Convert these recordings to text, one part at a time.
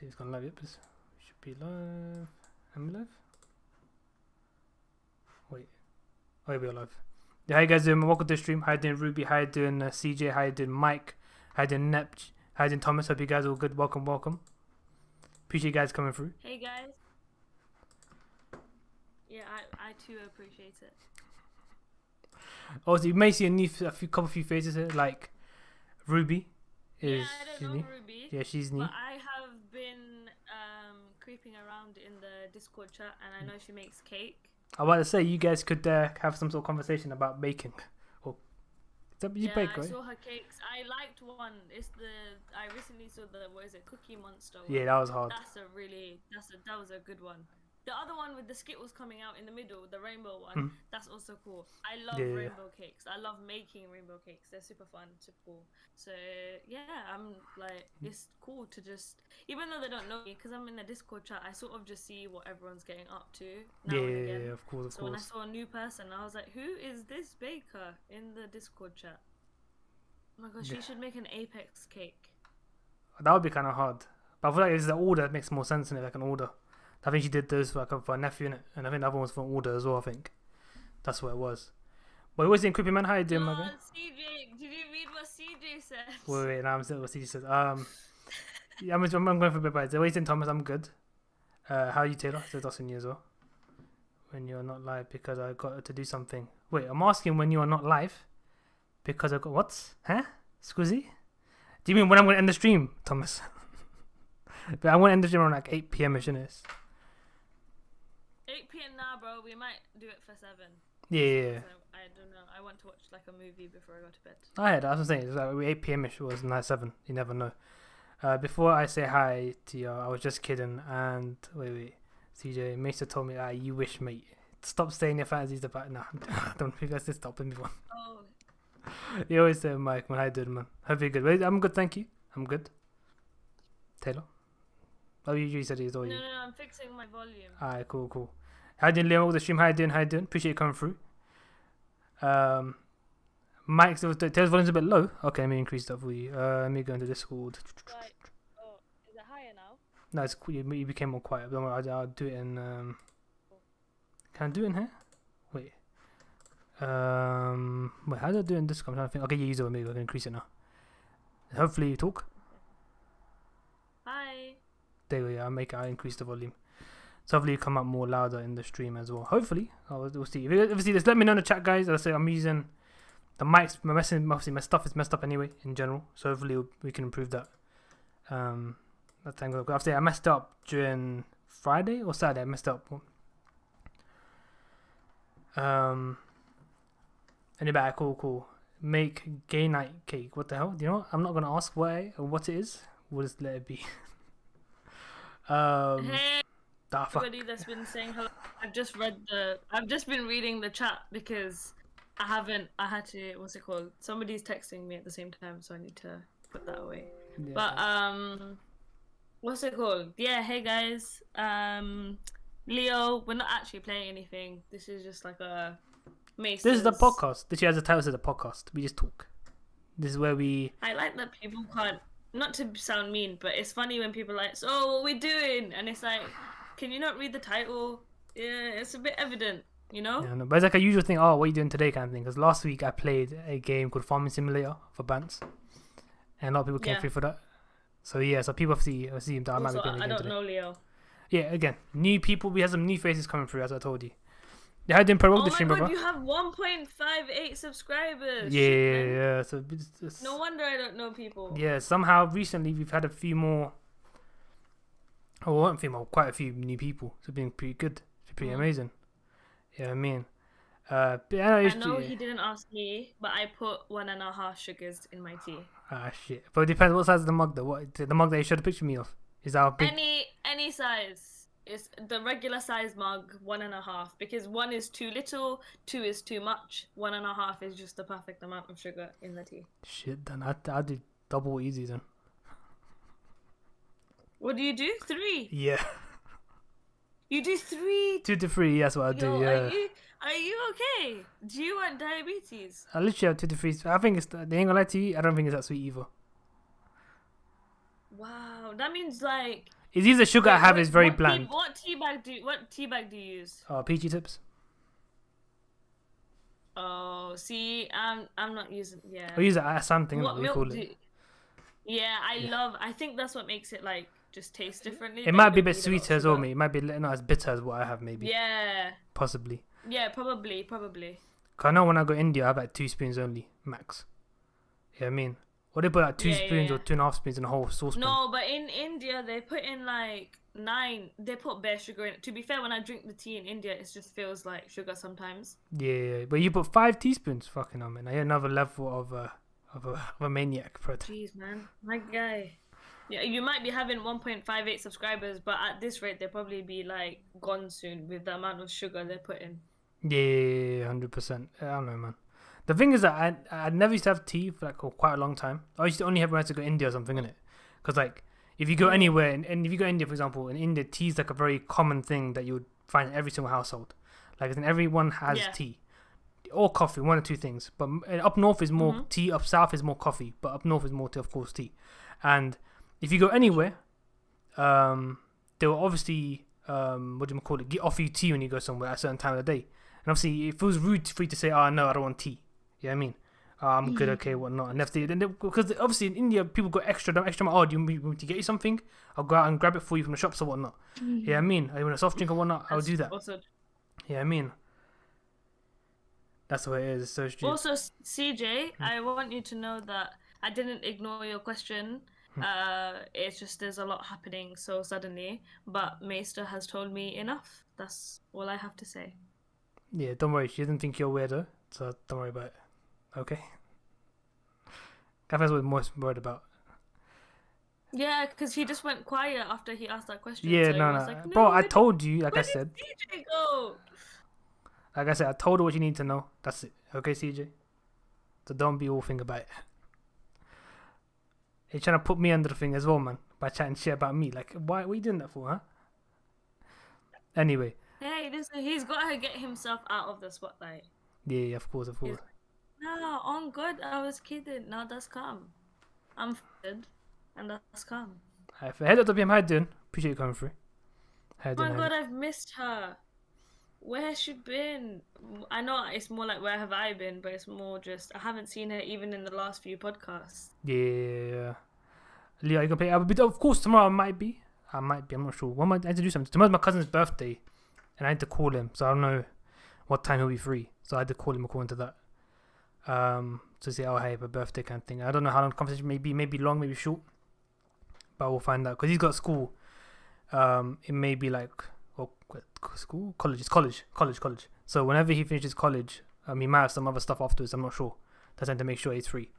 See, it's gonna live. Yep, it should be live. Am I live? Wait. Oh, we are live. Yeah, how you guys doing? Welcome to the stream. How you doing, Ruby? How you doing, CJ? How you doing, Mike? How you doing, Nep? How you doing, Thomas? Hope you guys are all good. Welcome, welcome. Appreciate you guys coming through. Hey guys. Yeah, I too appreciate it. Also, you may see a few faces here, like Ruby. Yeah, I don't know Ruby. Yeah, she's new. But I have been creeping around in the Discord chat, and I know she makes cake. I was about to say, you guys could have some sort of conversation about baking. Or you bake, right? I saw her cakes. I liked one. I recently saw what is it, Cookie Monster one. Yeah, that was hard. That was a good one. The other one with the Skittles coming out in the middle, the rainbow one, that's also cool. I love rainbow cakes. I love making rainbow cakes. They're super fun, super cool. So yeah, I'm like, it's cool to just, even though they don't know me, because I'm in the Discord chat, I sort of just see what everyone's getting up to now and again. Yeah, of course. So when I saw a new person, I was like, who is this baker in the Discord chat? Oh my gosh, she should make an Apex cake. That would be kind of hard. But I feel like it's the order that makes more sense in it, like an order. I think she did those for a nephew in it, and I think the other one was for an order as well. I think that's what it was. But what's in Creepy Man? How you doing, my guy? CJ, did you read what CJ said? Wait, now I'm still what CJ says. Yeah, I'm going for a bit by the way. Thomas, I'm good. How are you, Taylor? Says Dawson you as well. When you're not live because I got to do something. Wait, I'm asking when you are not live because I got what? Huh? Squizzy? Do you mean when I'm going to end the stream, Thomas? But I'm going to end the stream around like 8 p.m. ish, innit? 8 p.m. now, bro. We might do it for 7. Yeah. So, I don't know. I want to watch like a movie before I go to bed. I had. That's what I'm saying. It's like 8 p.m. ish was night 7. You never know. Before I say hi to you, I was just kidding. And wait. CJ, Mesa told me, you wish, mate. Stop saying your fantasies about. Nah, don't think that's just stopping me one. Oh. You always say, Mike, man, how you doing, man? Hope you're good. Wait, I'm good, thank you. I'm good. Taylor? Oh, you said he's all you. No, I'm fixing my volume. Alright, cool. How you doing, Liam? All the stream. How you doing? Appreciate you coming through. Mike, Taylor's volume's a bit low. Okay, let me increase that for you. Let me go into Discord. Right. Oh, is it higher now? No, it's cool. You became more quiet. Don't worry, I'll do it in. Can I do it in here? Wait. Wait, how do I do it in Discord? I'm trying to think. Okay, you use it with me. I can increase it now. Hopefully, you talk. Hi. There we go. I'll increase the volume. So hopefully you come up more louder in the stream as well. Hopefully. We'll see. Obviously, just let me know in the chat, guys. As I say, I'm using the mics. Obviously, my stuff is messed up anyway, in general. So hopefully we can improve that. That time. Obviously, I messed up during Friday or Saturday. I messed up. Anyway, cool. Make gay night cake. What the hell? Do you know what? I'm not going to ask what it is. We'll just let it be. Hey, everybody that's been saying hello. I've just been reading the chat because I had to, what's it called? Somebody's texting me at the same time, so I need to put that away. Yeah. But, what's it called? Yeah, hey guys. Leo, we're not actually playing anything. This is just like a Mace's. This is the podcast. This has a title of the podcast. We just talk. This is where we... I like that people can't, not to sound mean, but it's funny when people are like, so what we doing? And it's like, can you not read the title? Yeah, it's a bit evident, you know? Yeah, no, but it's like a usual thing, what are you doing today kind of thing. Because last week I played a game called Farming Simulator for Bants. And a lot of people came free for that. So yeah, so people see that I might be playing the game today. I don't know Leo. Yeah, again, new people. We have some new faces coming through, as I told you. Yeah, I didn't promote the stream, brother. Oh my god, you have 1.58 subscribers. Yeah. So it's, no wonder I don't know people. Yeah, somehow recently we've had a few more. Quite a few new people. So it's been pretty good. It's pretty amazing. Yeah, I mean. I know he didn't ask me, but I put 1.5 sugars in my tea. Shit. But it depends what size of the mug though. What the mug that you showed a picture of me of? Is that big? Any size. It's the regular size mug, 1.5, because 1 is too little, 2 is too much, 1.5 is just the perfect amount of sugar in the tea. Shit, then I do double easy then. What do you do? 3? Yeah. You do 3? 2 to 3, that's what I do, yeah. Are you okay? Do you want diabetes? I literally have 2 to 3. I think they ain't gonna lie to you, I don't think it's that sweet either. Wow, that means like... It's either sugar I have is very bland. What tea bag do you use? Peachy tips. Oh, see, I'm not using. Yeah. I use it as something. What What you milk call do? it? Yeah, I think that's what makes it like just taste differently. It might be a bit sweeter as well, mate. It might be not as bitter as what I have, maybe. Yeah. Possibly. Yeah, probably. Cause I know when I go to India, I have like 2 spoons only, max. Yeah, I mean, what they put like 2 spoons or 2.5 spoons in a whole saucepan. No, but in India they put in like 9. They put bare sugar in it. To be fair, when I drink the tea in India, it just feels like sugar sometimes. Yeah, but you put 5 teaspoons. Fucking hell, man. I hit another level of a maniac, bro. Jeez, man, my guy. Yeah, you might be having 1.58 subscribers, but at this rate, they'll probably be like gone soon with the amount of sugar they're putting. Yeah, 100%. I don't know, man. The thing is that I never used to have tea for like quite a long time. I used to only have when I had to go to India or something, innit? Because like if you go anywhere and if you go to India, for example, in India, tea is like a very common thing that you would find in every single household. Like then everyone has tea or coffee, one or two things. But up north is more tea, up south is more coffee, but up north is more, of course, tea. And if you go anywhere, they will obviously offer you tea when you go somewhere at a certain time of the day. And obviously, it feels rude for you to say, "Oh no, I don't want tea." You know what I mean? I'm good, okay, whatnot. And if because obviously in India, people go extra. Oh, do you want me to get you something? I'll go out and grab it for you from the shops or whatnot. Yeah, you know what I mean, I want a soft drink or whatnot. I'll do that. Also, yeah, I mean, that's the way it is. It's so stupid. Also, CJ, I want you to know that I didn't ignore your question. It's just there's a lot happening so suddenly, but Maester has told me enough. That's all I have to say. Yeah, don't worry. She doesn't think you're weirdo, so don't worry about it. Okay? That's what I'm most worried about. Yeah, because he just went quiet after he asked that question. Yeah, so no. Like, Bro, I told you, like I said. Where did CJ go? Like I said, I told her what you need to know. That's it. Okay, CJ? So don't be all thing about it. You're trying to put me under the thing as well, man, by chatting shit about me. Like, what are you doing that for, huh? Anyway. Hey, listen, he's got to get himself out of the spotlight. Yeah, of course. No, I'm good. I was kidding. No, that's calm. I'm good, and that's calm. Head up to PM, how you doing? Appreciate you coming through. Oh my god, I've missed her. Where has she been? I know it's more like where have I been, but it's more just I haven't seen her even in the last few podcasts. Yeah. Leo, you gonna play? Of course, tomorrow I might be. I'm not sure. I had to do something. Tomorrow's my cousin's birthday, and I had to call him, so I don't know what time he'll be free. So I had to call him according to that. To say, oh hey, a birthday kind of thing. I don't know how long the conversation may be. Maybe long, maybe short. But we'll find out because he's got school. It may be like school, college. It's college. So whenever he finishes college, he might have some other stuff afterwards. I'm not sure. That's to make sure he's free.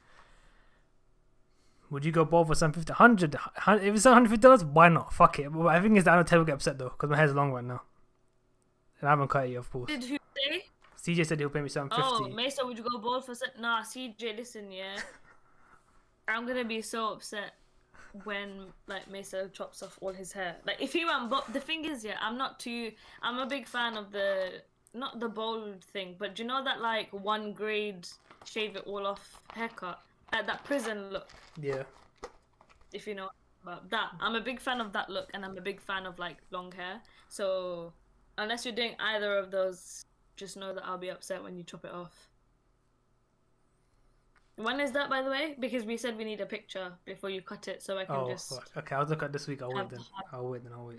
Would you go both for some 50, 100? If it's $150, why not? Fuck it. But I think it's that I don't tell you get upset though, because my hair's long right now. And I haven't cut it yet, of course. Did who say? CJ said he'll pay me $750. Oh, Mesa, would you go bold for Nah, CJ, listen, yeah. I'm gonna be so upset when like Mesa chops off all his hair. Like if he went the thing is, yeah, I'm a big fan of not the bold thing, but do you know that like 1 grade shave it all off haircut? Like that prison look. Yeah. If you know about that. I'm a big fan of that look, and I'm a big fan of like long hair. So unless you're doing either of those, just know that I'll be upset when you chop it off. When is that, by the way? Because we said we need a picture before you cut it, so I can just... Okay, I'll look at this week. I'll wait.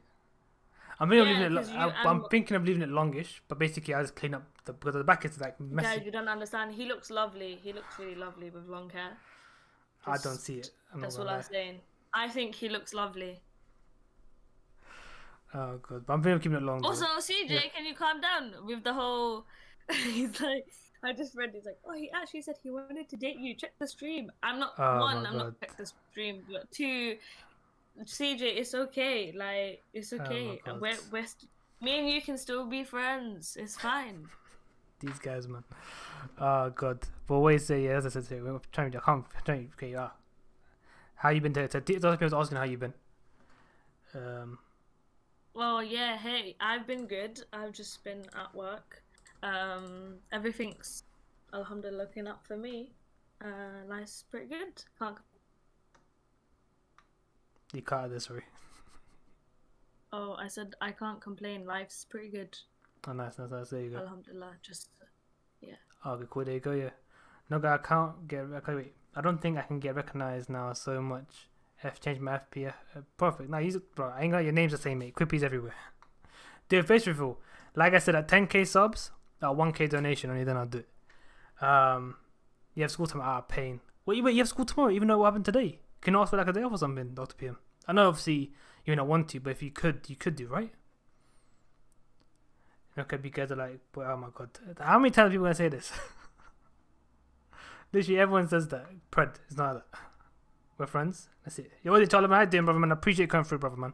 I'm thinking of leaving it longish, but basically I just clean up because the back is like messy. Guys, you don't understand. He looks lovely. He looks really lovely with long hair. I don't see it. That's what I'm saying. I think he looks lovely. Oh god, but I'm thinking of keeping it long. Also, CJ, can you calm down with the whole? He's like, I just read. He's like, oh, he actually said he wanted to date you. Check the stream. I'm not I'm not check the stream, but 2, CJ, it's okay. Like, it's okay. We're me and you can still be friends. It's fine. These guys, man. Oh god. But always say, as I said, we're trying to okay, you are. How you been? Other people asking how you been. Well, yeah. Hey, I've been good. I've just been at work. Everything's alhamdulillah looking up for me. Life's pretty good. Can't. You cut this, sorry. I said I can't complain. Life's pretty good. Oh, nice. There you go. Alhamdulillah. Just yeah. Okay, cool. There you go. Yeah. No, I can't get. Okay, wait. I don't think I can get recognized now so much. Change my FPF. Perfect. Now bro. I ain't got your names the same, mate. Quippies everywhere. Do a face reveal. Like I said, at 10k subs, 1k donation, only then I'll do it. You have school tomorrow. Pain. Wait, you have school tomorrow, even though what happened today? Can you ask for like a day off or something, Dr. PM? I know obviously you don't want to, but if you could do, right? Okay, because they're like, boy, oh my god. How many times are people gonna say this? Literally everyone says that. Pred, it's not that. We're friends. That's it. Yo, what are you talking about? How you doing, brother man? I appreciate you coming through, brother man.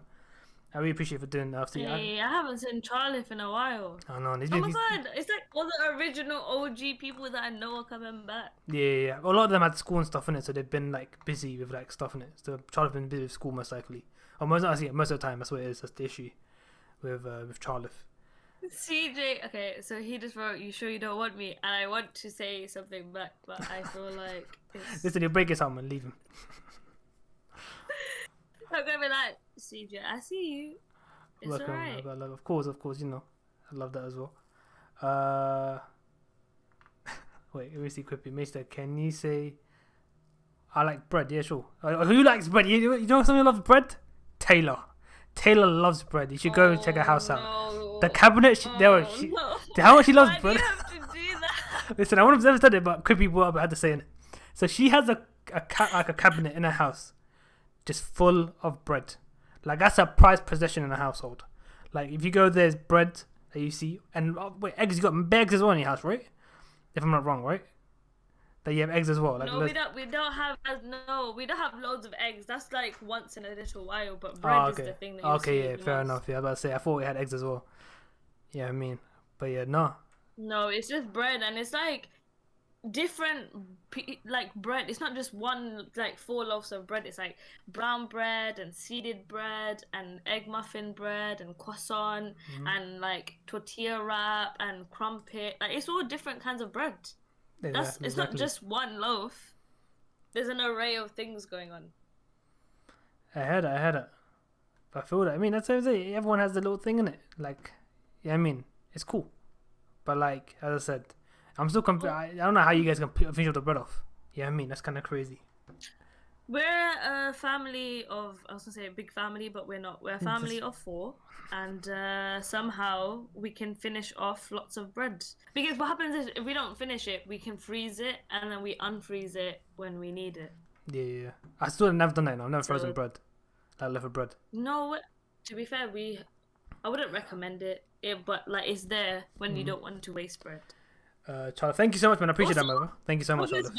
I really appreciate you for doing that. Hey, I haven't seen Charlie in a while. Oh no, oh my god, it's like all the original OG people that I know are coming back. Yeah. A lot of them had school and stuff in it, so they've been like busy with like stuff in it. So Charlie's been busy with school most likely. Or most of the time, that's what it is. That's the issue with Charlie. CJ, okay, so he just wrote, "You sure you don't want me?" And I want to say something back, but I feel like it's... Listen, you break his arm and leave him. I'm gonna be like, CJ, I see you. It's Welcome, alright. Of course, you know. I love that as well. Wait, let me see quickly. Mister, can you say I like bread? Yeah, sure. Who likes bread? You know someone who loves bread? Taylor. Taylor loves bread. You should go check her house out. The cabinet, how much she loves bread. Why do you have to do that? Listen, I wouldn't have ever said it, but quickly brought up, I had to say it. So she has a cabinet in her house, just full of bread. Like that's a prized possession in a household. Like if you go, there's bread that you see, and wait, eggs. You got eggs as well in your house, right? If I'm not wrong, right? That you have eggs as well. Like no, we don't have loads of eggs. That's like once in a little while. But bread is the thing that you see. Yeah, fair enough. Yeah, I was about to say I thought we had eggs as well. Yeah, I mean, but yeah, no. No, it's just bread, and it's like different like bread. It's not just one like 4 loaves of bread. It's like brown bread and seeded bread and egg muffin bread and croissant and like tortilla wrap and crumpet. Like it's all different kinds of bread. It's not just one loaf. There's an array of things going on. I had it. I feel that. I mean, that's what I'm saying. Everyone has the little thing in it. Like, yeah, I mean, it's cool. But like, as I said, I'm still confused. I don't know how you guys can finish the bread off. Yeah, I mean, that's kind of crazy. We're a family of, I was going to say a big family, but we're not. We're a family of 4. And somehow we can finish off lots of bread. Because what happens is if we don't finish it, we can freeze it and then we unfreeze it when we need it. Yeah. I still have never done that. I've never frozen bread. Like left bread. No, to be fair, I wouldn't recommend it. But like it's there when you don't want to waste bread. Charlie, thank you so much, man. I appreciate that, man. Thank you so much, Charlie.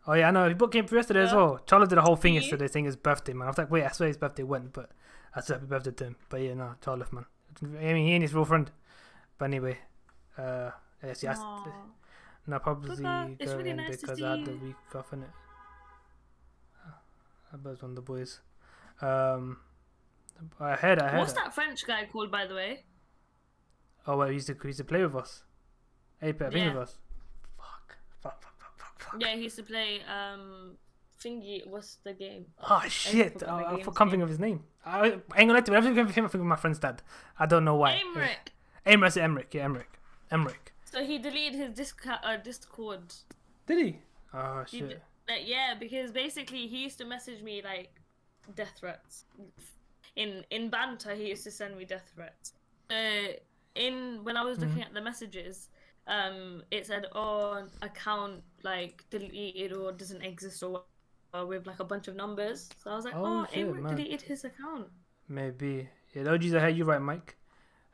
Oh yeah, I know. His book came through yesterday as well. Charlie did a whole thing yesterday saying his birthday, man. I was like, wait, I swear his birthday went, but I said happy birthday to him. But yeah, no, Charlie, man. I mean, he ain't his real friend. But anyway, yes, no, probably it's really nice because to see I had the you. week off in it. I was one of the boys. I heard. What's that French guy called, by the way? Oh, well, he used to play with us. Hey, play with us. Fuck. Yeah, he used to play Thingy. What's the game? Oh shit! I can't think of his name. I ain't gonna lie to you. Every time I think of my friend's dad. I don't know why. Emric. Yeah, Emric. So he deleted his Discord. Did he? Oh shit. Yeah, because basically he used to message me like death threats. In banter, he used to send me death threats. When I was looking at the messages, it said, "Oh, account like deleted or doesn't exist or with like a bunch of numbers." So I was like, Emric deleted his account. Maybe. Yeah, the OGs ahead. You're right, Mike.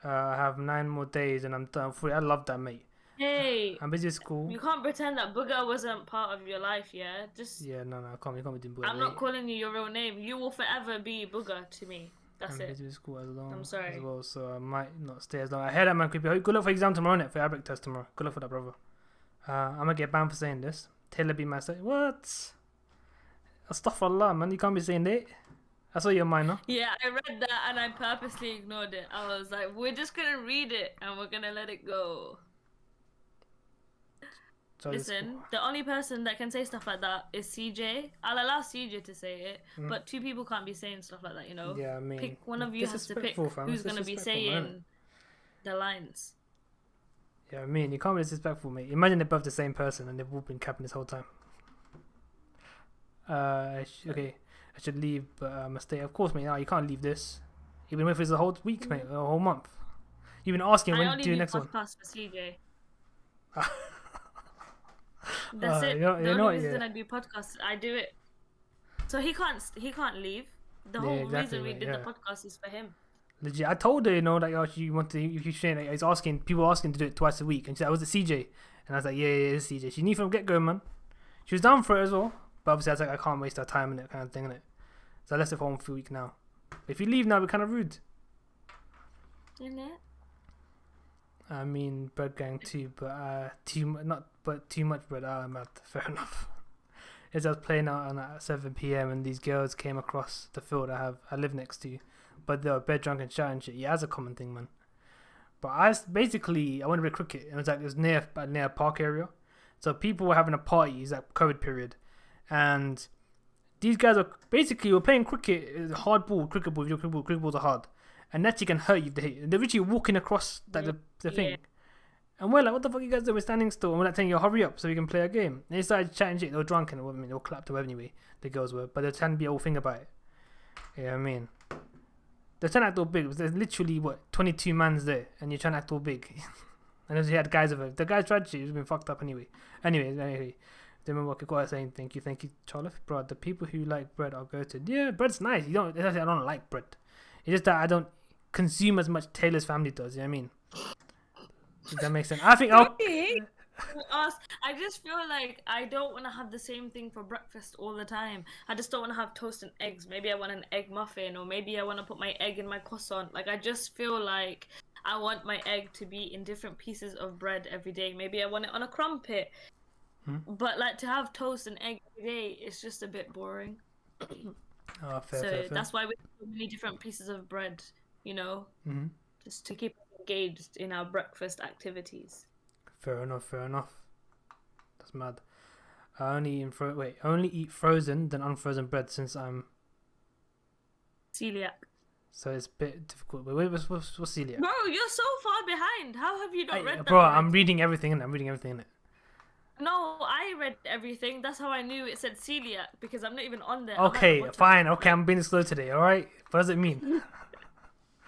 I have 9 more days and I'm done free. I love that, mate. Hey, I'm busy at school. You can't pretend that Booger wasn't part of your life, yeah? Yeah, no, I can't be doing Booger. I'm not calling you your real name. You will forever be Booger to me. That's it. I'm busy with school I'm sorry. as well, so I might not stay as long. I heard that, man. Creepy. Good luck for exam tomorrow, innit? For your Arabic test tomorrow. Good luck for that, brother. I'm gonna get banned for saying this. Taylor be my say. What? Astaghfirullah, man. You can't be saying that. I saw your mind, huh? Yeah, I read that and I purposely ignored it. I was like, we're just gonna read it and we're gonna let it go. So listen, the only person that can say stuff like that is CJ. I'll allow CJ to say it, but two people can't be saying stuff like that, you know? Yeah, I mean, pick one of you has to pick who's going to be saying the lines. Yeah, I mean, you can't be disrespectful, mate. Imagine they're both the same person and they've all been capping this whole time. Okay, I should leave, but I must stay. Of course, mate. No, you can't leave this. You've been with us the whole week, mate, a whole month. You've been asking when to do the next one. I only do podcasts for CJ. That's it. The only reason I do podcasts, I do it. So he can't leave. The whole reason we did the podcast is for him. Legit, I told her, you know, like, oh, you want to, if you saying, like, people asking to do it twice a week, and she said, was it CJ? And I was like, yeah, it's CJ. She knew from get go, man. She was down for it as well, but obviously I was like, I can't waste our time in it, kind of thing, innit? So I left it home for a week now. But if you leave now, we're kind of rude. Isn't it? I mean, bread gang too, but too much bread. I'm mad. Fair enough. As I was playing out on at 7 p.m. and these girls came across the field I live next to, but they were bed drunk and shouting shit. Yeah, that's a common thing, man. But I went to play cricket, and it was near a park area, so people were having a party. It's like COVID period, and these guys were playing cricket. It's hard ball, cricket ball. Cricket balls are hard, and that you can hurt you if they hit you. They're literally walking across like the thing. And we're like, what the fuck are you guys doing? We're standing still. And we're like telling you, hurry up so we can play a game. And they started chatting shit. They were drunk and they were clapped away anyway. The girls were. But they're trying to be a whole thing about it. Yeah, I mean. They're trying to act all big. There's literally, 22 mans there. And you're trying to act all big. And as you had guys of it. The guys tried shit. He's been fucked up anyway. Anyway. They remember what I was saying. Thank you, Charlotte. Bro, the people who like bread are goated. Yeah, bread's nice. I don't like bread. It's just that I don't consume as much Taylor's family does. You know what I mean? Does that make sense? I think I just feel like I don't want to have the same thing for breakfast all the time. I just don't want to have toast and eggs. Maybe I want an egg muffin, or maybe I want to put my egg in my croissant. Like, I just feel like I want my egg to be in different pieces of bread every day. Maybe I want it on a crumpet. But like, to have toast and egg every day, it's just a bit boring. Fair. That's why we have so many different pieces of bread, you know, just to keep engaged in our breakfast activities. Fair enough. That's mad. I only eat frozen than unfrozen bread since I'm celiac. So it's a bit difficult. But wait, what's celiac? Bro, you're so far behind. How have you not read that? Bro, I'm reading everything in it. No, I read everything. That's how I knew it said celiac, because I'm not even on there. Okay, fine. Okay, I'm being slow today. All right. What does it mean?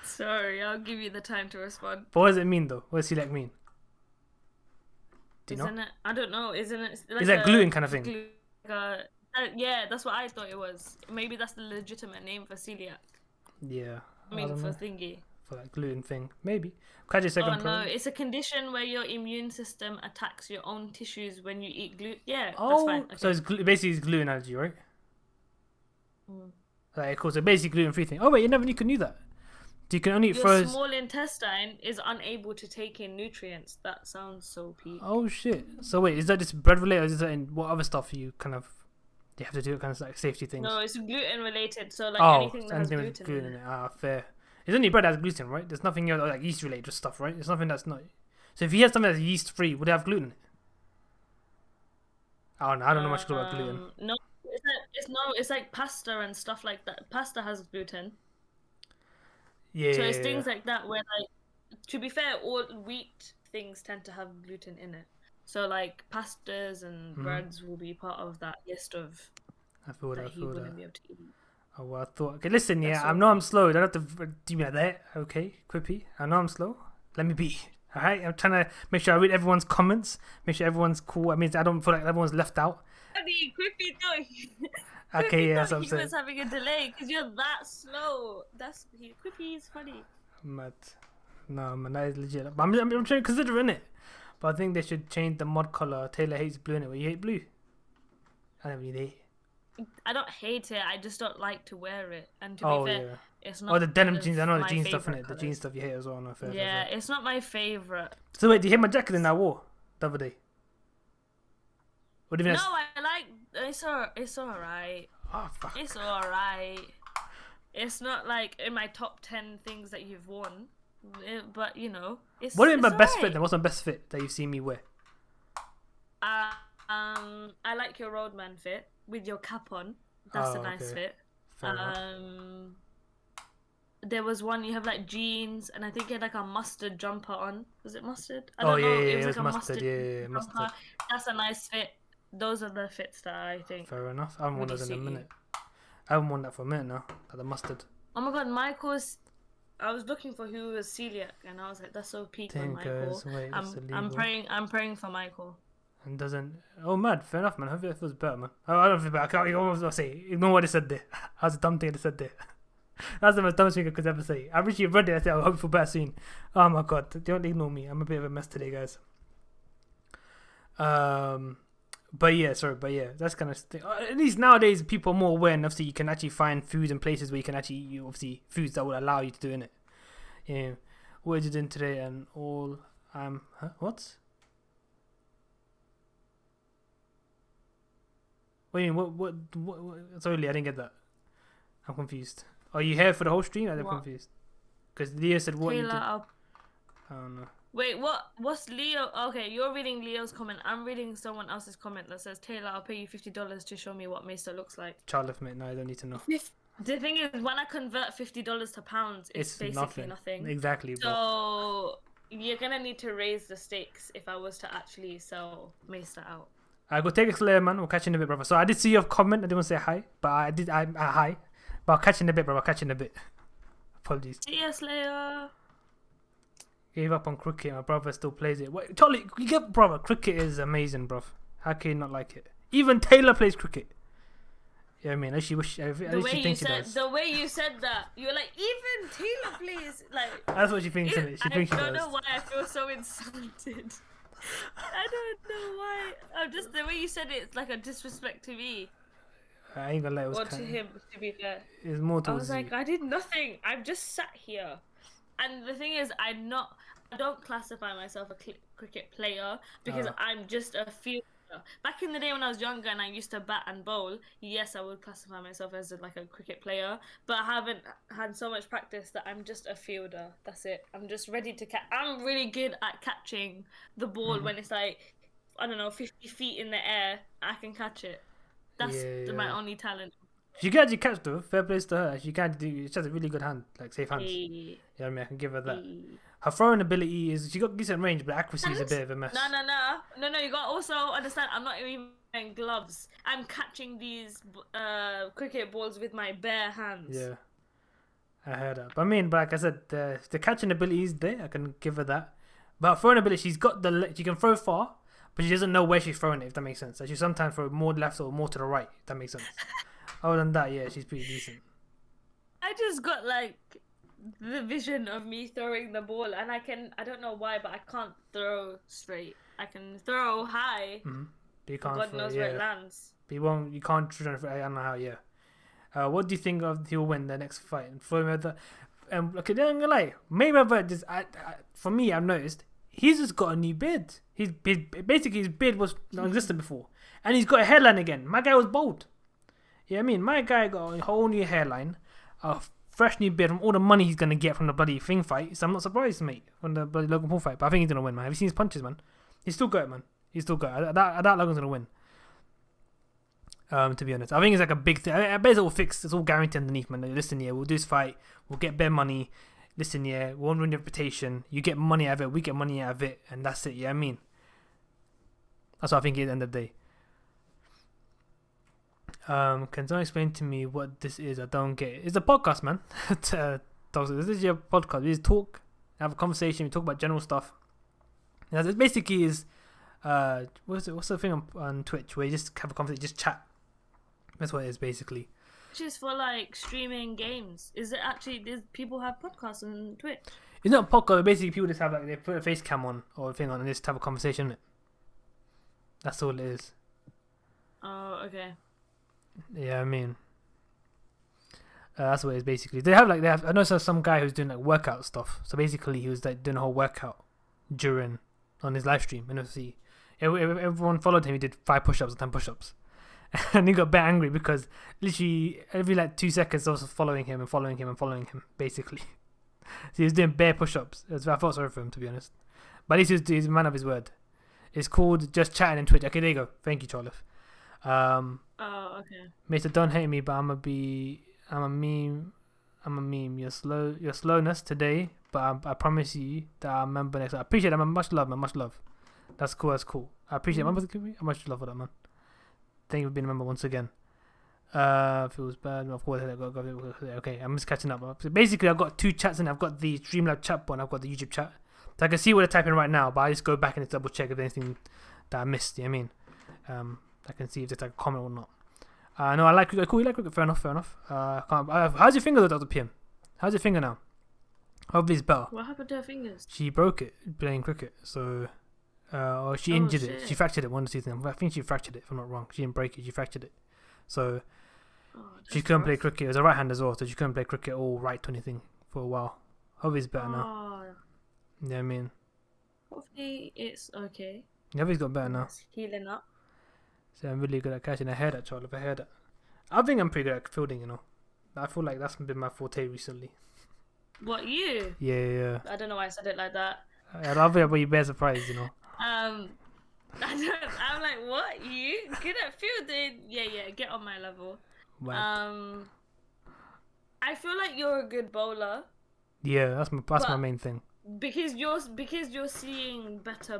Sorry, I'll give you the time to respond. But what does it mean, though? What does celiac mean? Do you know? I don't know. Isn't it? Like, is that gluten kind of thing? Yeah, that's what I thought it was. Maybe that's the legitimate name for celiac. Yeah. I mean, for thingy. For that gluten thing, maybe. No, it's a condition where your immune system attacks your own tissues when you eat gluten. Yeah, oh, that's fine. Okay. So it's basically it's gluten allergy, right? Like, cool. So basically gluten-free thing. Oh wait, you never knew that. You can only eat your small intestine is unable to take in nutrients. That sounds so peak. Oh shit. So wait, is that just bread related, or is that in what other stuff you have to do it, kind of like safety things? No, it's gluten related. So like anything that has gluten in it. Fair. It's only bread that has gluten, right? There's nothing else like yeast related stuff, right? There's nothing that's not. So if you had something that's yeast free, would it have gluten in it? I don't know much about gluten. No, it's like pasta and stuff like that. Pasta has gluten. Yeah. So it's things like that where, like, to be fair, all wheat things tend to have gluten in it. So like pastas and breads will be part of that list of. I feel that. Wouldn't be able to eat. Oh, well, I thought. Okay, listen, I know I'm slow. Don't have to do me like that. Okay, Quippy. I know I'm slow. Let me be. All right. I'm trying to make sure I read everyone's comments. Make sure everyone's cool. I mean, I don't feel like everyone's left out. Quippy, no. Okay, yeah, that's what I'm he saying. was having a delay because you're that slow. Quippy is funny. Mad. No, man, that is legit. But I'm trying to consider it. But I think they should change the mod color. Taylor hates blue in it. Well, you hate blue. I never knew that. I don't hate it. I just don't like to wear it. And to be fair, it's not. Oh, the denim jeans. I know the jean stuff in it. The jean stuff you hate as well. No, fair. Yeah, it's not my favorite. So wait, do you hate my jacket in that I wore the other day? What do you mean? No, I like. It's alright. Oh fuck. It's alright. It's not like in my top 10 things that you've worn, but you know, it's. What is my best fit then? What's my best fit that you've seen me wear? I like your roadman fit with your cap on. That's a nice fit. Fair enough. There was one you have like jeans, and I think you had like a mustard jumper on. Was it mustard? I Oh don't know. yeah, It was it like was a mustard. Yeah, jumper. mustard. That's a nice fit. Those are the fits that I think. Fair enough. I haven't worn really those in a suit you. minute. I haven't worn that for a minute now. Like the mustard. Oh my god, Michael's. I was looking for who was celiac, and I was like, that's so peak on Michael. Wait, that's I'm illegal. I'm praying for Michael. And doesn't. Oh, mad. Fair enough, man. Hopefully it feels better, man. I don't feel better. I can't. I was say. Ignore what I said there. That's a dumb thing I said there. That's the most dumbest thing I could ever say. I wish you read it. I said, I hope you feel better soon. Oh my god. Don't ignore me. I'm a bit of a mess today, guys. But yeah, that's kind of thing. At least nowadays, people are more aware, and obviously, you can actually find food and places where you can actually eat. Obviously, foods that will allow you to do it. Yeah. What did you do today? And all. What? What do you mean? What? Sorry, Lee, I didn't get that. I'm confused. Are you here for the whole stream? I'm confused. Because Leo said what Taylor, you did. I don't know. Wait, what's Leo? Okay, you're reading Leo's comment. I'm reading someone else's comment that says, Taylor, I'll pay you $50 to show me what Mesa looks like. Childlift, mate. No, I don't need to know. The thing is, when I convert $50 to pounds, it's basically nothing. Exactly. So you're going to need to raise the stakes if I was to actually sell Mesa out. I go take a Slayer, man. We'll catch you in a bit, brother. So I did see your comment. I didn't want to say hi, but I did. Hi. But I'll catch you in a bit, brother. I'll catch you in a bit. Apologies. See ya, Slayer. Gave up on cricket. My brother still plays it. Wait, Charlie, you get brother. Cricket is amazing, bro. How can you not like it? Even Taylor plays cricket. Yeah, I mean, I wish. At least she thinks she does. The way you said that, you were like, even Taylor plays like. That's what she thinks. She thinks she does. I don't know why I feel so insulted. I don't know why. Just the way you said it, it's like a disrespect to me. I ain't gonna lie. It was or to him, to be fair. It's more towards I was like, I did nothing. I've just sat here. And the thing is, I don't classify myself a cricket player because I'm just a fielder. Back in the day when I was younger and I used to bat and bowl, yes, I would classify myself as like a cricket player, but I haven't had so much practice that I'm just a fielder. That's it. I'm just ready to catch. I'm really good at catching the ball when it's like, I don't know, 50 feet in the air. I can catch it. That's my only talent. She can actually catch though. Fair plays to her. She can do. She has a really good hand, like safe hands. Yeah, I mean, I can give her that. Her throwing ability is she got decent range, but accuracy is a bit of a mess. No. You got to also understand. I'm not even wearing gloves. I'm catching these cricket balls with my bare hands. Yeah, I heard that. But I mean, like I said, the catching ability is there. I can give her that. But her throwing ability, she's got she can throw far, but she doesn't know where she's throwing it. If that makes sense. So she sometimes throw more left or more to the right. If that makes sense. Other than that, yeah, she's pretty decent. I just got like the vision of me throwing the ball, and I don't know why, but I can't throw straight. I can throw high. Mm-hmm. But you can't God knows where it lands. But you can't try. I don't know how. Yeah. What do you think of he'll win the next fight? And for Mayweather, okay, I'm gonna lie. Mayweather just, for me, I've noticed he's just got a new beard. Basically his beard was non-existent before, and he's got a hairline again. My guy was bald. Yeah, I mean, my guy got a whole new hairline, a fresh new beard from all the money he's going to get from the bloody thing fight. So I'm not surprised, mate, from the bloody Logan Paul fight. But I think he's going to win, man. Have you seen his punches, man? He's still got it, man. He's still got it. I doubt Logan's going to win. To be honest. I think it's like a big thing. I bet it's all fixed. It's all guaranteed underneath, man. Like, listen, yeah, we'll do this fight. We'll get bare money. Listen, yeah, we won't ruin your reputation. You get money out of it. We get money out of it. And that's it, yeah, I mean. That's what I think at the end of the day. Can someone explain to me what this is? I don't get it. It's a podcast, man. This is your podcast. We just talk, have a conversation. We talk about general stuff. Now, it basically is, what's the thing on Twitch where you just have a conversation, just chat. That's what it is basically. Just for like streaming games. Is it actually? Does people have podcasts on Twitch? It's not a podcast. Basically, people just have like they put a face cam on or a thing on and just have a conversation. That's all it is. Oh, okay. Yeah, I mean, that's what it is basically. They have. I know some guy who's doing like workout stuff. So basically, he was like doing a whole workout on his live stream, and obviously, everyone followed him. He did 5 push-ups or 10 push-ups, and he got a bit angry because literally every like 2 seconds, I was following him, basically. So he was doing bare push-ups. I felt sorry for him, to be honest, but at least he's a man of his word. It's called Just Chatting in Twitch. Okay, there you go. Thank you, Charlotte. Oh, okay. Mister, don't hate me, but I'm a meme. I'm a meme. Your slowness today, but I promise you that I remember next time. I appreciate that, man. Much love, man. Much love. That's cool. That's cool. I appreciate it. Much love for that, man. Thank you for being a member once again. Feels bad. Of course, okay, I'm just catching up. So basically, I've got two chats in. I've got the Streamlabs chat bot and I've got the YouTube chat. So I can see what they're typing right now, but I just go back and just double check if there's anything that I missed. You know what I mean? I can see if there's like a comment or not. No, I like cricket. Cool, you like cricket. Fair enough. How's your finger though, Dr. PM? How's your finger now? Hopefully it's better. What happened to her fingers? She broke it playing cricket. So, or she injured it. She fractured it one season. I think she fractured it, if I'm not wrong. She didn't break it. She fractured it. So, she couldn't play cricket. It was a right hand as well, so she couldn't play cricket or right or anything for a while. Hopefully it's better now. You know what I mean? Hopefully it's okay. Hopefully it's got better now. It's healing up. So I'm really good at catching. I heard that, Charlie. I heard that. I think I'm pretty good at fielding, you know. I feel like that's been my forte recently. What, you? Yeah. I don't know why I said it like that. I love it, but you're bare surprised, you know. I'm like, what? You? Good at fielding? Yeah, get on my level. Wow. I feel like you're a good bowler. Yeah, that's my main thing. Because you're seeing better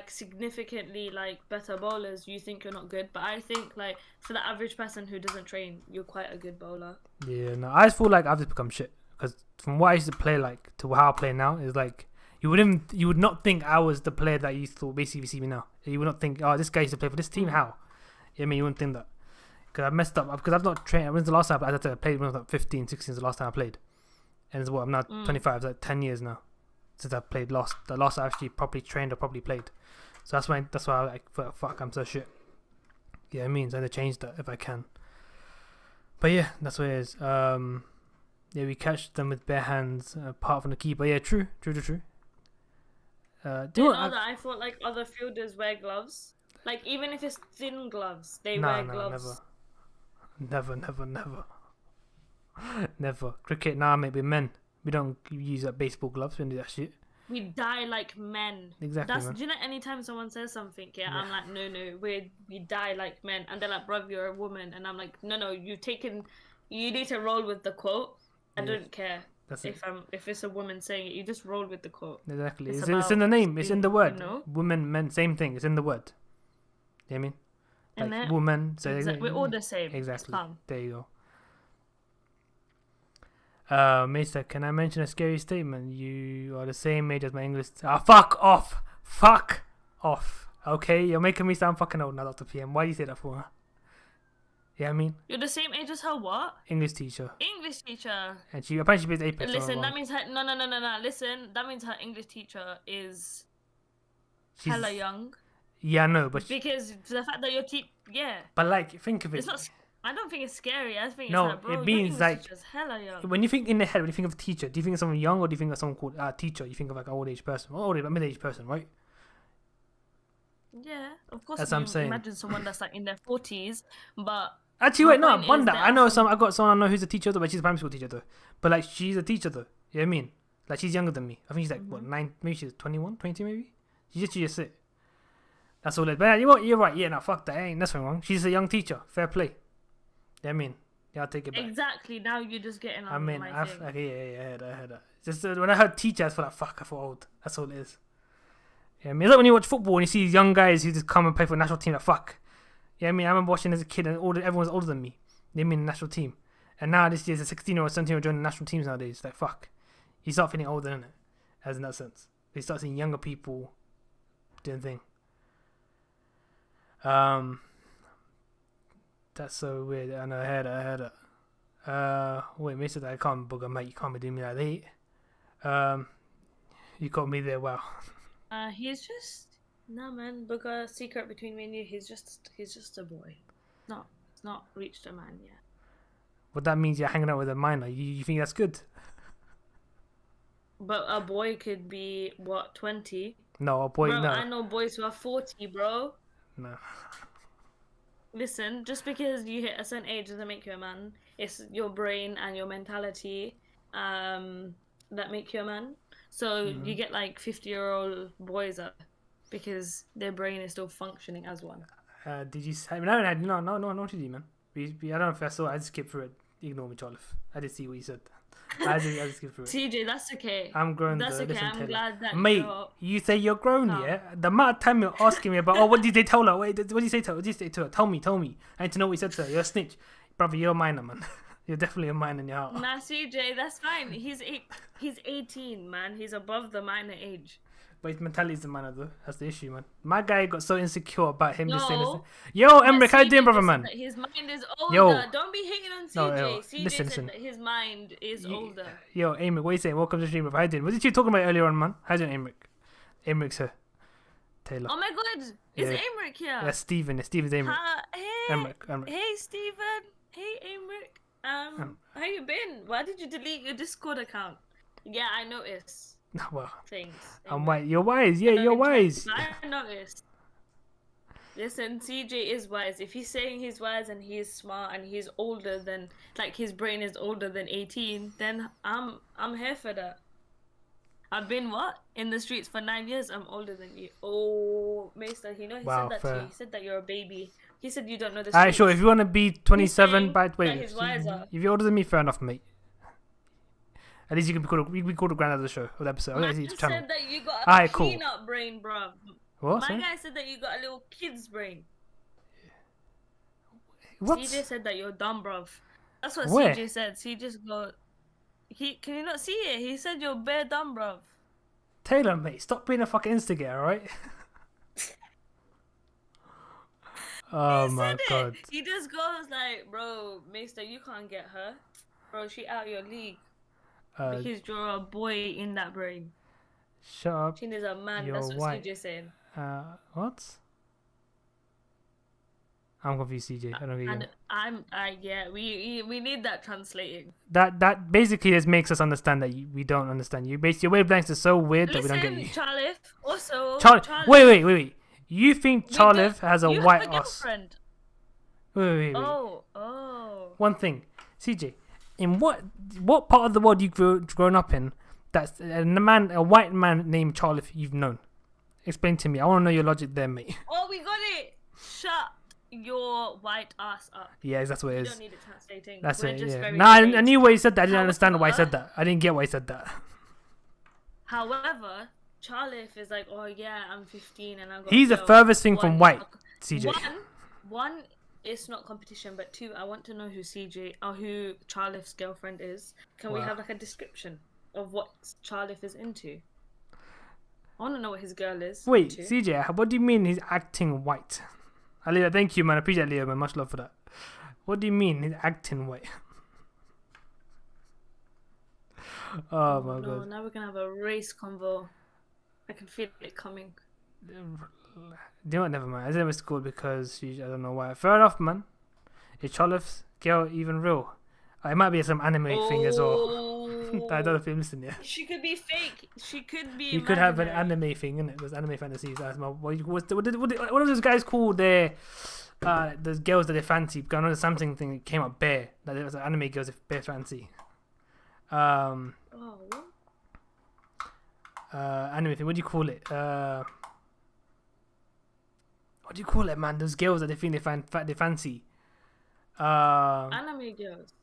significantly better bowlers, you think you're not good, but I think like for the average person who doesn't train, you're quite a good bowler. Yeah, no, I just feel like I've just become shit because from what I used to play to how I play now is like you would not think I was the player that you thought basically see me now. You would not think, oh, this guy used to play for this team. How? I mean, you wouldn't think that because I messed up because I've not trained. When's the last time I played? When I was like 15, 16 is the last time I played, and it's what I'm now 25. It's like 10 years now since I played last. The last I actually properly trained or properly played. So that's why I like fuck I'm so shit. Yeah, it means I need to change that if I can. But yeah, that's what it is. Yeah, we catch them with bare hands apart from the keeper. Yeah, true. Do you know that I thought like other fielders wear gloves? Like even if it's thin gloves, they wear gloves. Never. Never. Cricket, nah, mate, we're men. We don't use baseball gloves. We don't do that shit. We die like men. Exactly. Do you know anytime someone says something, I'm like, no, we die like men, and they're like, bruv, you're a woman, and I'm like, no, you need to roll with the quote. I don't care if it's a woman saying it. You just roll with the quote. Exactly. It's in the name. It's in the word. You know? Women, men, same thing. It's in the word. You know what I mean? Like woman. So we're all the same. Exactly. There you go. Mister, can I mention a scary statement? You are the same age as my English. Fuck off. Fuck off. Okay, you're making me sound fucking old now, Dr. PM. Why do you say that for? Yeah, I mean, you're the same age as her what? English teacher. And she apparently plays Apex. Listen, that means her. No. Listen, that means her English teacher is hella young. Yeah, no, but because the fact that yeah. But like, think of it. It's not. I don't think it's scary. I think no, it's like, bro, it means like hella young. When you think in the head, when you think of teacher, do you think of someone young or do you think of someone called teacher? You think of like an old age person, middle-aged person, right? Yeah, of course. That's what I'm saying. Imagine someone that's like in their 40s, but actually, wait, no, I wonder. I know I got someone I know who's a teacher though, but she's a primary school teacher though. But like, she's a teacher though. You know what I mean? Like, she's younger than me. I think she's like what 9? Maybe she's 21, 22 maybe. She just it. That's all it. But you're right. Yeah, no, fuck that. Ain't nothing wrong. She's a young teacher. Fair play. Yeah, I mean, yeah, I'll take it back. Exactly. Now you're just getting on. I mean, my thing. Okay, yeah, I heard that. Just when I heard teacher, I thought like, fuck. I thought old. That's all it is. Yeah, I mean, it's like when you watch football and you see these young guys who just come and play for the national team. Like, fuck. Yeah, I mean, I remember watching as a kid and everyone's older than me. They mean the national team, and now this year's a 16-year-old, 17-year-old joining the national teams nowadays. Like, fuck. You start feeling older, innit? As in that sense, you start seeing younger people doing thing. That's so weird. I know. I heard it. Wait, Mister, I can't bugger, mate. You can't be doing me like that. You got me there. Wow. He's just man. Bugger, secret between me and you. He's just a boy. No, it's not reached a man yet. What that means? You're hanging out with a minor. You think that's good? But a boy could be what 20. No, a boy. Bro, no. I know boys who are 40, bro. No. Listen, just because you hit a certain age doesn't make you a man. It's your brain and your mentality that make you a man. So you get like 50-year-old boys up. because their brain is still functioning as one. Did you say? No, what did you, man? I don't know if I saw. I just skipped through it. Ignore me, Charlotte. I did see what you said. I just skipped through it. CJ, that's okay. I'm grown. That's okay. Listen, I'm Taylor. glad that Mate, you say you're grown, yeah? The amount of time you're asking me about, what did they tell her? Wait, what did you say to her? What did you say to her? Tell me. I need to know what you said to her. You're a snitch. Brother, you're a minor, man. You're definitely a minor in your heart. Nah, CJ, that's fine. He's 18, man. He's above the minor age. But his mentality's the minor, though. That's the issue, man. My guy got so insecure about him just saying this. No. Yo, Emric, how you doing, brother, man? His mind is older. Yo. Don't be hating on CJ. No, CJ listen. said that his mind is older. Yo, Emric, what are you saying? Welcome to the stream, brother. How you doing? What did you talking about earlier on, man? How you doing, Emric? Emric's here. Taylor. Oh my god, is Emric here? Yeah, Steven. Steven's Emric. Hey, Emric. Hey, Steven. Hey, Emric. How you been? Why did you delete your Discord account? Yeah, I noticed. Well, things. I'm wise. You're wise. Yeah, you're wise. I noticed. Listen, CJ is wise. If he's saying he's wise and he's smart and he's older than, like, his brain is older than 18, then I'm here for that. I've been in the streets for 9 years. I'm older than you. Oh, Maester, he said that to you. He said that you're a baby. He said you don't know the streets. Alright, sure. If you want to be 27, if you're older than me, fair enough, mate. At least you can be called a granddad of the show or the episode. My guy said that you got a peanut brain, bro. What? My guy said that you got a little kid's brain. What? CJ said that you're dumb, bruv. That's what Where? CJ said. CJ's got. Can you not see it? He said you're bare dumb, bruv. Taylor, mate, stop being a fucking instigator, alright? Oh my god. He just goes like, bro, Maester, you can't get her. Bro, she out your league. Because you're a boy in that brain. Shut up. She is a man. That's what CJ's saying. What? I'm confused, CJ. I don't get you. Yeah, we need that translating. That basically just makes us understand that we don't understand you. Basically, your wavelengths are so weird that we don't get you. Charlif, also. Wait. You think Charlif has a white ass? Girlfriend. Wait. Oh. One thing, CJ. In what part of the world you've grown up in that's a white man named Charlif you've known? Explain to me. I want to know your logic there, mate. Oh, we got it. Shut your white ass up. Yeah, that's what it is. You don't need it translating. That's We're it. just Yeah. very I knew why he said that. I didn't understand why he said that. I didn't get why he said that. However, Charlif is like, oh yeah, I'm 15 and I got. He's the furthest thing from white, CJ. One, it's not competition, but two, I want to know who Charlif's girlfriend is. Can we have like a description of what Charlif is into? I want to know what his girl is. Wait, into. CJ, what do you mean he's acting white? Aliyah, thank you, man. I appreciate Leo, man. Much love for that. What do you mean he's acting white? Oh my god. Now we're gonna have a race convo. I can feel it coming. Do you know what? Never mind. I said it's cool because I don't know why. Fair enough, man. Is Charlif's girl even real? It might be some anime thing as well. I don't know if you're listening. Yeah. She could be fake. She could be. You could have an anime thing, innit? There's anime fantasies. What are those guys called? Those girls that they fancy. I know the something thing that came up bare. That it was anime girls with bare fancy. Anime thing. What do you call it? What do you call it, man? Those girls that they think they fancy. Anime girls.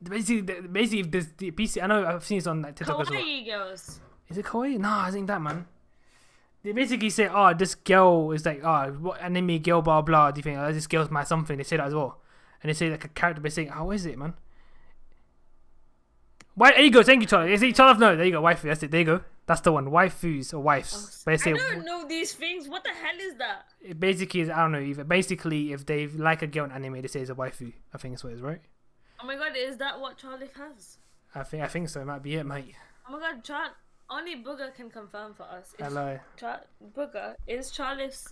Basically, if there's the PC. I know I've seen this on like, TikTok as well. Kawaii girls. Is it kawaii? No, I think that, man. They basically say, this girl is like, what anime girl, blah blah. Do you think this girl's my something? They say that as well, and they say like a character. They say, how is it, man? Why? There you go. Thank you, Charlie. Is it Charlie? No, there you go. Waifu. That's it. There you go. That's the one. Waifus or wives. I don't know these things. What the hell is that? It basically is. I don't know. If they like a girl in anime, they say it's a waifu. I think that's what it is, right? Oh my god, is that what Charlie has? I think so. It might be it, mate. Oh my god, only Booger can confirm for us. Hello. Booger, is Charlie's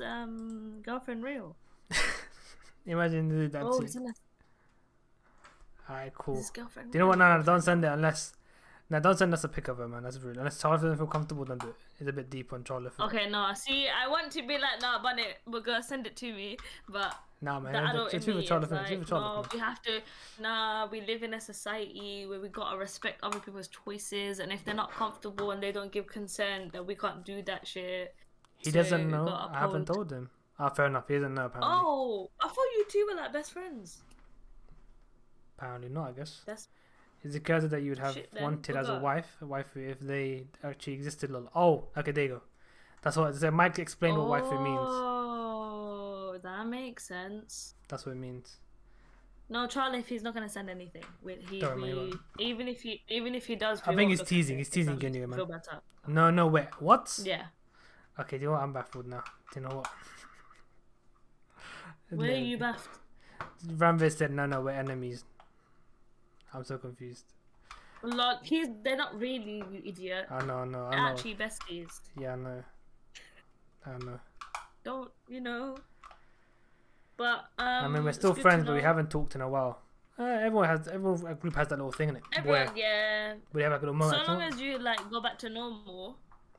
girlfriend real? Imagine that. Oh, isn't it? Alright, cool. Is his girlfriend Do you know what? No, don't send it unless. No, don't send us a pic of her, man. That's rude. Unless Charlie doesn't feel comfortable, don't do it. It's a bit deep on Charlie. Okay, no. See, I want to be like, nah, but Booger, send it to me, but. Nah, man. The adult in me is like, no, we have to. Nah, we live in a society where we gotta respect other people's choices, and if they're not comfortable and they don't give consent, then we can't do that shit. He doesn't So know. got I haven't uphold. told him. Ah, fair enough. He doesn't know apparently. Oh, I thought you two were like best friends. Apparently not, I guess. That's Is it character that you would have shit then. wanted as a Bugger. wife if they actually existed? Oh, okay, there you go. That's what it said. Mike explained what waifu means. Oh, that makes sense. That's what it means. No, Charlie, if he's not gonna send anything, Don't worry, mate. even if he does, I we think won't he's look at teasing. it. He's It's teasing not again, just man. feel better. No, wait. What? Yeah. Okay, do you know what? I'm baffled now. Do you know what? Where are you baffed? Ramvis said, no, we're enemies. I'm so confused. Lord, they're not really, you idiot. I know. They're actually besties. Yeah, I know. Don't you know? But I mean, we're still friends, but we haven't talked in a while. Everyone a group has that little thing in it. Everyone, yeah. We have like a little moment. So long as you like go back to normal,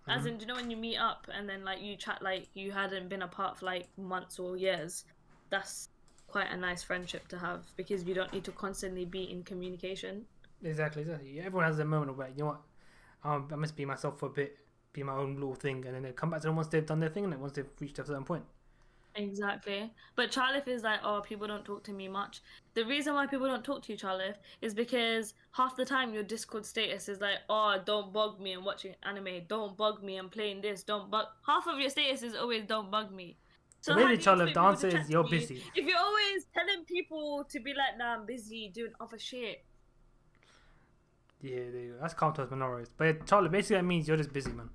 as in, do you know when you meet up and then like you chat like you hadn't been apart for like months or years, that's quite a nice friendship to have because you don't need to constantly be in communication. Exactly. Yeah, everyone has their moment of like, you know what? I must be myself for a bit, be my own little thing, and then they come back to them once they've done their thing, and then once they've reached a certain point. Exactly. But Charlif is like, oh, people don't talk to me much. The reason why people don't talk to you, Charlif, is because half the time your Discord status is like, oh, don't bug me, I'm watching anime. Don't bug me, I'm playing this. Don't bug. Half of your status is always don't bug me. So how do really, you Charlif, expect the people answer to chat is to you're you busy. if you're always telling people to be like, nah, I'm busy doing other shit. Yeah, there you go. That's calm towards minorities. But yeah, Charlie, basically that means you're just busy, man.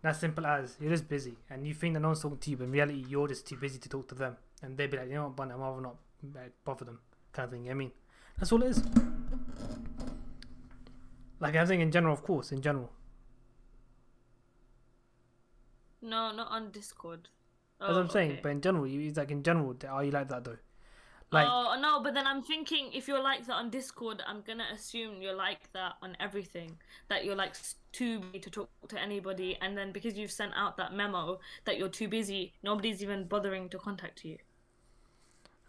That's simple as you're just busy, and you think that no one's talking to you, but in reality you're just too busy to talk to them, and they'd be like, you know what, Bunny, I'm rather not like, bother them, kind of thing. You know what I mean, that's all it is. Like I'm saying in general, of course, in general. No, not on Discord. That's what I'm saying, but in general, it's like in general, are you like that though? Like, oh no, but then I'm thinking if you're like that on Discord, I'm gonna assume you're like that on everything. That you're like too busy to talk to anybody, and then because you've sent out that memo that you're too busy, nobody's even bothering to contact you.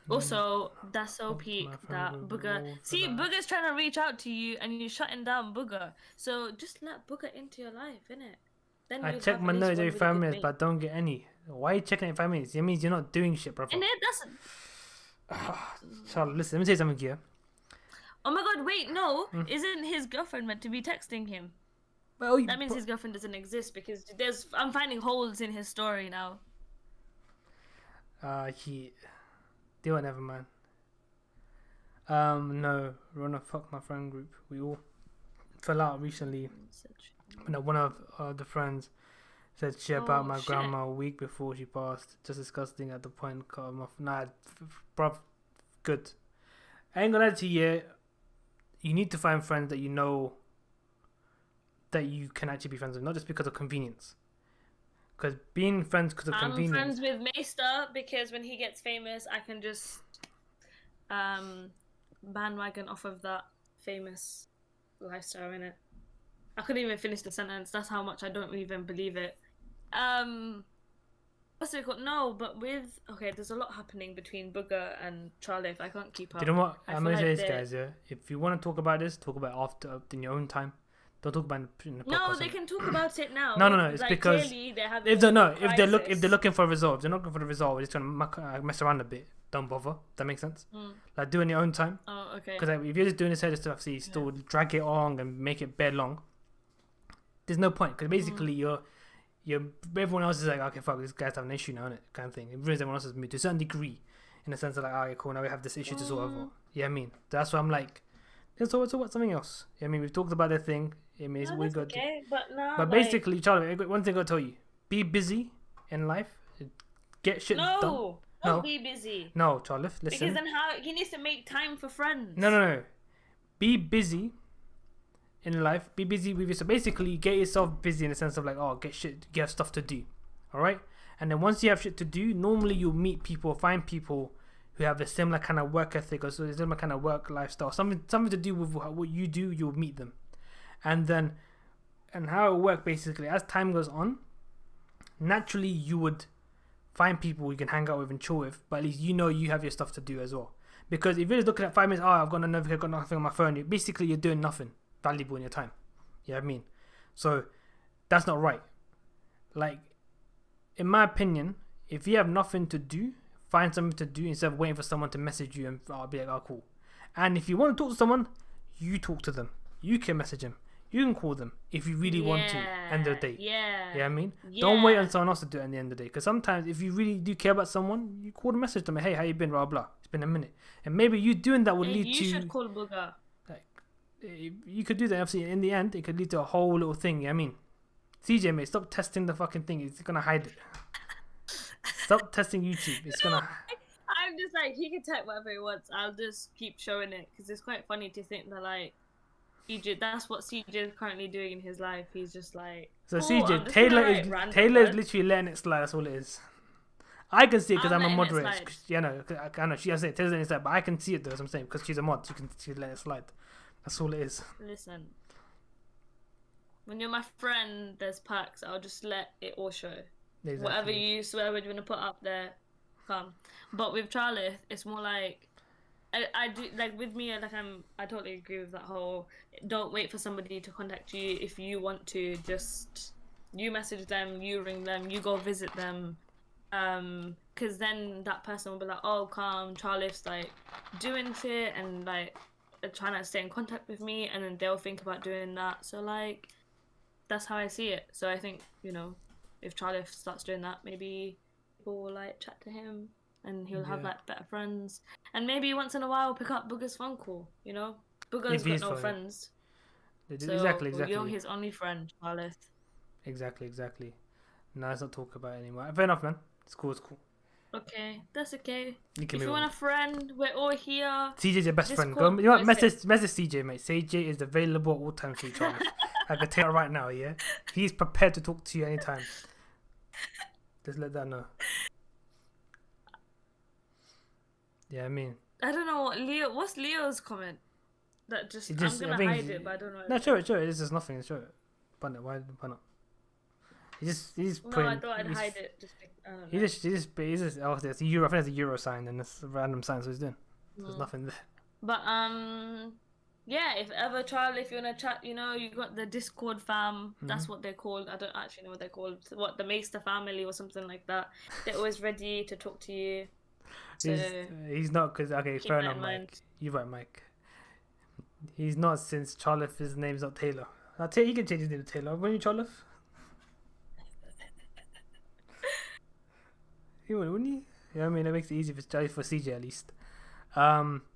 Also, that's so peak that Booger. See, Booger's trying to reach out to you, and you're shutting down Booger. So just let Booger into your life, innit? Then I check my notes every 5 minutes, but I don't get any. Why are you checking it 5 minutes? It means you're not doing shit, bro. And that's. Charlie, listen, let me say something here. Oh my god, wait, no. Isn't his girlfriend meant to be texting him? Well, that means his girlfriend doesn't exist because I'm finding holes in his story now. Do it, never mind. No, Rona, fuck my friend group. We all fell out recently. One of the friends said shit about my grandma a week before she passed. Just disgusting at the point. Cut him off. Nah, bruv, good. I ain't gonna lie to you. You need to find friends that you know that you can actually be friends with, not just because of convenience. Because being friends because of convenience. I'm friends with Maester because when he gets famous, I can just bandwagon off of that famous lifestyle, innit? I couldn't even finish the sentence. That's how much I don't even believe it. What's it called? No, but there's a lot happening between Booger and Charlie. I can't keep up. You know what? I'm gonna say this, guys. Yeah, if you want to talk about this, talk about it after in your own time. Don't talk about it in the podcast. No, they can talk about it now. No. It's like, because if they're looking for a result, if they're not looking for the result, we're just trying to mess around a bit. Don't bother. That makes sense. Like do it in your own time. Oh, okay. Because if you're just doing this kind of stuff, see, still drag it on and make it bad long. There's no point because basically you're everyone else is like, okay, fuck, this guy's having an issue now, innit? Kind of thing. It ruins everyone else's mood to a certain degree, in the sense of like, okay, cool, now we have this issue to sort over. Yeah, I mean, that's why I'm like, let's talk about something else. Yeah, I mean, we've talked about the thing. I mean, we got. Okay, but basically, Charlie, one thing I gotta tell you: be busy in life, get shit done. Don't be busy. No, Charlie, listen. Because then he needs to make time for friends. No. Be busy in life. Be busy with yourself. Basically, get yourself busy in the sense of like, you have stuff to do. All right? And then once you have shit to do, normally you'll meet people, find people who have a similar kind of work ethic or similar kind of work lifestyle. Something to do with what you do, you'll meet them. And how it works basically, as time goes on, naturally you would find people you can hang out with and chill with, but at least you know you have your stuff to do as well. Because if you're just looking at 5 minutes, I've got nothing on my phone, basically you're doing nothing valuable in your time. You know what I mean? So that's not right. Like, in my opinion, if you have nothing to do, find something to do instead of waiting for someone to message you and I'll be like, oh, cool. And if you want to talk to someone, you talk to them. You can message them. You can call them if you really want to. End of the day. Yeah. You know what I mean? Don't wait on someone else to do it at the end of the day. Because sometimes if you really do care about someone, you call them, message them. Hey, how you been? Blah, blah. It's been a minute. And maybe you doing that would lead to... You should call Booger. Like, you could do that. Obviously, in the end, it could lead to a whole little thing. You know what I mean? CJ, mate, stop testing the fucking thing. It's going to hide it. Stop testing YouTube. It's going to... I'm just like, he can type whatever he wants. I'll just keep showing it. Because it's quite funny to think that, like, CJ, that's what CJ is currently doing in his life. He's just like, so CJ, Taylor is literally letting it slide. That's all it is. I can see it because I'm a moderator. Yeah, no, I know she has it. Taylor's letting it slide, but I can see it though. As I'm saying, because she's a mod, she's letting it slide. That's all it is. Listen, when you're my friend, there's perks. I'll just let it all show. Exactly. Whatever you swear you want to put up there, come. But with Charlie, it's more like. I do, like, with me, like, I totally agree with that whole, don't wait for somebody to contact you. If you want to, just, you message them, you ring them, you go visit them, because then that person will be like, oh, calm, Charlie's, like, doing shit, and, like, trying to stay in contact with me, and then they'll think about doing that. So, like, that's how I see it. So I think, you know, if Charlie starts doing that, maybe people will, like, chat to him. And he'll have like better friends, and maybe once in a while pick up Booger's phone call. You know, Booger's got no friends. So exactly. you're his only friend, Charlotte. Exactly. No, let's not talk about it anymore. Fair enough, man. It's cool. Okay, that's okay. If you want a friend, we're all here. CJ's your best friend. Go, you know what? Message CJ, mate. CJ is available at all times for you, Charlie. I can tell you right now, yeah. He's prepared to talk to you anytime. Just let that know. Yeah, I mean, I don't know what's Leo's comment? That just I'm gonna hide it, but I don't know. No, show it. It's just nothing. Show it. Why not? He's putting. No, I thought I'd hide it. I don't know. He's just. Oh, there's a euro. I think there's a euro sign and this random sign. So he's doing. There's nothing there. But yeah. If ever, Charlie, if you wanna chat, you know, you got the Discord fam. That's what they're called. I don't actually know what they're called. What, the Maester family or something like that. They're always ready to talk to you. So he's not, because okay, fair enough, Mike. You're right, Mike. He's not, since Charlotte, his name's not Taylor. He can change his name to Taylor. When you Charlotte? He would, wouldn't he? Yeah, I mean, it makes it easy for CJ at least.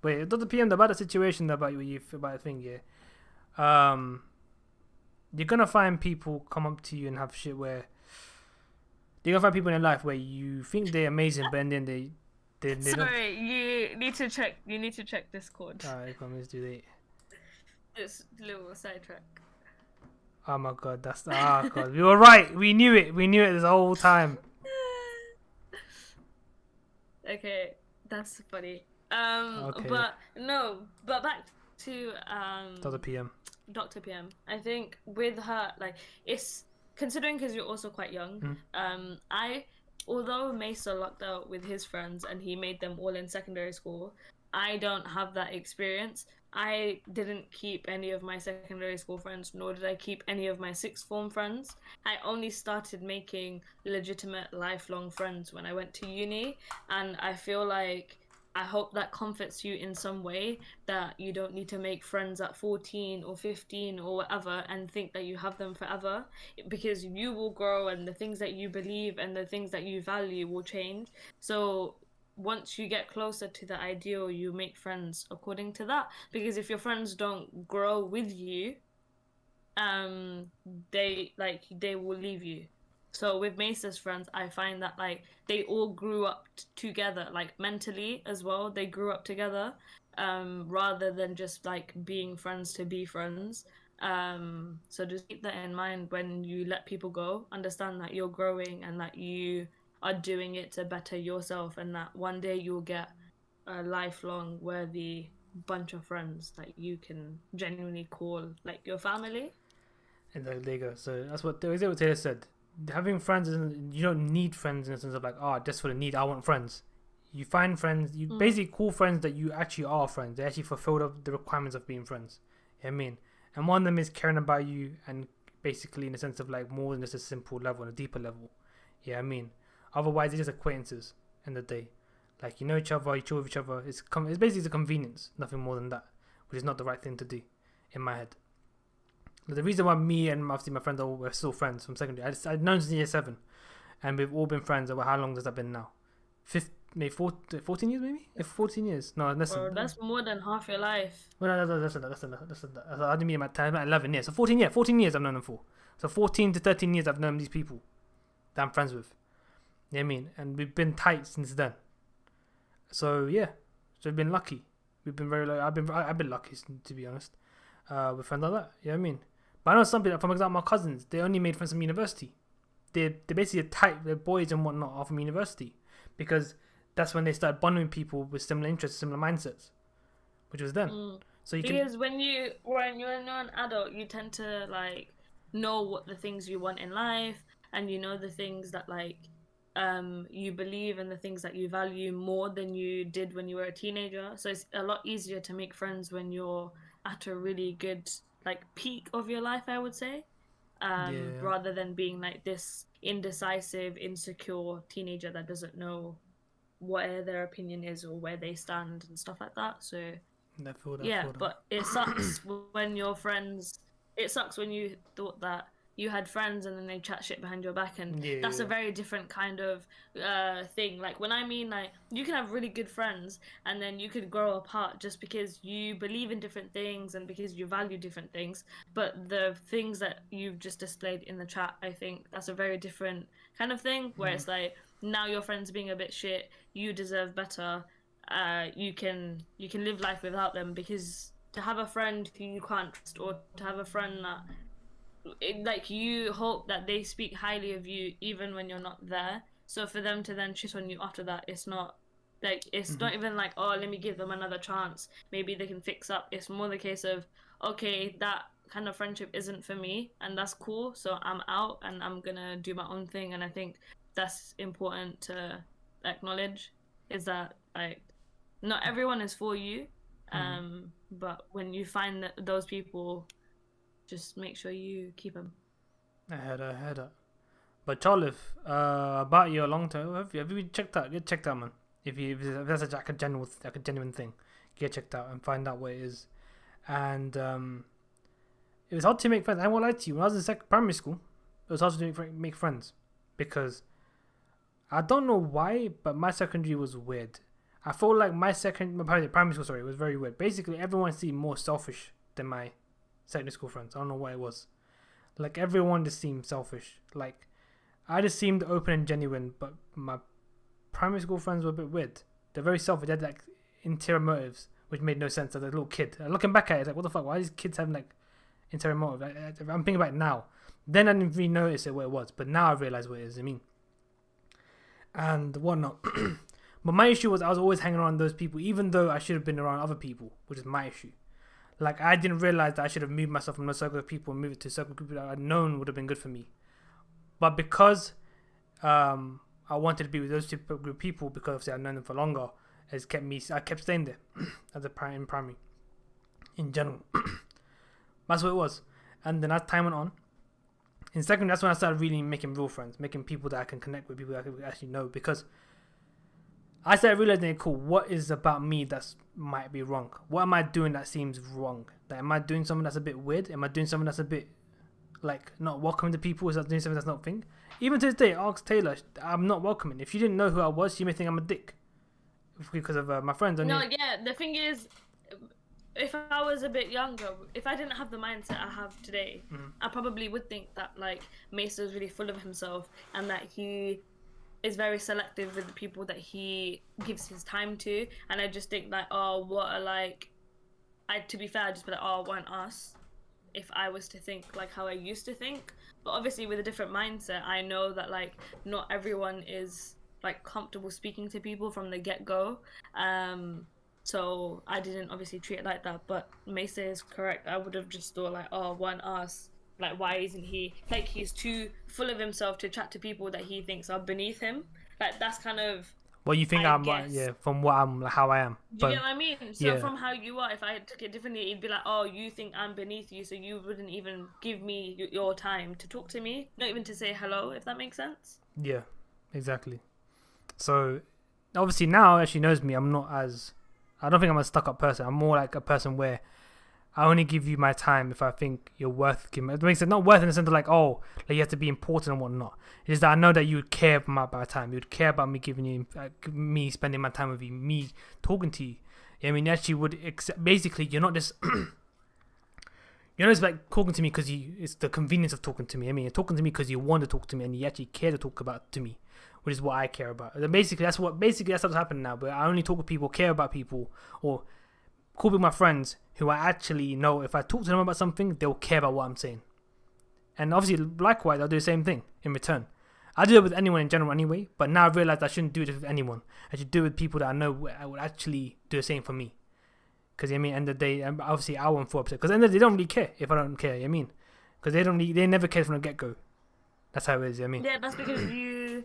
Wait, Dr. PM, about the situation about the thing, yeah. You're gonna find people come up to you and have shit where you're gonna find people in your life where you think they're amazing, but then they Sorry, you need to check Discord. Alright, let's do that. This little sidetrack. Oh my god, god. We were right. We knew it this whole time. Okay, that's funny. Okay. But back to Dr. PM. I think with her, like, it's considering because you're also quite young. Although Mesa lucked out with his friends and he made them all in secondary school, I don't have that experience. I didn't keep any of my secondary school friends, nor did I keep any of my sixth form friends. I only started making legitimate lifelong friends when I went to uni, and I feel like I hope that comforts you in some way, that you don't need to make friends at 14 or 15 or whatever and think that you have them forever, because you will grow and the things that you believe and the things that you value will change. So once you get closer to the ideal, you make friends according to that, because if your friends don't grow with you, they will leave you. So with Mesa's friends, I find that, like, they all grew up together, like, mentally as well. They grew up together, rather than just, like, being friends to be friends. So just keep that in mind when you let people go. Understand that you're growing and that you are doing it to better yourself, and that one day you'll get a lifelong, worthy bunch of friends that you can genuinely call, like, your family. And there you go. So that's what Taylor said. Having friends, you don't need friends in the sense of like, just for the need, I want friends. You find friends, you basically call friends that you actually are friends. They actually fulfill the requirements of being friends. You know what I mean? And one of them is caring about you, and basically in the sense of like more than just a simple level, on a deeper level. Yeah, I mean, otherwise it's just acquaintances in the day. Like, you know each other, you chill with each other. It's basically a convenience, nothing more than that, which is not the right thing to do, in my head. But the reason why me and obviously my friends we're still friends from secondary, I'd known since year 7, and we've all been friends over how long has that been now? 14 years maybe? Yeah, 14 years. No, listen. That's more than half your life. Well, no, listen. I didn't mean about 11 years. So 14 years I've known them for. So 14 to 13 years I've known these people that I'm friends with. You know what I mean? And we've been tight since then. So yeah, so we've been lucky. We've been very lucky. I've been lucky, to be honest, with friends like that. You know what I mean? But I know some people, for example, my cousins, they only made friends from university. They're basically tight. They're boys and whatnot are from university, because that's when they started bonding with people with similar interests, similar mindsets, which was then. So because when you're an adult, you tend to like know what the things you want in life, and you know the things that like you believe and the things that you value more than you did when you were a teenager. So it's a lot easier to make friends when you're at a really good like peak of your life, I would say, rather than being like this indecisive, insecure teenager that doesn't know what their opinion is or where they stand and stuff like that. So but it sucks when your friends, it sucks when you thought that you had friends and then they chat shit behind your back, and that's a very different kind of thing. Like when I mean like you can have really good friends and then you could grow apart just because you believe in different things and because you value different things, but the things that you've just displayed in the chat, I think that's a very different kind of thing, where it's like now your friends being a bit shit, you deserve better, you can live life without them, because to have a friend who you can't trust, or to have a friend that like you hope that they speak highly of you even when you're not there, so for them to then shit on you after that, it's not like, it's not even like, oh, let me give them another chance, maybe they can fix up. It's more the case of, okay, that kind of friendship isn't for me and that's cool, so I'm out and I'm gonna do my own thing. And I think that's important to acknowledge, is that like not everyone is for you, but when you find that those people, just make sure you keep them. I heard that. But Charlie, about your long term, have you checked out? Get checked out, man. If that's like a genuine thing, get checked out and find out what it is. And it was hard to make friends. I won't lie to you. When I was in primary school, it was hard to make friends, because I don't know why, but my secondary was weird. I felt like my primary school, was very weird. Basically, everyone seemed more selfish than my secondary school friends. I don't know what it was. Like, everyone just seemed selfish. Like, I just seemed open and genuine, but my primary school friends were a bit weird. They're very selfish. They had like interior motives, which made no sense as a little kid. Looking back at it, it's like, what the fuck? Why are these kids having like interior motives? I'm thinking about it now. Then I didn't really notice it what it was, but now I realize what it is. I mean, and whatnot. But my issue was I was always hanging around those people, even though I should have been around other people, which is my issue. Like, I didn't realize that I should have moved myself from those circle of people and moved it to a circle of people that I'd known would have been good for me. But because I wanted to be with those two group of people, because obviously I'd known them for longer, I kept staying there as in primary, in general. That's what it was. And then as time went on, in secondary, that's when I started really making real friends, making people that I can connect with, people that I can actually know, because I started realizing, cool, what is about me that might be wrong? What am I doing that seems wrong? Like, am I doing something that's a bit weird? Am I doing something that's a bit, like, not welcoming to people? Is that doing something that's not a thing? Even to this day, ask Taylor, I'm not welcoming. If you didn't know who I was, you may think I'm a dick. Because of my friends. The thing is, if I was a bit younger, if I didn't have the mindset I have today, I probably would think that, like, Mesa is really full of himself and that he is very selective with the people that he gives his time to. And I just think like, oh, to be fair, I'd just be like, oh, why not us? If I was to think like how I used to think. But obviously with a different mindset, I know that like not everyone is like comfortable speaking to people from the get-go. So I didn't obviously treat it like that. But Mesa is correct. I would have just thought like, oh, why not us? Like, why isn't he, like, he's too full of himself to chat to people that he thinks are beneath him. Like, that's kind of What you think I I'm, guess. yeah, from what I'm, how I am. Do you get what I mean? So yeah. from how you are, if I took it differently, it'd be like, oh, you think I'm beneath you, so you wouldn't even give me your time to talk to me, not even to say hello, if that makes sense. Yeah, exactly. So obviously now she knows me, I don't think I'm a stuck up person. I'm more like a person where I only give you my time if I think you're worth giving. It makes it not worth in the sense of like, oh, like you have to be important and whatnot. It's that I know that you would care about my time. You would care about me giving you, me spending my time with you, me talking to you. Yeah, I mean, you actually would accept. Basically, you're not just you're not just like talking to me because it's the convenience of talking to me. I mean, you're talking to me because you want to talk to me and you actually care to talk about to me, which is what I care about. And basically, that's what's happening now. But I only talk with people, care about people, or cool with my friends who I actually know if I talk to them about something, they'll care about what I'm saying. And obviously, likewise, I'll do the same thing in return. I do it with anyone in general anyway, but now I've realised I shouldn't do it with anyone. I should do it with people that I know I would actually do the same for me. Because, I mean, end of the day, obviously I won't feel upset. Because they don't really care if I don't care, I mean. Because they never cared from the get-go. That's how it is, I mean. Yeah, that's because you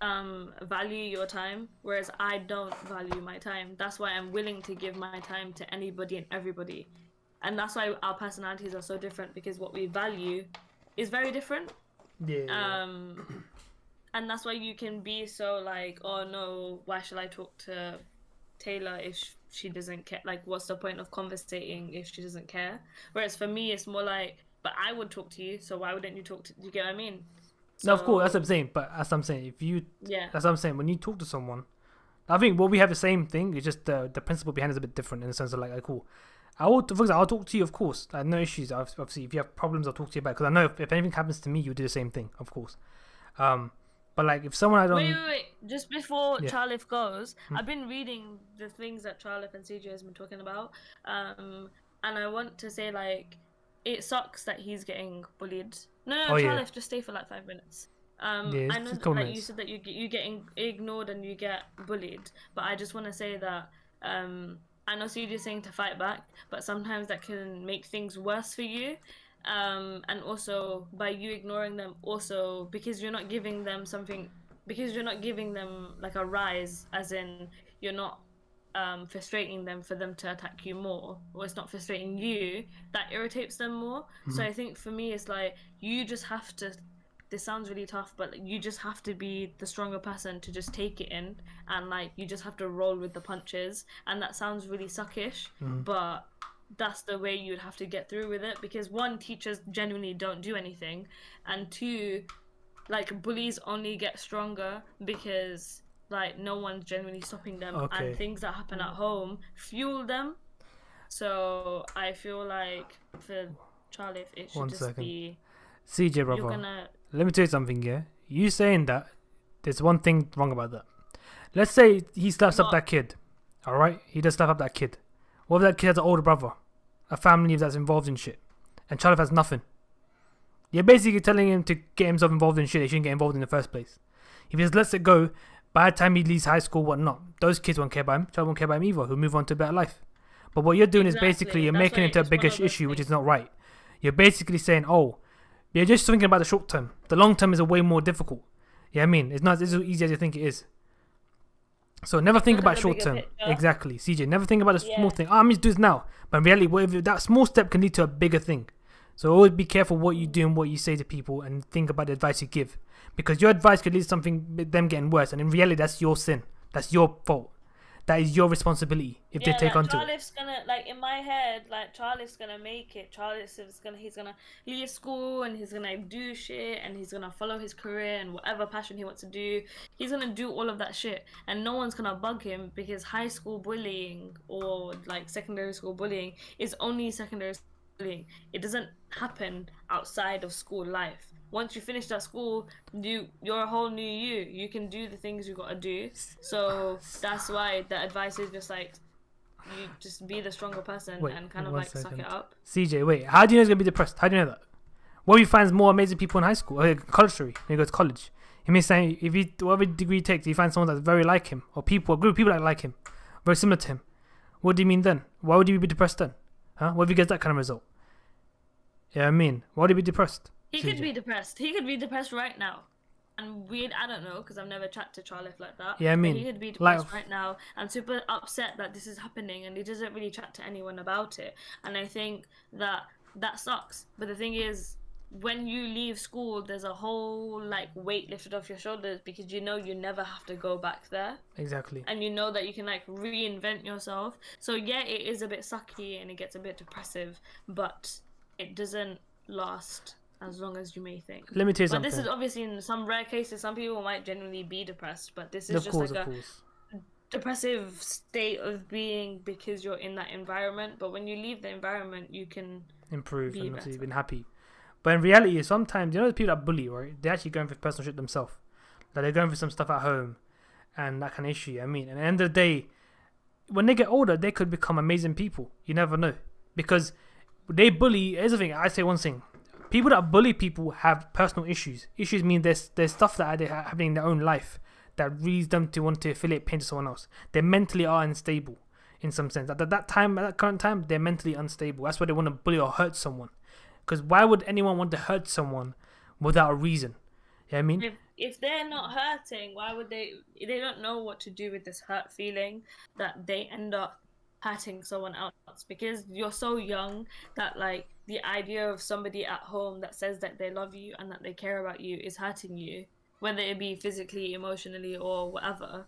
value your time, whereas I don't value my time. That's why I'm willing to give my time to anybody and everybody. And that's why our personalities are so different, because what we value is very different. Yeah. And that's why you can be so like, oh no, why should I talk to Taylor if she doesn't care? Like, what's the point of conversating if she doesn't care? Whereas for me, it's more like, but I would talk to you, so why wouldn't you talk to? You get what I mean? So, no, of course, that's what I'm saying. But as I'm saying, that's what I'm saying. When you talk to someone, I think we have the same thing. It's just the principle behind it is a bit different in the sense of like, cool. For example, I'll talk to you, of course. I have no issues. Obviously, if you have problems, I'll talk to you about it. Because I know if anything happens to me, you'll do the same thing, of course. But like if someone I don't wait. Just before Charlif goes, I've been reading the things that Charlif and CJ has been talking about, and I want to say like, it sucks that he's getting bullied. No, Charlif, just stay for like 5 minutes. I know that you said that you getting ignored and you get bullied, but I just want to say that I know CJ is saying to fight back, but sometimes that can make things worse for you. And also by you ignoring them, also because you're not giving them something, because you're not giving them like a rise, as in you're not frustrating them for them to attack you more, or it's not frustrating you, that irritates them more. So I think for me it's like, you just have to, this sounds really tough, but you just have to be the stronger person to just take it in, and like you just have to roll with the punches. And that sounds really suckish, but that's the way you'd have to get through with it, because one, teachers genuinely don't do anything, and two, like bullies only get stronger because like no one's genuinely stopping them, and things that happen at home fuel them. So I feel like for Charlie, it should just be CJ, brother. Let me tell you something, yeah? You saying that, there's one thing wrong about that. Let's say he slaps up that kid, alright? He does slap up that kid. What if that kid has an older brother, a family that's involved in shit, and Charlie has nothing? You're basically telling him to get himself involved in shit he shouldn't get involved in the first place. If he just lets it go, by the time he leaves high school, whatnot, those kids won't care about him. Charlie won't care about him either. He'll move on to a better life. But what you're doing is basically you're making it into a bigger issue, which is not right. You're basically saying, oh, you're just thinking about the short term. The long term is a way more difficult. Yeah, I mean, it's not as easy as you think it is. So never think about short term. Exactly, CJ. Never think about the small thing. I'm just do this now. But in reality, that small step can lead to a bigger thing. So always be careful what you do and what you say to people, and think about the advice you give, because your advice could lead to something them getting worse. And in reality, that's your sin. That's your fault. That is your responsibility if they take onto it. Charlie's gonna, like, in my head, like, Charlie's gonna make it. He's gonna leave school, and he's gonna do shit, and he's gonna follow his career and whatever passion he wants to do. He's gonna do all of that shit, and no one's gonna bug him, because high school bullying or like secondary school bullying is only secondary school bullying. It doesn't happen outside of school life. Once you finish that school, you're a whole new you. You can do the things you gotta do. So that's why the advice is just like, you just be the stronger person and kind of like suck it up. CJ, wait, how do you know he's gonna be depressed? How do you know that? What if he finds more amazing people in high school, or college? When he goes to college, he may say, if he whatever degree he takes, he finds someone that's very like him, or a group of people that like him, very similar to him. What do you mean then? Why would he be depressed then? Huh? What if he gets that kind of result? Yeah, I mean, why would he be depressed? He could be depressed. He could be depressed right now. and weird. I don't know because I've never chatted to Charlie like that. Yeah, I But mean, he could be like, depressed right now and super upset that this is happening, and he doesn't really chat to anyone about it. And I think that sucks. But the thing is, when you leave school, there's a whole like weight lifted off your shoulders because you know you never have to go back there. exactly. And you know that you can like reinvent yourself. So yeah, it is a bit sucky and it gets a bit depressive, but it doesn't last as long as you may think. Let me tell you But something. this is obviously in some rare cases, some people might genuinely be depressed, but this is Of just course, like of a course. depressive state of being because you're in that environment. But when you leave the environment, you can Improve be and obviously better. been happy. But in reality, sometimes, you know, the people that bully, right? They're actually going through personal shit themselves. Like, they're going through some stuff at home and that kind of issue. I mean, at the end of the day, when they get older, they could become amazing people. You never know. Because they bully, here's the thing, I say one thing. People that bully people have personal issues. Issues mean there's stuff that are happening in their own life that leads them to want to affiliate pain to someone else. They mentally are unstable in some sense. At that current time, they're mentally unstable. That's why they want to bully or hurt someone. Because why would anyone want to hurt someone without a reason? You know what I mean? If they're not hurting, why would they? They don't know what to do with this hurt feeling that they end up hurting someone else because you're so young that like the idea of somebody at home that says that they love you and that they care about you is hurting you, whether it be physically, emotionally, or whatever.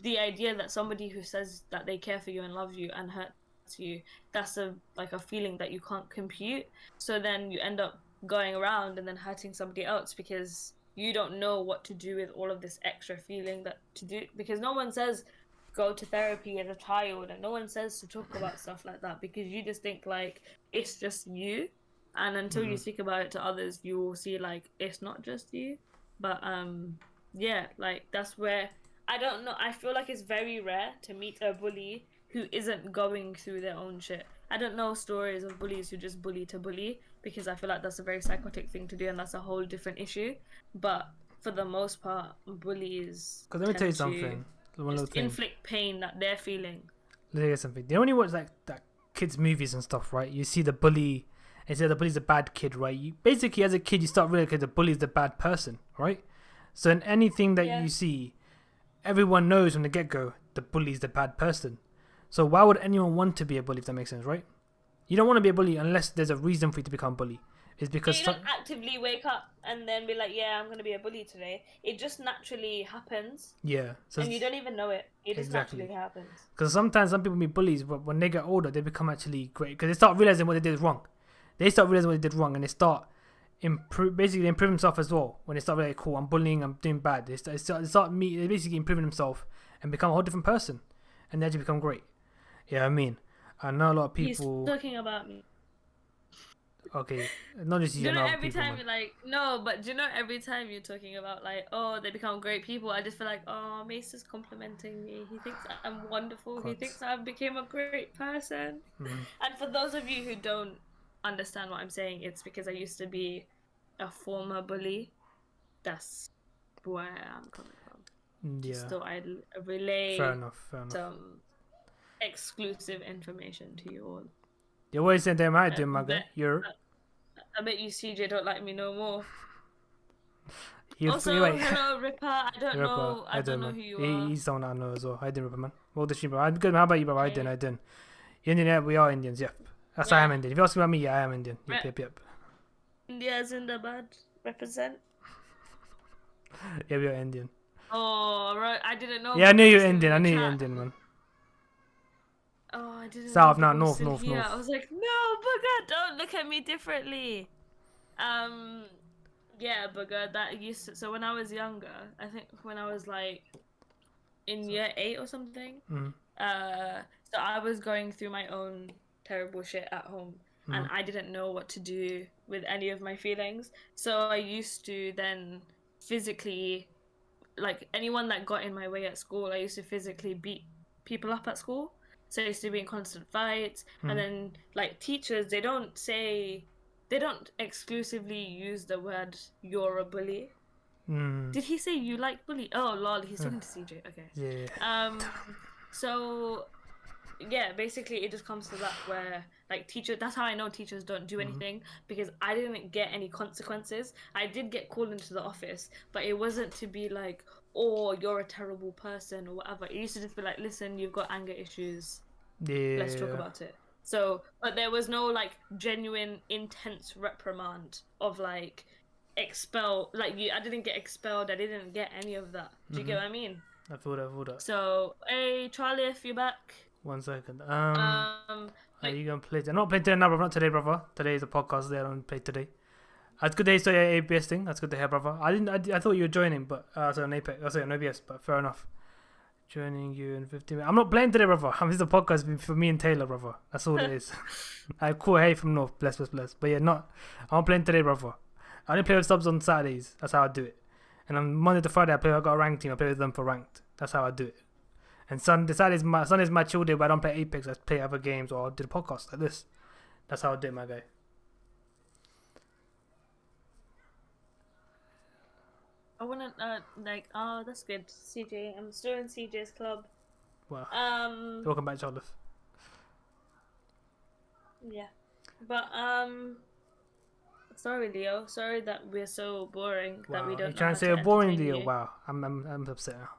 The idea that somebody who says that they care for you and love you and hurts you, that's a like a feeling that you can't compute. So then you end up going around and then hurting somebody else because you don't know what to do with all of this extra feeling that to do because no one says go to therapy as a child and no one says to talk about stuff like that because you just think like it's just you, and until you speak about it to others you will see like it's not just you. But yeah, like that's where I don't know, I feel like it's very rare to meet a bully who isn't going through their own shit. I don't know stories of bullies who just bully to bully because I feel like that's a very psychotic thing to do and that's a whole different issue. But for the most part, bullies Because let me tell you tend to something. One little just thing. inflict pain that they're feeling. Let me tell you something. You know when you watch like that kids movies and stuff, right? You see the bully, and say the bully's a bad kid, right? You basically as a kid you start realizing the bully's the bad person, right? So in anything that you see, everyone knows from the get go the bully's the bad person. So why would anyone want to be a bully if that makes sense, right? You don't want to be a bully unless there's a reason for you to become a bully. It's because You don't actively wake up and then be like, yeah, I'm going to be a bully today. It just naturally happens. yeah. So And you don't even know it. It just Exactly. naturally happens. Because sometimes some people be bullies, but when they get older, they become actually great because they start realizing what they did wrong. They start realizing what they did wrong, and they start basically improve themselves as well. When they start really cool, I'm bullying, I'm doing bad. They basically improving themselves and become a whole different person, and they actually become great. Yeah, I mean, I know a lot of people. He's talking about me. Okay, not just you. Do you know Know every people, time man. you're like, no, but do you know every time you're talking about like, oh, they become great people, I just feel like, oh, Mace is complimenting me. He thinks I'm wonderful. He God. thinks I became a great person. Mhm. And for those of you who don't understand what I'm saying, it's because I used to be a former bully. That's where I'm coming from. Yeah, Just so I relay fair enough. Fair enough. some exclusive information to you all. You always say, "Damn, I do, I my guy. bet, I bet you CJ don't like me no more. You Also, wait. hello Ripper. I don't Ripper, know. I don't know man. who you are. He's someone I know as well. I didn't Ripper, man. Well, the bro. I'm good. How about you, bro? I Okay. didn't. Indian, yeah, we are Indians, yeah. Yes, I am Indian. If you ask me about me, yeah, I am Indian. Yep. India's in the bud. Represent. Yeah, we are Indian. Oh, right. I didn't know. Yeah, I knew you were Still in Indian. I the knew you were chat. Indian, man. Oh, I didn't South, know. no, People north, still north, here. north. I was like, no, Booger, don't look at me differently. Yeah, Booger, that used to, so when I was younger, I think when I was like in year 8 or something, Mm-hmm. so I was going through my own terrible shit at home, and I didn't know what to do with any of my feelings. So I used to then physically, like anyone that got in my way at school, I used to physically beat people up at school. So I used to be in constant fights, and then like teachers, they don't exclusively use the word "you're a bully." Did he say you like bully? Oh lol, he's talking to CJ. Okay. Yeah. So yeah, basically it just comes to that where like that's how I know teachers don't do anything, because I didn't get any consequences. I did get called into the office, but it wasn't to be like, oh, you're a terrible person or whatever. It used to just be like, listen, you've got anger issues, let's talk Yeah. about it. So, but there was no like genuine intense reprimand of like expel, like I didn't get expelled, I didn't get any of that. Do you get what I mean? I feel that. So, hey Charlie, if you're back. 1 second. Are Like, you gonna play? I'm not playing today now, brother. Not today, brother. Today is a podcast. They don't play today. That's good. They say ABS thing. That's good to hear, brother. I thought you were joining, but sorry, on Apex. I on ABS, but fair enough. Joining you in 15 minutes. I'm not playing today, brother. This is a podcast for me and Taylor, brother. That's all it is. I cool. Hey from North. Bless. But yeah, not. I'm not playing today, brother. I only play with subs on Saturdays. That's how I do it. And on Monday to Friday, I got a ranked team. I play with them for ranked. That's how I do it. And Sunday's my chill day, but I don't play Apex. I play other games or I do the podcast like this. That's how I do it, my guy. I wanna that's good. CJ, I'm still in CJ's club. Wow. Welcome back, Charlotte. Yeah, but sorry, Leo. Sorry that we're so boring that we don't. You're trying to say a boring Leo? Wow, I'm upset now.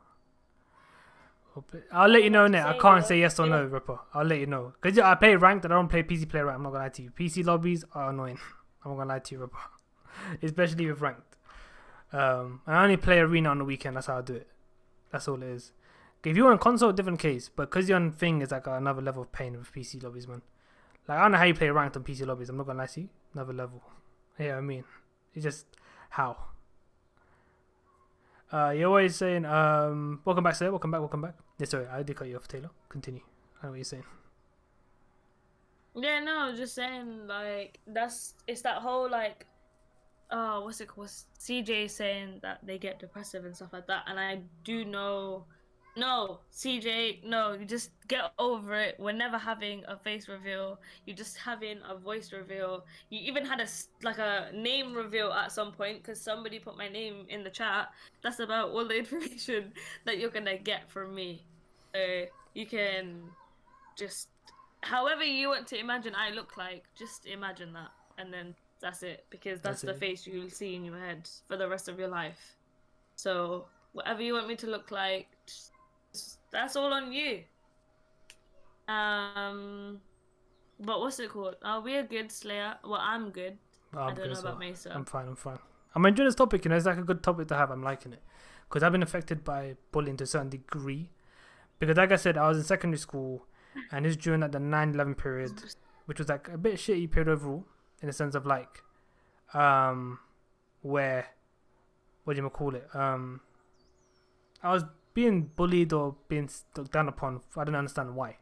I'll let you know, innit? I can't say yes or no, Ripper. I'll let you know. Because I play ranked and I don't play PC player ranked. I'm not going to lie to you. PC lobbies are annoying. I'm not going to lie to you, Ripper. Especially with ranked. And I only play arena on the weekend. That's how I do it. That's all it is. If you're on console, different case. But because you're on thing, it's like another level of pain with PC lobbies, man. Like, I don't know how you play ranked on PC lobbies. I'm not going to lie to you. Another level. Yeah, I mean. It's just how. You're always saying, welcome back, sir. Welcome back. Yeah, sorry, I did cut you off, Taylor. Continue. I know what you're saying. Yeah, no, just saying, like, it's that whole, like, what's it called? CJ saying that they get depressive and stuff like that, and I do know. No, CJ, no, you just get over it. We're never having a face reveal. You're just having a voice reveal. You even had a name reveal at some point because somebody put my name in the chat. That's about all the information that you're gonna get from me. You can just, however you want to imagine I look like, just imagine that, and then that's it, because that's the face you will see in your head for the rest of your life. So whatever you want me to look like, that's all on you. But what's it called? We are good, Slayer. Well, I'm good. I don't know about Mesa. I'm fine. I'm enjoying this topic. You know, it's like a good topic to have. I'm liking it because I've been affected by bullying to a certain degree. Because, like I said, I was in secondary school, and it's during like the 9/11 period, which was like a bit shitty period overall, in the sense of like, where, what do you call it? I was being bullied or being looked down upon. I didn't understand why.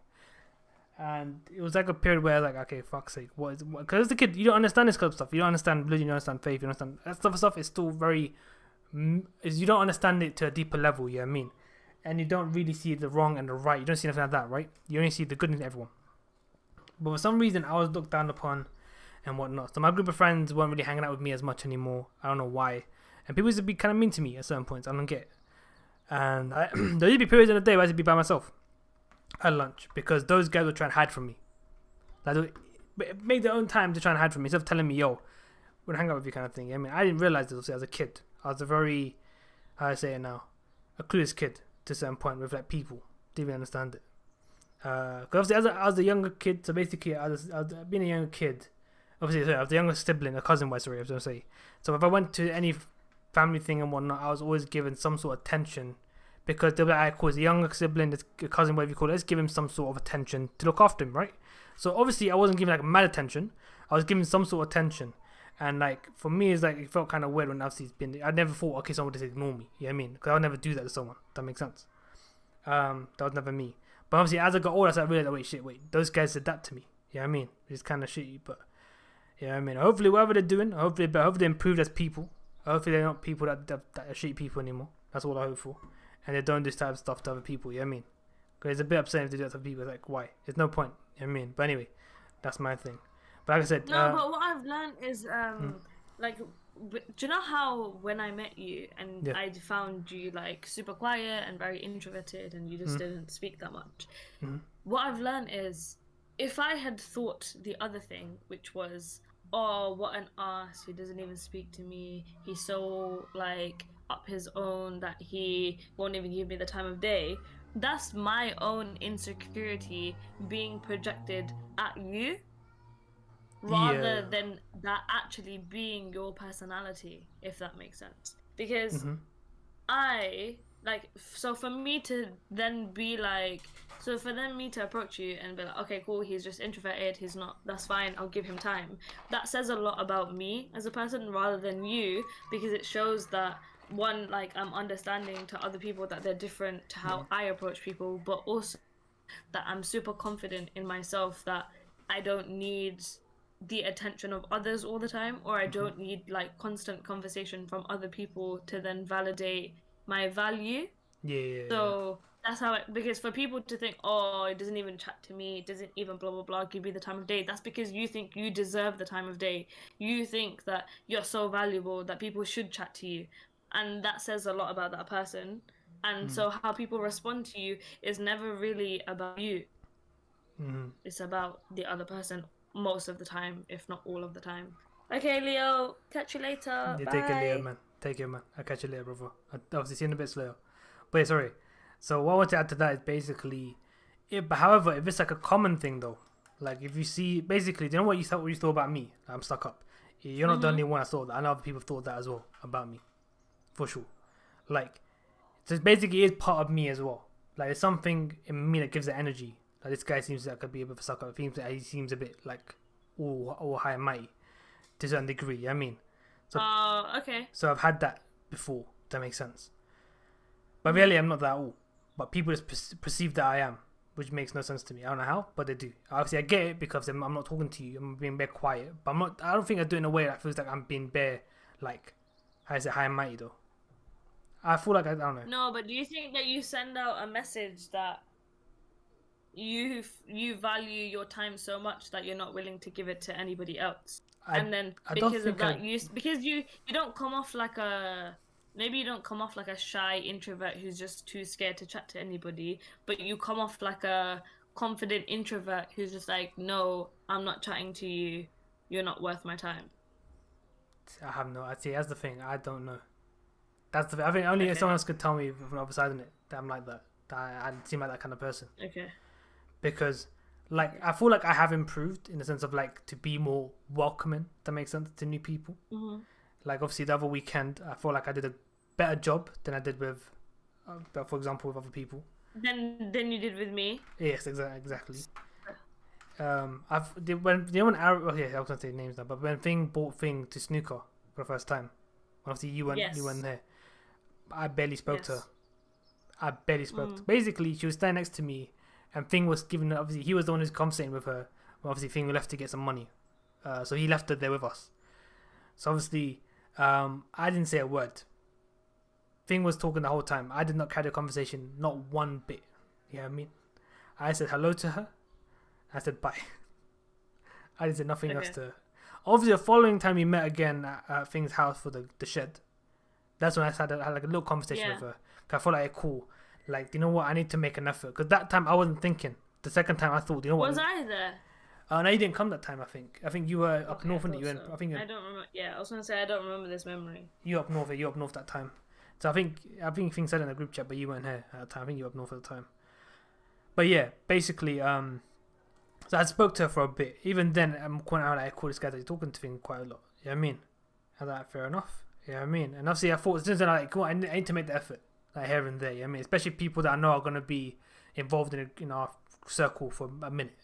And it was like a period where like, okay, fuck's sake, what is it? Because as a kid, you don't understand this kind of stuff. You don't understand religion, you don't understand faith, you don't understand that stuff is still very, you don't understand it to a deeper level, you know what I mean? And you don't really see the wrong and the right. You don't see anything like that, right? You only see the good in everyone. But for some reason, I was looked down upon and whatnot. So my group of friends weren't really hanging out with me as much anymore. I don't know why. And people used to be kind of mean to me at certain points. I don't get it. And there used to be periods in the day where I used to be by myself at lunch because those guys would try and hide from me. Like, they make their own time to try and hide from me instead of telling me, yo, we're gonna hang out with you kind of thing. I mean, I didn't realize this as a kid. I was a very, how I say it now, a clueless kid to a certain point with like people. Didn't even understand it. Because obviously, I was a younger kid, so basically, I was being a younger kid. Obviously, sorry, I was the younger sibling, a cousin, I was going to say. So if I went to any family thing and whatnot, I was always given some sort of attention because they'll be like, cool, it's a younger sibling, a cousin, whatever you call it, let's give him some sort of attention to look after him, right? So obviously, I wasn't giving like mad attention. I was giving some sort of attention. And like, for me, it's like, it felt kind of weird when I never thought, okay, someone would just ignore me. You know what I mean? Because I would never do that to someone. That makes sense. That was never me. But obviously, as I got older, I realized, wait, those guys did that to me. You know what I mean? It's kind of shitty, but you know what I mean? Hopefully, whatever they're doing, hopefully they improve as people. Hopefully, they're not people that are shitty people anymore. That's all I hope for. And they don't do this type of stuff to other people. You know what I mean? Because it's a bit upsetting if they do that to people. It's like, why? There's no point. You know what I mean? But anyway, that's my thing. But like I said, no, but what I've learned is like, do you know how when I met you and I found you like super quiet and very introverted and you just didn't speak that much? what I've learned is if I had thought the other thing, which was, oh, what an ass, he doesn't even speak to me, he's so like up his own that he won't even give me the time of day, that's my own insecurity being projected at you rather Yeah. than that actually being your personality, if that makes sense. Because Mm-hmm. I like, so for me to then be like, so for then me to approach you and be like, okay, cool, he's just introverted, he's not, that's fine, I'll give him time. That says a lot about me as a person rather than you, because it shows that one, like, I'm understanding to other people that they're different to how I approach people, but also that I'm super confident in myself, that I don't need the attention of others all the time, or I Mm-hmm. don't need like constant conversation from other people to then validate my value. Yeah, yeah, yeah. So that's how it, because for people to think, oh, it doesn't even chat to me, it doesn't even blah blah blah give me the time of day, that's because you think you deserve the time of day. You think that you're so valuable that people should chat to you. And that says a lot about that person. And Mm. so how people respond to you is never really about you. Mm-hmm. It's about the other person most of the time, if not all of the time. Okay, Leo, catch you later. Yeah, take it later, Bye. man. Take it, man. I'll catch you later, brother. I'll obviously see you in a bit later. But yeah, sorry. So what I want to add to that is basically, but however, if it's like a common thing though, like if you see, basically, do you know what you thought about me? I'm stuck up. You're not the only Mhm. one I thought that. I know other people thought that as well about me, for sure. Like, so it's basically is part of me as well. Like, it's something in me that gives it energy. Like this guy seems like could be a bit of a sucker. It seems that he seems a bit like all high and mighty to a certain degree. You know what I mean, so Oh, okay. so I've had that before. That makes sense. But Mhm. really, I'm not that at all. But people just perceive that I am, which makes no sense to me. I don't know how, but they do. Obviously, I get it because I'm not talking to you. I'm being bare quiet. But I'm not. I don't think I do it in a way that feels like I'm being bare, like, how is it high and mighty though? I feel like I don't know. No, but do you think that you send out a message that you value your time so much that you're not willing to give it to anybody else? I And then I don't because of think I. that, because you don't come off like a, maybe you don't come off like a shy introvert who's just too scared to chat to anybody, but you come off like a confident introvert who's just like, no, I'm not chatting to you. You're not worth my time. I have no. I see. That's the thing. I don't know. That's the. I think only if Okay. someone else could tell me from the other side of it that I'm like that. That I seem like that kind of person. Okay. Because like I feel like I have improved in the sense of like to be more welcoming. That makes sense to new people. Hmm. Like obviously the other weekend, I feel like I did a better job than I did with, for example, with other people. Then you did with me. Yes, exactly. When you know when Arrow, okay, I was gonna say names now, but when Thing bought Thing to snooker for the first time, obviously you went Yes. there. I barely spoke to her. Yes. I barely spoke. To her. Mm. Basically, she was standing next to me, and Thing was giving her. Obviously, he was the one who's conversating with her. Well, obviously, Thing left to get some money, so he left her there with us. So obviously, I didn't say a word. Thing was talking the whole time. I did not carry the conversation, not one bit. You know what I mean? I said hello to her. I said bye. I didn't say nothing else Okay. to her. Obviously, the following time we met again at Thing's house for the shed, that's when I had like a little conversation Yeah. with her. 'Cause I felt like, cool. Like, you know what? I need to make an effort. Because that time I wasn't thinking. The second time I thought, you know what? Was I there? No, you didn't come that time, I think. I think you were up Okay, north, I and you thought went. so. I think I don't remember. Yeah, I was gonna say I don't remember this memory. you up north. You up north that time. So I think things said in the group chat, but you weren't here at the time. I think you were up north at the time. But yeah, basically, so I spoke to her for a bit. Even then, I'm quite out like, cool, this guy that you're talking to him quite a lot. You know what I mean? I was like, fair enough. You know what I mean? And obviously, I thought since then, like, cool, I need to make the effort, like here and there. You know what I mean? Especially people that I know are gonna be involved in our circle for a minute.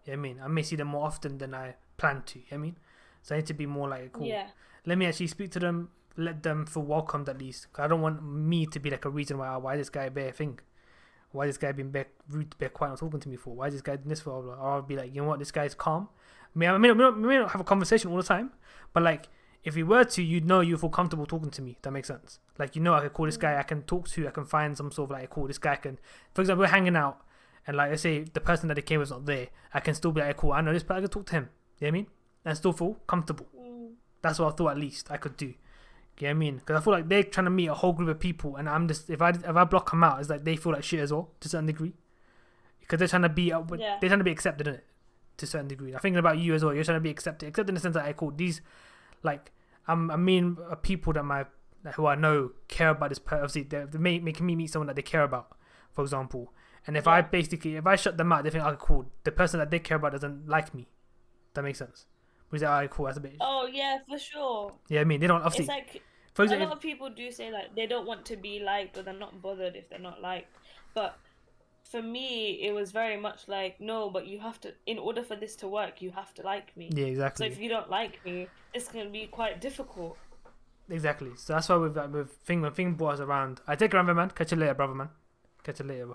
You know what I mean? I may see them more often than I plan to. You know what I mean? So I need to be more like, cool. Yeah. Let me actually speak to them. Let them feel welcomed at least. 'Cause I don't want me to be like a reason why this guy bear thing. Why this guy being rude, quiet, not talking to me for? Why is this guy doing this for? Or I'll be like, you know what, this guy's calm. I may not have a conversation all the time, but like if we were to, you'd know you feel comfortable talking to me. That makes sense. Like I can call this guy, I can talk to, I can find some sort of like, cool, this guy can. For example, we're hanging out, and like let's say the person that they came with is not there, I can still be like, cool, I know this, but I can talk to him. You know what I mean? And still feel comfortable. Mm. That's what I thought at least I could do. You know what I mean? Because I feel like they're trying to meet a whole group of people, and I'm just if I block them out, it's like they feel like shit as well to a certain degree. because they're trying to be Yeah. they're trying to be accepted in it to a certain degree. I'm thinking about you as well. You're trying to be accepted in the sense that these like I mean people that who I know care about this person. Obviously, they're making me meet someone that they care about, for example. And if I shut them out, they think, okay, cool. The person that they care about doesn't like me. That makes sense. We say, alright, cool. That's a bit. Oh yeah, for sure. Yeah, I mean, they don't obviously. It's like For a example, lot of people do say like they don't want to be liked or they're not bothered if they're not liked. But for me, it was very much like, no, but you have to, in order for this to work, you have to like me. yeah, exactly. So if you don't like me, it's going to be quite difficult. Exactly. So that's why with when thing brought us around, I take Rambo, man. Catch you later, brother, man. Catch you later,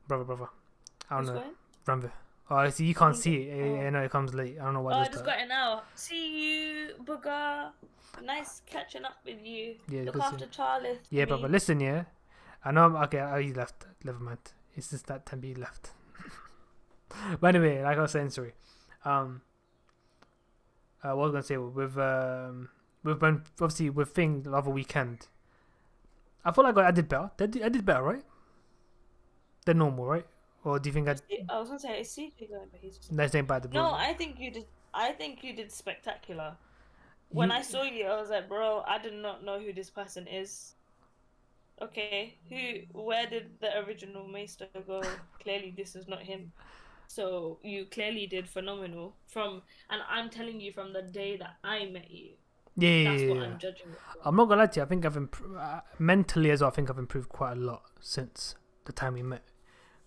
brother. I don't know. Rambo. Oh, I see. You can't see it. Yeah, no, it comes late. I don't know why. Oh, I just got it now. See you, booger. Nice catching up with you. Yeah, look after Charlie. Yeah, brother. Listen, yeah. I know. Okay, he left. Never mind. It's just that Tembi left. But anyway, like I was saying, sorry. What I was gonna say with when obviously with thing the other weekend, I feel like I did better. I did better, right? Than normal, right? Or do you think I was gonna say it's CJ going, but he's just. That's ain't bad. No, I think you did. I think you did spectacular. When I saw you, I was like, bro, I did not know who this person is. Okay, where did the original Maester go? Clearly, this is not him. So you clearly did phenomenal and I'm telling you from the day that I met you. Yeah, that's what I'm judging it from. I'm not gonna lie to you. I think I've improved mentally as well. I think I've improved quite a lot since the time we met.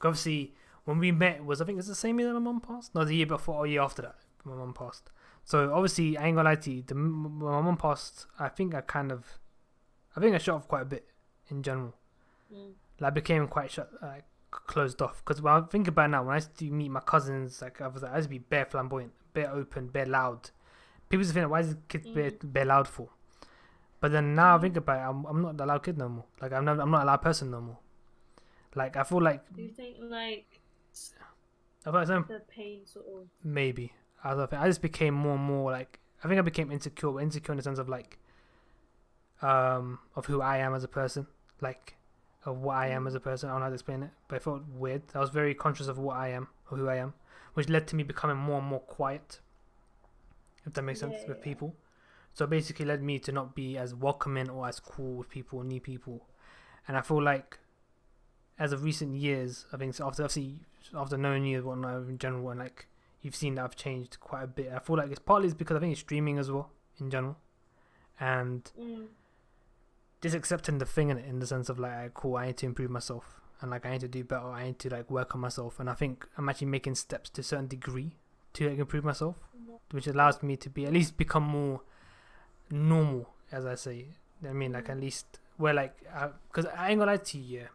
Obviously, when we met was I think it's the same year that my mum passed. No, the year before or year after that, my mum passed. So obviously, I ain't gonna lie to you. When my mum passed, I think I shut off quite a bit in general. Like I became quite closed off. Because when I think about it now, when I used to meet my cousins, I used to be bare flamboyant, bare open, bare loud. People used to think, why is this kid bare loud for? But then now I think about it, I'm not a loud kid no more. Like I'm not a loud person no more. Like I feel like. Do you think like the pain sort of? Maybe. I just became more and more like I think I became insecure in the sense of like of who I am as a person, like of what I am as a person. I don't know how to explain it, but it felt weird. I was very conscious of what I am or who I am, which led to me becoming more and more quiet, if that makes sense, with people. So it basically led me to not be as welcoming or as cool with people, new people. And I feel like as of recent years, I think after knowing you and whatnot in general, and like you've seen that I've changed quite a bit. I feel like it's partly because I think it's streaming as well in general, and just accepting the thing in the sense of like, cool, I need to improve myself and like I need to do better. I need to like work on myself, and I think I'm actually making steps to a certain degree to like improve myself, which allows me to be at least become more normal, as I say. I mean, like at least where like because I ain't gonna lie to you. Yeah.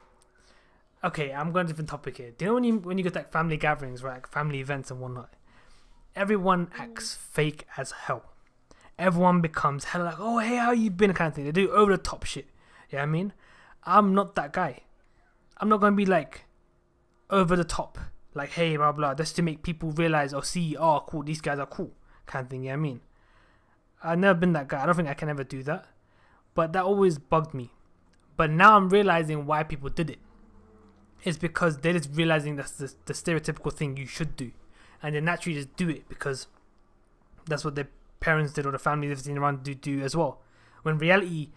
Okay, I'm going to a different topic here. Do you know when you go to like family gatherings, right, like family events and whatnot, everyone acts fake as hell. Everyone becomes hella like, oh hey, how you been, kind of thing. They do over the top shit. Yeah, I mean, I'm not that guy. I'm not gonna be like over the top, like hey blah blah, just to make people realize or see, oh cool, these guys are cool, kind of thing. Yeah, I mean, I've never been that guy. I don't think I can ever do that, but that always bugged me. But now I'm realizing why people did it. It's because they're just realizing that's the stereotypical thing you should do, and they naturally just do it because that's what their parents did or the family they've seen around do as well. When in reality,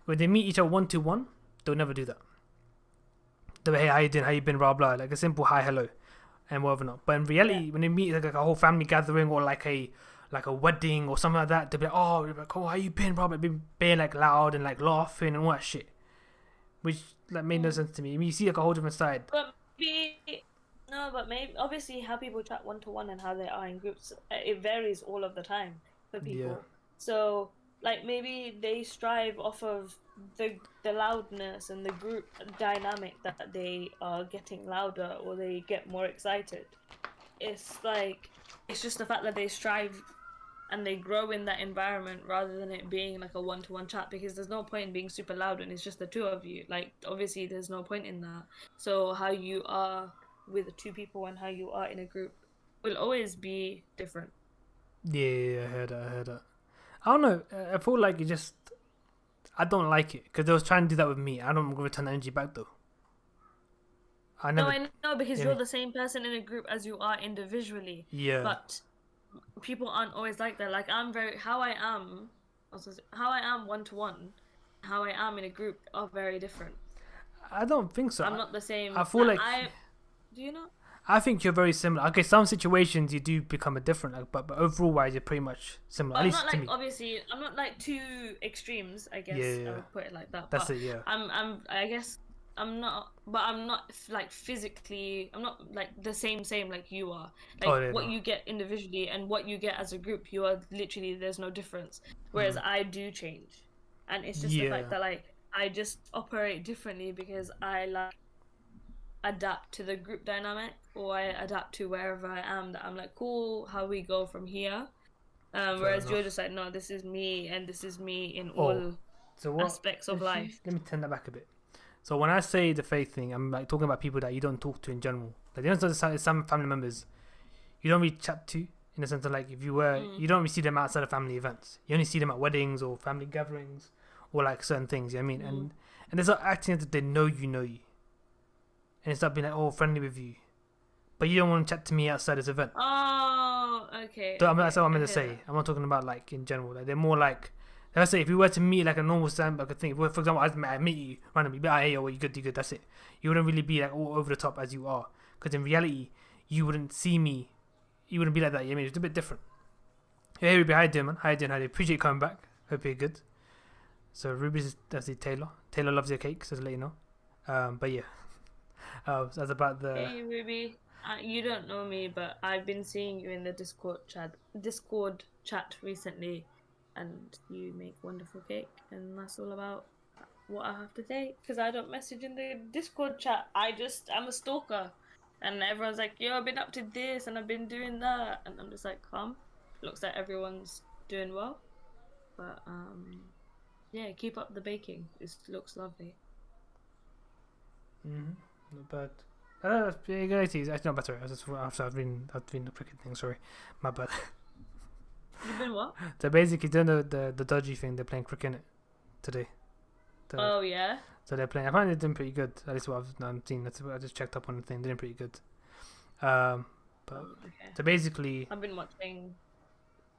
when they meet each other 1-to-1, they'll never do that. They'll be, hey, how you doing? How you been? Blah blah, like a simple hi, hello, and whatever not. But in reality, when they meet like a whole family gathering or like a wedding or something like that, they'll be like, oh, how you been? Blah blah, being like loud and like laughing and all that shit, which like made no sense to me. I mean, you see like a whole different side. But maybe obviously how people chat 1-to-1 and how they are in groups, it varies all of the time for people. Yeah. So like maybe they strive off of the loudness and the group dynamic that they are getting louder or they get more excited. It's like it's just the fact that they strive and they grow in that environment rather than it being like a 1-to-1 chat, because there's no point in being super loud when it's just the two of you. Like obviously there's no point in that. So how you are with two people and how you are in a group will always be different. Yeah, I heard that. I don't know. I feel like I don't like it because they was trying to do that with me. I don't return the energy back though. I No, never. I know because Yeah, you're the same person in a group as you are individually. yeah. But people aren't always like that. Like I'm very how I am, how I am one to one, how I am in a group are very different. I don't think so. I'm not the I same. feel Like like I do you know? I think you're very similar. Okay, some situations you do become a different, like, but overall wise, you're pretty much similar. But At I'm not least to like me. obviously I'm not like two extremes. I Yeah, guess yeah, I yeah. would put it like that. That's But it. Yeah. I guess I'm not. But I'm not like physically. I'm not like the same like you are. Oh, Like yeah, what no. you get individually and what you get as a group, you are literally there's no difference. Whereas I do change, and it's just the fact Yeah. that like I just operate differently because I like adapt to the group dynamic or I adapt to wherever I am. That I'm like cool. How we go from here. Fair Whereas you're enough. just like, no, this is me, and this is me in Oh, all so what? aspects of life. Let me turn that back a bit. So when I say the faith thing, I'm like talking about people that you don't talk to in general. Like you know, some family members you don't really chat to in the sense of like if you were, you don't really see them outside of family events. You only see them at weddings or family gatherings or like certain things. You know what I mean? And they start acting as if they know you, and they start being like, oh, friendly with you, but you don't want to chat to me outside this event. Oh, okay. So Okay, that's what I'm I gonna hear say. that. I'm not talking about like in general. Like they're more like, let's say if you were to meet like a normal stand up thing. For example, I meet you randomly, be like, hey, yo, you good? You good? That's it. You wouldn't really be like all over the top as you are, because in reality, you wouldn't see me. You wouldn't be like that. You know what I mean, it's a bit different. Hey Ruby, how you doing, man? How you doing? How you doing? Appreciate you coming back. Hope you're good. So Ruby's that's the Taylor. Taylor loves your cake, so to let you know. But yeah, so that's about the. Hey, Ruby. You don't know me, but I've been seeing you in the Discord chat recently, and you make wonderful cake, and that's all about what I have to say. Because I don't message in the Discord chat. I'm a stalker, and everyone's like, "Yo, I've been up to this, and I've been doing that," and I'm just like, "Calm." Looks like everyone's doing well, but yeah, keep up the baking. It looks lovely. Not bad. It's actually not better. I've been the cricket thing. Sorry, my bad. You've been what? So basically, doing the dodgy thing. They're playing cricket today. Oh yeah. So they're playing. I find they're doing pretty good. At least what I've seen. That's what I just checked up on the thing. They're doing pretty good. But Okay. so basically, I've been watching.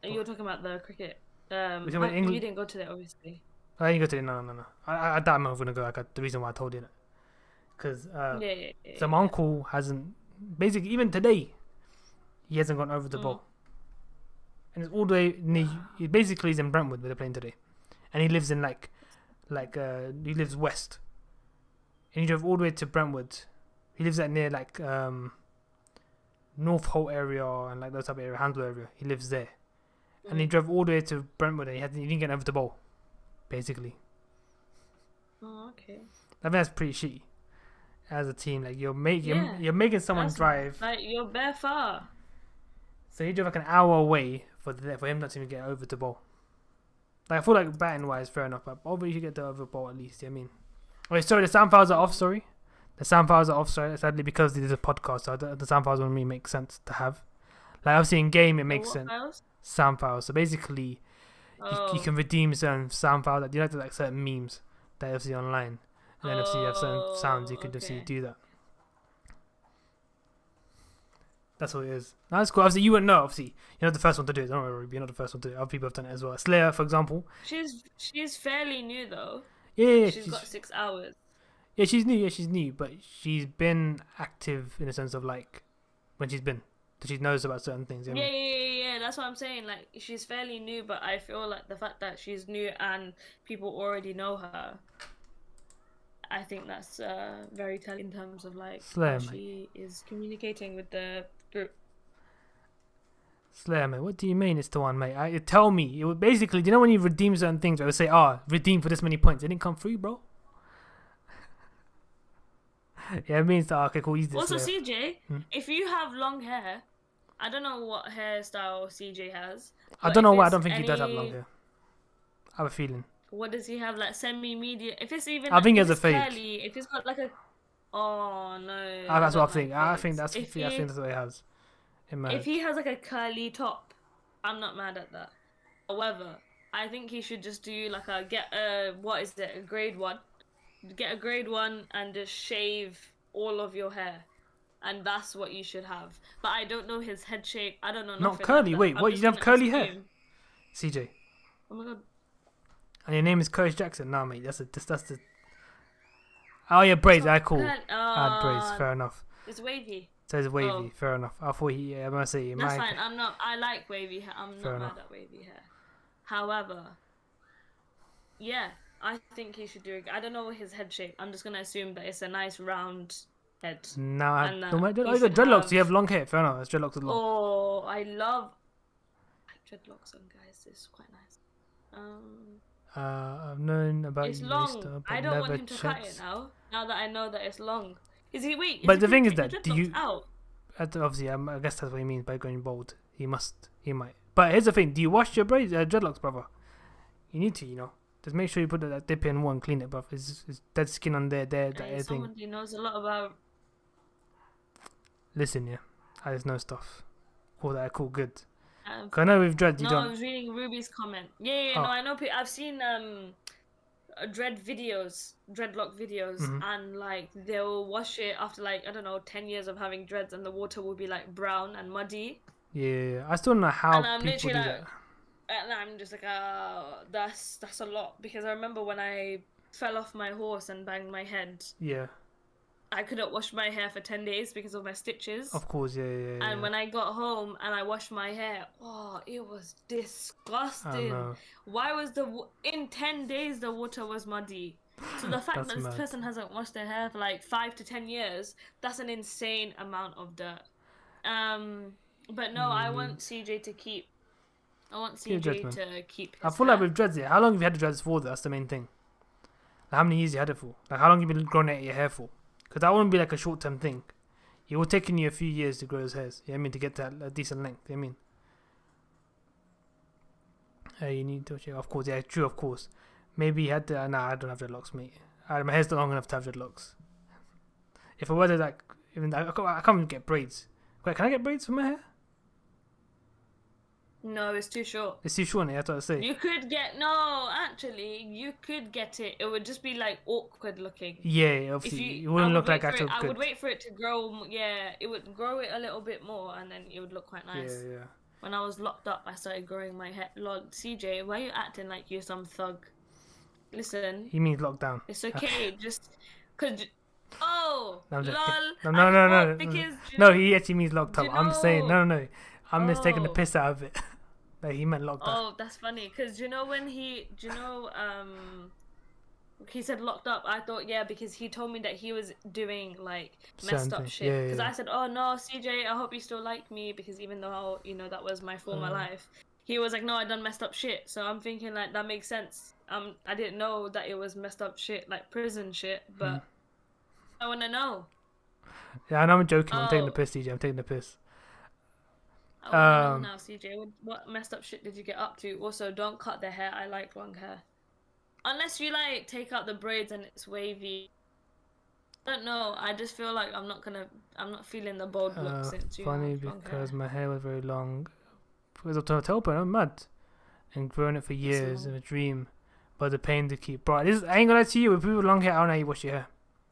You're talking about the cricket. talking about You didn't go to that, obviously. I didn't go to it. No. I doubt I'm not gonna go. I got the reason why I told you that. Because Yeah. so my uncle hasn't basically even today he hasn't gone over the ball, and it's all the way near. He basically is in Brentwood where they're playing today, and he lives in he lives west, and he drove all the way to Brentwood. He lives at near North Holt area and like those type of area, Hounslow area. He lives there, and he drove all the way to Brentwood, and he didn't get over the ball, basically. Oh, okay. I think that's pretty shitty. As a team, like you're making someone drive. Like you're bare far. So he drove like an hour away for him not to even get over the ball. Like I feel like batting wise, fair enough, but obviously you should get the over ball at least. You know what I mean, wait, sorry, the sound files are off. Sorry, the sound files are off. Sorry, sadly because this is a podcast, so the sound files on me make sense to have. Like obviously in game it makes sense. Files? Sound files. So basically, you can redeem certain sound files. Like you have to like certain memes that obviously online. And then obviously you have certain sounds you can just do that. That's what it is. No, that's cool. Obviously you wouldn't know. Obviously you're not the first one to do it. Don't worry, you're not the first one to do it. Other people have done it as well. Slayer, for example. She's fairly new though. Yeah, she's got 6 hours. Yeah, she's new. Yeah, she's new, but she's been active in the sense of like when she's been. That she knows about certain things. Yeah. That's what I'm saying. Like she's fairly new, but I feel like the fact that she's new and people already know her. I think that's very telling in terms of like how she is communicating with the group. Slayer, mate. What do you mean it's the one, mate? Tell me. It would basically, do you know when you redeem certain things, it would say, redeem for this many points. It didn't come free, bro. Yeah, it means that, okay, cool, easy. Also, CJ, if you have long hair, I don't know what hairstyle CJ has. I don't know why. I don't think he does have long hair. I have a feeling. What does he have, like semi-medium? If it's even, I think he has a fade. Curly, if it's got like a, oh no. That's what I think. I think that's what he has. If he has like a curly top, I'm not mad at that. However, I think he should just do like a grade 1. Get a grade 1 and just shave all of your hair, and that's what you should have. But I don't know his head shape. I don't know. Not curly. Wait, what? You have curly hair, CJ? Oh my god. And your name is Curtis Jackson? Nah, mate. That's the. Oh yeah, braids. Cool. I had braids. Fair enough. It's wavy. So it's wavy. Oh. Fair enough. I thought he. I must say. That's fine. I'm not. I like wavy hair. I'm not mad at wavy hair. However, yeah, I think he should do it. I don't know his head shape. I'm just gonna assume that it's a nice round head. No, I got dreadlocks. You have long hair. Fair enough. Dreadlocks are long. Oh, I love dreadlocks on guys. It's quite nice. I've known about it's you. Long. I don't want him to cut it now. Now that I know that it's long. Is he wait? But the thing is that do you? Out? Obviously, I guess that's what he means by going bald. He might. But here's the thing: do you wash your braids, dreadlocks, brother? You need to, you know. Just make sure you put that dip in one, clean it, bruv. It's dead skin on there, that everything. Somebody knows a lot about. Listen, yeah, I just know stuff. Cool, good. I know with dreads, you don't. No, I was reading Ruby's comment. Yeah, no, I know. I've seen dreadlock videos, and like they'll wash it after like I don't know 10 years of having dreads, and the water will be like brown and muddy. Yeah, I still don't know how people do that. And I'm just like, that's a lot, because I remember when I fell off my horse and banged my head. Yeah. I couldn't wash my hair for 10 days because of my stitches. Of course, yeah. And when I got home and I washed my hair, it was disgusting. Why was in 10 days the water was muddy? So the fact that this person hasn't washed their hair for like 5 to 10 years, that's an insane amount of dirt. But no, I want CJ to keep. I want CJ to keep his I feel like with dreads, how long have you had the dreads for? That's the main thing. Like, how many years you had it for? Like, how long have you been growing out your hair for? Because that wouldn't be like a short-term thing. It will take you a few years to grow his hairs. You know what I mean? To get to a decent length. You know what I mean? You need to check. Of course, yeah, true, of course. Maybe he had to... Nah, I don't have dreadlocks, mate. My hair's not long enough to have dreadlocks. If I were to, like... I can't even get braids. Wait, can I get braids for my hair? No, it's too short. It's too short, that's what I say. You could get... No, actually, you could get it. It would just be, like, awkward looking. Yeah, obviously. It wouldn't look like actual good. I would wait for it to grow. Yeah, it would grow it a little bit more, and then it would look quite nice. Yeah. When I was locked up, I started growing my hair. Lord, CJ, why are you acting like you're some thug? Listen. He means lockdown. It's okay, just... Cause... Oh! No, lol. No. No, he actually means locked up. I'm saying... No. I'm just taking the piss out of it. Like, he meant locked up. Oh, that's funny. Because when he said locked up, I thought, because he told me that he was doing, like, messed up shit. Because I said, oh, no, CJ, I hope you still like me. Because even though, that was my former life. He was like, no, I done messed up shit. So I'm thinking, like, that makes sense. I didn't know that it was messed up shit, like prison shit. But I want to know. Yeah, I know I'm joking. I'm taking the piss, CJ. I'm taking the piss. I want to know now, CJ. What messed up shit did you get up to? Also, don't cut the hair. I like long hair. Unless you, like, take out the braids and it's wavy. I don't know. I just feel like I'm not feeling the bold look since you funny because my hair was very long. It was up to October. I'm mad. And growing it for years in a dream. But the pain to keep. Bro, I ain't gonna lie to you. With people with long hair, I don't know how you wash your hair.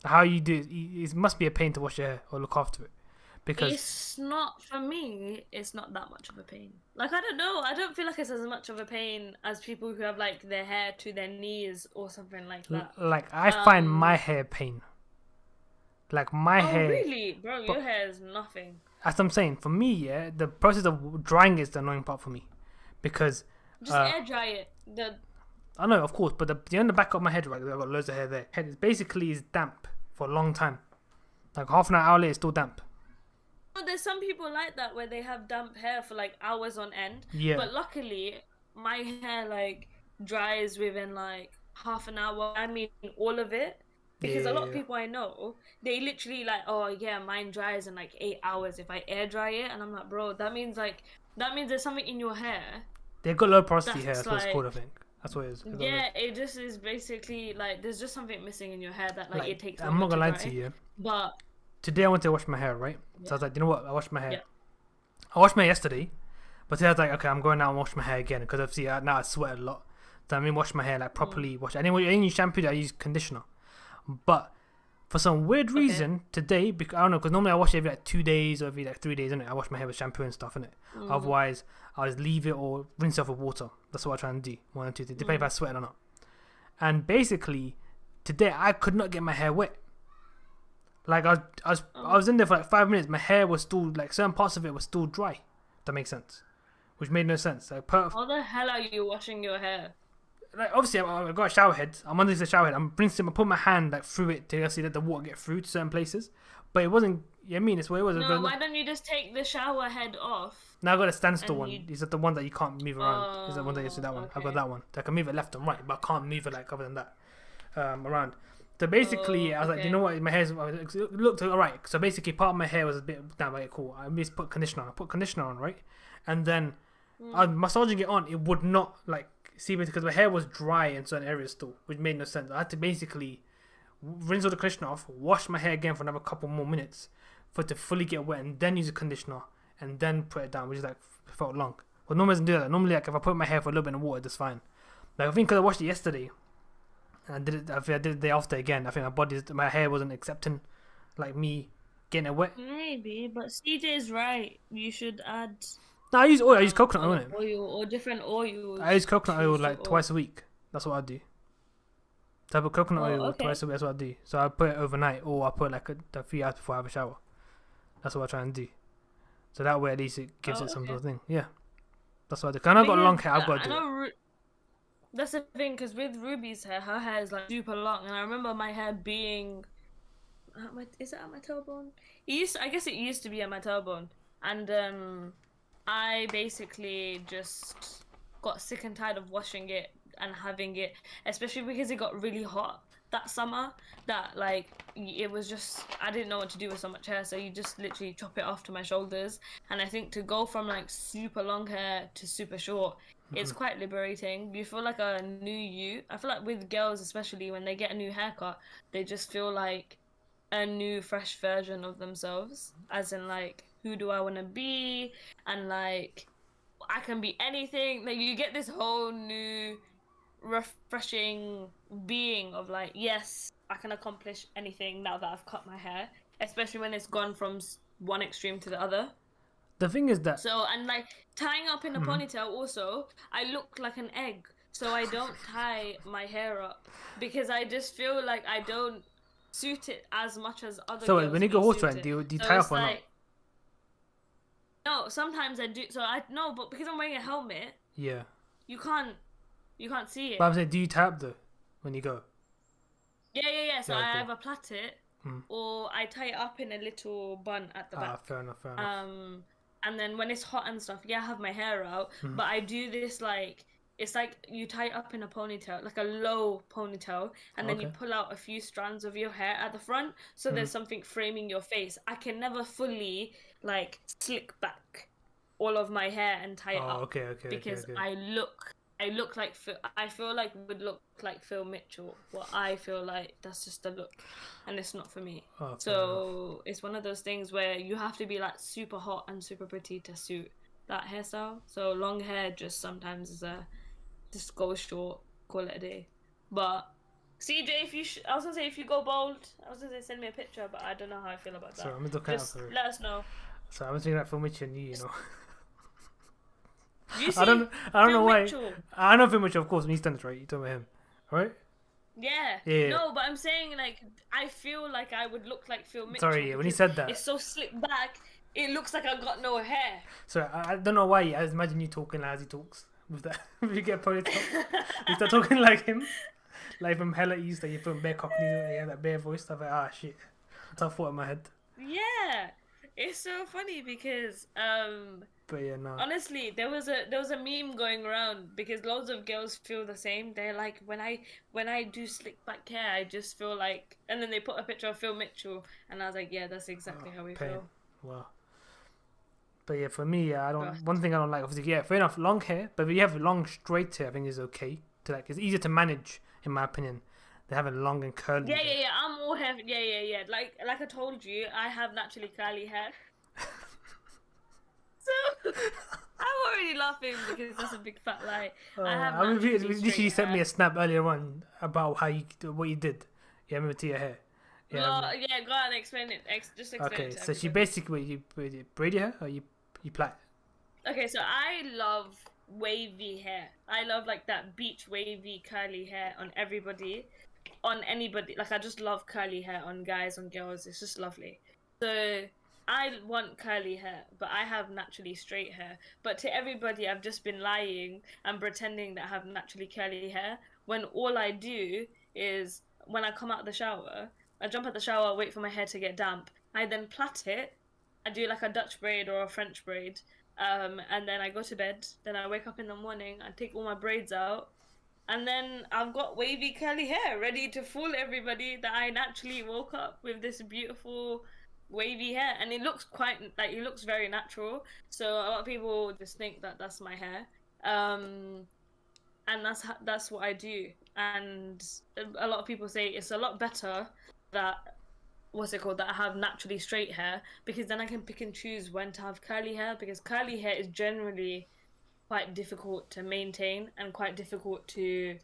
How you do it. It must be a pain to wash your hair or look after it. Because it's not, for me, it's not that much of a pain. Like, I don't know. I don't feel like it's as much of a pain as people who have, like, their hair to their knees or something like that. Like, I find my hair pain. Like, my hair... Oh, really? Bro, your hair is nothing. As I'm saying, for me, the process of drying is the annoying part for me. Because... Just air dry it. I know, of course, but on the back of my head, right, I've got loads of hair there. Head is damp for a long time. Like, half an hour later, it's still damp. There's some people like that where they have damp hair for like hours on end. Yeah. But luckily, my hair like dries within like half an hour. I mean, all of it. Because a lot of people I know, they literally like, oh yeah, mine dries in like 8 hours if I air dry it. And I'm like, bro, that means there's something in your hair. They've got low porosity hair, that's what it's called, I think. That's what it is. Yeah, it just is basically like, there's just something missing in your hair that like it takes I'm not gonna lie to you. But... Today I wanted to wash my hair, right? So I was like, you know what? I washed my hair. Yeah. I washed my hair yesterday, but today I was like, okay, I'm going out and wash my hair again because obviously now I sweat a lot. So I mean, wash my hair like properly. Wash. I didn't use shampoo. I use conditioner. But For some weird reason today, because I don't know, because normally I wash it every like 2 days or every like 3 days, innit? I wash my hair with shampoo and stuff, innit? Otherwise, I'll just leave it or rinse it off with water. That's what I try and do. One or two things, depending if I sweat or not. And basically, today I could not get my hair wet. Like I was in there for like 5 minutes. My hair was still like certain parts of it was still dry. If that makes sense, which made no sense. Like, how the hell are you washing your hair? Like obviously, I got a shower head. I'm underneath the shower head. I'm rinsing. I put my hand like through it to see let the water get through to certain places. But it wasn't. Yeah, I mean, it's what it was. No, why don't you just take the shower head off? Now I got a standstill one. Is that the one that you can't move around? Is that one that you see that one? I got that one. I can move it left and right, but I can't move it like other than that around. So basically, I was like, you know what? My hair looked alright. So basically, part of my hair was a bit down. Right, cool. I just put conditioner on. I put conditioner on, right, and then I was massaging it on. It would not like. See, because my hair was dry in certain areas still, which made no sense. I had to basically rinse all the conditioner off, wash my hair again for another couple more minutes for it to fully get wet, and then use the conditioner, and then put it down, which is like felt long. But normally I doesn't do that. Normally, like if I put my hair for a little bit in water, that's fine. Like I think because I washed it yesterday, and I did it the day after again. I think my hair wasn't accepting, like me getting it wet. Maybe, but CJ's right. You should add. No, I use oil. I use coconut oil, innit? Oil or different oils. I use coconut oil like twice a week. That's what I do. So I put coconut oil twice a week. That's what I do. So I put it overnight, or I put like a few hours before I have a shower. That's what I try and do. So that way, at least it gives it some sort of thing. Yeah, that's what I do. Cause I've got long hair. I've got to do it. That's the thing, because with Ruby's hair, her hair is like super long, and I remember my hair being. Is it at my tailbone? I guess it used to be at my tailbone, and I basically just got sick and tired of washing it and having it, especially because it got really hot that summer, that like it was just, I didn't know what to do with so much hair, so you just literally chop it off to my shoulders. And I think to go from like super long hair to super short, it's quite liberating. You feel like a new you. I feel like with girls, especially when they get a new haircut, they just feel like a new fresh version of themselves, as in like, who do I want to be, and like I can be anything. Like you get this whole new refreshing being of like, yes, I can accomplish anything now that I've cut my hair, especially when it's gone from one extreme to the other. The thing is that and like tying up in a ponytail also, I look like an egg, so I don't tie my hair up because I just feel like I don't suit it as much as other girls. So when you go horse riding, do you tie up or not? No, sometimes I do. So but because I'm wearing a helmet, yeah, you can't see it. But I'm saying, do you tie up though when you go? Yeah. So I either plait it or I tie it up in a little bun at the back. Fair enough. And then when it's hot and stuff, I have my hair out, but I do this like, it's like you tie it up in a ponytail, like a low ponytail, and then you pull out a few strands of your hair at the front, so there's something framing your face. I can never fully like slick back all of my hair and tie it up. Because I look like I feel like would look like Phil Mitchell. What I feel like that's just the look, and it's not for me. So it's one of those things where you have to be like super hot and super pretty to suit that hairstyle. So long hair just sometimes is just go short, call it a day. But CJ, I was gonna say if you go bald, I was gonna say send me a picture, but I don't know how I feel about that. So I'm looking just let us know. So I'm thinking that Phil Mitchell and you know. I don't know why. Mitchell? I know Phil Mitchell, of course, when he's done it, right? You're talking about him, right? Yeah. No, but I'm saying like I feel like I would look like Phil Mitchell. Sorry, when he said that, it's so slicked back. It looks like I got no hair. So I don't know why. I just imagine you talking as he talks with that. If you get a ponytail, you start talking like him, like from Hella East. Like you put bare cockney, that bare voice stuff. Like shit, that's a thought in my head. Yeah, it's so funny because But yeah, no. Honestly, there was a meme going around because loads of girls feel the same. They're like, when I do slick back hair, I just feel like, and then they put a picture of Phil Mitchell, and I was like, yeah, that's exactly how we feel. Wow. But yeah, for me, one thing I don't like, obviously, yeah, fair enough, long hair, but if you have long straight hair, I think is okay. It's easier to manage, in my opinion, than having long and curly hair. Yeah, I'm all hair, yeah. Like I told you, I have naturally curly hair. So, I'm already laughing because that's a big fat lie. You sent me a snap earlier on about what you did. Yeah, I remember to your hair. Yeah. Well, yeah, go on, explain it. Just explain Okay, it to so she everybody. basically you braid your hair or you plait? Okay, so I love wavy hair. I love like that beach wavy curly hair on everybody, on anybody. Like I just love curly hair on guys, on girls. It's just lovely. So I want curly hair, but I have naturally straight hair. But to everybody, I've just been lying and pretending that I have naturally curly hair when all I do is when I come out of the shower, I jump out the shower, wait for my hair to get damp. I then plait it. I do like a Dutch braid or a French braid. And then I go to bed. Then I wake up in the morning. I take all my braids out, and then I've got wavy curly hair ready to fool everybody that I naturally woke up with this beautiful wavy hair, and it looks quite like it looks very natural. So a lot of people just think that that's my hair, and that's what I do. And a lot of people say it's a lot better that what's it called that I have naturally straight hair because then I can pick and choose when to have curly hair because curly hair is generally quite difficult to maintain and quite difficult to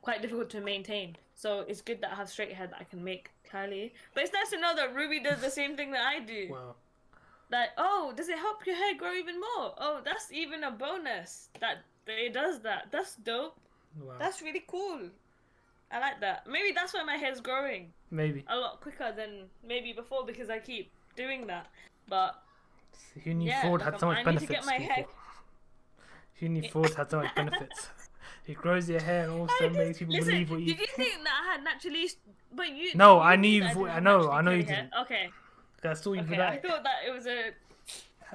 quite difficult to maintain. So it's good that I have straight hair that I can make curly. But it's nice to know that Ruby does the same thing that I do. Wow. Like, oh, does it help your hair grow even more? Oh, that's even a bonus that it does that. That's dope. Wow. That's really cool. I like that. Maybe that's why my hair's growing. Maybe. A lot quicker than maybe before because I keep doing that. But Who knew Ford had so much I benefits? need to get my hair. Who knew Ford had so much benefits? It grows your hair and also makes people believe what you. Did you think that I had naturally? But you. No, you I knew you that before. didn't I have know. I know you naturally curly didn't. hair? Okay. I saw you Okay. without. I thought that it was a.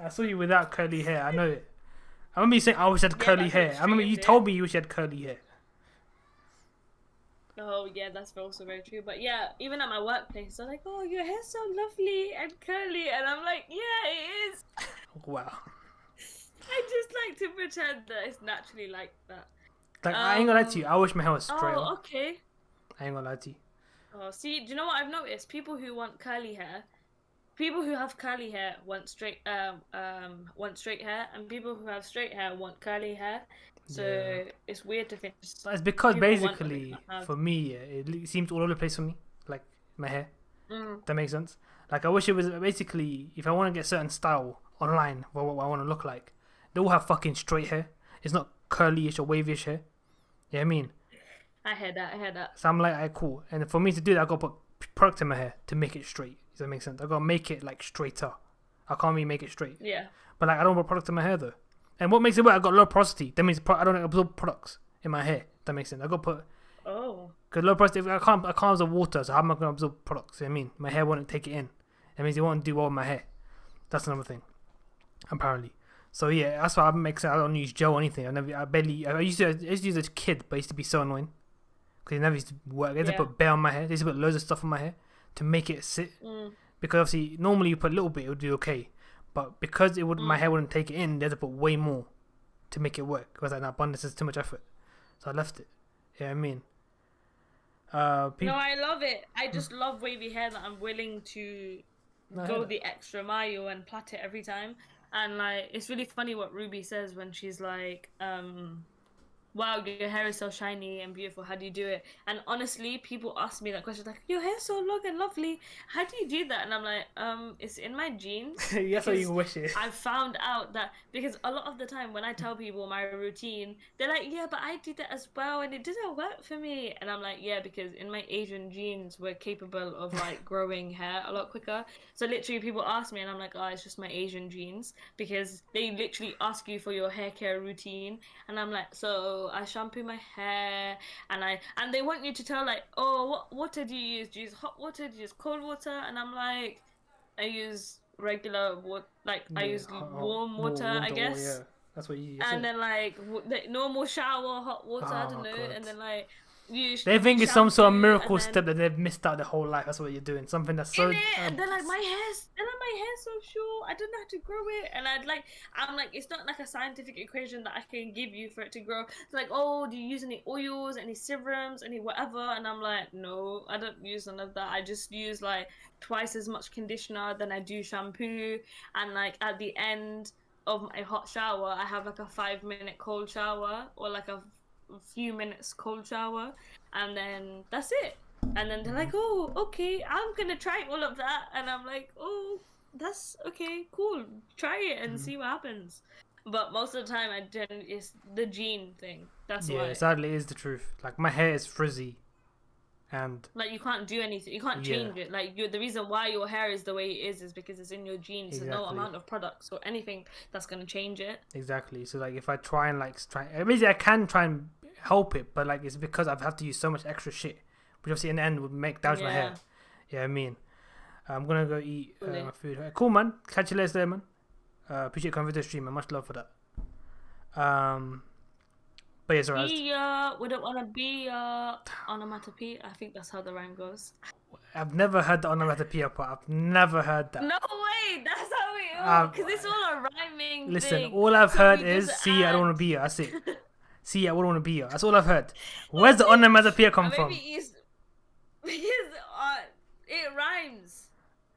I saw you without curly hair. I know it. I remember you saying I wish I had curly that's hair. I remember you extreme, told me you wish you had curly hair. Oh yeah, that's also very true. But yeah, even at my workplace, they're like, "Oh, your hair's so lovely and curly," and I'm like, "Yeah, it is." Wow. I just like to pretend that it's naturally like that. Like I ain't gonna lie to you. I wish my hair was straight. Oh, okay. I ain't gonna lie to you. Oh, see, do you know what I've noticed? People who want curly hair, people who have curly hair want straight hair, and people who have straight hair want curly hair. So Yeah. it's weird to think. But it's because people want what they basically have. for me, it seems all over the place for me. Like my hair. Mm. That makes sense. Like I wish it was basically if I want to get certain style online, what I want to look like, they all have fucking straight hair. It's not curly-ish or wavy-ish hair. Yeah, I mean. I heard that. So I'm like, alright, cool. And for me to do that, I gotta put product in my hair to make it straight. Does that make sense? I gotta make it like straighter. I can't really make it straight. Yeah. But like I don't put product in my hair though. And what makes it work? I got low porosity. That means I don't absorb products in my hair. That makes sense. I gotta put. Oh. Because low porosity, I can't absorb water. So how am I gonna absorb products? You know what I mean, my hair won't take it in. That means it won't do well with my hair. That's another thing. Apparently. So yeah, that's why it makes sense. I don't use gel or anything. I used to use it as a kid, but it used to be so annoying because it never used to work. They used to put bare on my hair. They used to put loads of stuff on my hair to make it sit. Because obviously, normally you put a little bit, it would do okay. But because it would, my hair wouldn't take it in, they had to put way more to make it work. Because like, abundance is too much effort, so I left it. Yeah, I mean, No, I love it. I just love wavy hair that I'm willing to go the extra mile and plait it every time. And like, it's really funny what Ruby says when she's like, wow, your hair is so shiny and beautiful. How do you do it? And honestly, people ask me that question, like, your hair's so long and lovely. How do you do that? And I'm like, it's in my genes. That's what you wish it. I found out that because a lot of the time when I tell people my routine, they're like, yeah, but I did that as well and it didn't work for me. And I'm like, yeah, because in my Asian genes, we're capable of like growing hair a lot quicker. So literally people ask me and I'm like, oh, it's just my Asian genes because they literally ask you for your hair care routine. And I'm like, so I shampoo my hair and they want you to tell like, oh, what water do you use? Do you use hot water? Do you use cold water? And I'm like, I use regular water, like I use warm water, I guess. Yeah, that's what you use. And then like the normal shower, hot water, I don't know. God. And then like they think it's some sort of miracle step that they've missed out their whole life. That's what you're doing. Something that's so. And then like my hair's so short. I don't know how to grow it. And I'm like, it's not like a scientific equation that I can give you for it to grow. It's like, oh, do you use any oils, any serums, any whatever? And I'm like, no, I don't use none of that. I just use like twice as much conditioner than I do shampoo. And like at the end of my hot shower, I have like a 5-minute cold shower or like a few minutes cold shower, and then that's it. And then they're like, oh, okay, I'm gonna try all of that, and I'm like, oh, that's okay, cool, try it and see what happens. But most of the time, I didn't. It's the gene thing. That's Yeah, why. sadly, it is the truth. Like my hair is frizzy, and Like you can't do anything. You can't change it. Like the reason why your hair is the way it is because it's in your genes. Exactly. There's no amount of products or anything that's gonna change it. Exactly. So like, if I try and basically I can try and help it, but like it's because I've had to use so much extra shit, which obviously in the end would make damage my hair. Yeah, I mean, I'm gonna go eat my food. Cool, man. Catch you later, man. Appreciate you coming to the stream, man. Much love for that. But yeah, sorry. We don't want to be onomatopoeia. I think that's how the rhyme goes. I've never heard the onomatopoeia part. I've never heard that. No way, that's how it is. Because it's all a rhyming listen, thing. all I've heard is "See, I don't want to be here." That's it. See, I wouldn't want to be here. That's all I've heard. Where's the onomatopoeia come from? Because it rhymes.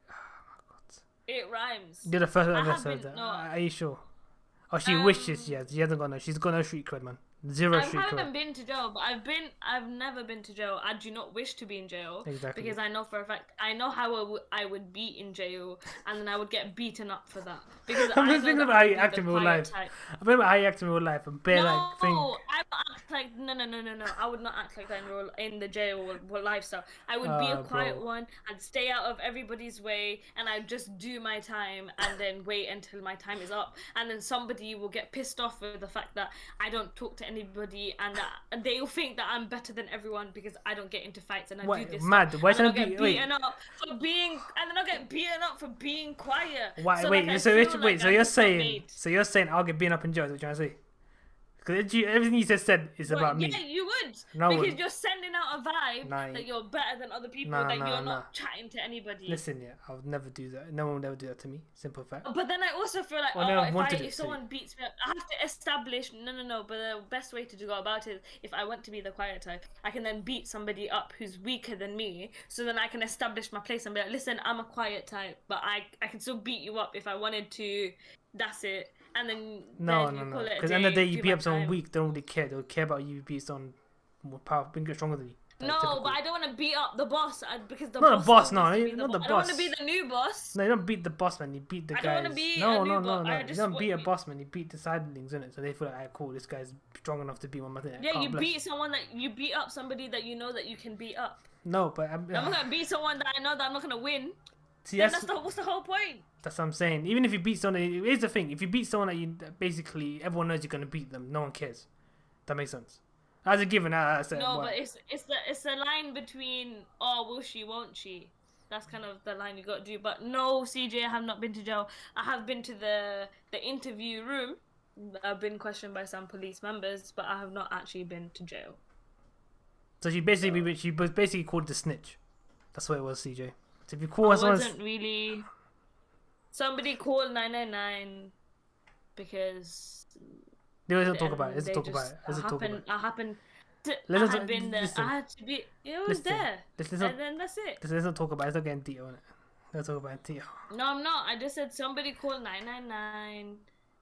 Oh my god. It rhymes. You're the first one I've heard that. No. Are you sure? Oh, she wishes she has. She hasn't got no. She's got no street cred, man. Zero street cred. I haven't been to jail, but I've never been to jail. I do not wish to be in jail. Exactly. Because I know for a fact, I know how I would be in jail, and then I would get beaten up for that. Because I'm just thinking about how you act in real life. I'm thinking about how you act in real life and bare like thing. No, I would act like no. I would not act like that in the jail lifestyle. I would be a quiet one. I'd stay out of everybody's way, and I'd just do my time, and then wait until my time is up, and then somebody will get pissed off with the fact that I don't talk to anybody, and that they'll think that I'm better than everyone because I don't get into fights and I do this. Mad? Why should I get beaten up for being, and then I'll get beaten up for being quiet. Why? So, wait. like, So you're saying I'll get beaten up in jail? Is what you're trying to say? Because everything you just said is about me. Yeah, you would. No, because you're sending out a vibe that you're better than other people, that you're not chatting to anybody. Listen, yeah, I would never do that. No one would ever do that to me. Simple fact. But then I also feel like, if someone beats me up, I have to establish, no, but the best way to go about it is, if I want to be the quiet type, I can then beat somebody up who's weaker than me, so then I can establish my place and be like, listen, I'm a quiet type, but I can still beat you up if I wanted to. That's it. And then no. Because at the end of the day, you beat up someone weak, they don't really care. They'll care about you beat someone more powerful, being stronger than you. No, but I don't want to beat up the boss because the not boss. The boss, no, not the boss. I don't want to be the new boss. No, you don't beat the boss, man. You beat the guys. I don't want to be no. You don't beat a boss, man. You beat the sidelings, innit? So they feel like, alright, cool, this guy's strong enough to beat one. Yeah, you beat someone you beat up somebody that you know that you can beat up. No, but I'm not gonna beat someone that I know that I'm not gonna win. See, what's the whole point? That's what I'm saying. Even if you beat someone, here's the thing: if you beat someone that basically everyone knows you're gonna beat them, no one cares. That makes sense. As a given, I said. No, but it's the line between will she, won't she? That's kind of the line you got to do. But no, CJ, I have not been to jail. I have been to the interview room. I've been questioned by some police members, but I have not actually been to jail. So she was basically called the snitch. That's what it was, CJ. So if you call someone, wasn't really. Somebody called 999 because. Let's not talk about it. Let's talk about it. I had been there. I had to be. It was there. And then that's it. Let's not talk about it. Let's not get in detail on it. Let's talk about it. No, I'm not. I just said somebody called 999,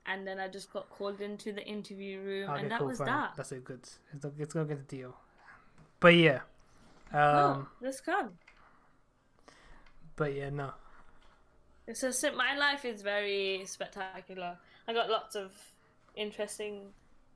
and then I just got called into the interview room, and that was fine. That. That's it. Good. It's gonna get the deal. But yeah. Let's come. But yeah, no. My life is very spectacular. I got lots of interesting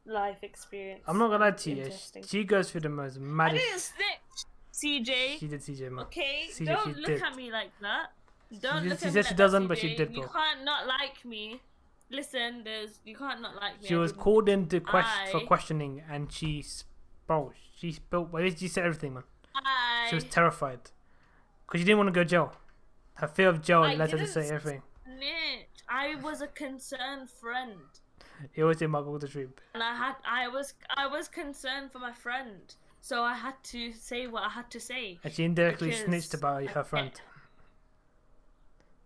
life experience. I'm not gonna lie to you. She goes through the most mad. I didn't snitch, CJ. She did, CJ, man. Okay, CJ, don't look at me like that. Don't look at me. She said she doesn't, but she did, bro. You can't not like me. Listen, you can't not like me. She was called into for questioning, and she spoke. She said everything, man. She was terrified because she didn't want to go to jail. Her fear of jail led her to say everything. Snitch. I was a concerned friend. You always say Mark all the truth. And I was concerned for my friend, so I had to say what I had to say. And she indirectly snitched about her friend.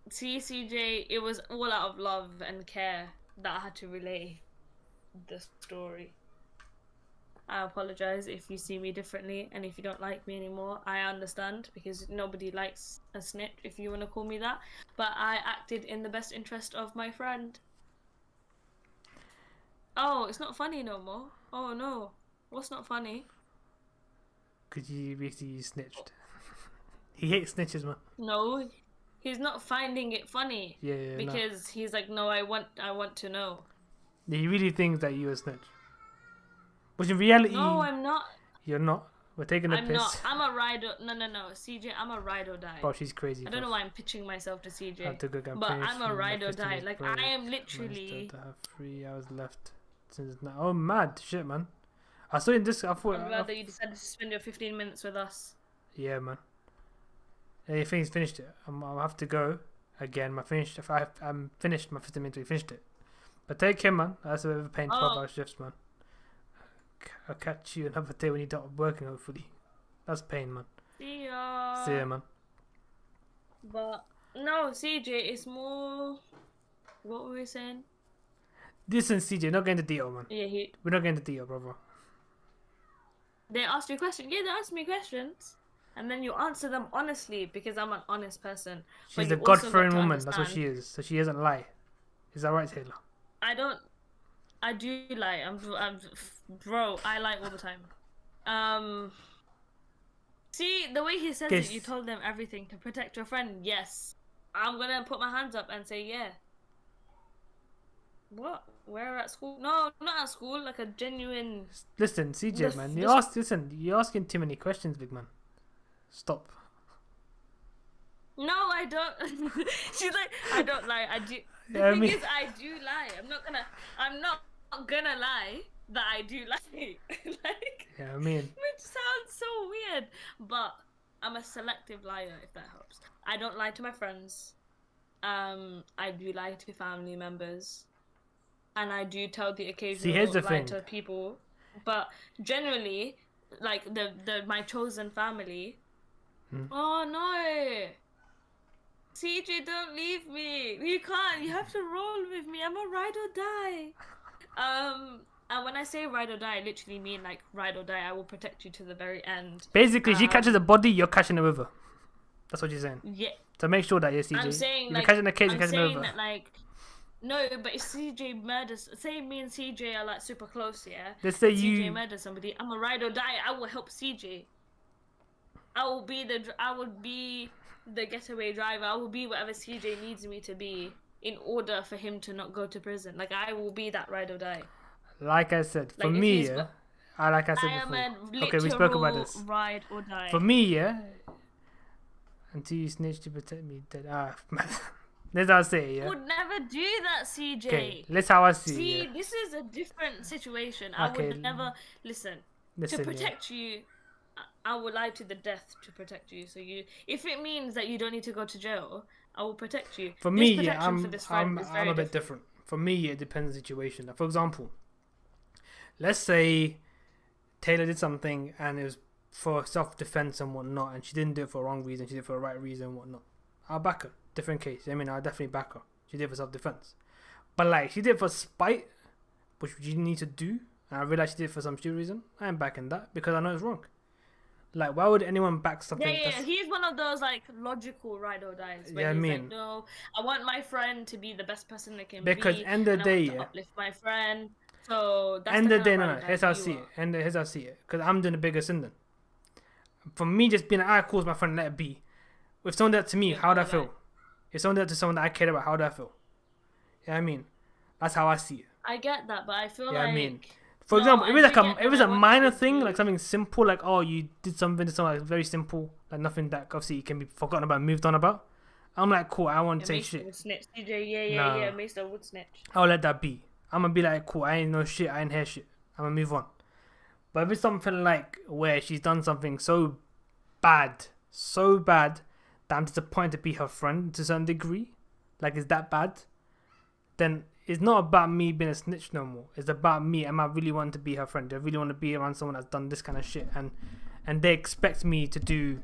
See, CJ, it was all out of love and care that I had to relay the story. I apologize if you see me differently, and if you don't like me anymore, I understand, because nobody likes a snitch, if you want to call me that. But I acted in the best interest of my friend. Oh, it's not funny no more. Oh no, what's not funny? Because you basically snitched. He hates snitches, man. No, he's not finding it funny. Yeah, because he's like, no, I want to know. Yeah, he really thinks that you're a snitch. Which in reality, no, I'm not. You're not. We're taking a piss. I'm not. I'm a ride or no, CJ. I'm a ride or die. Bro, she's crazy. I don't know why I'm pitching myself to CJ. I have to go get but I'm a ride or die. Like I am literally. I have 3 hours left since now. Oh, mad shit, man. I saw in this. I thought. I'm glad that you decided to spend your 15 minutes with us. Yeah, man. Hey, things finished it. I'll have to go again. I'm finished my 15 minutes. We finished it. But take care, man. That's a bit of a pain. 12-hour shifts, man. I'll catch you another day when you're done working, hopefully. That's pain, man. See ya. See ya, man. But no, CJ, it's more. What were we saying? Listen, CJ, not getting the deal, man. Yeah, we're not getting the deal, brother. They asked you a question. Yeah, they asked me questions, and then you answer them honestly because I'm an honest person. She's a God-fearing woman. That's what she is. So she doesn't lie. Is that right, Taylor? I don't. I do lie. Bro, I lie all the time. See, the way he says it, you told them everything to protect your friend. Yes. I'm gonna put my hands up and say, yeah. What? Where at school? No, not at school. Like a genuine... Listen, CJ, man. You're asking too many questions, big man. Stop. No, I don't. She's like, I don't lie. I do... The thing is, I do lie. I'm not gonna lie that I do lie. Like, yeah, I mean, which sounds so weird, but I'm a selective liar, if that helps. I don't lie to my friends. I do lie to family members, and I do tell the occasional lie to people. But generally, like my chosen family. Oh no. CJ, don't leave me. You can't. You have to roll with me. I'm a ride or die. And when I say ride or die, I literally mean like ride or die. I will protect you to the very end. Basically, she catches a body, you're catching a river. That's what you're saying. Yeah. So make sure that you're CJ. I'm saying you're catching a case and catching a river. That, like, no, but if CJ murders, say me and CJ are like super close, yeah. Let's say CJ murders somebody. I'm a ride or die. I will help CJ. I would be the getaway driver. I will be whatever CJ needs me to be in order for him to not go to prison. Like, I will be that ride or die. Like I said, for me, yeah. Like I said before. Okay, we spoke about this. Ride or die. For me, yeah. Until you snitch to protect me, dead. That's how I say it, yeah. I would never do that, CJ. Okay, that's how I see it. See, yeah. This is a different situation. I would never listen to protect you. I will lie to the death to protect you. So if it means that you don't need to go to jail, I will protect you. For me, yeah, I'm a bit different. For me, it depends on the situation. Like, for example, let's say Taylor did something and it was for self-defense and whatnot, and she didn't do it for the wrong reason, she did it for the right reason and whatnot. I'll back her. Different case. I mean, I'll definitely back her. She did it for self-defense. But like, she did it for spite, which you didn't need to do, and I realized she did it for some stupid reason. I am backing that because I know it's wrong. Like, why would anyone back something? Yeah, he's one of those like logical ride or dies. Yeah, I mean, like, no, I want my friend to be the best person they can because be. End of the day, to uplift my friend. So that's end of the day, no. Here's how I see it. Here's how I see it. Because I'm doing a bigger sin then. For me, just being like, I calls my friend, let it be. If someone did that to me, how would I feel? If someone did that to someone that I cared about, how would I feel? Yeah, I mean, that's how I see it. I get that, but I feel I mean, for example, if it was a minor thing, like something simple, like, oh, you did something like very simple, like nothing that obviously can be forgotten about, moved on about, I'm like, cool, I won't say shit. Would snitch. CJ, yeah, Maester would snitch. I'll let that be. I'm gonna be like, cool, I ain't no shit, I ain't hear shit. I'm gonna move on. But if it's something like where she's done something so bad that I'm disappointed to be her friend to a certain degree, like it's that bad, then it's not about me being a snitch no more. It's about me. Am I really wanting to be her friend? Do I really want to be around someone that's done this kind of shit? And they expect me to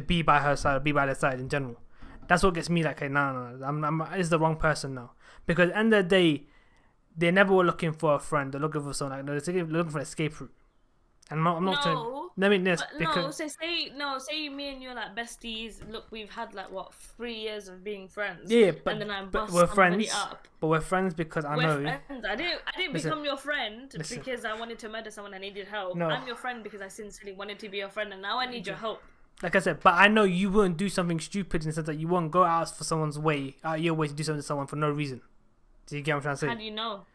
be by her side, or be by their side in general. That's what gets me like, hey, no, it's the wrong person now. Because at the end of the day, they never were looking for a friend. They're looking for someone like, no, they're looking for an escape route. And I'm not saying. Let me this because say me and you're like besties. Look, we've had like 3 years of being friends. Yeah, and then but we're friends. But we're friends because I know. Friends. I didn't become your friend because I wanted to murder someone and needed help. No. I'm your friend because I sincerely wanted to be your friend, and now I need your help. like I said, but I know you wouldn't do something stupid in the sense that you won't go out for someone's way, out your way to do something to someone for no reason. Do you get what I'm trying to say? How do you know?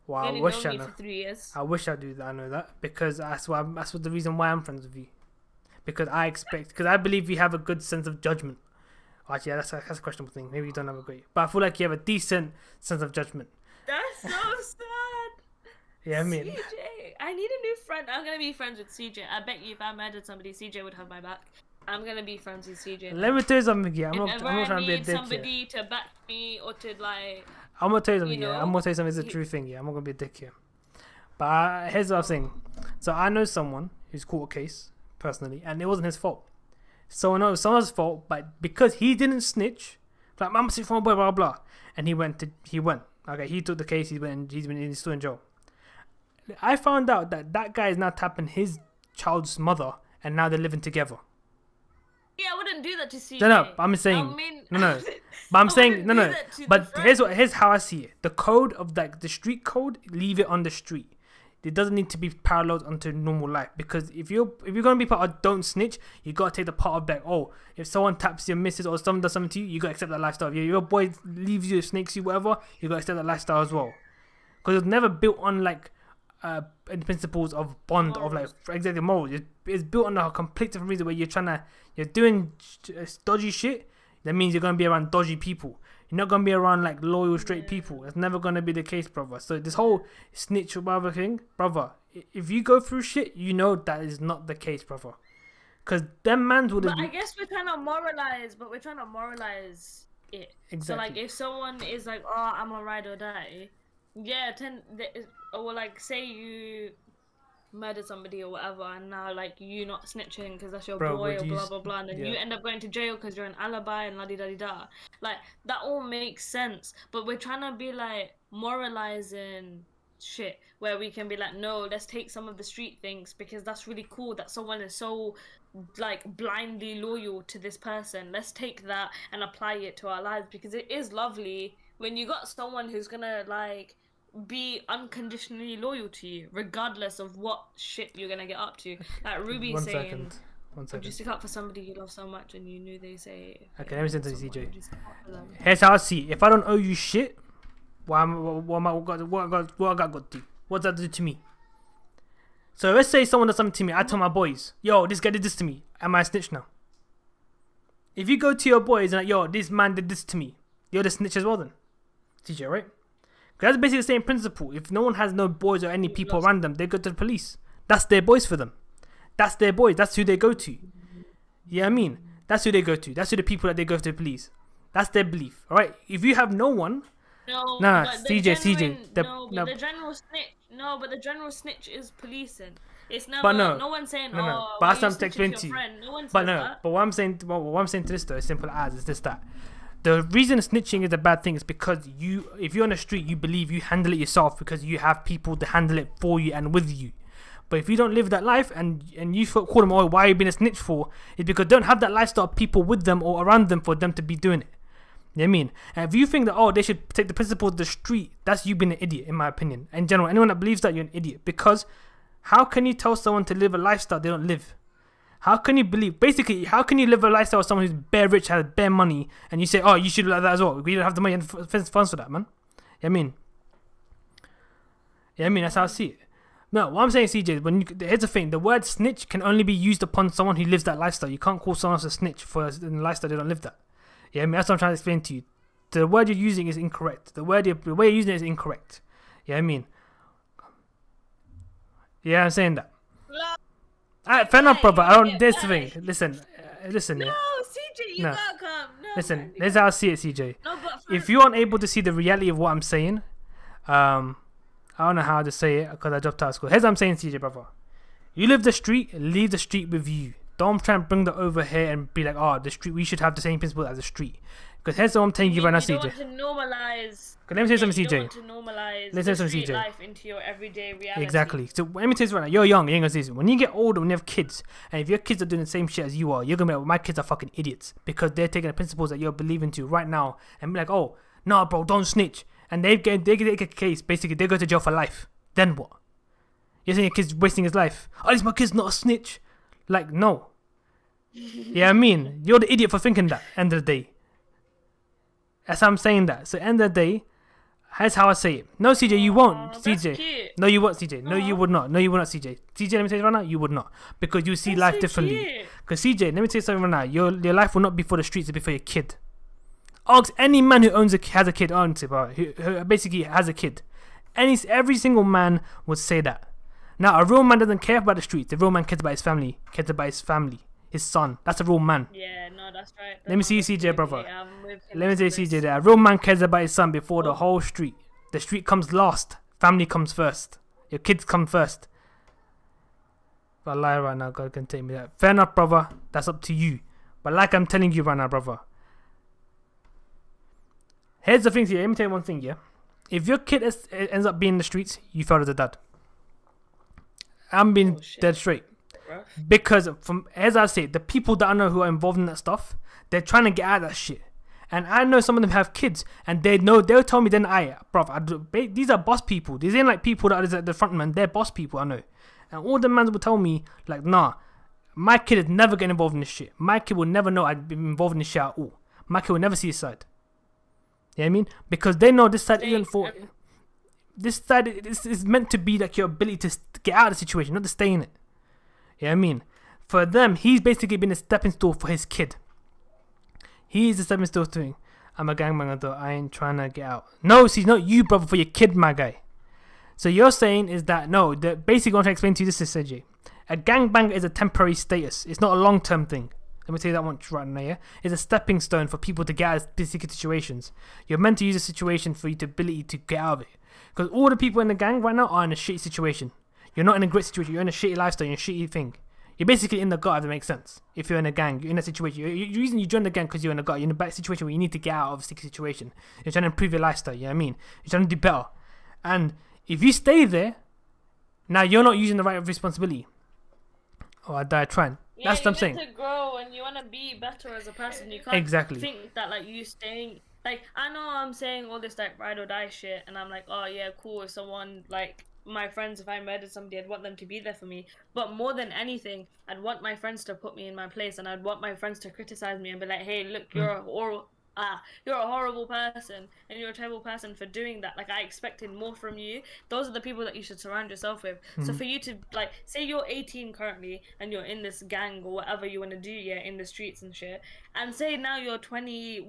Well, You I only wish know I me know. for 3 years. I wish I do that. I know that because that's what the reason why I'm friends with you. Because I believe you have a good sense of judgment. Actually, yeah, that's a questionable thing. Maybe you don't have a great, but I feel like you have a decent sense of judgment. That's so sad. Yeah, I mean, CJ, I need a new friend. I'm gonna be friends with CJ. I bet you if I murdered somebody, CJ would have my back. I'm gonna be friends with CJ. let me tell you something. Yeah, I'm if not trying to be a need dick somebody here. to back me or to like, I'm gonna tell you something. you Yeah, know, I'm gonna tell you something. It's a true thing. Yeah, I'm not gonna be a dick here. But here's what I'm saying. So I know someone who's caught a case personally, and it wasn't his fault. So I know it was someone's fault, but because he didn't snitch, like I'm snitch from a boy, blah blah, blah, and he went. Okay, he took the case. He's still in jail. I found out that guy is now tapping his child's mother, and now they're living together. yeah, I wouldn't do that to CJ. No, I'm saying no. But I'm saying no. But here's how I see it. The code of like the street code, leave it on the street. It doesn't need to be paralleled onto normal life, because if you're gonna be part of don't snitch, you gotta take the part of like, oh, if someone taps your missus or someone does something to you, you gotta accept that lifestyle. If your boy leaves you, snakes you, whatever, you gotta accept that lifestyle as well. Because it's never built on like in principles of bond morals. Of like exactly morals. It's built on a complete different reason where you're doing dodgy shit. That means you're gonna be around dodgy people. You're not gonna be around like loyal, straight people. That's never gonna be the case, brother. So this whole snitch or whatever thing, brother. If you go through shit, you know that is not the case, brother. Because them mans would have. But I guess we're trying to moralize, it. Exactly. So like, if someone is like, "Oh, I'm a ride or die," yeah, or like, say you murdered somebody or whatever, and now like you not snitching because that's your boy or blah blah blah, and then you end up going to jail because you're an alibi and la di da di da. Like that all makes sense, but we're trying to be like moralizing shit where we can be like, no, let's take some of the street things because that's really cool that someone is so like blindly loyal to this person. Let's take that and apply it to our lives, because it is lovely when you got someone who's gonna like be unconditionally loyal to you regardless of what shit you're gonna get up to. Like Ruby One saying, second. would you stick up for somebody you love so much and you knew they say, okay, let me send to CJ. Here's Here's how I see it. If I don't owe you shit, what I got to do? What's that do to me? So let's say someone does something to me. I tell my boys, yo, this guy did this to me. Am I a snitch now? If you go to your boys and like, yo, this man did this to me, you're the snitch as well then. CJ, right? Because that's basically the same principle. If no one has no boys or any people around them, they go to the police. That's their boys for them. That's their boys. That's who they go to. Yeah, I mean, that's who they go to. That's who the people that they go to the police. That's their belief. All right. If you have no one, CJ. The general snitch is policing. It's never. No one's saying. No. But that's what I'm explaining to you. No one says that. But what I'm saying to this though, is simple as is this that. The reason snitching is a bad thing is because if you're on the street, you believe you handle it yourself because you have people to handle it for you and with you. But if you don't live that life and you call them, oh, why are you being a snitch for? It's because they don't have that lifestyle of people with them or around them for them to be doing it. You know what I mean? And if you think that, oh, they should take the principle of the street, that's you being an idiot, in my opinion. In general, anyone that believes that, you're an idiot. Because how can you tell someone to live a lifestyle they don't live? How can you live a lifestyle with someone who's bare rich, has bare money, and you say, oh, you should do like that as well? We don't have the money and funds for that, man. You know what I mean? That's how I see it. No, what I'm saying, CJ, here's the thing. The word snitch can only be used upon someone who lives that lifestyle. You can't call someone else a snitch for a lifestyle they don't live that. Yeah, I mean, that's what I'm trying to explain to you. The word you're using is incorrect. The way you're using it is incorrect. Yeah, I mean. Yeah, I'm saying that. Alright, fair enough, brother. There's the thing. Listen. No, CJ, you can't come. No, listen, man, this is how I see it, CJ. No, if you aren't able to see the reality of what I'm saying, I don't know how to say it because I dropped out of school. Here's what I'm saying, CJ, brother. You live the street, leave the street with you. Don't try and bring that over here and be like, oh, the street, we should have the same principle as the street. Because here's what I'm telling you right now, CJ. You don't want to normalize. Let me say something, CJ. You don't want to normalize the street life into your everyday reality. Exactly. So let me tell you right now. You're young. You ain't gonna see this. When you get older, when you have kids, and if your kids are doing the same shit as you are, you're gonna be like, my kids are fucking idiots because they're taking the principles that you're believing to right now and be like, oh, nah, bro, don't snitch. And they get a case. Basically, they go to jail for life. Then what? You're saying your kid's wasting his life. Oh, at least my kid's not a snitch. Like, no. Yeah, I mean, you're the idiot for thinking that. End of the day. That's how I'm saying that. So end of the day, here's how I say it. No, CJ, you won't. CJ. Cute. No, you won't, CJ. No, you would not. No, you would not, CJ. CJ, let me tell you right now, you would not. Because you see life so differently. Because CJ, let me tell you something right now. Your life will not be for the streets, it'll be for your kid. Ask any man who has a kid, who basically has a kid. Every single man would say that. Now, a real man doesn't care about the streets. A real man cares about his family. His son. That's a real man. Yeah, no, that's right. Let me see you, CJ, brother. Yeah, Let me tell you, CJ, that a real man cares about his son before the whole street. The street comes last. Family comes first. Your kids come first. If I lie right now, God can take me that. Fair enough, brother. That's up to you. But like I'm telling you right now, brother. Here's the thing here. Let me tell you one thing, yeah. If your kid ends up being in the streets, you failed as a dad. I'm being dead straight. Because as I say, the people that I know who are involved in that stuff, they're trying to get out of that shit. And I know some of them have kids, and they'll tell me then, these are boss people. These ain't like people that are at the front, man. They're boss people, I know. And all the mans will tell me, like, nah, my kid is never getting involved in this shit. My kid will never know I'd be involved in this shit at all. My kid will never see his side. You know what I mean? Because they know this side isn't for... This side is meant to be like your ability to get out of the situation, not to stay in it. You know what I mean? For them, he's basically been a stepping stone for his kid. He's a stepping stone thing. I'm a gangbanger though, I ain't trying to get out. No, see, not you, brother, for your kid, my guy. So you're saying is that, no, basically what I'm trying to explain to you, this is CJ. A gangbanger is a temporary status. It's not a long-term thing. Let me tell you that one right now, yeah? It's a stepping stone for people to get out of specific situations. You're meant to use a situation for your ability to get out of it. Because all the people in the gang right now are in a shitty situation. You're not in a great situation. You're in a shitty lifestyle. You're in a shitty thing. You're basically in the gut, if that makes sense. If you're in a gang, you're in a situation. The reason you join the gang because you're in a gut. You're in a bad situation where you need to get out of a sticky situation. You're trying to improve your lifestyle. You know what I mean? You're trying to do better. And if you stay there, now you're not using the right responsibility. Oh, I died trying. Yeah, that's what I'm saying. You want to grow and you want to be better as a person. You can't exactly think that like you staying. Like, I know I'm saying all this like ride or die shit, and I'm like, oh yeah, cool. If someone like my friends, if I murdered somebody, I'd want them to be there for me. But more than anything, I'd want my friends to put me in my place, and I'd want my friends to criticize me and be like, hey, look, you're a horrible person, and you're a terrible person for doing that. Like, I expected more from you. Those are the people that you should surround yourself with. So for you to, like, say you're 18 currently, and you're in this gang or whatever you want to do, yeah, in the streets and shit, and say now you're 28,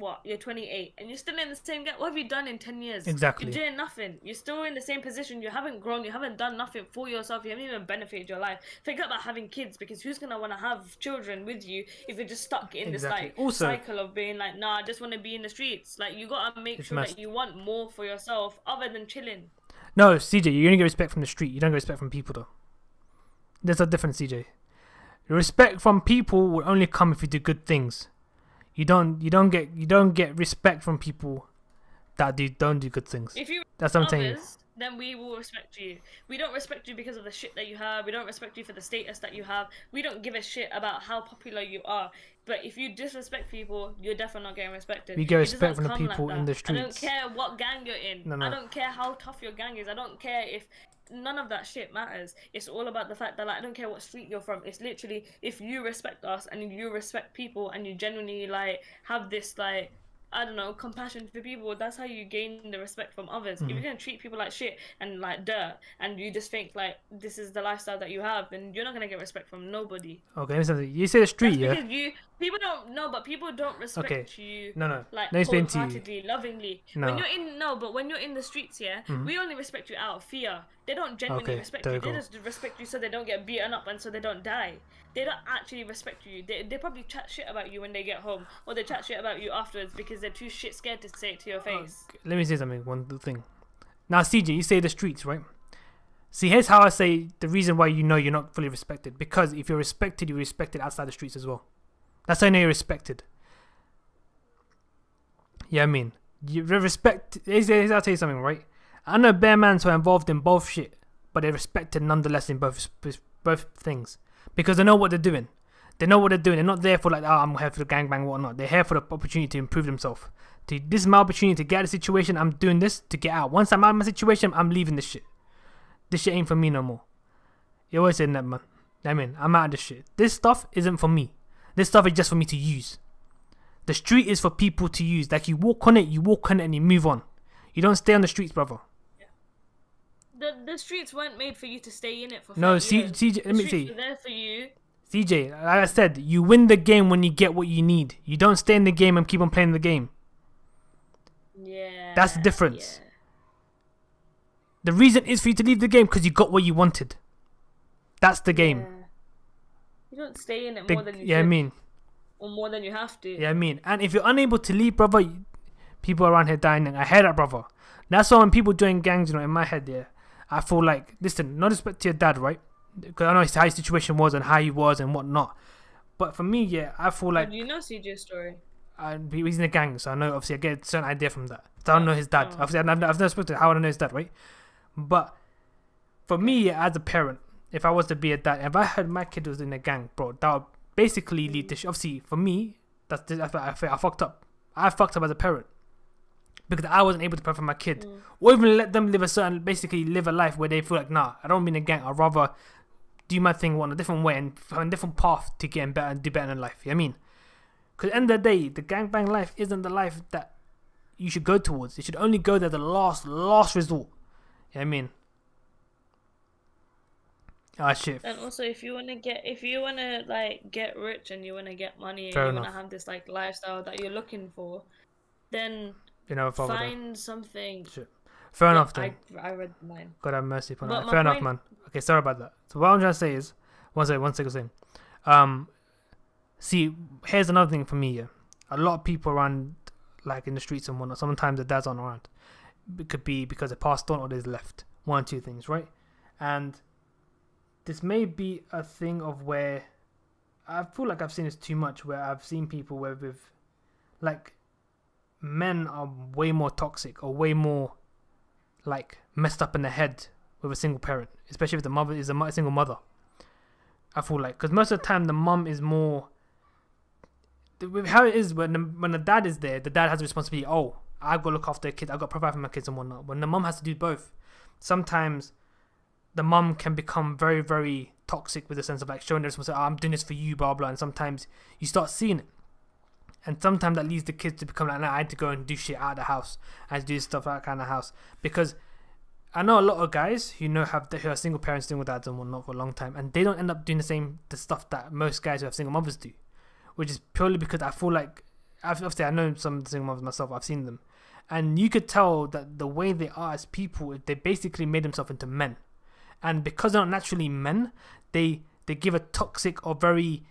and you're still in the same gang. What have you done in 10 years? Exactly. You're doing nothing. You're still in the same position. You haven't grown. You haven't done nothing for yourself. You haven't even benefited your life. Forget about having kids, because who's going to want to have children with you if you're just stuck in this, like, also, cycle of being like, nah, I just want to be in the streets. Like, you gotta make sure that you want more for yourself other than chilling. No, CJ, you only get respect from the street. You don't get respect from people, though. There's a difference, CJ. The respect from people will only come if you do good things. You don't get respect from people that don't do good things. If you that's what I'm saying. Then we will respect you. We don't respect you because of the shit that you have. We don't respect you for the status that you have. We don't give a shit about how popular you are. But if you disrespect people, you're definitely not getting respected. We get respect from the people in the streets. I don't care what gang you're in. No. I don't care how tough your gang is. I don't care if... None of that shit matters. It's all about the fact that, like, I don't care what street you're from. It's literally, if you respect us and you respect people and you genuinely, like, have this, like... I don't know, compassion for people, that's how you gain the respect from others. If you're going to treat people like shit and like dirt, and you just think like this is the lifestyle that you have, then you're not going to get respect from nobody. Okay, you say the street, that's because people don't respect you. No. Like, wholeheartedly, lovingly. No. When you're in the streets, yeah, we only respect you out of fear. They don't genuinely respect you. They just respect you so they don't get beaten up and so they don't die. They don't actually respect you. They probably chat shit about you when they get home, or they chat shit about you afterwards because they're too shit scared to say it to your face. Let me say something. One thing. Now, CJ, you say the streets, right? See, here's how I say the reason why you know you're not fully respected. Because if you're respected, you're respected outside the streets as well. That's how you know you're respected. Yeah, I mean, you respect. I'll tell you something, right? I know bare mans who are involved in both shit, but they're respected nonetheless in both things. Because they know what they're doing. They know what they're doing. They're not there for like, oh, I'm here for the gangbang, whatnot. They're here for the opportunity to improve themselves. This is my opportunity to get out of the situation. I'm doing this to get out. Once I'm out of my situation, I'm leaving this shit. This shit ain't for me no more. You always saying that, man. I mean, I'm out of this shit. This stuff isn't for me. This stuff is just for me to use. The street is for people to use. Like, you walk on it and you move on. You don't stay on the streets, brother. The streets weren't made for you to stay in it for 5 No, years. CJ, let me see. They're there for you. CJ, like I said, you win the game when you get what you need. You don't stay in the game and keep on playing the game. Yeah. That's the difference. Yeah. The reason is for you to leave the game because you got what you wanted. That's the game. Yeah. You don't stay in it more than you should. I mean. Or more than you have to. Yeah, I mean. And if you're unable to leave, brother, people around here dying. I hear that, brother. That's why when people join gangs, in my head, I feel like, listen, not respect to your dad, right? Because I know how his situation was and how he was and whatnot. But for me, I feel like... Do you know CJ's story? He's in a gang, so I know, obviously, I get a certain idea from that. So I don't know his dad. Obviously, I've never spoken to him. How would I know his dad, right? But for me, as a parent, if I was to be a dad, if I heard my kid was in a gang, bro, that would basically lead to... Obviously, for me, I fucked up. I fucked up as a parent. Because I wasn't able to provide for my kid. Or even let them live a life where they feel like, nah, I don't mean a gang. I'd rather do my thing on a different way and find a different path to get better and do better in life. You know what I mean? Because at the end of the day, the gangbang life isn't the life that you should go towards. It should only go there the last resort. You know what I mean? Ah, shit. And also, if you wanna get rich and you wanna get money and Fair you enough. wanna have this like lifestyle that you're looking for, then find something. Shit. Fair enough then. I read mine. God have mercy upon But that. my Fair enough, point- man. Okay, sorry about that. So what I'm trying to say is, one second thing. See, here's another thing for me. Yeah, a lot of people around, like in the streets and whatnot. Sometimes the dads aren't around. It could be because they passed on or they've left. One or two things, right? And this may be a thing of where I feel like I've seen this too much. Where I've seen people where with, like, men are way more toxic or way more like messed up in the head with a single parent, especially if the mother is a single mother. I feel like, because most of the time the mum is more, how it is when the dad is there, the dad has a responsibility. Oh, I've got to look after the kids, I've got to provide for my kids and whatnot. When the mum has to do both, sometimes the mum can become very, very toxic with the sense of like showing the responsibility. Oh, I'm doing this for you, blah blah. And sometimes you start seeing it. And sometimes that leads the kids to become like, nah, I had to go and do shit out of the house. I had to do stuff out of the house. Because I know a lot of guys who who are single parents, single dads and whatnot for a long time. And they don't end up doing the stuff that most guys who have single mothers do. Which is purely because I feel like, obviously I know some single mothers myself, I've seen them. And you could tell that the way they are as people, they basically made themselves into men. And because they're not naturally men, they give a toxic or very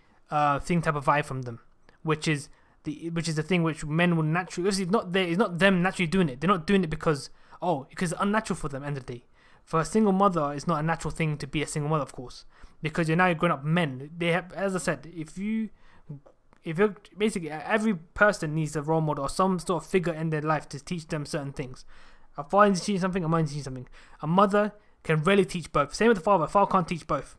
thing type of vibe from them. Which is the thing which men will naturally, obviously it's not them naturally doing it. They're not doing it because it's unnatural for them at the end of the day. For a single mother, it's not a natural thing to be a single mother, of course, because you're now grown up men. They have, as I said, if you're basically, every person needs a role model or some sort of figure in their life to teach them certain things. A father needs to teach something, a mother needs to teach something. A mother can rarely teach both. Same with the father. A father can't teach both.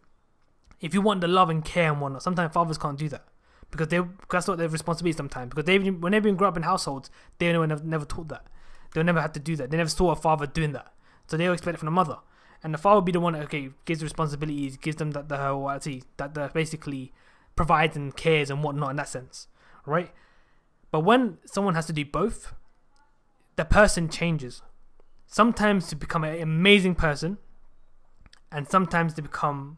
If you want the love and care and whatnot, sometimes fathers can't do that. Because that's not their responsibility sometimes. Because when they've been grew up in households, they never taught that. They never had to do that. They never saw a father doing that. So they all expect it from the mother. And the father will be the one that, gives responsibilities, gives them that basically provides and cares and whatnot in that sense. Right? But when someone has to do both, the person changes. Sometimes to become an amazing person, and sometimes to become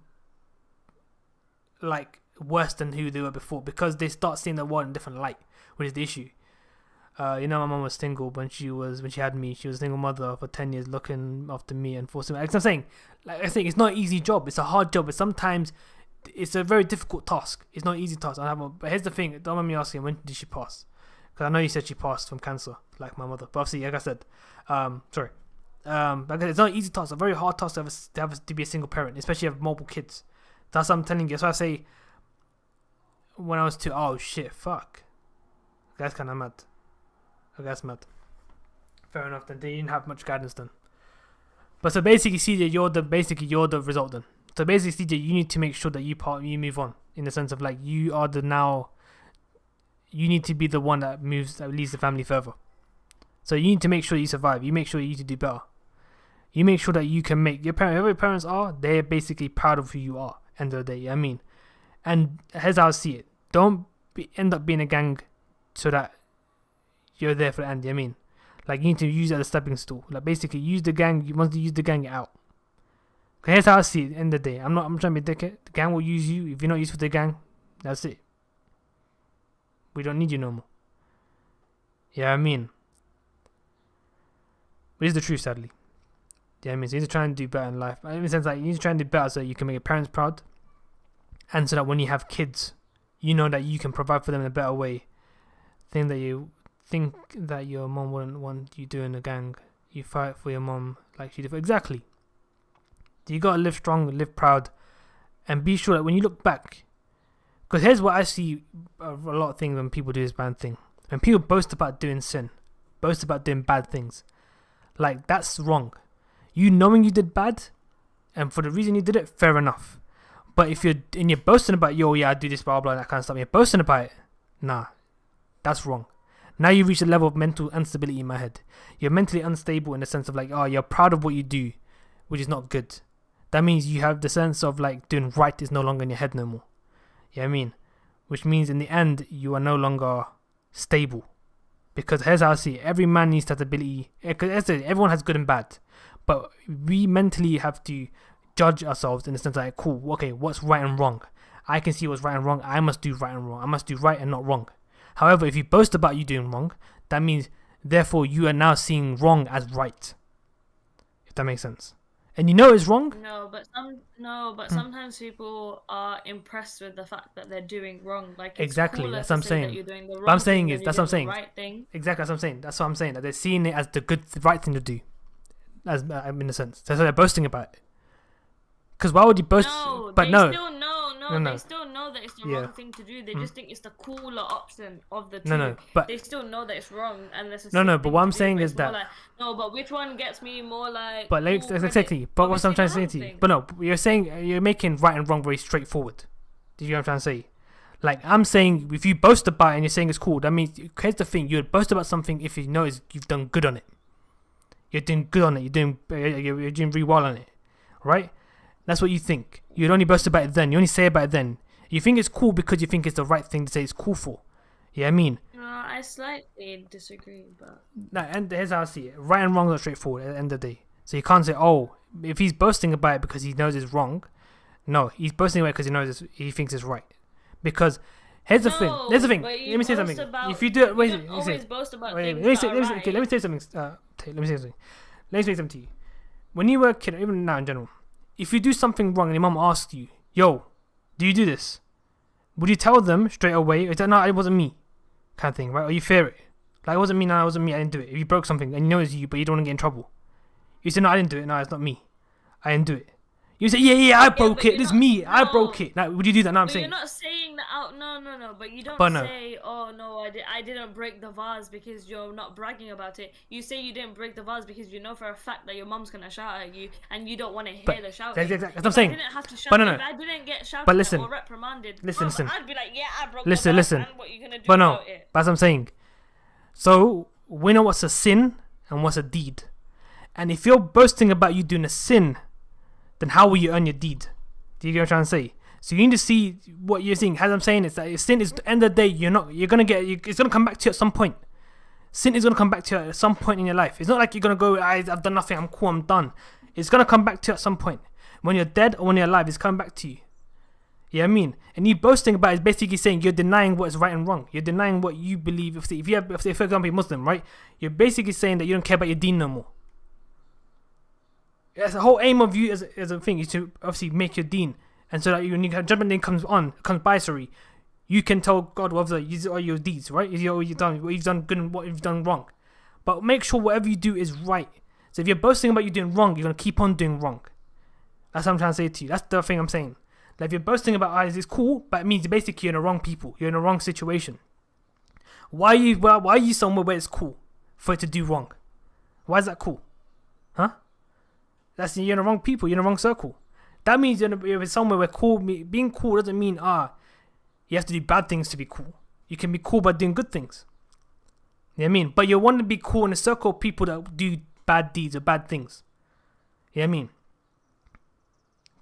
like worse than who they were before, because they start seeing the world in a different light, which is the issue. My mom was single when she had me. She was a single mother for 10 years, looking after me and forcing me. Like I'm saying, I think it's not an easy job. It's a hard job. But sometimes it's a very difficult task. It's not an easy task. But here's the thing. Don't mind me asking, when did she pass? Because I know you said she passed from cancer, like my mother. But obviously, like I said, like it's not an easy task. It's a very hard task to be a single parent, especially if you have multiple kids. That's what I'm telling you. That's why I say, when I was 2, oh shit, fuck. That's kind of mad. Okay, that's mad. Fair enough then. They didn't have much guidance then. But so basically, CJ, you're the result then. So basically, CJ, you need to make sure that you move on, in the sense of like you need to be the one that leads the family further. So you need to make sure you survive. You make sure you need to do better. You make sure that you can make whoever your parents are, they're basically proud of who you are. End of the day, I mean. And here's how I see it. Don't end up being a gang so that you're there for the end. You know what I mean? Like, you need to use it as a stepping stool. Like, basically, use the gang. You want to use the gang, you're out. Okay, here's how I see it. End of the day, I'm trying to be a dickhead. The gang will use you. If you're not used for the gang, that's it. We don't need you no more. Yeah, I mean, which is the truth, sadly. Yeah, I mean, so you need to try and do better in life. In the sense, like, you need to try and do better so you can make your parents proud, and so that when you have kids, you know that you can provide for them in a better way. Think that your mom wouldn't want you doing a gang. You fight for your mom like she did. Exactly. You gotta live strong, live proud, and be sure that when you look back, because here's what I see a lot of things when people do this bad thing. When people boast about doing sin, boast about doing bad things, like, that's wrong. You knowing you did bad, and for the reason you did it, fair enough. But if you're boasting about, yo, yeah, I do this, blah blah, that kind of stuff, you're boasting about it, nah, that's wrong. Now you reach a level of mental instability in my head. You're mentally unstable in the sense of, like, oh, you're proud of what you do, which is not good. That means you have the sense of, like, doing right is no longer in your head no more. You know what I mean? Which means in the end, you are no longer stable. Because here's how I see it. Every man needs that ability. Because everyone has good and bad. But we mentally have to judge ourselves in the sense like, cool, okay, what's right and wrong? I can see what's right and wrong. I must do right and wrong. I must do right and not wrong. However, if you boast about you doing wrong, that means, therefore, you are now seeing wrong as right. If that makes sense. And you know it's wrong? But sometimes people are impressed with the fact that they're doing wrong. Like, it's exactly, that's what I'm saying. That you're doing the wrong what I'm saying thing is, that's what I'm saying. Right thing. Exactly, that's what I'm saying. That's what I'm saying. That they're seeing it as the right thing to do. As in a sense. So they're boasting about it. Because why would you boast? No, but they no. still they still know that it's the wrong thing to do. They just think it's the cooler option of the two. But they still know that it's wrong, and there's but what I'm saying is that like, but which one gets me more like? But exactly. But what I'm trying to say to you, but no, you're saying you're making right and wrong very straightforward. Do you know what I'm trying to say? Like, I'm saying, if you boast about it and you're saying it's cool, that means, here's the thing: you'd boast about something if you know you've done good on it. You're doing good on it. You're doing really well on it, right? That's what you think. You'd only boast about it then. You only say about it then. You think it's cool because you think it's the right thing to say it's cool for. Yeah, I mean. No, I slightly disagree, but. No, and here's how I see it. Right and wrong are straightforward at the end of the day. So you can't say, oh, if he's boasting about it because he knows it's wrong. No, he's boasting about it because he thinks it's right. Because here's the thing. Here's the thing. Let me say something. If you do it, wait. Always boast about things. Let me say something. Let me say something to you. When you were a kid, even now in general, if you do something wrong and your mom asks you, yo, do you do this? Would you tell them straight away, no, it wasn't me, kind of thing, right? Or you fear it? Like, it wasn't me, no, it wasn't me, I didn't do it. If you broke something and you know it's you, but you don't want to get in trouble, you say, no, I didn't do it, no, it's not me, I didn't do it. You say, yeah, I broke it, it's me, I broke it. Now, would you do that? No, I'm saying. You're not saying that out, no, but you don't say, oh, no, I didn't break the vase because you're not bragging about it. You say you didn't break the vase because you know for a fact that your mom's going to shout at you and you don't want to hear the shouting. Exactly, that's what I'm saying. I didn't have to shout, if I didn't get shouted at or reprimanded, listen. I'd be like, yeah, I broke the vase, and what are you going to do about it? That's what I'm saying. So, we know what's a sin and what's a deed. And if you're boasting about you doing a sin, then how will you earn your deed? Do you get what I'm trying to say? So you need to see what you're seeing. As I'm saying, it's that sin is, at the end of the day, it's gonna come back to you at some point. Sin is gonna come back to you at some point in your life. It's not like you're gonna go, I've done nothing, I'm cool, I'm done. It's gonna come back to you at some point. When you're dead or when you're alive, it's coming back to you. You know what I mean? And you boasting about it is basically saying you're denying what is right and wrong. You're denying what you believe. If for example, you're Muslim, right? You're basically saying that you don't care about your deen no more. That's the whole aim of you as a thing is to obviously make your deen, and so that when your judgment day comes by, you can tell God whether these are your deeds, right? Is what you've done good and what you've done wrong. But make sure whatever you do is right. So if you're boasting about you doing wrong, you're gonna keep on doing wrong. That's what I'm trying to say to you. That's the thing I'm saying. Like, if you're boasting about it's cool, but it means basically you're in the wrong people. You're in the wrong situation. Why are you somewhere where it's cool for it to do wrong? Why is that cool? Huh? You're in the wrong people. You're in the wrong circle. That means you're somewhere where being cool doesn't mean you have to do bad things to be cool. You can be cool by doing good things. You know what I mean? But you want to be cool in a circle of people that do bad deeds or bad things. You know what I mean?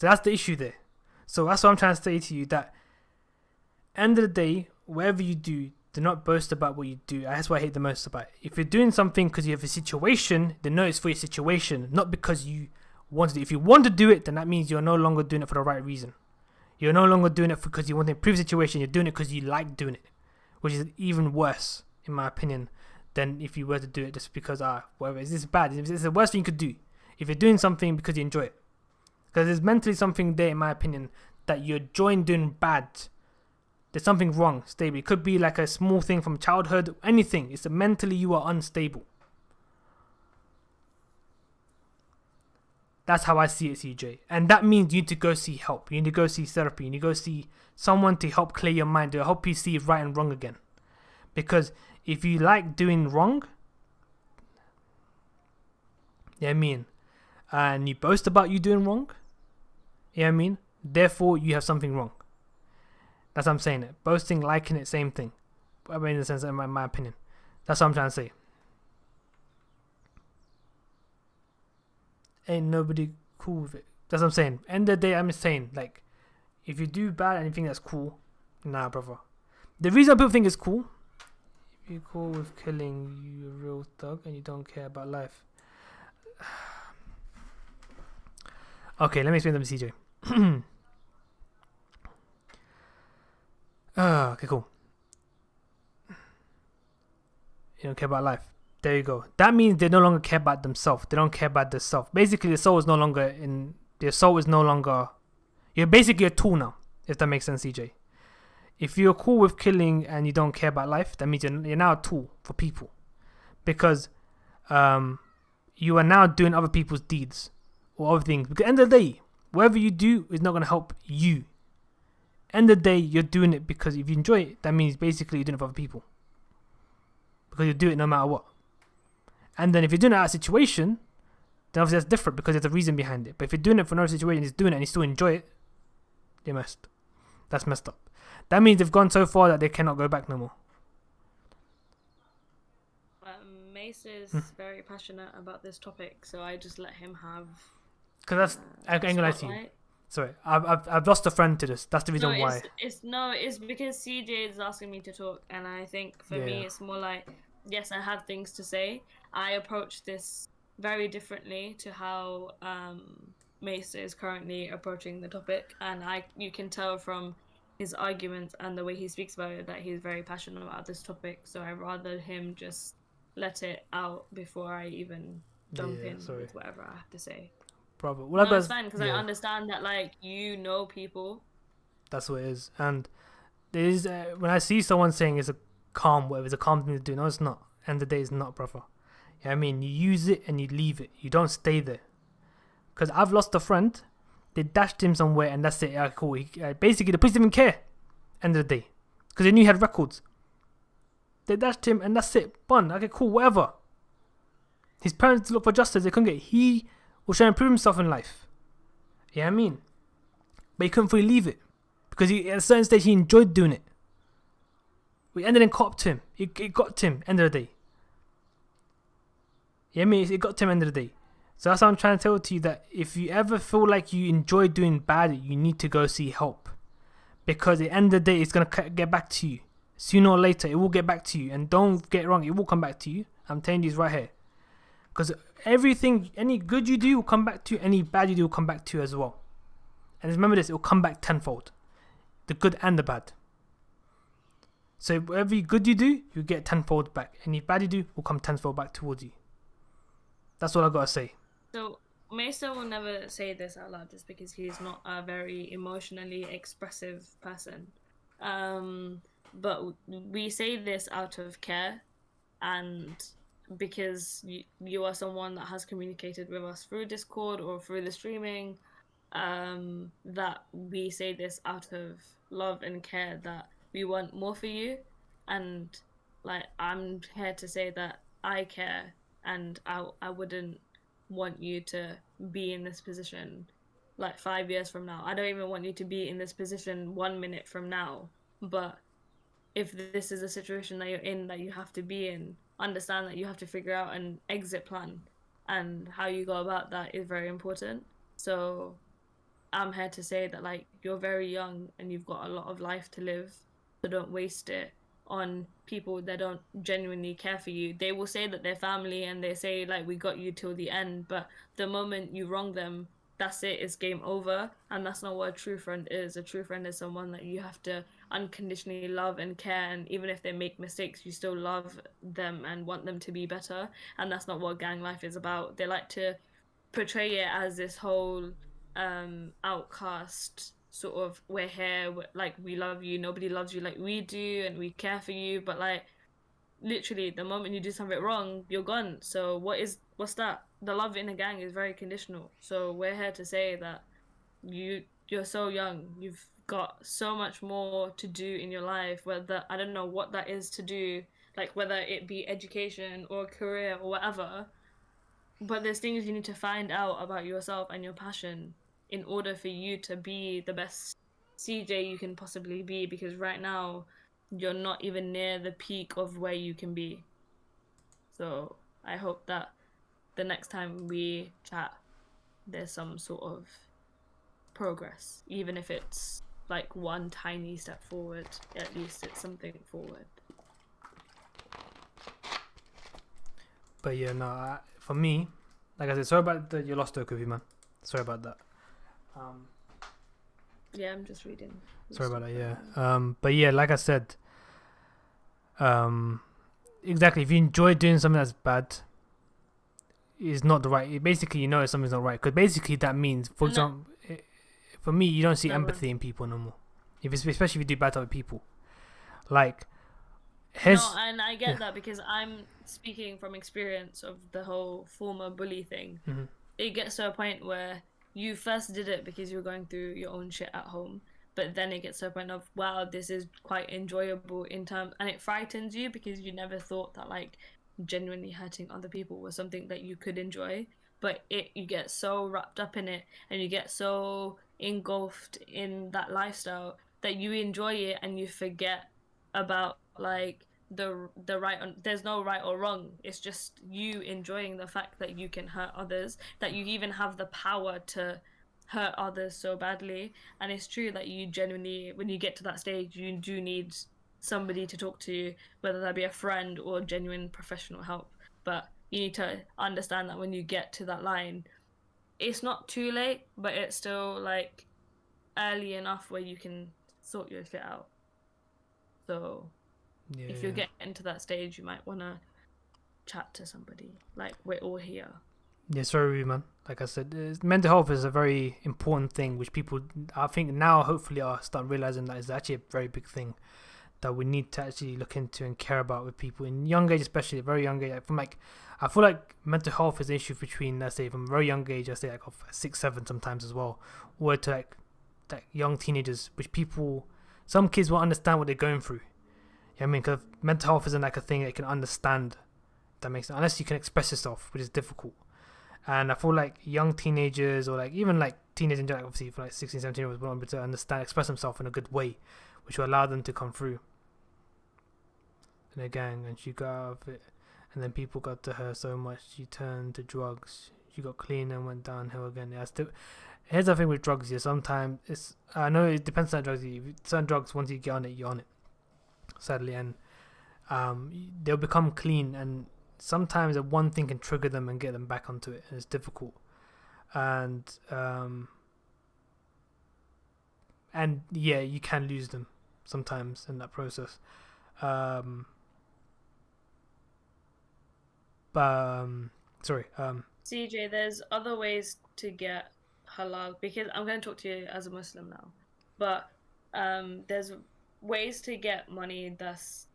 So that's the issue there. So that's what I'm trying to say to you, that end of the day, whatever you do, do not boast about what you do. That's what I hate the most about it. If you're doing something because you have a situation, then know it's for your situation, not because you want to do it. If you want to do it, then that means you're no longer doing it for the right reason. You're no longer doing it because you want to improve the situation. You're doing it because you like doing it, which is even worse, in my opinion, than if you were to do it just because, whatever. Is this bad? It's the worst thing you could do. If you're doing something because you enjoy it. Because there's mentally something there, in my opinion, that you're enjoying doing bad. There's something wrong, stable. It could be like a small thing from childhood, anything. It's mentally you are unstable. That's how I see it, CJ. And that means you need to go see help. You need to go see therapy. You need to go see someone to help clear your mind, to help you see right and wrong again. Because if you like doing wrong, you know what I mean, and you boast about you doing wrong, you know what I mean, therefore you have something wrong. That's what I'm saying. It. Boasting, liking it, same thing. I mean, in the sense, in my opinion. That's what I'm trying to say. Ain't nobody cool with it. That's what I'm saying. End of the day, I'm just saying, like, if you do bad and you think that's cool, nah, brother. The reason people think it's cool, if you're cool with killing, you a real thug and you don't care about life. Okay, let me explain them to CJ. Okay, cool. You don't care about life. There you go. That means they no longer care about themselves. They don't care about their self. Basically, the soul is no longer in. Their soul is no longer. You're basically a tool now, if that makes sense, CJ. If you're cool with killing and you don't care about life, that means you're now a tool for people. Because you are now doing other people's deeds or other things. Because at the end of the day, whatever you do is not going to help you. End of the day, you're doing it because if you enjoy it, that means basically you're doing it for other people. Because you do it no matter what. And then if you're doing it out of a situation, then obviously that's different because there's a reason behind it. But if you're doing it for another situation, just doing it and you still enjoy it, they messed. That's messed up. That means they've gone so far that they cannot go back no more. Mace is very passionate about this topic, so I just let him have. Because that's I ain't gonna lie to you. Sorry, I've lost a friend to this. That's the reason why. It's because CJ is asking me to talk, and I think for me it's more like, yes, I have things to say. I approach this very differently to how Mace is currently approaching the topic, and you can tell from his arguments and the way he speaks about it that he's very passionate about this topic. So I rather him just let it out before I even jump in with whatever I have to say. Probably. Well, no, it's fine because I understand that, like, you know people. That's what it is. And there is when I see someone saying it's a calm, whatever, it's a calm thing to do. No, it's not. End of the day, it's not, brother. You know what I mean? You use it and you leave it. You don't stay there. Because I've lost a friend. They dashed him somewhere and that's it. Cool. Basically, the police didn't even care. End of the day. Because they knew he had records. They dashed him and that's it. Bun. Okay, cool. Whatever. His parents looked for justice. They couldn't get it. He was trying to prove himself in life. You know what I mean? But he couldn't fully leave it. Because at a certain stage, he enjoyed doing it. We ended in copped him. It got to him. End of the day. You know what I mean? It got to him end of the day. So that's what I'm trying to tell to you, that if you ever feel like you enjoy doing bad, you need to go see help. Because at the end of the day, it's going to get back to you. Sooner or later, it will get back to you. And don't get it wrong, it will come back to you. I'm telling you this right here. Because everything, any good you do will come back to you. Any bad you do will come back to you as well. And remember this, it will come back tenfold. The good and the bad. So whatever good you do, you get tenfold back. Any bad you do will come tenfold back towards you. That's all I got to say. So Mesa will never say this out loud just because he's not a very emotionally expressive person. But we say this out of care and because you are someone that has communicated with us through Discord or through the streaming, that we say this out of love and care, that we want more for you. And like, I'm here to say that I care and I wouldn't want you to be in this position like 5 years from now. I don't even want you to be in this position 1 minute from now. But if this is a situation that you're in, that you have to be in, understand that you have to figure out an exit plan, and how you go about that is very important. So I'm here to say that, like, you're very young and you've got a lot of life to live, So don't waste it on people that don't genuinely care for you. They will say that they're family and they say like we got you till the end, but the moment you wrong them, that's it, it's game over. And that's not what a true friend is. A true friend is someone that you have to unconditionally love and care, and even if they make mistakes, you still love them and want them to be better. And that's not what gang life is about. They like to portray it as this whole outcast sort of, we're here, like we love you, nobody loves you like we do, and we care for you, but like literally the moment you do something wrong, you're gone. So what's that? The love in a gang is very conditional. So we're here to say that you're so young, you've got so much more to do in your life, whether I don't know what that is to do, like whether it be education or career or whatever, but there's things you need to find out about yourself and your passion in order for you to be the best CJ you can possibly be, because right now you're not even near the peak of where you can be. So I hope that the next time we chat, there's some sort of progress, even if it's like one tiny step forward. At least it's something forward. But yeah, no, for me, like I said, sorry about your lost Okubi, man. Sorry about that. Yeah, I'm just reading. Sorry about that. Yeah. But yeah, like I said, exactly. If you enjoy doing something that's bad, is not the right. Basically, you know something's not right, because basically that means, for example, for me, you don't see empathy in people no more. If it's, especially if you do bad to other people, like. No, and I get that, because I'm speaking from experience of the whole former bully thing. Mm-hmm. It gets to a point where you first did it because you were going through your own shit at home, but then it gets to a point of, wow, this is quite enjoyable in terms, and it frightens you because you never thought that like genuinely hurting other people was something that you could enjoy. But you get so wrapped up in it, and you get so engulfed in that lifestyle that you enjoy it, and you forget about like the right there's no right or wrong. It's just you enjoying the fact that you can hurt others, that you even have the power to hurt others so badly. And it's true that you genuinely, when you get to that stage, you do need somebody to talk to, whether that be a friend or genuine professional help. But you need to understand that when you get to that line, it's not too late, but it's still like early enough where you can sort your shit out. So if you're getting to that stage, you might want to chat to somebody. Like, we're all here. Yeah, sorry, man. Like I said, mental health is a very important thing, which people, I think now, hopefully, are starting realizing that is actually a very big thing that we need to actually look into and care about with people in young age, especially very young age. From like, I feel like mental health is an issue between, let's say, from a very young age, let's say like of 6, 7 sometimes as well, or to like young teenagers, which people, some kids won't understand what they're going through. I mean, because mental health isn't like a thing that you can understand. That makes sense, unless you can express yourself, which is difficult. And I feel like young teenagers, or like even like teenagers, like obviously for like 16, 17 years old, won't be able to understand, express themselves in a good way, which will allow them to come through. In a gang, and she got out of it, and then people got to her so much, she turned to drugs. She got clean and went downhill again. Yeah, still. Here's the thing with drugs. Yeah, sometimes it's. I know it depends on drugs. Certain drugs, once you get on it, you're on it. Sadly, and they'll become clean, and sometimes one thing can trigger them and get them back onto it, and it's difficult. And yeah, you can lose them sometimes in that process. Sorry. CJ, there's other ways to get halal, because I'm going to talk to you as a Muslim now, but there's ways to get money that's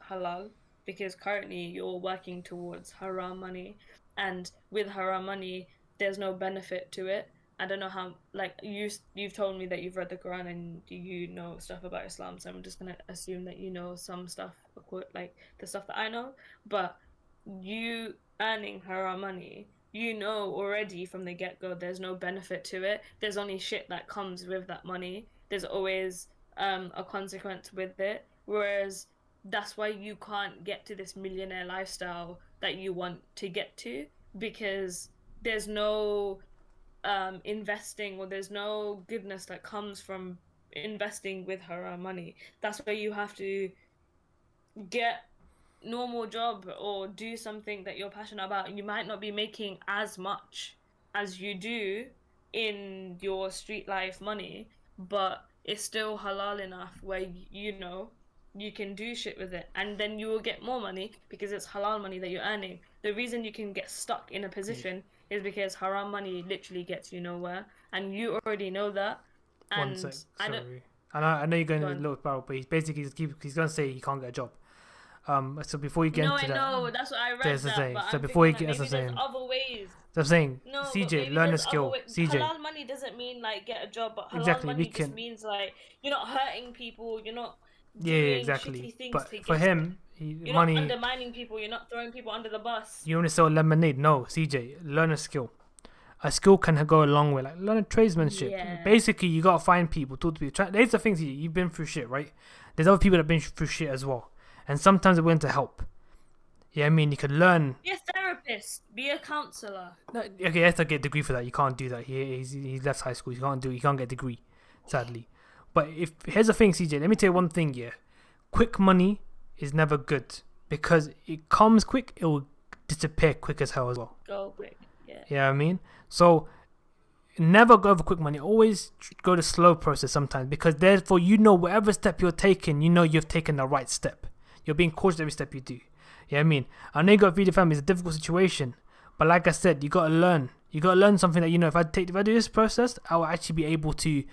halal, because currently you're working towards haram money, and with haram money there's no benefit to it. I don't know how, like, you've told me that you've read the Quran and you know stuff about Islam, so I'm just gonna assume that you know some stuff, like the stuff that I know. But you earning haram money, you know already from the get-go there's no benefit to it. There's only shit that comes with that money. There's always a consequence with it, whereas that's why you can't get to this millionaire lifestyle that you want to get to, because there's no investing, or there's no goodness that comes from investing with haram money. That's where you have to get normal job or do something that you're passionate about. You might not be making as much as you do in your street life money, but it's still halal enough where you can do shit with it, and then you will get more money because it's halal money that you're earning. The reason you can get stuck in a position is because haram money literally gets you nowhere, and you already know that. And One sec, sorry. I know you're going to the little barrel, but he's going to say he can't get a job. So before you get into that, no, that's what I read. That's the that, thing. but So I'm before you thinking get, that that's maybe the there's saying. other ways. So I'm saying, No, but CJ, maybe learn a there's skill. other CJ, halal money doesn't mean like get a job, but halal Exactly, money we just can- means like you're not hurting people, you're not yeah, doing exactly. shitty things But to for get. him, You're money. not undermining people, you're not throwing people under the bus. You want to sell lemonade? No, CJ, learn a skill. A skill can go a long way. Like learn a tradesmanship. Yeah. Basically, you gotta find people, talk to people. There's the things you've been through shit, right? There's other people that've been through shit as well, and sometimes they're willing to help. Yeah, I mean, you could learn. Be a therapist, be a counselor. No, okay, he has to get a degree for that. You can't do that. He left high school. You can't do. He can't get a degree, sadly. But here's the thing, CJ. Let me tell you one thing. Yeah, quick money is never good because it comes quick. It will disappear quick as hell as well. Go quick, yeah. Yeah, you know what I mean, so never go for quick money. Always go the slow process sometimes because therefore whatever step you're taking, you've taken the right step. You're being cautious every step you do. Yeah, I mean, I know you got to feed your family. It's a difficult situation, but like I said, you got to learn. You got to learn something that if I do this process, I will actually be able to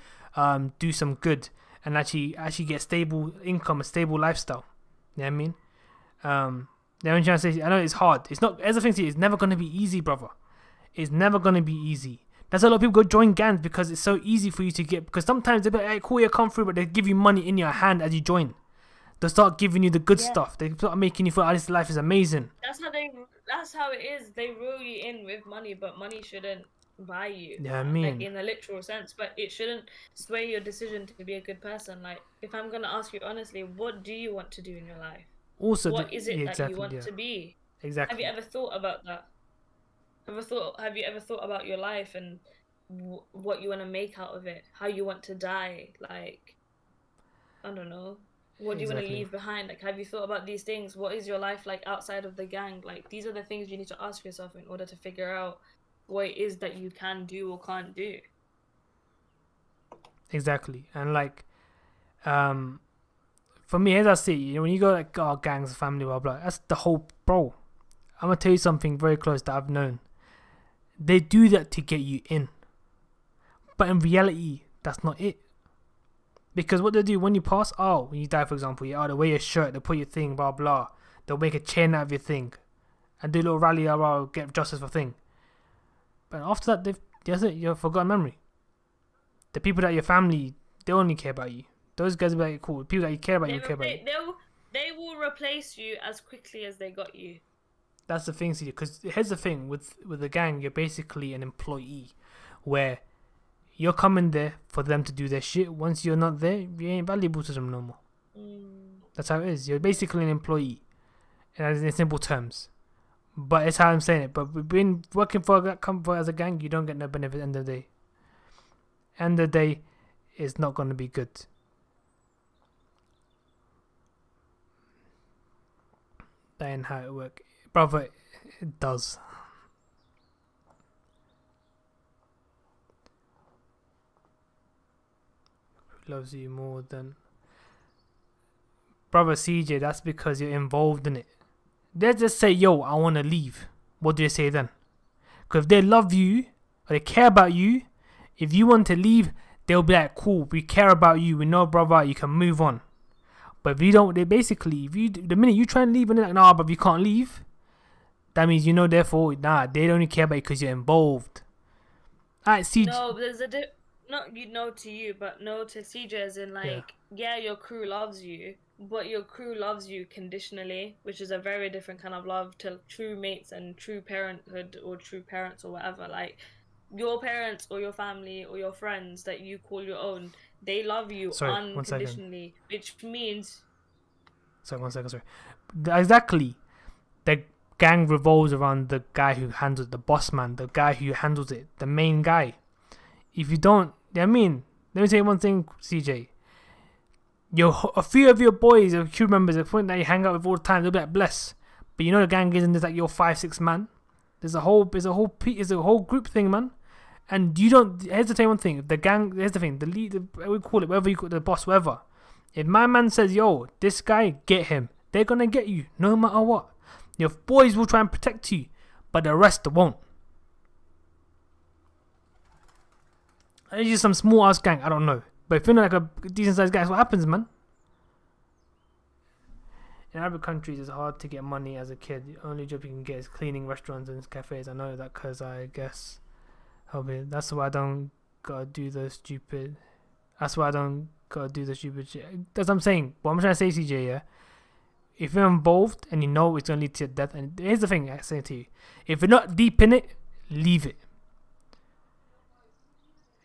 do some good and actually get stable income, a stable lifestyle. You know what I mean? I'm trying to say, I know it's hard. It's not. As a thing, it's never gonna be easy, brother. It's never gonna be easy. That's why a lot of people go join gangs because it's so easy for you to get. Because sometimes they be like, "Hey, cool, you come through," but they give you money in your hand as you join. They start giving you the good stuff. They start making you feel, "Oh, this life is amazing." That's how it is. They rule you in with money, but money shouldn't buy you. Yeah, I mean, like in the literal sense, but it shouldn't sway your decision to be a good person. Like, if I'm gonna ask you honestly, what do you want to do in your life? Also, what is it that you want to be? Exactly. Have you ever thought about that? Have you ever thought about your life and what you want to make out of it? How you want to die? Like, I don't know. What do you want to leave behind? Like, have you thought about these things? What is your life like outside of the gang? Like, these are the things you need to ask yourself in order to figure out what it is that you can do or can't do. Exactly. And like, for me, as I see, when you go like, oh, gangs, family, blah blah, that's the whole, bro. I'm gonna tell you something very close that I've known. They do that to get you in, but in reality, that's not it. Because what they do when you pass, when you die, for example, they'll wear your shirt, they'll put your thing, blah blah. They'll make a chain out of your thing, and do a little rally, get justice for thing. But after that, that's it. You're a forgotten memory. The people that your family, they only care about you. Those guys will be like, cool. People that you care about, care about you. They will replace you as quickly as they got you. That's the thing, because here's the thing with the gang, you're basically an employee, where you're coming there for them to do their shit. Once you're not there, you ain't valuable to them no more. That's how it is. You're basically an employee, in simple terms. But it's how I'm saying it. But we've been working as a gang, you don't get no benefit at the end of the day. End of the day, it's not going to be good. That ain't how it works. Brother, it does. Loves you more than... Brother CJ, that's because you're involved in it. They just say, yo, I want to leave. What do you say then? Because if they love you, or they care about you, if you want to leave, they'll be like, cool, we care about you, we know, brother, you can move on. But if you don't, the minute you try and leave and they're like, nah, but you can't leave, that means therefore, they don't care about you because you're involved. Alright, CJ. No, there's not to you, but no to CJ, as in like, yeah, your crew loves you, but your crew loves you conditionally, which is a very different kind of love to true mates and true parenthood or true parents or whatever. Like, your parents or your family or your friends that you call your own, they love you unconditionally, which means... Sorry, 1 second, sorry. Exactly. The gang revolves around the guy who handles the boss man, the guy who handles it, the main guy. If you don't... let me say one thing, CJ. a few of your boys, your crew members, the point that you hang out with all the time, they'll be like, bless. But you know the gang isn't just like your 5-6 man. There's a whole group thing, man. And you don't. Here's the one thing. The gang. Here's the thing. The leader, we call it whatever you call the boss, whatever. If my man says, "Yo, this guy, get him," they're gonna get you, no matter what. Your boys will try and protect you, but the rest won't. It's just some small ass gang. I don't know. But if you're not like a decent sized guy, that's what happens, man. In Arab countries, it's hard to get money as a kid. The only job you can get is cleaning restaurants and cafes. I know that because I guess, that's why I don't gotta do the stupid. That's why I don't gotta do the stupid shit. That's what I'm saying. What I'm trying to say, CJ, yeah. If you're involved and you know it's gonna lead to your death, and here's the thing I say to you: if you're not deep in it, leave it.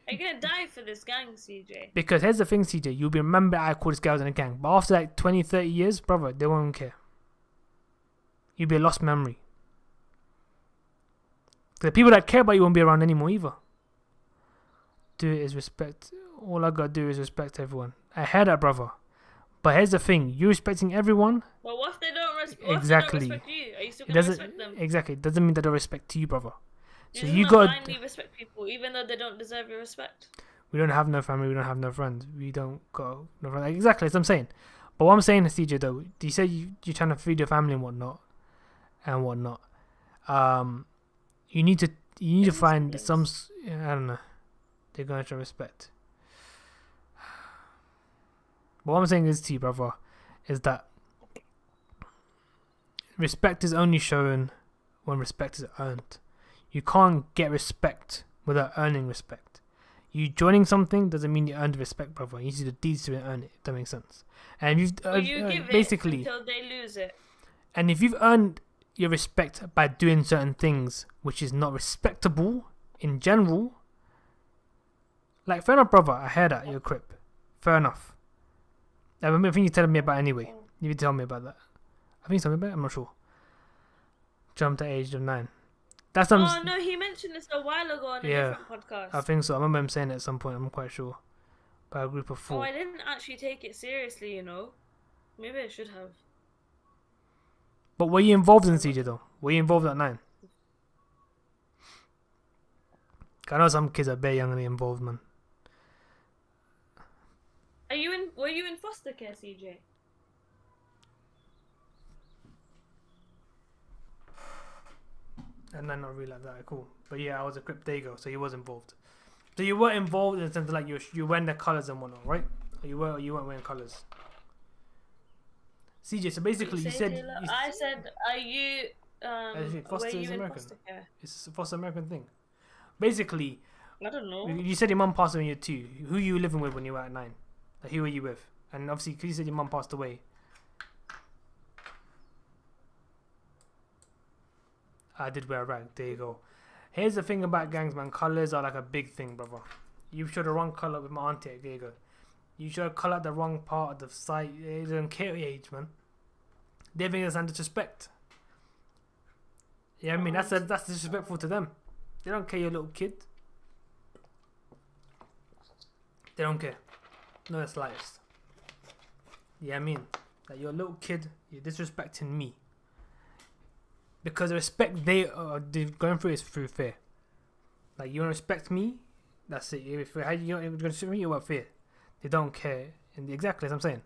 You're gonna die for this gang, CJ. Because here's the thing, CJ. You'll be remembered I called this guy was in a gang. But after like 20, 30 years, brother, they won't care. You'll be a lost memory. The people that care about you won't be around anymore either. Do it is respect. All I gotta do is respect everyone. I hear that, brother. But here's the thing. You're respecting everyone. But what if they don't respect you? Are you still gonna respect them? Exactly. It doesn't mean they don't respect you, brother. So you got blindly respect people, even though they don't deserve your respect. We don't have no family. We don't have no friends. We don't go no friends. Exactly, that's what I'm saying. But what I'm saying is, CJ, though, you say you're trying to feed your family and whatnot, you need to find some. I don't know. They're gonna show respect. But what I'm saying is to you, brother, is that respect is only shown when respect is earned. You can't get respect without earning respect. You joining something doesn't mean you earned respect, brother. You need to do the deeds to earn it. If that makes sense. And you give basically it until they lose it. And if you've earned your respect by doing certain things, which is not respectable in general, like fair enough, brother. I hear that you're a crip. Fair enough. I think you're telling me about anyway. You tell me about that. I think something about it. I'm not sure. Jumped at age of 9. That's oh no, he mentioned this a while ago on a different podcast. I think so. I remember him saying it at some point. I'm quite sure. By a group of 4. Oh, I didn't actually take it seriously, you know. Maybe I should have. But were you involved in CJ though? Were you involved at 9? I know some kids are very young and involved, man. Were you in foster care, CJ? And then not really like that, cool. But yeah, I was a crip. There you go. So you was involved. So you were involved in the sense of like you wearing the colours and whatnot, right? Or you weren't wearing colours. CJ, so basically you said. I said, are you? Foster were you is in American. foster care? It's a foster American thing. Basically. I don't know. You said your mum passed away when you were 2. Who you living with when you were at 9? Like, who were you with? And obviously, because you said your mum passed away. I did wear a rag. There you go. Here's the thing about gangs, man. Colours are like a big thing, brother. You showed the wrong colour with my auntie. There you go. You showed colour the wrong part of the site. They don't care your age, man. They think it's under disrespect. Yeah, I mean, that's disrespectful to them. They don't care your little kid. They don't care. No, it's slightest. Yeah, I mean, like your little kid, you're disrespecting me. Because the respect they're going through is through fear. Like, you want to respect me, that's it. If you're going to respect me, you want fear. They don't care. And exactly as I'm saying.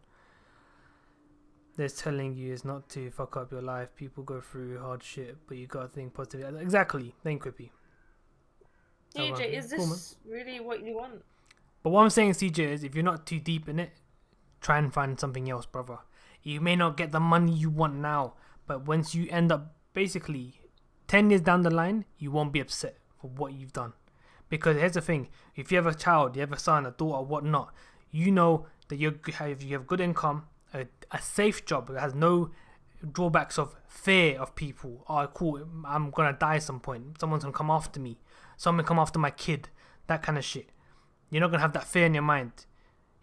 They're telling you is not to fuck up your life. People go through hard shit, but you gotta think positive. Exactly. They ain't creepy. CJ, is this really what you want? But what I'm saying, CJ, is if you're not too deep in it, try and find something else, brother. You may not get the money you want now, but once you end up basically 10 years down the line, you won't be upset for what you've done. Because here's the thing, if you have a child, you have a son, a daughter, whatnot, you know that you have good income, a safe job that has no drawbacks of fear of people. Oh, cool, I'm gonna die at some point. Someone's gonna come after me. Someone come after my kid. That kind of shit. You're not gonna have that fear in your mind.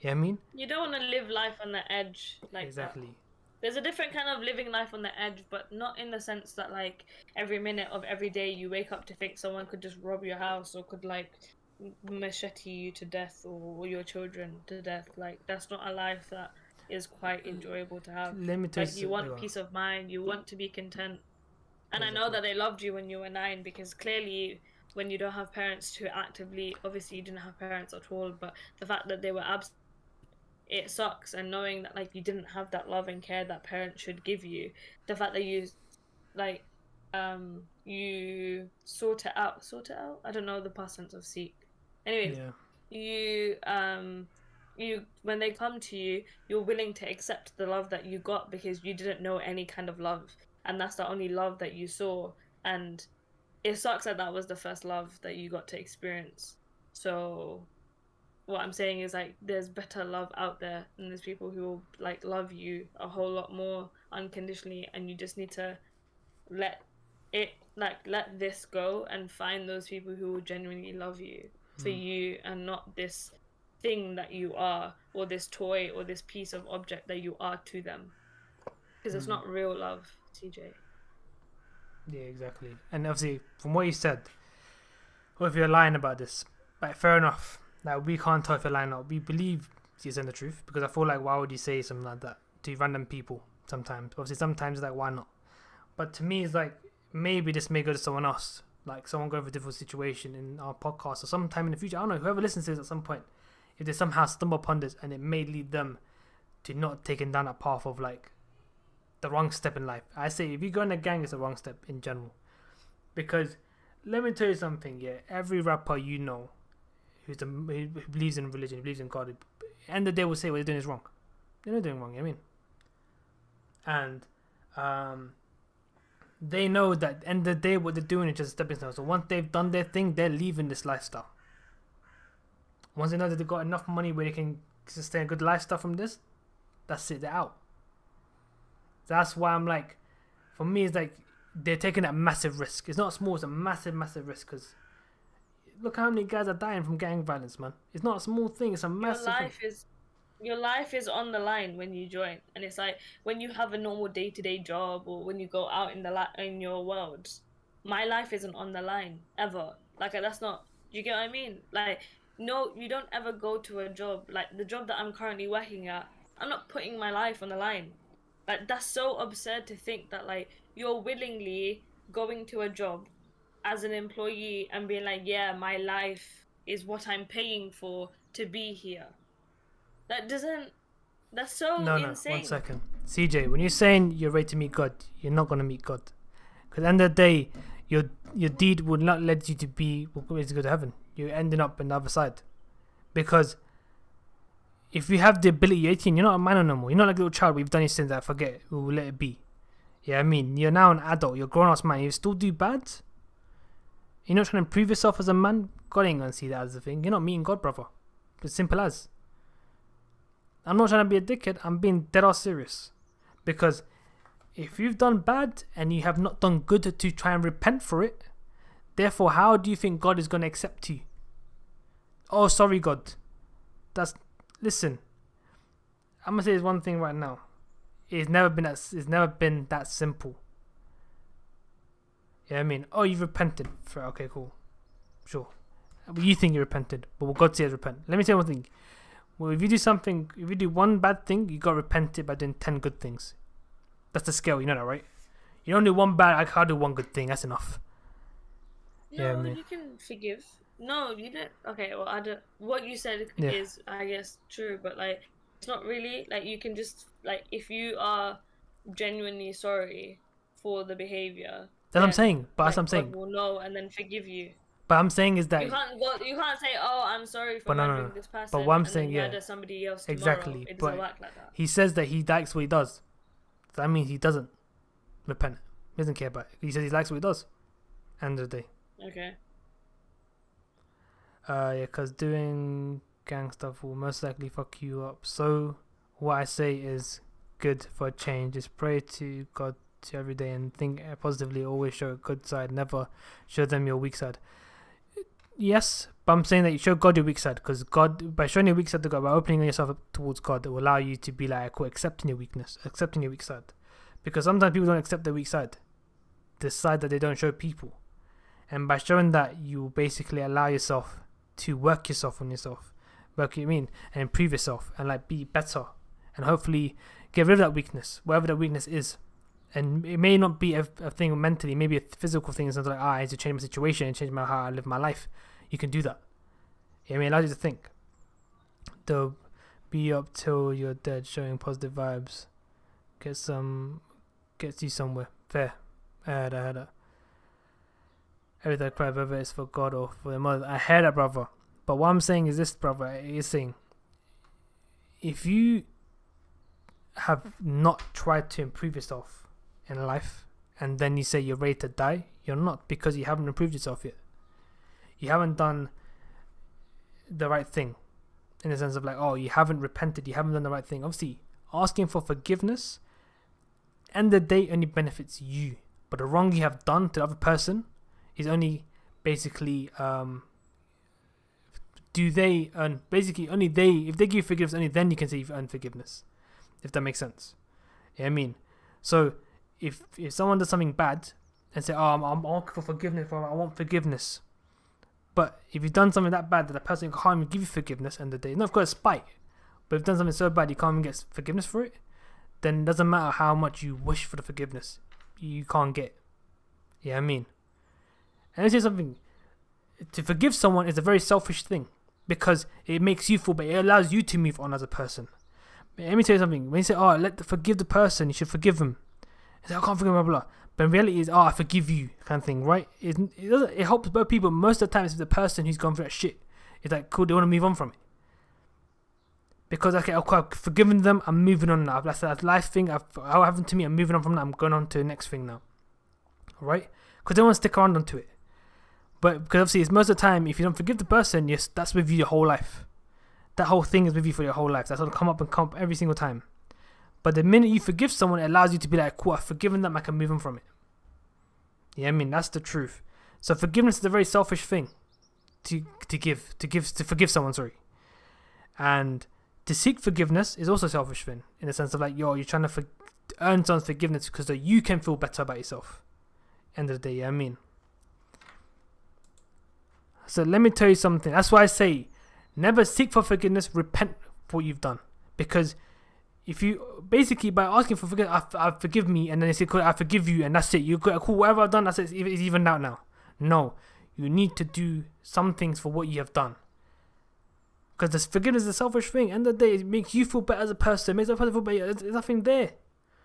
You know what I mean? You don't want to live life on the edge like exactly. That. There's a different kind of living life on the edge, but not in the sense that like every minute of every day you wake up to think someone could just rob your house or could like machete you to death or your children to death. Like that's not a life that is quite enjoyable to have. Let me tell Like, you want peace of mind, you want to be content. And I know that they loved you when you were 9, because clearly when you don't have parents to actively, obviously you didn't have parents at all, but the fact that they were absent, it sucks. And knowing that like you didn't have that love and care that parents should give you, the fact that you like you sort it out, I don't know the past tense of seek. Anyway, you when they come to you, you're willing to accept the love that you got because you didn't know any kind of love, and that's the only love that you saw. And it sucks that was the first love that you got to experience. So what I'm saying is, like, there's better love out there, and there's people who will like love you a whole lot more unconditionally, and you just need to let this go and find those people who will genuinely love you for you, and not this thing that you are, or this toy, or this piece of object that you are to them, because it's not real love, CJ. Yeah, exactly. And obviously, from what you said, or if you're lying about this, like, fair enough. Like, we can't tell if you're lying or not. We believe you're saying the truth, because I feel like, why would you say something like that to random people sometimes? Obviously, sometimes it's like, why not? But to me, it's like, maybe this may go to someone else, like someone going through a difficult situation in our podcast or sometime in the future. I don't know, whoever listens to this at some point, if they somehow stumble upon this, and it may lead them to not taking down that path of like the wrong step in life. I say, if you go in a gang, it's a wrong step in general. Because let me tell you something, yeah, every rapper you know who believes in religion, believes in God, at the end of the day will say what they're doing is wrong. They're not doing wrong, you know what I mean? And they know that at the end of the day what they're doing is just a stepping stone. So once they've done their thing, they're leaving this lifestyle. Once they know that they've got enough money where they can sustain a good lifestyle from this, that's it, they're out. That's why I'm like, for me, it's like they're taking that massive risk. It's not small, it's a massive, massive risk. Because look how many guys are dying from gang violence, man. It's not a small thing, it's a massive thing. Your life is on the line when you join, and it's like when you have a normal day-to-day job, or when you go out in your world. My life isn't on the line ever. Like, that's not. Do you get what I mean? Like, no, you don't ever go to a job like the job that I'm currently working at. I'm not putting my life on the line. Like, that's so absurd to think that like you're willingly going to a job as an employee and being like, yeah, my life is what I'm paying for to be here. That's so insane. 1 second. CJ, when you're saying you're ready to meet God, you're not going to meet God. Because at the end of the day, your deed will not lead you to be to go to heaven. You're ending up on the other side. Because if you have the ability, you're 18, you're not a minor no more. You're not like a little child, we've done your sins, I forget, we'll let it be. Yeah, I mean, you're now an adult, you're a grown-ass man, you still do bad? You're not trying to prove yourself as a man? God ain't going to see that as a thing. You're not meeting God, brother. It's simple as. I'm not trying to be a dickhead, I'm being dead ass serious. Because if you've done bad and you have not done good to try and repent for it, therefore, how do you think God is going to accept you? Oh, sorry, God. Listen. I'm going to say this one thing right now. It's never been that simple. Yeah, I mean, oh, you've repented. Okay, cool. Sure. You think you repented, but what God says repent. Let me tell you one thing. Well, if you do one bad thing, you got to repent it by doing 10 good things. That's the scale, you know that, right? You don't do one bad, I can't do one good thing, that's enough. No, yeah, I mean, you can forgive. No, you don't. Okay, well, I don't. What you said is, I guess, true, but like, it's not really. Like, you can just, like, if you are genuinely sorry for the behavior, that's what I'm saying. But that's what I'm saying. God will know and then forgive you. But I'm saying is that you can't say, oh, I'm sorry for murdering this person. But what I'm saying, murder somebody else tomorrow. Exactly. It doesn't work like that. He says that he likes what he does. So that means he doesn't repent. He doesn't care about it. He says he likes what he does. End of the day. Okay. Yeah, because doing gang stuff will most likely fuck you up. So what I say is good for a change. Just pray to God every day and think positively. Always show a good side. Never show them your weak side. Yes, but I'm saying that you show God your weak side, because God, by showing your weak side to God, by opening yourself up towards God, it will allow you to be like, accepting your weakness, accepting your weak side. Because sometimes people don't accept their weak side, the side that they don't show people. And by showing that, you basically allow yourself to work yourself on yourself, and improve yourself, and like be better, and hopefully get rid of that weakness, whatever that weakness is. And it may not be a thing mentally, maybe a physical thing, something like, I need to change my situation and change how I live my life. You can do that. I mean, it allows you to think. Though, be up till you're dead, showing positive vibes. Gets you somewhere. Fair. I heard that. Everything I cry, whether it's for God or for the mother. I heard that, brother. But what I'm saying is this, brother. Is saying, if you have not tried to improve yourself in life, and then you say you're ready to die, you're not, because you haven't improved yourself yet. You haven't done the right thing, in the sense of like, oh, you haven't repented, you haven't done the right thing. Obviously, asking for forgiveness, end of the day, only benefits you, but the wrong you have done to the other person is only basically do they earn, basically only they, if they give you forgiveness, only then you can say you've earned forgiveness, if that makes sense. Yeah, I mean, so if someone does something bad and say, oh, I'm asking for forgiveness, I want forgiveness, but if you've done something that bad that the person can't even give you forgiveness end of the day, not of course spite, but if you've done something so bad you can't even get forgiveness for it, then it doesn't matter how much you wish for the forgiveness, you can't get. Yeah, I mean, and I say something, to forgive someone is a very selfish thing, because it makes you feel better, it allows you to move on as a person. But let me tell you something, when you say, oh, forgive the person, you should forgive them, you say, I can't forgive blah, blah, blah. But in reality is, oh, I forgive you kind of thing, right? It helps both people. Most of the time it's the person who's gone through that shit. It's like, cool, they want to move on from it. Because, okay, I've forgiven them, I'm moving on now. That's a life thing, how happened to me, I'm moving on from that, I'm going on to the next thing now. Alright? Because they want to stick around onto it. But because obviously it's most of the time, if you don't forgive the person, yes, that's with you your whole life. That whole thing is with you for your whole life. That's going to come up every single time. But the minute you forgive someone, it allows you to be like, cool, I've forgiven them, I can move on from it. Yeah, I mean, that's the truth. So forgiveness is a very selfish thing to forgive someone, sorry. And to seek forgiveness is also a selfish thing, in the sense of like, you're trying to earn someone's forgiveness because that you can feel better about yourself. End of the day, yeah, I mean. So let me tell you something. That's why I say, never seek for forgiveness, repent for what you've done. Because if you, basically by asking for forgiveness, I forgive me, and then they say, cool, I forgive you, and that's it. You go, cool, whatever I've done, that's it, it's even out now. No, you need to do some things for what you have done. Because this forgiveness is a selfish thing. End of the day, it makes you feel better as a person. It makes the other person feel better. There's nothing there.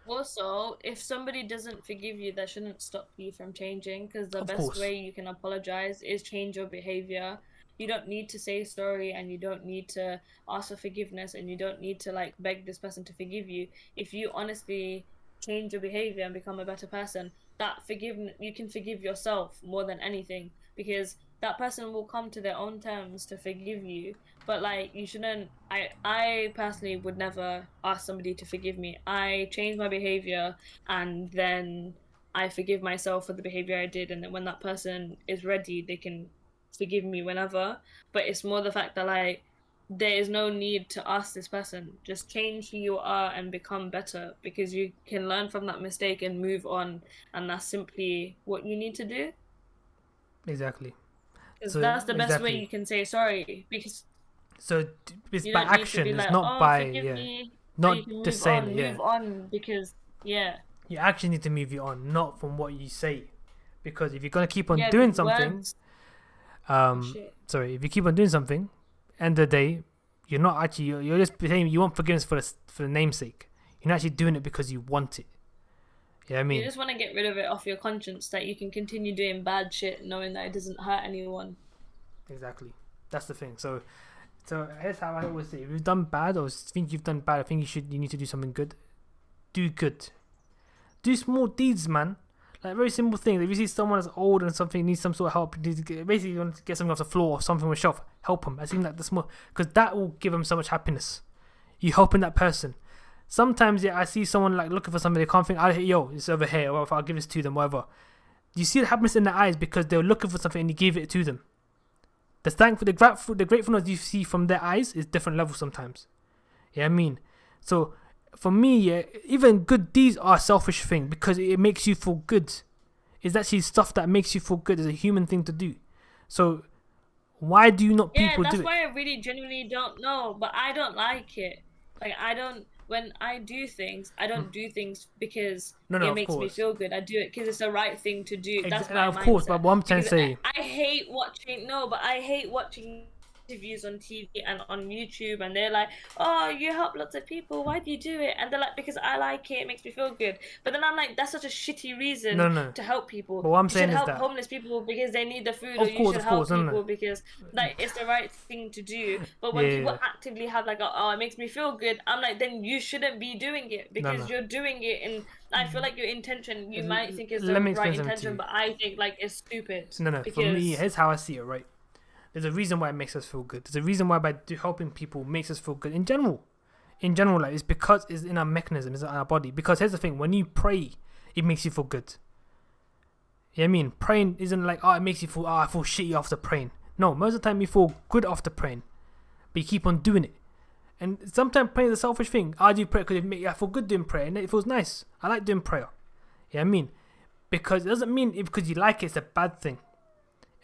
Also, if somebody doesn't forgive you, that shouldn't stop you from changing. Because the best way you can apologize is change your behavior. You don't need to say sorry, and you don't need to ask for forgiveness, and you don't need to like beg this person to forgive you. If you honestly change your behavior and become a better person, you can forgive yourself more than anything, because that person will come to their own terms to forgive you. But like, you shouldn't, I personally would never ask somebody to forgive me. I change my behavior, and then I forgive myself for the behavior I did, and then when that person is ready, they can forgive me whenever. But it's more the fact that like, there is no need to ask this person. Just change who you are and become better, because you can learn from that mistake and move on, and that's simply what you need to do. Exactly. Because that's the best way you can say sorry. Because so it's by action, it's like, not by not just saying it. Move on, because you actually need to move you on, not from what you say. Because if you're gonna keep on doing something, if you keep on doing something, end of the day, you're not actually, you're just saying you want forgiveness for the namesake. You're not actually doing it because you want it. Yeah, I mean, you just want to get rid of it off your conscience, that you can continue doing bad shit knowing that it doesn't hurt anyone. Exactly, that's the thing. So here's how I always say: if you've done bad or think you've done bad, I think you need to do something good. Do good. Do small deeds, man. Like very simple things. If you see someone that's old and something needs some sort of help, basically you want to get something off the floor or something on the shelf, help them. I think that the small, because that will give them so much happiness. You helping that person. Sometimes I see someone like looking for something, they can't think, it's over here, or I'll give this to them, whatever. You see the happiness in their eyes because they're looking for something and you give it to them. The gratefulness you see from their eyes is different levels sometimes. Yeah, I mean, so for me, even good deeds are a selfish thing because it makes you feel good. It's actually stuff that makes you feel good. It's a human thing to do. So why do you not people do it? Yeah, that's why I really genuinely don't know, but I don't like it. Like, I don't when I do things, I don't do things because No, it of makes me course. feel good. I do it because it's the right thing to do. That's my Of course, but mindset. what I'm trying to Because say, I hate watching. No, but I hate watching interviews on TV and on YouTube, and they're like, "Oh, you help lots of people. Why do you do it?" And they're like, "Because I like it. It makes me feel good." But then I'm like, "That's such a shitty no, reason no. to help people. But what I'm You should saying is help that, homeless people because they need the food, or you should of course, help no, no, people because like it's the right thing to do." But when people yeah, actively have like, "Oh, it makes me feel good," I'm like, then you shouldn't be doing it no, because no. you're doing it, and I feel like your intention, you might think is Let the me right explain something to intention, you. but I think like it's stupid No, no. For me, because here's how I see it. Right. There's a reason why it makes us feel good. There's a reason why by helping people makes us feel good in general. In general, like it's because it's in our mechanism, it's in our body. Because here's the thing: when you pray, it makes you feel good. You know what I mean? Praying isn't like, oh, it makes you feel, oh, I feel shitty after praying. No, most of the time you feel good after praying, but you keep on doing it. And sometimes praying is a selfish thing. I do pray because I feel good doing prayer and it feels nice. I like doing prayer. You know what I mean? Because it doesn't mean because you like it, it's a bad thing.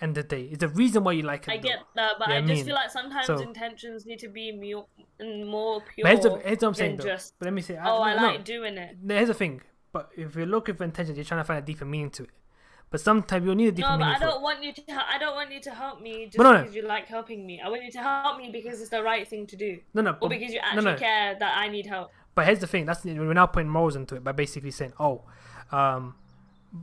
End of the day, it's the reason why you like it. I Though. get that, but You know I what I just mean? feel like sometimes So, intentions need to be more but pure here's what I'm saying than though. just, But let me say, oh, I no, like doing it. here's the thing. But if you're looking for intentions, you're trying to find a deeper meaning to it. But sometimes you'll need a deeper No, but meaning I for it. don't want you to. I don't want you to help me just But no, because you like helping me. I want you to help me because it's the right thing to do, or but because you no, actually no. care that I need help. But here's the thing. We're now putting morals into it by basically saying, oh, um,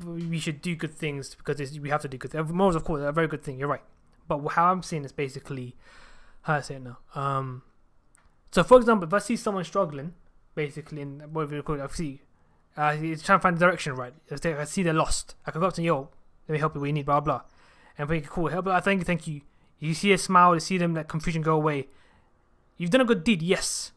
we should do good things because we have to do good things. Morals, of course, are a very good thing. You're right. But how I'm saying is basically how I say it now. So for example, if I see someone struggling, basically, in whatever you call it, I see, he's trying to find the direction right. If I see they're lost, I can go up to them, yo, let me help you. What you need, blah blah. And be cool. Help. I thank you. You see a smile. You see them that confusion go away. You've done a good deed, yes.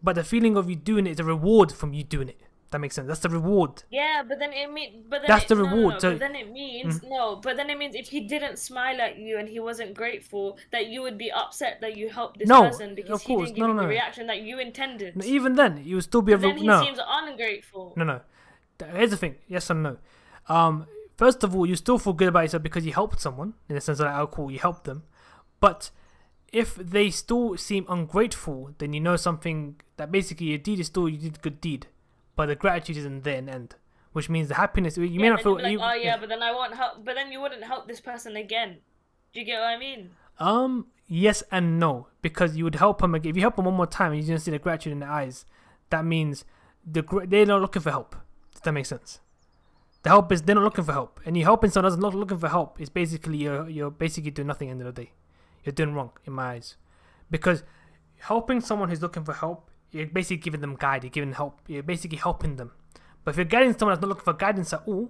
But the feeling of you doing it is a reward from you doing it. That makes sense. That's the reward. Yeah, but then it mean, but then That's it, the no, no, reward. no. So, But then it means no. But then it means if he didn't smile at you and he wasn't grateful, that you would be upset that you helped this no, person because of he course, didn't give no, you no, the no. reaction that you intended. No, even then, you will still be a But then he no, seems ungrateful. no. Here's the thing. Yes and no. First of all, you still feel good about yourself because you helped someone in the sense of like, oh, cool, you helped them. But if they still seem ungrateful, then you know something that basically your deed is still you did a good deed, but the gratitude isn't there in the end, which means the happiness you may not feel. Like, oh yeah, but then I won't help. But then you wouldn't help this person again. Do you get what I mean? Yes and no, because you would help them again. If you help them one more time and you didn't see the gratitude in their eyes, that means they're not looking for help. Does that make sense? The help is they're not looking for help, and you helping someone that's not looking for help is basically you're basically doing nothing at the end of the day. You're doing wrong in my eyes, because helping someone who's looking for help, you're basically giving them guide, you're giving help, you're basically helping them. But if you're guiding someone that's not looking for guidance at all,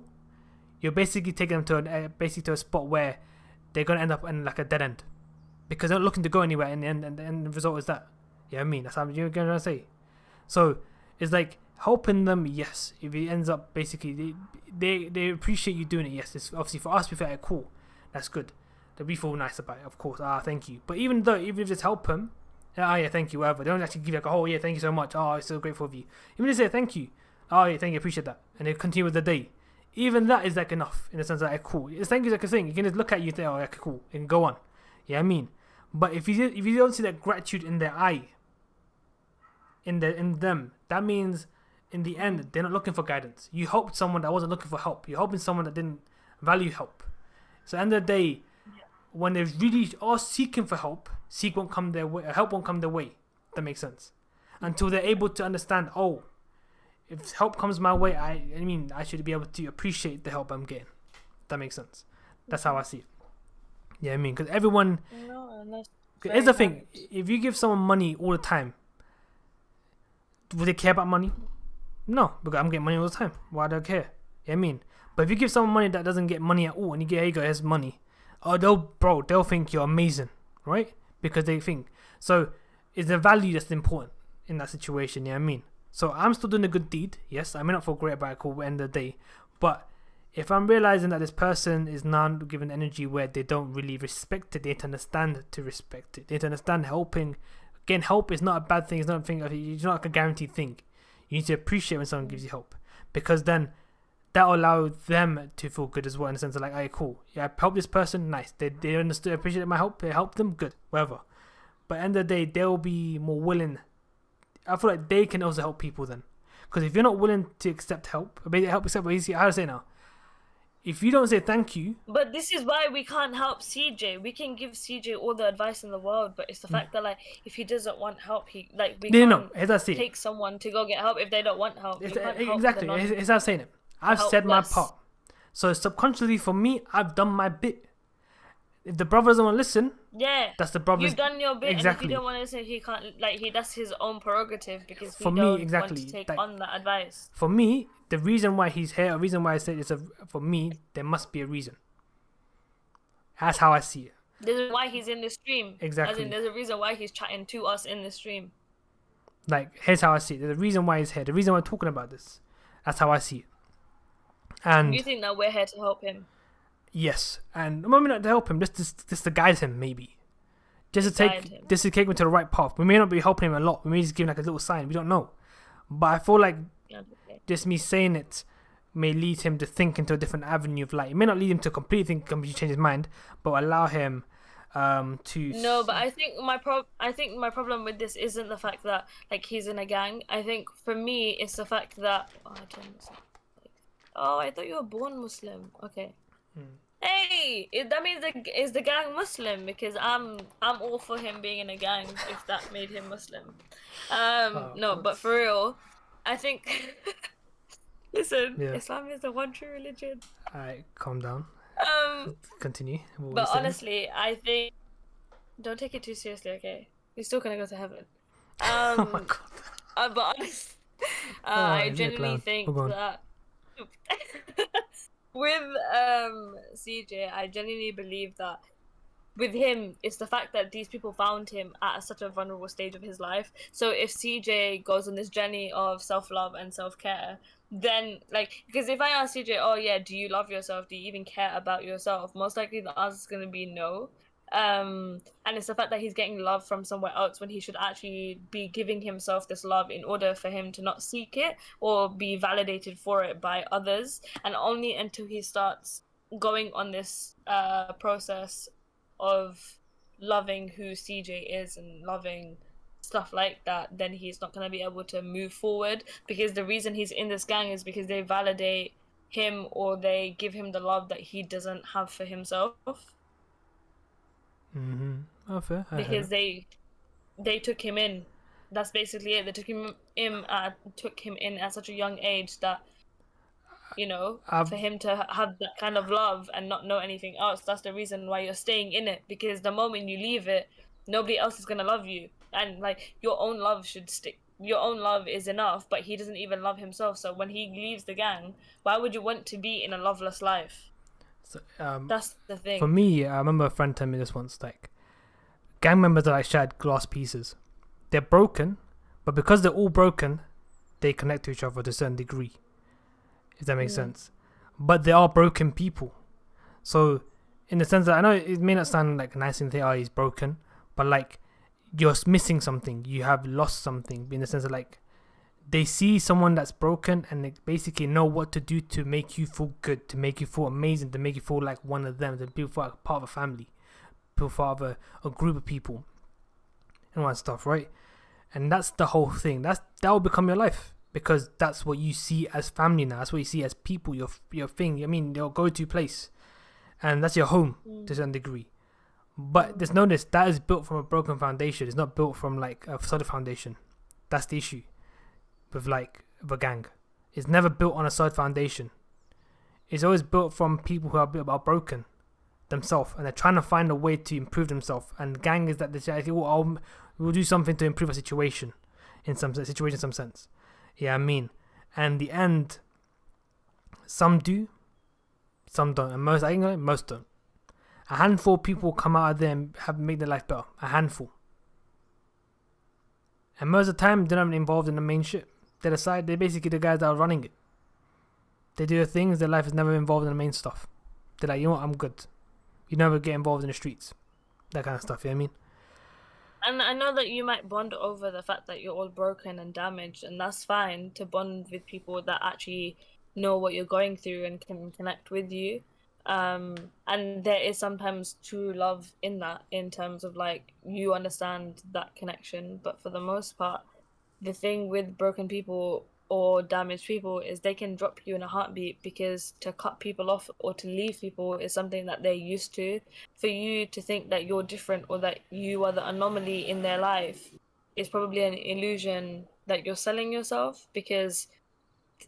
you're basically taking them to a spot where they're gonna end up in like a dead end, because they're not looking to go anywhere, and the end result is that. You know what I mean? That's what you're gonna say. So it's like helping them, yes. If it ends up basically they appreciate you doing it, yes. It's obviously for us we feel like cool, that's good. That we feel nice about it, of course. Thank you. But even if just help them, yeah, thank you, whatever. They don't actually give you like, oh yeah, thank you so much. Oh, I'm so grateful of you. Even if they say thank you, oh yeah, thank you, appreciate that, and they continue with the day. Even that is like enough in the sense that like, cool. It's thank you like a thing. You can just look at you and say, oh, okay, cool, and go on. Yeah, I mean, but if you don't see that gratitude in their eye, in them, that means in the end they're not looking for guidance. You helped someone that wasn't looking for help. You're helping someone that didn't value help. So at the end of the day, when they really are seeking for help, help won't come their way. That makes sense. Until they're able to understand, oh, if help comes my way, I should be able to appreciate the help I'm getting. That makes sense. That's how I see it. Yeah, I mean, because everyone. No, here's the thing: if you give someone money all the time, would they care about money? No, because I'm getting money all the time. Why do I care? Yeah, I mean, but if you give someone money that doesn't get money at all, and here you go, here's money. Oh, they'll think you're amazing, right? Because they think. So, it's the value that's important in that situation, yeah, I mean. So, I'm still doing a good deed, yes. I may not feel great about it at the end of the day. But, if I'm realizing that this person is now given energy where they don't really respect it, they need to understand to respect it. They need to understand helping. Again, help is not a bad thing. It's not a thing. It's not like a guaranteed thing. You need to appreciate when someone gives you help. Because then that will allow them to feel good as well, in the sense of like, hey, cool, yeah, I helped this person, nice. They understood, appreciated my help, they helped them, good, whatever. But at the end of the day, they'll be more willing, I feel like they can also help people then. Because if you're not willing to accept help, how to say now? If you don't say thank you, but this is why we can't help CJ. We can give CJ all the advice in the world, but it's the fact that like if he doesn't want help, we can't take someone to go get help if they don't want help. Exactly. It's how I'm saying it. I've said my part. So subconsciously for me, I've done my bit. If the brother doesn't want to listen, that's the brother's. You've done your bit, and if you don't want to listen, he can't. That's his own prerogative because he don't want to take on that advice. For me, the reason why he's here, the reason why I said for me, there must be a reason. That's how I see it. There's why he's in the stream. Exactly. As in, there's a reason why he's chatting to us in the stream. Like, here's how I see it. There's a reason why he's here. The reason why we're talking about this. That's how I see it. And you think that we're here to help him? Yes, and maybe not to help him, just to guide him, maybe. Just to take him to the right path. We may not be helping him a lot. We may just give him like a little sign. We don't know. But I feel like just me saying it may lead him to think into a different avenue of light. It may not lead him to completely change his mind, but allow him to. No, but I think my problem with this isn't the fact that like he's in a gang. I think for me it's the fact that I thought you were born Muslim. Okay. Hey, that means is the gang Muslim? Because I'm all for him being in a gang if that made him Muslim. No, but for real, I think. Listen, Islam is the one true religion. Alright, calm down. Continue. But honestly, I think don't take it too seriously. Okay, you're still gonna go to heaven. Oh my god. But honestly, I genuinely think that. With CJ, I genuinely believe that with him, it's the fact that these people found him at such a vulnerable stage of his life. So if CJ goes on this journey of self-love and self-care, then because if I ask CJ, oh yeah, do you love yourself? Do you even care about yourself? Most likely the answer is going to be no. And it's the fact that he's getting love from somewhere else when he should actually be giving himself this love in order for him to not seek it or be validated for it by others. And only until he starts going on this process of loving who CJ is and loving stuff like that, then he's not going to be able to move forward, because the reason he's in this gang is because they validate him or they give him the love that he doesn't have for himself. Oh, fair. Because they took him in. That's basically it. They took him in at such a young age that, for him to have that kind of love and not know anything else. That's the reason why you're staying in it. Because the moment you leave it, nobody else is gonna love you, and your own love should stick. Your own love is enough, but he doesn't even love himself. So when he leaves the gang, why would you want to be in a loveless life? So, that's the thing. For me, I remember a friend telling me this once, gang members are like shattered glass pieces. They're broken, but because they're all broken, they connect to each other to a certain degree. If that makes sense. But they are broken people. So, in the sense that I know it may not sound like a nice thing to say, he's broken, but you're missing something. You have lost something in the sense of they see someone that's broken and they basically know what to do to make you feel good, to make you feel amazing, to make you feel like one of them, to feel like part of a family, feel part of a group of people and all that stuff, right? And that's the whole thing. That will become your life, because that's what you see as family now. That's what you see as people, your thing. I mean, your go-to place, and that's your home to a certain degree. But there's notice that is built from a broken foundation. It's not built from a solid foundation. That's the issue with a gang. It's never built on a solid foundation. It's always built from people who are broken themselves, and they're trying to find a way to improve themselves. And the gang is that they say, we'll do something to improve a situation in some sense. Yeah, I mean, and in the end, some do, some don't, and most don't. A handful of people come out of there and have made their life better. A handful. And most of the time, they're not involved in the main shit. They're basically the guys that are running it. They do their things, their life is never involved in the main stuff. They're like, you know what, I'm good. You never get involved in the streets. That kind of stuff, you know what I mean? And I know that you might bond over the fact that you're all broken and damaged, and that's fine to bond with people that actually know what you're going through and can connect with you. And there is sometimes true love in that, in terms of you understand that connection, but for the most part, the thing with broken people or damaged people is they can drop you in a heartbeat, because to cut people off or to leave people is something that they're used to. For you to think that you're different or that you are the anomaly in their life is probably an illusion that you're selling yourself, because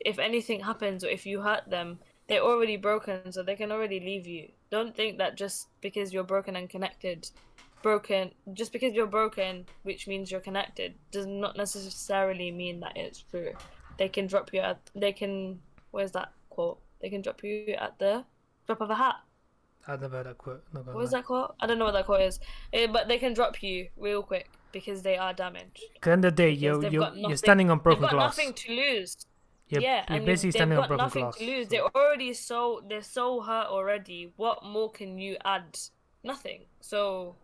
if anything happens or if you hurt them, they're already broken, so they can already leave you. Don't think that just because you're broken and connected, just because you're broken, which means you're connected, does not necessarily mean that it's true. They can drop you where's that quote? They can drop you at the drop of a hat. I've never heard that quote. What is that quote? I don't know what that quote is. But they can drop you real quick because they are damaged. At the end of the day, you're standing on broken glass. They've got nothing to lose. You're basically standing on broken glass. They've got nothing to lose. They're already they're so hurt already. What more can you add? Nothing. So,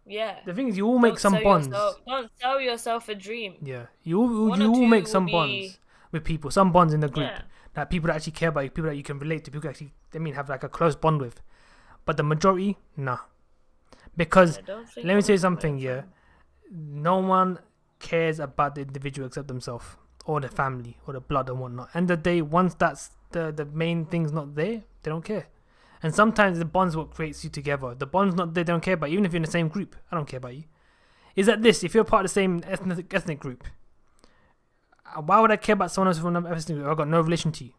yeah. The thing is, you all make some bonds. Don't sell yourself a dream. Yeah, you all make some bonds with people. Some bonds in the group. Yeah. That people that actually care about you, people that you can relate to, people that actually, have like a close bond with. But the majority, nah. Because, let me say something, yeah. No one cares about the individual except themselves, or the family, or the blood and whatnot. And the day, once that's the main thing's not there, they don't care. And sometimes the bond's what creates you together. The bond's not there, they don't care about you. Even if you're in the same group, I don't care about you. Is that this, if you're part of the same ethnic group, why would I care about someone else from another ethnic group? I've got no relation to you.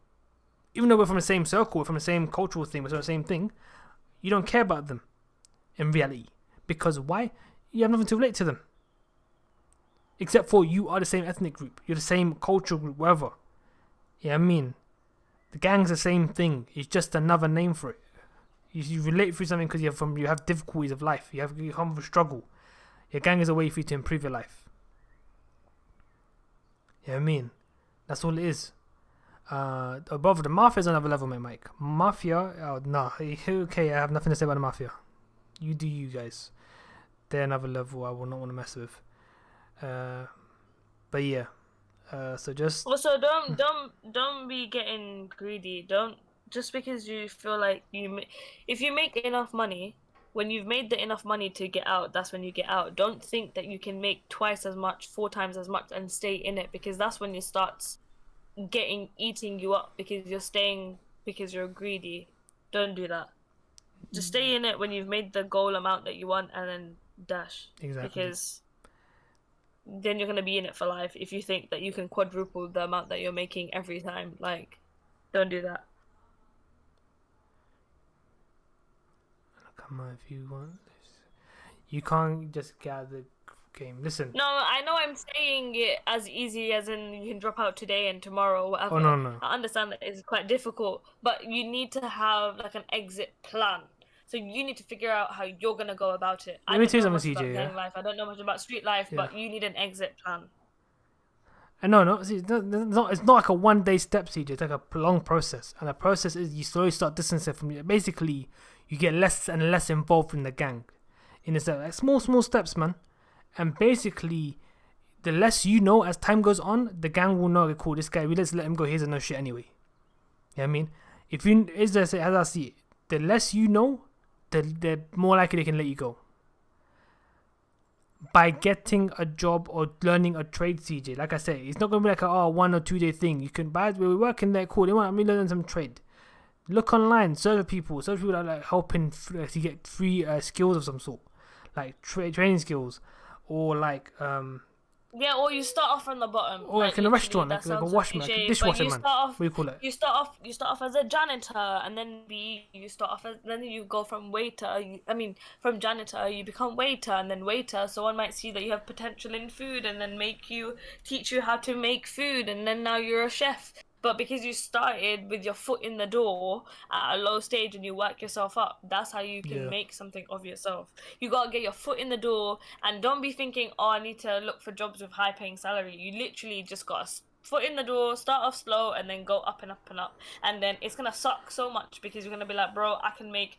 Even though we're from the same circle, we're from the same cultural thing, we're from the same thing, you don't care about them in reality. Because why? You have nothing to relate to them. Except for you are the same ethnic group. You're the same cultural group, whatever. Yeah, I mean, the gang's the same thing. It's just another name for it. You relate through something because you have difficulties of life. You come from struggle. Your gang is a way for you to improve your life. Yeah, I mean, that's all it is. Above the Mafia's another level, mate, Mike. Mafia, oh, nah. Okay, I have nothing to say about the Mafia. You do you guys. They're another level I will not want to mess with. But yeah. So just also don't be getting greedy. Don't, just because you feel like if you make enough money, when you've made enough money to get out, that's when you get out. Don't think that you can make twice as much, 4 times as much, and stay in it, because that's when it starts eating you up, because you're greedy. Don't do that. Just stay in it when you've made the goal amount that you want, and then dash. Exactly. Because then you're gonna be in it for life if you think that you can quadruple the amount that you're making every time. Like, don't do that. Come on, if you want this, you can't just get out of the game. Listen. No, I know I'm saying it as easy as in you can drop out today and tomorrow or whatever. Oh no. I understand that it's quite difficult, but you need to have like an exit plan. So you need to figure out how you're gonna go about it. Let me tell you something, CJ. Yeah? Life. I don't know much about street life, but you need an exit plan. And no, see, it's not like a 1-day step, CJ. It's like a long process, and the process is you slowly start distancing from you. Basically, you get less and less involved in the gang. In a like small steps, man. And basically, the less you know as time goes on, the gang will know, okay, cool, this guy, let's let him go. Here's a no shit anyway. You know what I mean? As I see it, the less you know, the more likely they can let you go. By getting a job or learning a trade, CJ, like I said, it's not going to be like a 1 or 2 day thing. You can buy it, we're working there, cool, they want me to learn some trade. Look online, serve people that are like helping to get free skills of some sort, like training skills, or like yeah, or you start off from the bottom, or like in a restaurant, like a washman, like a dishwasher man. What do you call it? You start off as a janitor, and then then you go from waiter. From janitor you become waiter, and then waiter. Someone might see that you have potential in food, and then teach you how to make food, and then now you're a chef. But because you started with your foot in the door at a low stage and you work yourself up, that's how you can make something of yourself. You gotta get your foot in the door, and don't be thinking, I need to look for jobs with high paying salary. You literally just got foot in the door, start off slow, and then go up and up and up. And then it's gonna suck so much because you're gonna be like, bro, I can make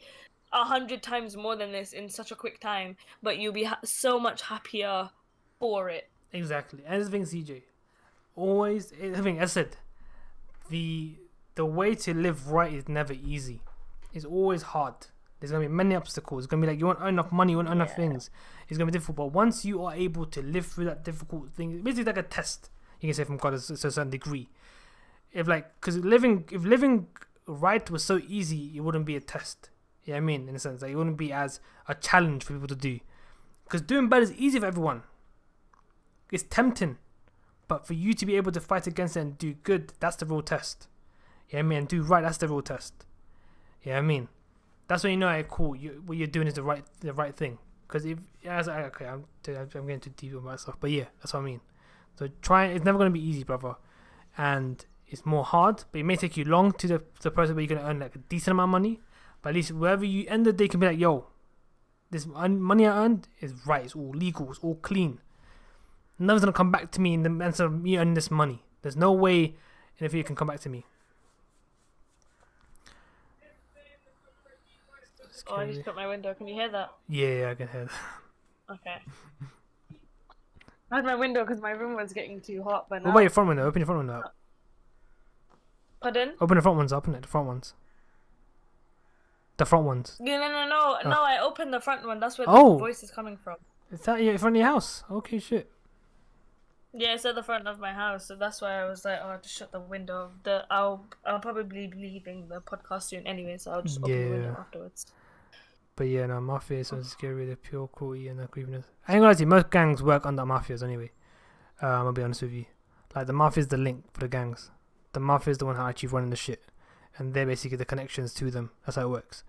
100 times more than this in such a quick time, but you'll be so much happier for it. Exactly. And the thing, CJ, always, I think, as I said, the way to live right is never easy. It's always hard. There's gonna be many obstacles. It's gonna be like you won't earn enough money, you won't earn enough things. It's gonna be difficult. But once you are able to live through that difficult thing, basically like a test. You can say from God to a certain degree. Because if living right was so easy, it wouldn't be a test. Yeah, I mean, in a sense, like it wouldn't be as a challenge for people to do. Because doing bad is easy for everyone. It's tempting, but for you to be able to fight against it and do good, that's the real test. Yeah, I mean, and do right, that's the real test. Yeah, I mean, that's when you know, like, cool, what you're doing is the right thing. Because I'm getting too deep with myself, but yeah, that's what I mean. So it's never going to be easy, brother, and it's more hard, but it may take you long to the process where you're going to earn like a decent amount of money, but at least wherever you end the day, you can be like, yo, this money I earned is right, it's all legal, it's all clean. Nothing's going to come back to me in the sense of me earning this money. There's no way in the future it can come back to me. Oh, I just got my window. Can you hear that? Yeah, I can hear that. Okay. I had my window because my room was getting too hot. But what about your front window? Open your front window up. Pardon? Open the front ones up, the front ones. The front ones. Yeah, no, I opened the front one. That's where the voice is coming from. Is that in front of your house? Okay, shit. Yeah, it's at the front of my house, so that's why I was like, oh, just shut the window. I'll probably be leaving the podcast soon anyway, so I'll just open the window afterwards. But yeah, no, Mafia is so scary, the pure cruelty and the creepiness. I ain't gonna lie to you, most gangs work under mafias anyway. I'll be honest with you. Like, the mafia is the link for the gangs. The mafia is the one who actually running the shit. And they're basically the connections to them. That's how it works.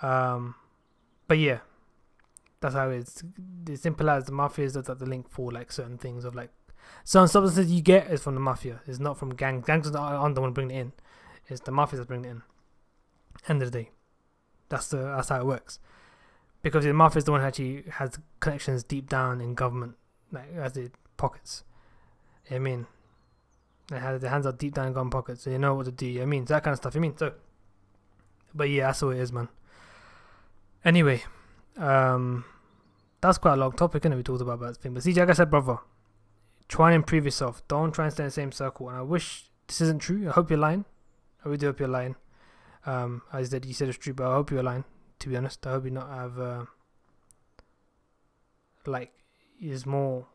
But yeah, that's how it is. It's simple as the mafia is the link for like certain things of like certain substances you get is from the mafia. It's not from gangs. Gangs aren't the one bringing it in. It's the mafia that's bringing it in. End of the day, that's how it works. Because the mafia is the one who actually has connections deep down in government, like as it pockets. You know what I mean, they have their hands are deep down in government pockets, so you know what to do. You know what I mean, so that kind of stuff. You mean so. But yeah, that's what it is, man. Anyway, that's quite a long topic, isn't it? We talked about that thing. But CJ, like I said, brother, try and improve yourself. Don't try and stay in the same circle. And I wish this isn't true. I hope you're lying. I really do hope you're lying. As you said it's true, but I hope you're lying. To be honest, I hope you not have is more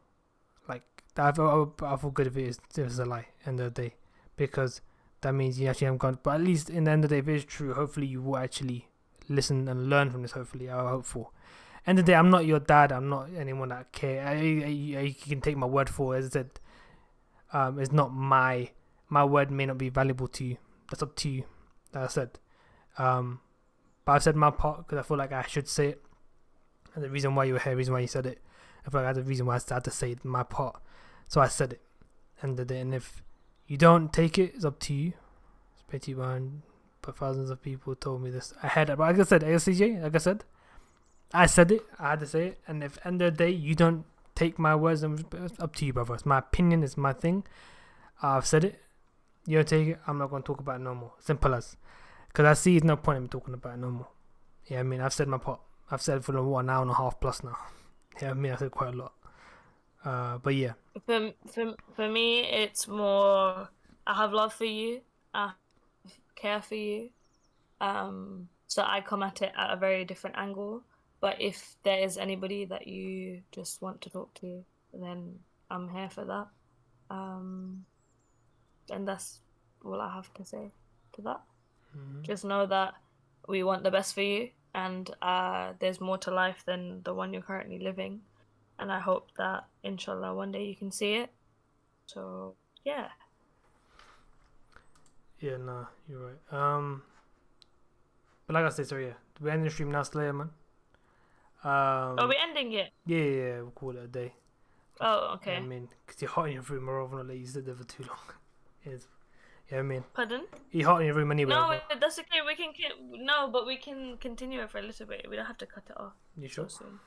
like I feel good if it is a lie. End of the day, because that means you actually haven't gone. But at least in the end of the day, if it is true, hopefully you will actually listen and learn from this. Hopefully, I hope for. End of the day, I'm not your dad. I'm not anyone that care. You can take my word for it. As I said, it's not my word may not be valuable to you. That's up to you. Like I said, but I've said my part because I feel like I should say it. And the reason why you were here, the reason why you said it, I feel like I had the reason why I had to say my part. So I said it. End of the day, and if you don't take it, it's up to you. It's pretty behind. But thousands of people told me this. I had it, but like I said, CJ, like I said it. I had to say it. And if end of the day you don't take my words, then it's up to you, brother. It's my opinion. It's my thing. I've said it. You don't take it. I'm not gonna talk about it no more. Simple as. Because I see there's no point in me talking about it no more. Yeah, I mean, I've said my part. I've said it for an hour and a half plus now. Yeah, I mean, I said quite a lot. But yeah. For me, it's more, I have love for you. I care for you. So I come at it at a very different angle. But if there is anybody that you just want to talk to, then I'm here for that. And that's all I have to say to that. Mm-hmm. Just know that we want the best for you, and there's more to life than the one you're currently living. And I hope that, inshallah, one day you can see it. So, yeah. Yeah, nah, you're right. But like I said, sorry, yeah. We're ending the stream now, Slayer, man. Are we ending it? Yeah, we'll call it a day. Oh, okay. Yeah, I mean, because you're hot in your room, more often not let you sit there for too long. Yeah, I mean. Pardon? You're hot in your room anyway. No, that's okay. We can but we can continue it for a little bit. We don't have to cut it off. You sure? So soon.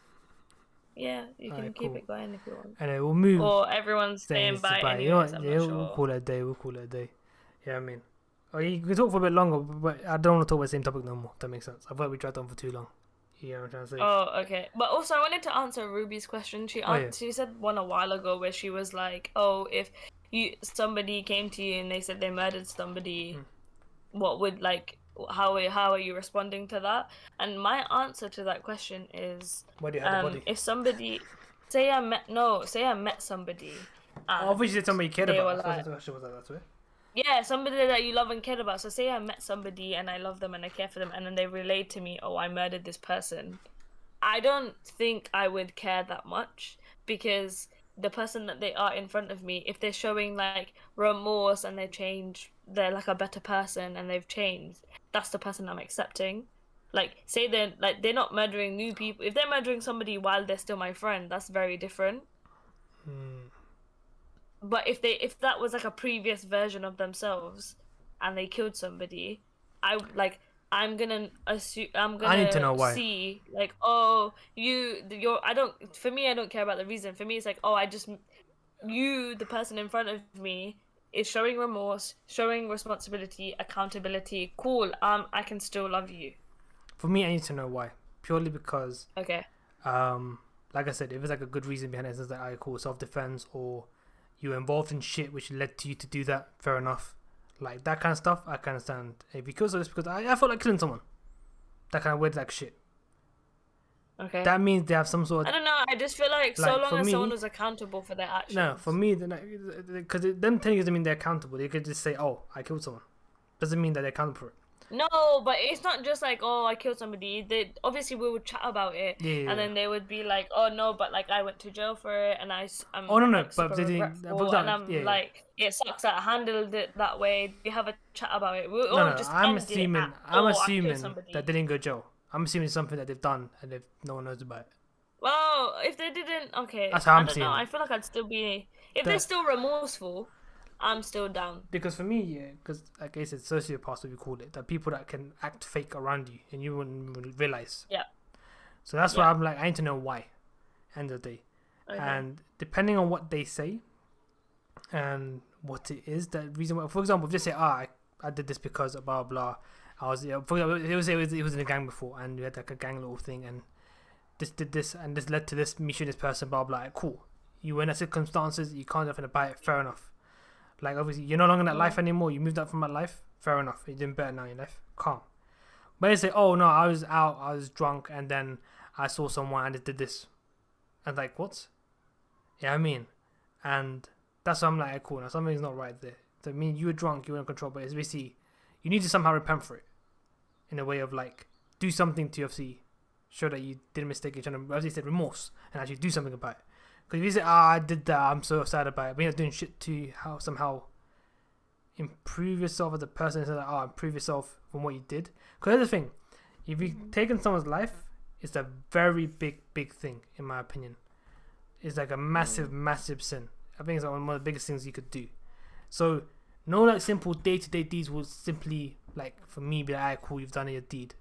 Yeah, you can keep it going if you want. And we'll move. Or everyone's staying by anyways, you know what? Yeah, we'll call it a day. Yeah, I mean. Or you can talk for a bit longer, but I don't want to talk about the same topic no more. If that makes sense. I thought we dragged on for too long. You know what I'm trying to say? Oh, okay. But also, I wanted to answer Ruby's question. She said one a while ago where she was like, "Oh, if somebody came to you and they said they murdered somebody, what would how are you responding to that? And my answer to that question is, Why do you have the body? if somebody, say I met somebody, Obviously, and somebody you cared they about. were I suppose like, the question was that way. yeah, somebody that you love and care about. So say I met somebody and I love them and I care for them, and then they relate to me, oh, I murdered this person. I don't think I would care that much, because the person that they are in front of me, if they're showing like remorse and they change, they're like a better person and they've changed, that's the person I'm accepting. Like, say they're not murdering new people. If they're murdering somebody while they're still my friend, that's very different. But if that was like a previous version of themselves and they killed somebody, I like I'm gonna assume, I'm I need to gonna know why. see like, oh, you're I don't, for me, I don't care about the reason. For me, it's like, oh, the person in front of me is showing remorse, showing responsibility, accountability. Cool. I can still love you. For me, I need to know why. Purely because, Okay. like I said, if it's like a good reason behind it, it's like, alright, cool, self-defense, or you were involved in shit which led to you to do that, fair enough. Like, that kind of stuff, I can understand. If you kill someone, it's because I felt like killing someone. That kind of weird, like, shit. Okay. That means they have some sort I of... don't know. I just feel like so Like, long for as me- someone was accountable for their actions. No, for me, because them telling you doesn't mean they're accountable. They could just say, oh, I killed someone. Doesn't mean that they're accountable for it. No, but it's not just like, oh, I killed somebody. They obviously we would chat about it, Yeah. and then they would be like, oh no, but like I went to jail for it, and I'm Oh, no, like, but super they didn't- regretful, for example, and I'm yeah. like, it sucks that I handled it that way. We have a chat about it. We all No, just I'm ended it assuming, at, oh, I killed assuming somebody. that they didn't go to jail. I'm assuming it's something that they've done and no one knows about it. Well, if they didn't, okay, That's how I'm I don't seeing know. it. I feel like I'd still be, if they're still remorseful, I'm still down. Because for me, yeah, because like I said, sociopaths, what we call it, that people that can act fake around you and you wouldn't even realize. Yeah. So that's why I'm like, I need to know why. End of the day. Okay. And depending on what they say and what it is, that reason why, for example, if they say, I did this because of blah blah, I was, for example, they would say it was in a gang before and we had like a gang little thing and this did this and this led to this, me shooting this person, blah blah. Like, cool. You were in that circumstances, you can't nothing about it, fair enough. Like, obviously, you're no longer in that life anymore. You moved up from that life. Fair enough. You're doing better now in your life. Calm. But they say, oh, no, I was out. I was drunk. And then I saw someone and it did this. And like, what? Yeah, I mean. And that's why I'm like, cool. Now, something's not right there. So, I mean, you were drunk. You were in control. But it's basically, you need to somehow repent for it. In a way of, like, do something to obviously show that you did a mistake. You're trying to, as you said, remorse. And actually do something about it. Because if you say, I did that, I'm so sad about it, but you're not doing shit to somehow improve yourself as a person, so like, improve yourself from what you did. Because here's the thing, if you've taken someone's life, it's a very big thing, in my opinion. It's like a massive sin. I think it's like one of the biggest things you could do. So, no like simple day-to-day deeds will simply, like, for me, be like, alright, cool, you've done your deed.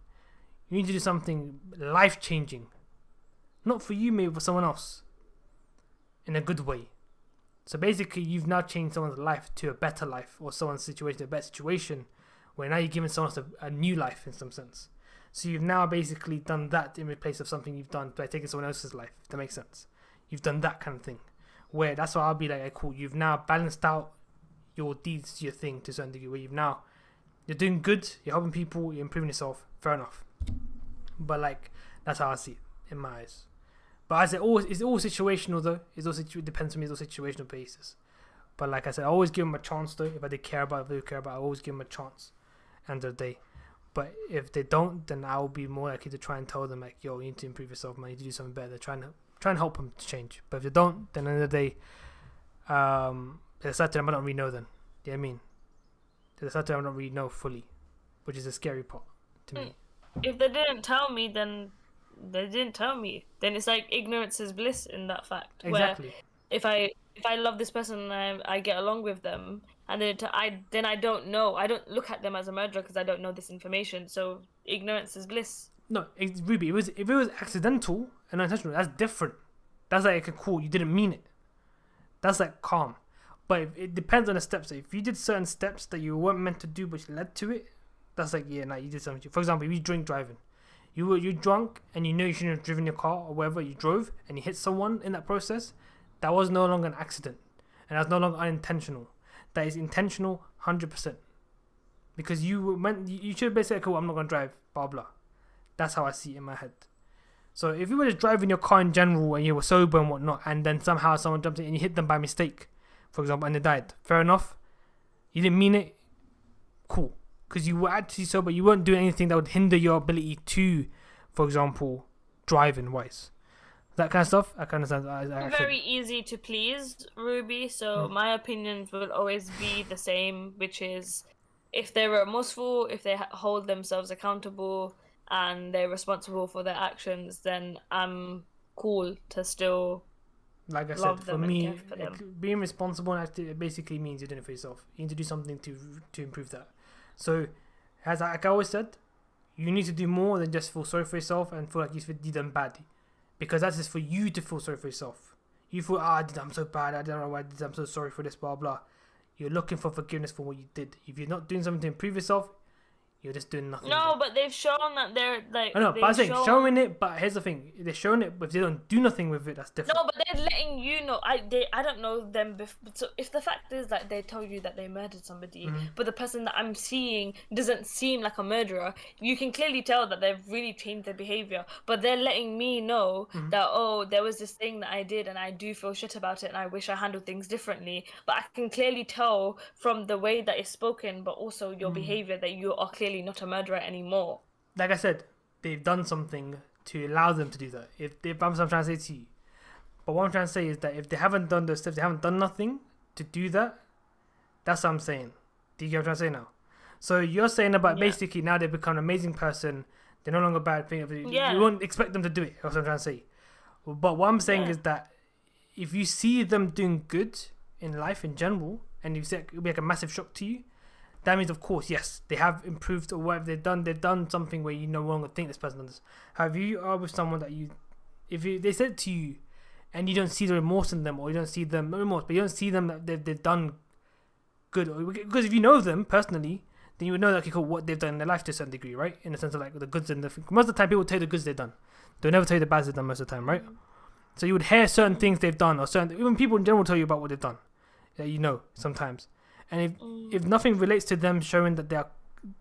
You need to do something life-changing. Not for you, maybe for someone else. In a good way. So basically, you've now changed someone's life to a better life, or someone's situation to a better situation, where now you're giving someone else a new life in some sense. So you've now basically done that in replace of something you've done by taking someone else's life, if that makes sense. You've done that kind of thing. Where that's why I'll be like, cool, you've now balanced out your deeds to your thing to a certain degree, where you're doing good, you're helping people, you're improving yourself, fair enough. But like, that's how I see it, in my eyes. But as it's all situational though. It depends on me. It's all situational basis. But like I said, I always give them a chance though. If I did care about, I always give them a chance. End of the day. But if they don't, then I will be more likely to try and tell them like, yo, you need to improve yourself, man. You need to do something better. Try and help them to change. But if they don't, then at the end of the day, they decide to I don't really know then. Do you know what I mean? They decide to I don't really know fully, which is a scary part to me. If they didn't tell me, then they didn't tell me. Then it's like ignorance is bliss in that fact. Exactly. Where if I love this person and I get along with them, and then I don't know. I don't look at them as a murderer because I don't know this information. So ignorance is bliss. No, Ruby. If it was accidental and unintentional, that's different. That's like cool. You didn't mean it. That's like calm. But it depends on the steps. If you did certain steps that you weren't meant to do, but led to it, that's like you did something. For example, if you drink driving. You're drunk and you know you shouldn't have driven your car or wherever you drove and you hit someone in that process, that was no longer an accident and that's no longer unintentional. That is intentional 100%. because you should basically say, cool, I'm not gonna drive, blah blah. That's how I see it in my head. So if you were just driving your car in general and you were sober and whatnot, and then somehow someone jumped in and you hit them by mistake, for example, and they died, fair enough. You didn't mean it, cool, because you were actually sober. You weren't doing anything that would hinder your ability to, for example, driving wise. That kind of stuff, I can understand. Very easy to please, Ruby. So my opinions will always be the same, which is if they're remorseful, if they hold themselves accountable, and they're responsible for their actions, then I'm cool to still like I love said, them for me, and care for them. being responsible it basically means you're doing it for yourself. You need to do something to improve that. So, as I always said, you need to do more than just feel sorry for yourself and feel like you done bad, because that's just for you to feel sorry for yourself. You feel, I'm so bad, I don't know why I did, I'm so sorry for this, blah blah. You're looking for forgiveness for what you did. If you're not doing something to improve yourself, you're just doing nothing. No, but they've shown that they're like. I know, but I'm saying showing it. But here's the thing: they're showing it, but if they don't do nothing with it, that's different. No, but they're letting you know. I don't know them before. So if the fact is that they tell you that they murdered somebody, but the person that I'm seeing doesn't seem like a murderer, you can clearly tell that they've really changed their behavior. But they're letting me know that there was this thing that I did, and I do feel shit about it, and I wish I handled things differently. But I can clearly tell from the way that it's spoken, but also your behavior, that you are clearly not a murderer anymore. Like I said, they've done something to allow them to do that. If I'm trying to say to you, but what I'm trying to say is that if they haven't done those steps, they haven't done nothing to do that. That's what I'm saying. Do you get what I'm trying to say now? So you're saying about basically now they've become an amazing person. They're no longer bad. You won't expect them to do it. That's what I'm trying to say. But what I'm saying is that if you see them doing good in life in general, and you say it'll be like a massive shock to you, that means, of course, yes, they have improved or whatever they've done. They've done something where you no longer think this person does. However, you are with someone that they said to you, and you don't see the remorse in them, or you don't see them, not remorse, but you don't see them that they've done good. Because if you know them personally, then you would know that, okay, cool, what they've done in their life to a certain degree, right? In the sense of like the goods and most of the time, people tell you the goods they've done. They'll never tell you the bads they've done most of the time, right? So you would hear certain things they've done, or even people in general tell you about what they've done. That you know sometimes. And if nothing relates to them showing that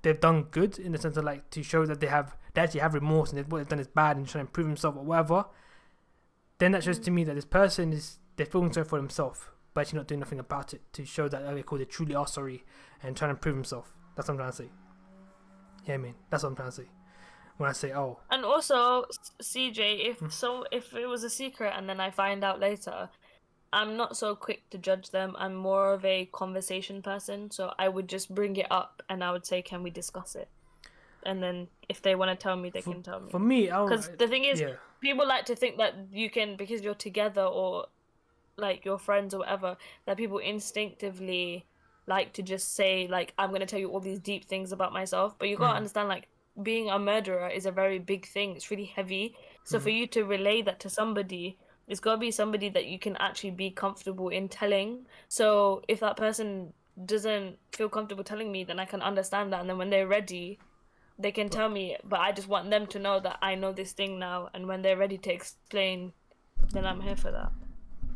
they've done good in the sense of like to show that they actually have remorse and what they've done is bad and trying to improve themselves or whatever, then that shows to me that this person they're feeling sorry for themselves, but actually not doing nothing about it to show that, okay, cool, they truly are sorry and trying to improve themselves. That's what I'm trying to say. Yeah, I mean, that's what I'm trying to say. When I say, oh. And also, CJ, if it was a secret and then I find out later, I'm not so quick to judge them. I'm more of a conversation person, so I would just bring it up and I would say, "Can we discuss it?" And then if they want to tell me, they can tell me. For me, because the thing is, people like to think that you can, because you're together or like you're friends or whatever, that people instinctively like to just say like, "I'm gonna tell you all these deep things about myself," but you gotta understand, like, being a murderer is a very big thing. It's really heavy. So for you to relay that to somebody, it's got to be somebody that you can actually be comfortable in telling. So if that person doesn't feel comfortable telling me, then I can understand that. And then when they're ready, they can tell me. But I just want them to know that I know this thing now. And when they're ready to explain, then I'm here for that.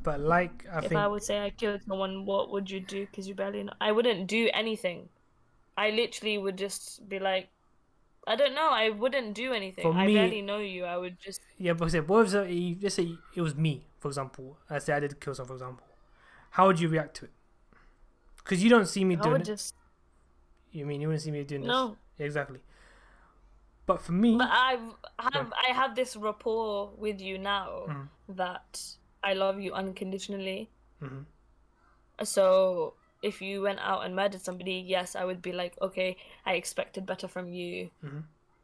But like, if I would say I killed someone, what would you do? Because you barely know. I wouldn't do anything. I literally would just be like, I don't know. I wouldn't do anything. For me, I barely know you. I would just. Yeah, but let's say it was me, for example. Let's say I did kill someone, for example. How would you react to it? Because you don't see me doing it. You mean you wouldn't see me doing this? No. Yeah, exactly. But for me. But I have this rapport with you now that I love you unconditionally. So if you went out and murdered somebody, yes, I would be like, okay, I expected better from you.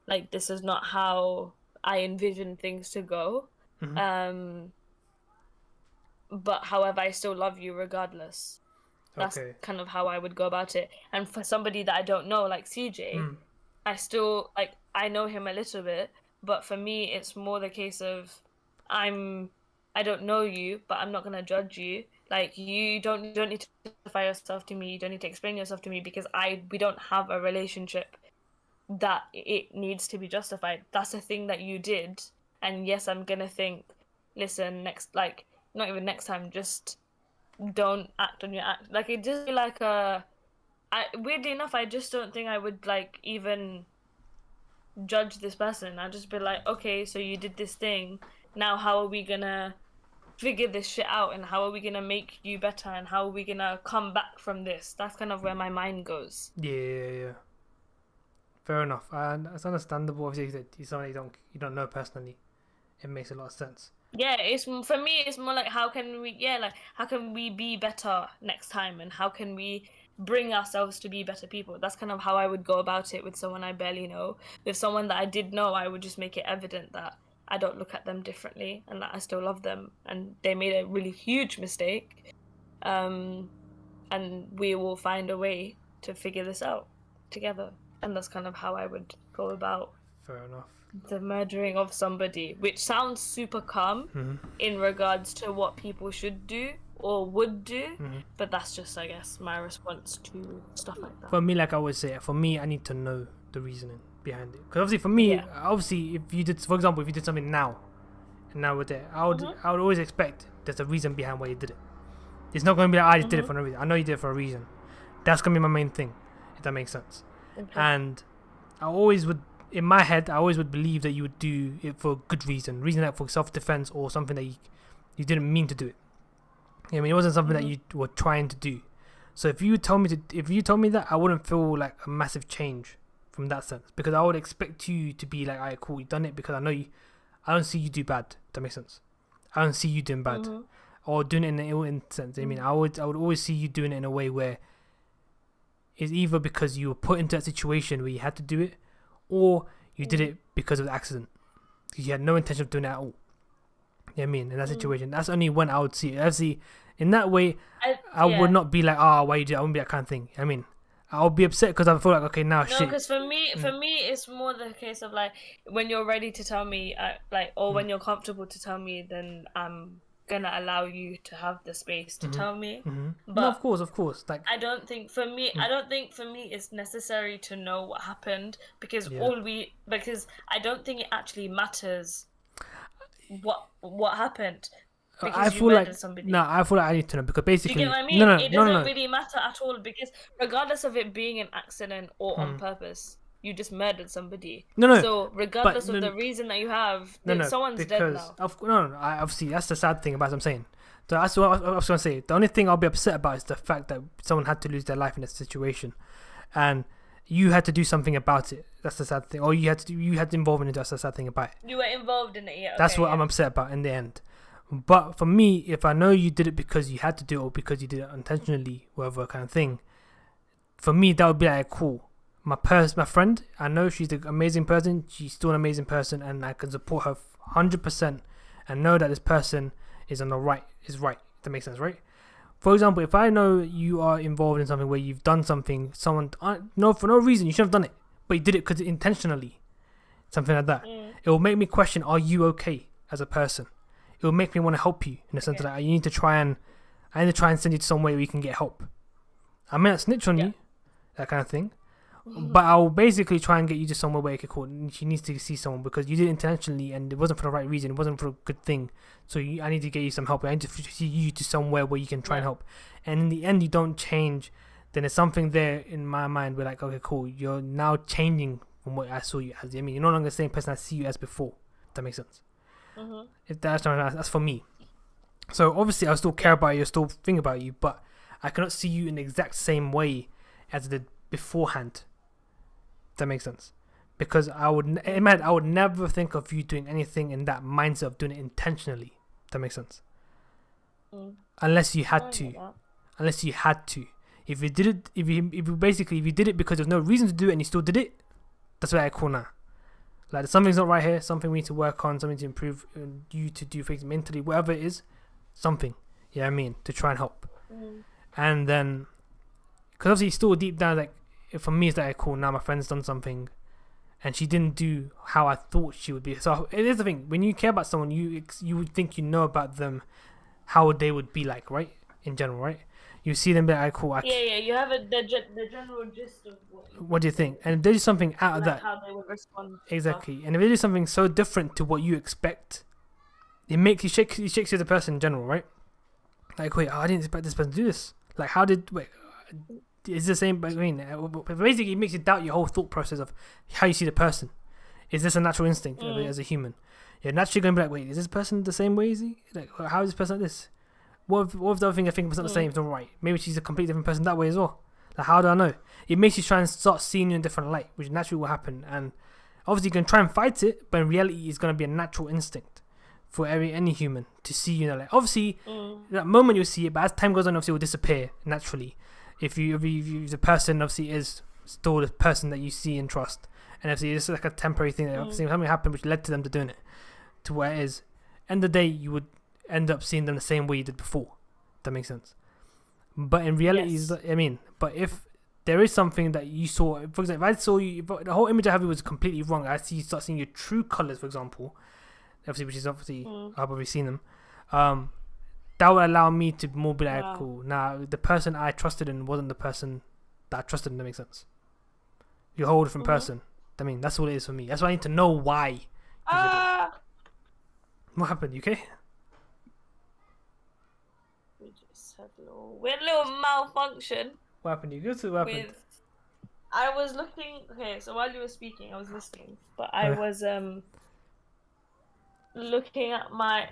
Like, this is not how I envisioned things to go. But however, I still love you regardless. That's kind of how I would go about it. And for somebody that I don't know, like CJ, I still, like, I know him a little bit, but for me, it's more the case of I don't know you, but I'm not going to judge you. Like, you don't need to justify yourself to me. You don't need to explain yourself to me, because we don't have a relationship that it needs to be justified. That's a thing that you did. And yes, I'm going to think, listen, not even next time, just don't act on your act. Like, it just be like weirdly enough, I just don't think I would like even judge this person. I'd just be like, okay, so you did this thing. Now, how are we gonna figure this shit out, and how are we gonna make you better, and how are we gonna come back from this? That's kind of where my mind goes. Yeah. Fair enough. And it's understandable. Obviously, that he's someone you don't know personally. It makes a lot of sense. Yeah, it's for me. It's more like how can we be better next time, and how can we bring ourselves to be better people? That's kind of how I would go about it with someone I barely know. With someone that I did know, I would just make it evident that I don't look at them differently and that I still love them, and they made a really huge mistake, and we will find a way to figure this out together. And that's kind of how I would go about Fair enough. the murdering of somebody, which sounds super calm in regards to what people should do or would do, but that's just, I guess, my response to stuff like that. For me, like I always say, for me, I need to know the reasoning behind it. Because obviously, for me, obviously, if you did, for example, if you did something now, and now we're there, I would always expect there's a reason behind why you did it. It's not going to be like, I just did it for no reason. I know you did it for a reason. That's going to be my main thing, if that makes sense. Okay. And I always would, in my head, I always would believe that you would do it for a good reason like for self-defense or something that you didn't mean to do it. I mean, it wasn't something that you were trying to do. So if you told me that, I wouldn't feel like a massive change from that sense, because I would expect you to be like, alright, cool, you've done it because I don't see you do bad. That makes sense. I don't see you doing bad or doing it in an ill sense. I mean, I would always see you doing it in a way where it's either because you were put into that situation where you had to do it, or you did it because of the accident. You had no intention of doing it at all. You know what I mean? In that situation, that's only when I would see it. Obviously, in that way, I would not be like, why you do it? I wouldn't be that kind of thing. I mean, I would be upset because I feel like, okay, now shit. No, because for me, it's more the case of like, when you're ready to tell me, or when you're comfortable to tell me, then I'm gonna allow you to have the space to tell me. But no, of course. Like, I don't think for me it's necessary to know what happened, because because I don't think it actually matters what happened. I feel like I need to know, because basically, you get what I mean? It doesn't really matter at all, because regardless of it being an accident or on purpose, you just murdered somebody. So regardless of the reason that you have, someone's dead now. Obviously that's the sad thing about what I'm saying. So that's what I was going to say. The only thing I'll be upset about is the fact that someone had to lose their life in this situation, and you had to do something about it. That's the sad thing. Or you had involvement in it. That's the sad thing about it. You were involved in it, yeah. That's what I'm upset about in the end. But for me, if I know you did it because you had to do it, or because you did it intentionally, whatever kind of thing, for me that would be like, cool. My friend, I know she's an amazing person. She's still an amazing person, and I can support her 100%, and know that this person is right. That makes sense, right? For example, if I know you are involved in something where you've done something, for no reason, you shouldn't have done it, but you did it because intentionally, something like that. It will make me question: are you okay as a person? It will make me want to help you in the sense that I need to try and send you to some way where you can get help. I may not snitch on you, that kind of thing, but I'll basically try and get you to somewhere where she needs to see someone, because you did it intentionally and it wasn't for the right reason. It wasn't for a good thing. So I need to get you some help. I need to see you to somewhere where you can try and help. And in the end, you don't change. Then there's something there in my mind where like, okay, cool. You're now changing from what I saw you as. I mean, you're no longer the same person I see you as before. If that makes sense. If that's for me. So obviously I still care about you, I still think about you, but I cannot see you in the exact same way as I did beforehand. If that makes sense. Because I would never think of you doing anything in that mindset of doing it intentionally. If that makes sense. Unless you had to. If you did it, if you did it because there's no reason to do it and you still did it, that's what I call now. Like, something's not right here, something we need to work on, something to improve you to do things mentally, whatever it is, something, you know what I mean, to try and help. And then, because obviously still deep down, like, for me it's like, cool, now my friend's done something, and she didn't do how I thought she would be. So it is the thing, when you care about someone, you would think you know about them, how they would be like, right? In general, right? You see them be like, cool. You have the general gist of what do you think? And if they do something out of that, how they would respond. Exactly. And if they do something so different to what you expect, it shakes you as a person in general, right? Like, wait, I didn't expect this person to do this. Like, it's the same. I mean, basically, it makes you doubt your whole thought process of how you see the person. Is this a natural instinct as a human? You're naturally going to be like, wait, is this person the same way as he? Like, how is this person like this? What if the other thing I think is not the same? It's not right. Maybe she's a completely different person that way as well. Like, how do I know? It makes you try and start seeing you in a different light, which naturally will happen. And obviously, you can try and fight it, but in reality, it's going to be a natural instinct for any human to see you in that light. Obviously, that moment you'll see it, but as time goes on, obviously, it will disappear naturally. If the person obviously is still the person that you see and trust, and obviously it's like a temporary thing that obviously something happened which led to them to doing it, to where it is. End of the day, you would end up seeing them the same way you did before. That makes sense. But in reality, Yes. but if there is something that you saw, for example, if I saw you, if the whole image I have you was completely wrong. I start seeing your true colors, for example, obviously, which is obviously I've already seen them. That would allow me to more be like, cool. Now the person I trusted in wasn't the person that I trusted in. That makes sense. You're a whole different person. I mean, that's all it is for me. That's why I need to know why. You did it. What happened? You okay? We just had a little malfunction. What happened? You good? What happened? I was looking. Okay, so while you were speaking, I was listening, but I was looking at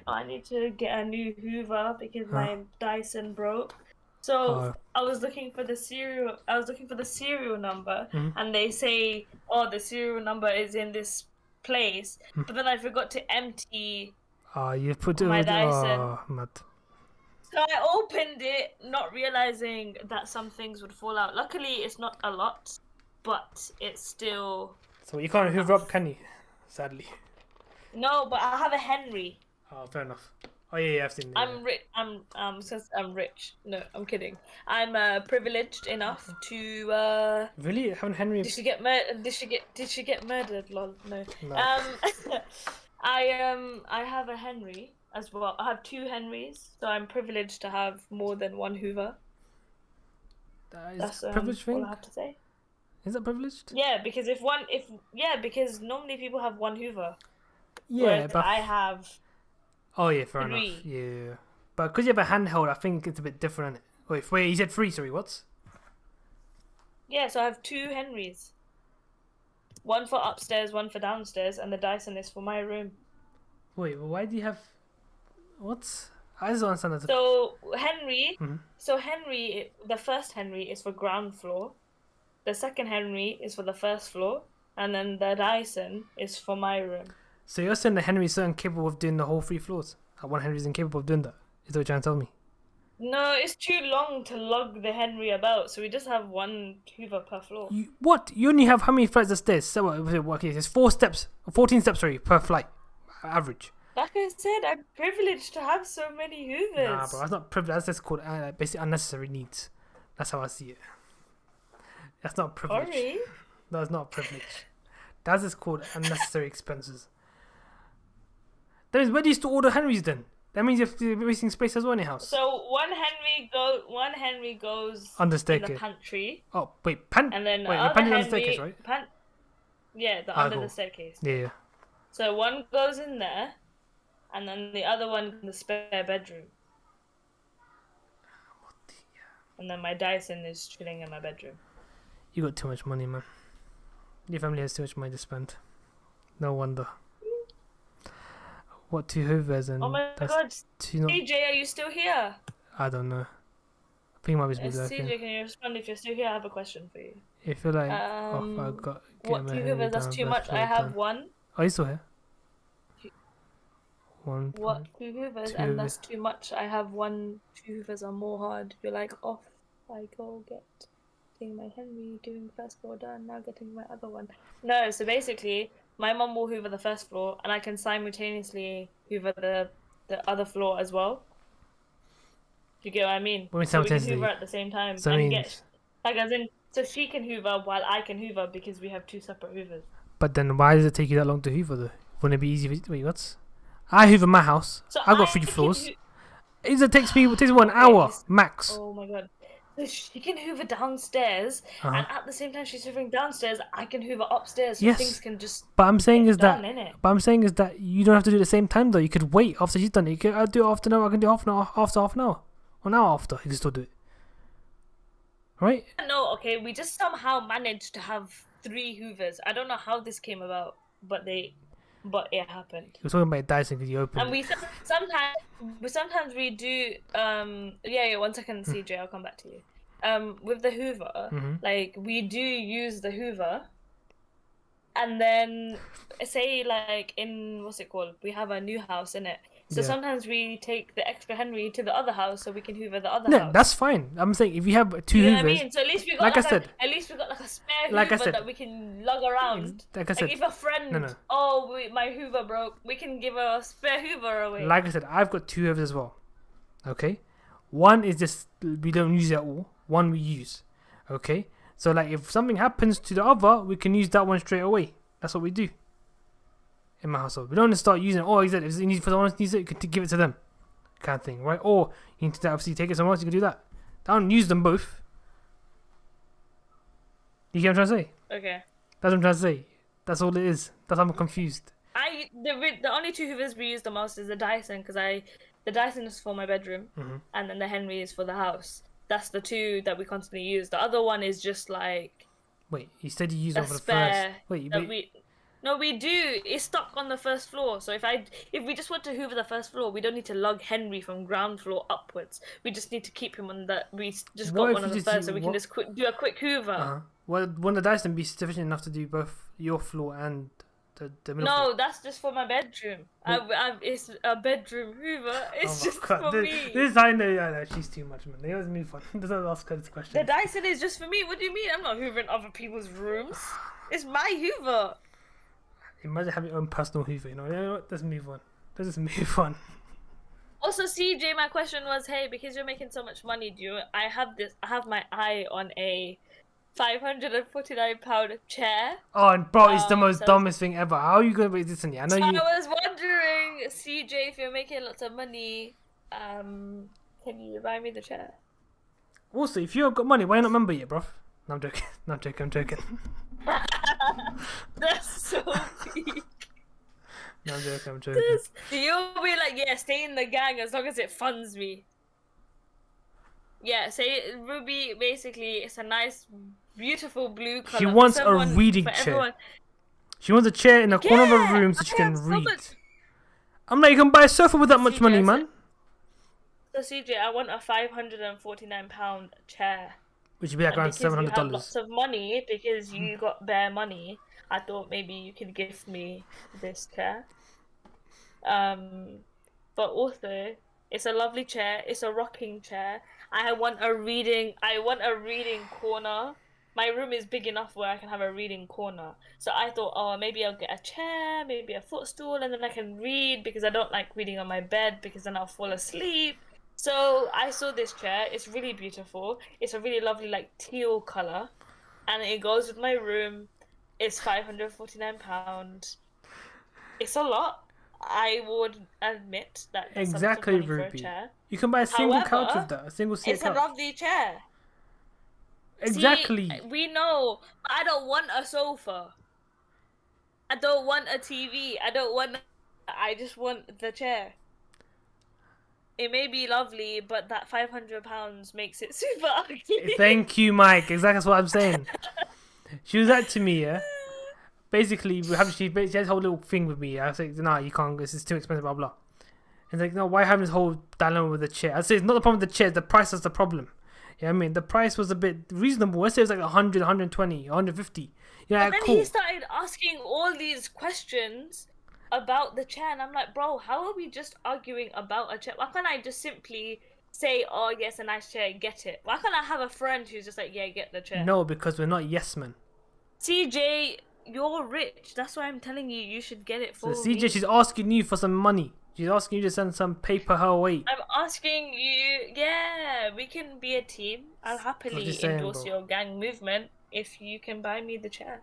I need to get a new Hoover because my Dyson broke. So I was looking for the serial. I was looking for the serial number, and they say, "Oh, the serial number is in this place." But then I forgot to empty. You put it my with Dyson. Mad. So I opened it, not realizing that some things would fall out. Luckily, it's not a lot, but it's still. So you can't hoover up, can you? Sadly. No, but I have a Henry. Oh, fair enough. Oh yeah, I've seen it. I'm rich. Since I'm rich. No, I'm kidding. I'm privileged enough to. Really? Haven't Henry? Did she get murdered? Did she get murdered? Lol. No. I have a Henry as well. I have 2 Henrys, so I'm privileged to have more than one Hoover. That's a privileged thing. All I have to say. Is that privileged? Yeah, because because normally people have one Hoover. Yeah, but I have. Oh yeah, fair 3. enough. Yeah, but because you have a handheld, I think it's a bit different. Wait, you said 3. Sorry, what? Yeah, so I have 2 Henrys. One for upstairs, one for downstairs, and the Dyson is for my room. Wait, well, why do you have? What? I just don't understand that. So Henry, the first Henry is for ground floor. The second Henry is for the first floor, and then the Dyson is for my room. So you're saying that Henry is incapable of doing the whole 3 floors? That one Henry is incapable of doing that? Is that what you're trying to tell me? No, it's too long to lug the Henry about, so we just have one Hoover per floor. What? You only have how many flights of stairs? So what? Okay, there's 14 steps, sorry, per flight, average. Like I said, I'm privileged to have so many Hoovers. Nah, bro, that's not privilege. That's just called basically unnecessary needs. That's how I see it. That's not privilege. Sorry? That's not privilege. That's just called unnecessary expenses. That means where do you store all the Henrys then? That means you're wasting space as well in your house. So one Henry goes under in staircase. the pantry. Oh wait, and then the other pantry Henry, under the staircase, right? Under cool. the staircase. Yeah. So one goes in there, and then the other one in the spare bedroom. And then my Dyson is chilling in my bedroom. You got too much money, man. Your family has too much money to spend. No wonder. What, 2 Hoovers and... Oh my god, CJ, are you still here? I don't know. I think I might be lurking. CJ, can you respond if you're still here? I have a question for you. If you're like, I got... What, 2 Hoovers? That's too much. I have 1. Oh, you still here? 1. What, 2 Hoovers? And that's too much. I have 1. 2 Hoovers are more hard. You're like, off I go getting my Henry, doing first floor done, now getting my other one. No, so basically... My mum will hoover the first floor, and I can simultaneously hoover the other floor as well. Do you get what I mean? So we can hoover at the same time. So so she can hoover while I can hoover because we have 2 separate hoovers. But then why does it take you that long to hoover though? Wouldn't it be easy for you? Wait, what? I hoover my house. So I've got 3 floors. It takes me 1 hour max. Oh my god. So she can hoover downstairs, and at the same time she's hoovering downstairs, I can hoover upstairs, so things can just. But I'm saying is that you don't have to do it at the same time though. You could wait after she's done it. You could do it after an hour. I can do half an hour after half an hour, 1 hour after. You can still do it. right? No, okay, we just somehow managed to have 3 Hoovers. I don't know how this came about, but it happened. You're talking about Dyson because you opened And it. sometimes we do yeah, 1 second, CJ, I'll come back to you. With the Hoover, like we do use the Hoover, and then say like in what's it called? We have a new house in it. So Yeah. sometimes we take the extra Henry to the other house so we can Hoover the other No, house. that's fine. I'm saying if you have 2 You know what I Hoovers, mean? So at least we got like I said, at least we got like a spare like I Hoover said, that we can lug around. like I said, Like if a friend, no. my Hoover broke, we can give a spare Hoover away. Like I said, I've got 2 Hoovers as well. Okay, one is just we don't use it at all. One we use. Okay, so like if something happens to the other, we can use that one straight away. That's what we do in my household. We don't start using it. Oh, if someone else needs it, you can give it to them, kind of thing, right? Or you need to obviously take it somewhere else. You can do that. I don't use them both. You get what I'm trying to say? Okay. That's what I'm trying to say. That's all it is. That's how I'm confused. The only 2 Hoovers we use the most is the Dyson, because the Dyson is for my bedroom, and then the Henry is for the house. That's the 2 that we constantly use. The other one is just like Wait, you said you use a it for the first. spare. Wait. No, we do. It's stuck on the first floor. So if we just want to Hoover the first floor, we don't need to lug Henry from ground floor upwards. We just need to keep him on the. We just What got if one you on the just first, use- so we what- can just do a quick Hoover. Well, wouldn't the Dyson be sufficient enough to do both your floor and the middle floor? No, that's just for my bedroom. It's a bedroom Hoover. It's just for me. This I know. She's too much, man. They always move on. Doesn't ask her this question. The Dyson is just for me. What do you mean? I'm not hoovering other people's rooms. It's my Hoover. Imagine having your own personal Hoover. You know what? Let's move on. Let's just move on. Also, CJ, my question was, hey, because you're making so much money, I have my eye on a £549 chair. Oh, and bro, it's the most dumbest thing ever. How are you gonna make this in here? I know you. I was wondering, CJ, if you're making lots of money, can you buy me the chair? Also, if you've got money, why you not member yet, bro? No, I'm joking. I'm joking. That's so peak. No, I'm joking. You'll be like, yeah, stay in the gang as long as it funds me. Yeah, say Ruby, basically, it's a nice, beautiful blue color. She wants a reading chair. Everyone. She wants a chair in the corner of her room so she can read. I'm like, you can buy a sofa with that much money, man. So CJ, I want a £549 chair. Which would be like around $700. You have lots of money because you got bare money. I thought maybe you could gift me this chair. But also, it's a lovely chair. It's a rocking chair. I want a reading corner. My room is big enough where I can have a reading corner. So I thought, oh, maybe I'll get a chair, maybe a footstool, and then I can read because I don't like reading on my bed because then I'll fall asleep. So I saw this chair. It's really beautiful. It's a really lovely like teal color, and it goes with my room. It's £549. It's a lot. I would admit that that's exactly, a lot of money Ruby. for a chair. You can buy a single couch However, with that, a single seat It's couch. a lovely chair. Exactly. See, we know. I don't want a sofa. I don't want a TV. I just want the chair. It may be lovely, but that £500 makes it super ugly. Thank you, Mike. Exactly that's what I'm saying. She was that to me, yeah. Basically, she has this whole little thing with me. Yeah? I was like, nah, you can't. This is too expensive. Blah blah. And like, no, why having this whole dilemma with the chair? I say it's not the problem with the chair. The price is the problem. Yeah, I mean, the price was a bit reasonable. Let's say it was like 100, 120, 150. Yeah, And then cool. he started asking all these questions about the chair, and I'm like, bro, how are we just arguing about a chair? Why can't I just simply say, oh, yes, a nice chair, get it? Why can't I have a friend who's just like, yeah, get the chair? No, because we're not yes men. CJ, you're rich. That's why I'm telling you, you should get it for So me. CJ, she's asking you for some money. She's asking you to send some paper her way. I'm asking you, yeah, we can be a team. I'll happily saying, endorse bro. your gang movement if you can buy me the chair.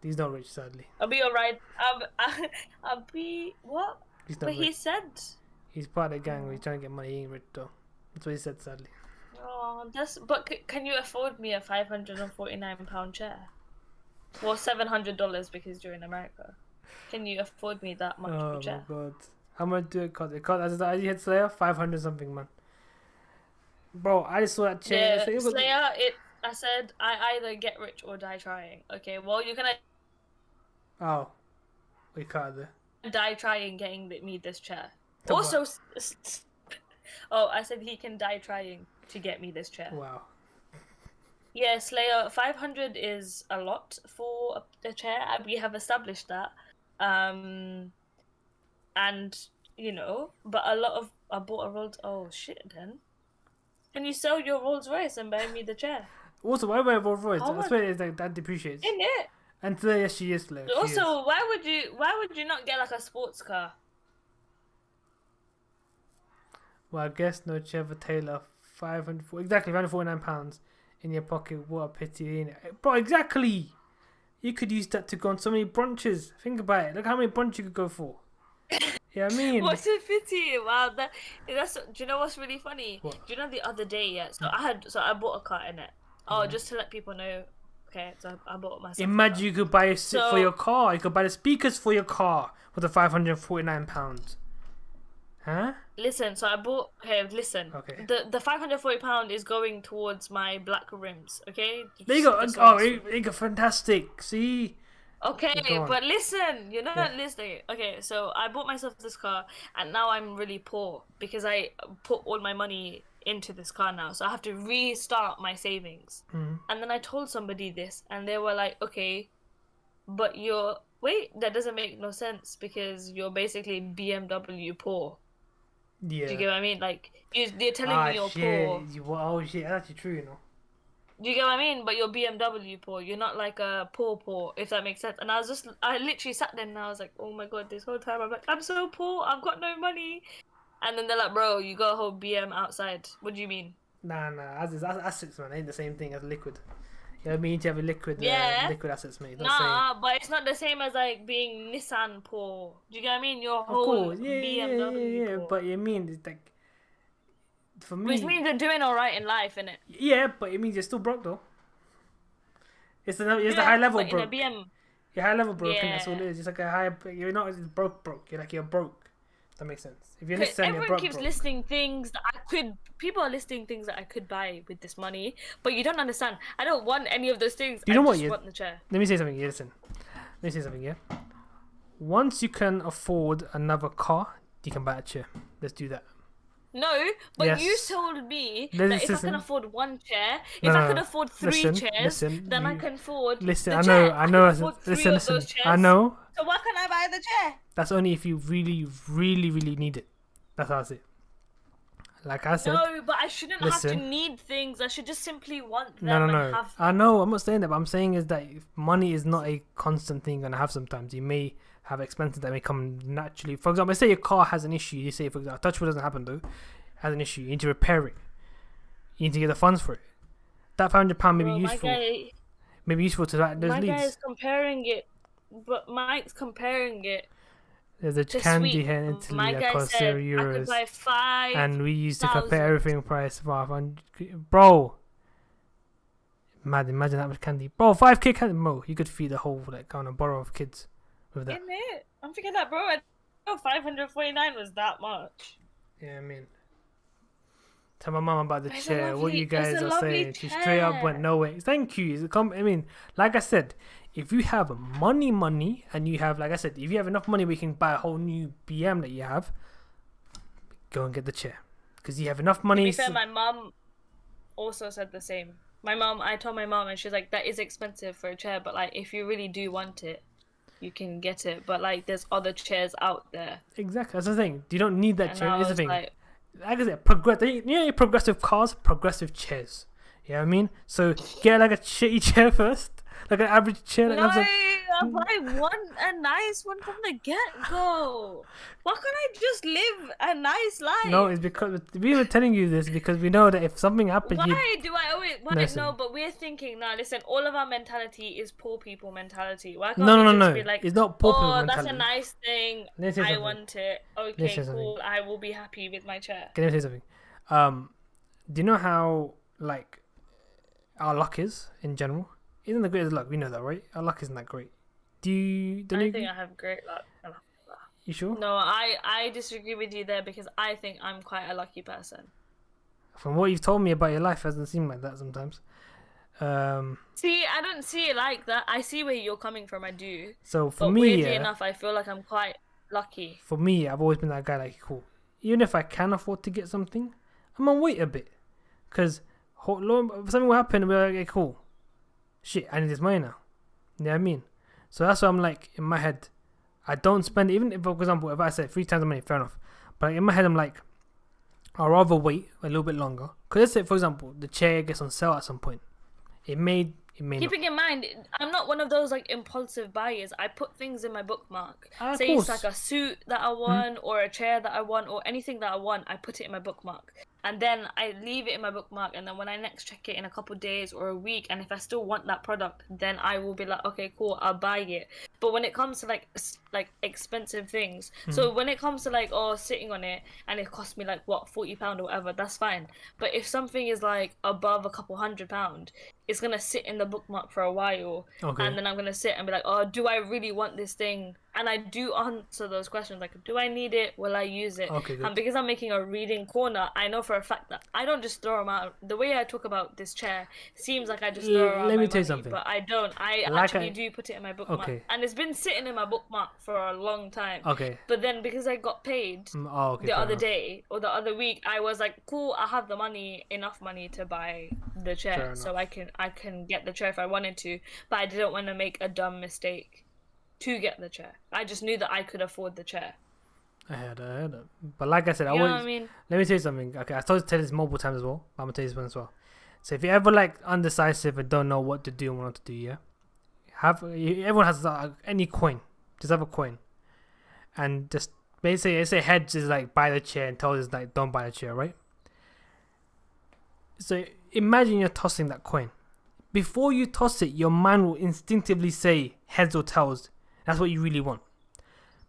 He's not rich, sadly. I'll be alright. I'll be what? He's not But he rich. said. He's part of the gang where he's trying to get money. He ain't rich though. That's what he said, sadly. Oh, But can you afford me a £549 chair? Well, $700 because you're in America. Can you afford me that much Oh for a my chair? god. How much do it cost? It cost, as you had Slayer, 500 something, man. Bro, I just saw that chair. Yeah, Slayer. I said I either get rich or die trying. Okay, well you're gonna Oh, we cut there. die trying getting me this chair. The Also, what? oh, I said he can die trying to get me this chair. Wow. Yeah, Slayer, 500 is a lot for a chair. We have established that. And, but a lot of... I bought a Rolls... Oh, shit, then. Can you sell your Rolls Royce and buy me the chair? Also, why would I Rolls Royce? How I much? swear it's like that depreciates. In it. And today, yes, she is. Like, Also, why would you not get like a sports car? Well, I guess no Trevor Taylor, exactly £549 in your pocket. What a pity, ain't it? Bro, exactly. You could use that to go on so many brunches. Think about it. Look how many brunches you could go for. Yeah, I mean, What's a pity? Wow, that's. Do you know what's really funny? What? Do you know the other day? Yeah, I bought a car in it. Oh, just to let people know. Okay, so I bought myself. Imagine you could buy a sit for your car. You could buy the speakers for your car with the £549. Huh? Listen, so I bought. Okay, listen. Okay. The £540 is going towards my black rims. Okay. There you go. Oh, you go fantastic. See. Okay, but listen, you're not listening. Okay, so I bought myself this car, and now I'm really poor because I put all my money into this car now, so I have to restart my savings. And then I told somebody this, and they were like, "Okay, but that doesn't make no sense because you're basically BMW poor." Yeah. Do you get what I mean? Like they're telling me you're poor. Oh shit, that's actually true, you know. Do you get what I mean? But you're BMW poor. You're not like a poor, if that makes sense. And I literally sat there and I was like, oh my god, this whole time I'm like, I'm so poor, I've got no money. And then they're like, bro, you got a whole BM outside. What do you mean? Nah, assets, man, ain't the same thing as liquid. You know what I mean? You have a liquid assets, mate. But it's not the same as like being Nissan poor. Do you get what I mean? Your whole BMW yeah. poor. But you mean it's like, for me, which means you're doing alright in life, innit? Yeah, but it means you're still broke though. It's the high level broke. In a BM. You're high level broke, and that's all it is. It's like a high. You're not broke. You're broke. If that makes sense. If you're listening, everyone keeps listing things that people are listing things that I could buy with this money, but you don't understand. I don't want any of those things. Do you know what? I want the chair. Let me say something. Listen. Let me say something. Yeah. Once you can afford another car, you can buy a chair. Let's do that. No, but you told me that if I can afford one chair, if I could afford three chairs, then I can afford the chair. I know. Listen, I know. So why can't I buy the chair? That's only if you really, really, really need it. That's how I say it. Like I said. No, but I shouldn't have to need things. I should just simply want them No. and have them. I know. I'm not saying that, but I'm saying is that money is not a constant thing you're gonna have sometimes. You may have expenses that may come naturally. For example, say your car has an issue. You say, for example, touch wood doesn't happen though. Has an issue. You need to repair it. You need to get the funds for it. That £500 may be useful. Maybe useful to those leads. My guy is comparing it, but Mike's comparing it. There's a candy here in Italy that costs €0. I could buy 5. And we used to compare everything price for 500. Bro. Imagine that much candy. Bro, 5k candy. Bro, you could feed a whole kind of borough of kids with that. Isn't it? I'm thinking that, bro. I know 549 was that much. Yeah, I mean. Tell my mum about the chair. What you guys are saying. She straight up went, no way. Thank you. I mean, like I said, if you have money, and you have, like I said, if you have enough money, we can buy a whole new BM that you have. Go and get the chair, because you have enough money. To be fair, my mum also said the same. I told my mum, and she's like, that is expensive for a chair, but like, if you really do want it, you can get it. But like, there's other chairs out there. Exactly. That's the thing. You don't need that chair. Is the thing. Like I said, progressive cars, progressive chairs. You know what I mean? So get like a shitty chair first, like an average chair. I want a nice one from the get-go. Why can't I just live a nice life? No, it's because we were telling you this because we know that if something happens, why do I always? No, but we're thinking now. Listen, all of our mentality is poor people mentality. Why can't we just be like, it's not poor people mentality. That's a nice thing. I want it. Okay, cool. I will be happy with my chair. Can I say something? Do you know how like our luck is in general? Isn't the greatest luck? We know that, right? Our luck isn't that great. I think I have great luck. You sure? No, I disagree with you there because I think I'm quite a lucky person. From what you've told me about your life, it doesn't seem like that sometimes. See, I don't see it like that. I see where you're coming from. I do. So for But me, weirdly enough, I feel like I'm quite lucky. For me, I've always been that guy. Like, cool. Even if I can afford to get something, I'm gonna wait a bit, cause something will happen and we're like, okay, cool. Shit, I need this money now. You know what I mean? So that's why I'm like, in my head, I don't spend, even if, for example, if I said 3 times the money, fair enough. But in my head, I'm like, I'd rather wait a little bit longer. Because let's say, for example, the chair gets on sale at some point. It may Keeping in mind, I'm not one of those like impulsive buyers. I put things in my bookmark. Say course. it's like a suit that I want, or a chair that I want, or anything that I want, I put it in my bookmark. And then I leave it in my bookmark, and then when I next check it in a couple of days or a week, and if I still want that product, then I will be like, okay, cool, I'll buy it. But when it comes to like expensive things, so when it comes to like sitting on it and it costs me like what £40 or whatever, that's fine. But if something is like above a couple £100, it's gonna sit in the bookmark for a while, and then I'm gonna sit and be like, oh, do I really want this thing? And I do answer those questions like, do I need it? Will I use it? And because I'm making a reading corner, I know for a fact that I don't just throw them out. The way I talk about this chair seems like I just throw around Let me my tell you money, something. But I don't. I actually do put it in my bookmark. And it's been sitting in my bookmark for a long time. But then because I got paid the other day or the other week, I was like, cool, I have the money, enough money to buy the chair. So I can get the chair if I wanted to. But I didn't want to make a dumb mistake to get the chair. I just knew that I could afford the chair. I heard it. But like I said, you know what I mean? Let me tell you something. Okay, I told you to tell this multiple times as well. But I'm gonna tell you this one as well. So if you're ever like undecisive and don't know what to do and what not to do, yeah, everyone has any coin. Just have a coin, and just basically say heads is like buy the chair and tails is like don't buy the chair, right? So imagine you're tossing that coin. Before you toss it, your mind will instinctively say heads or tails. That's what you really want.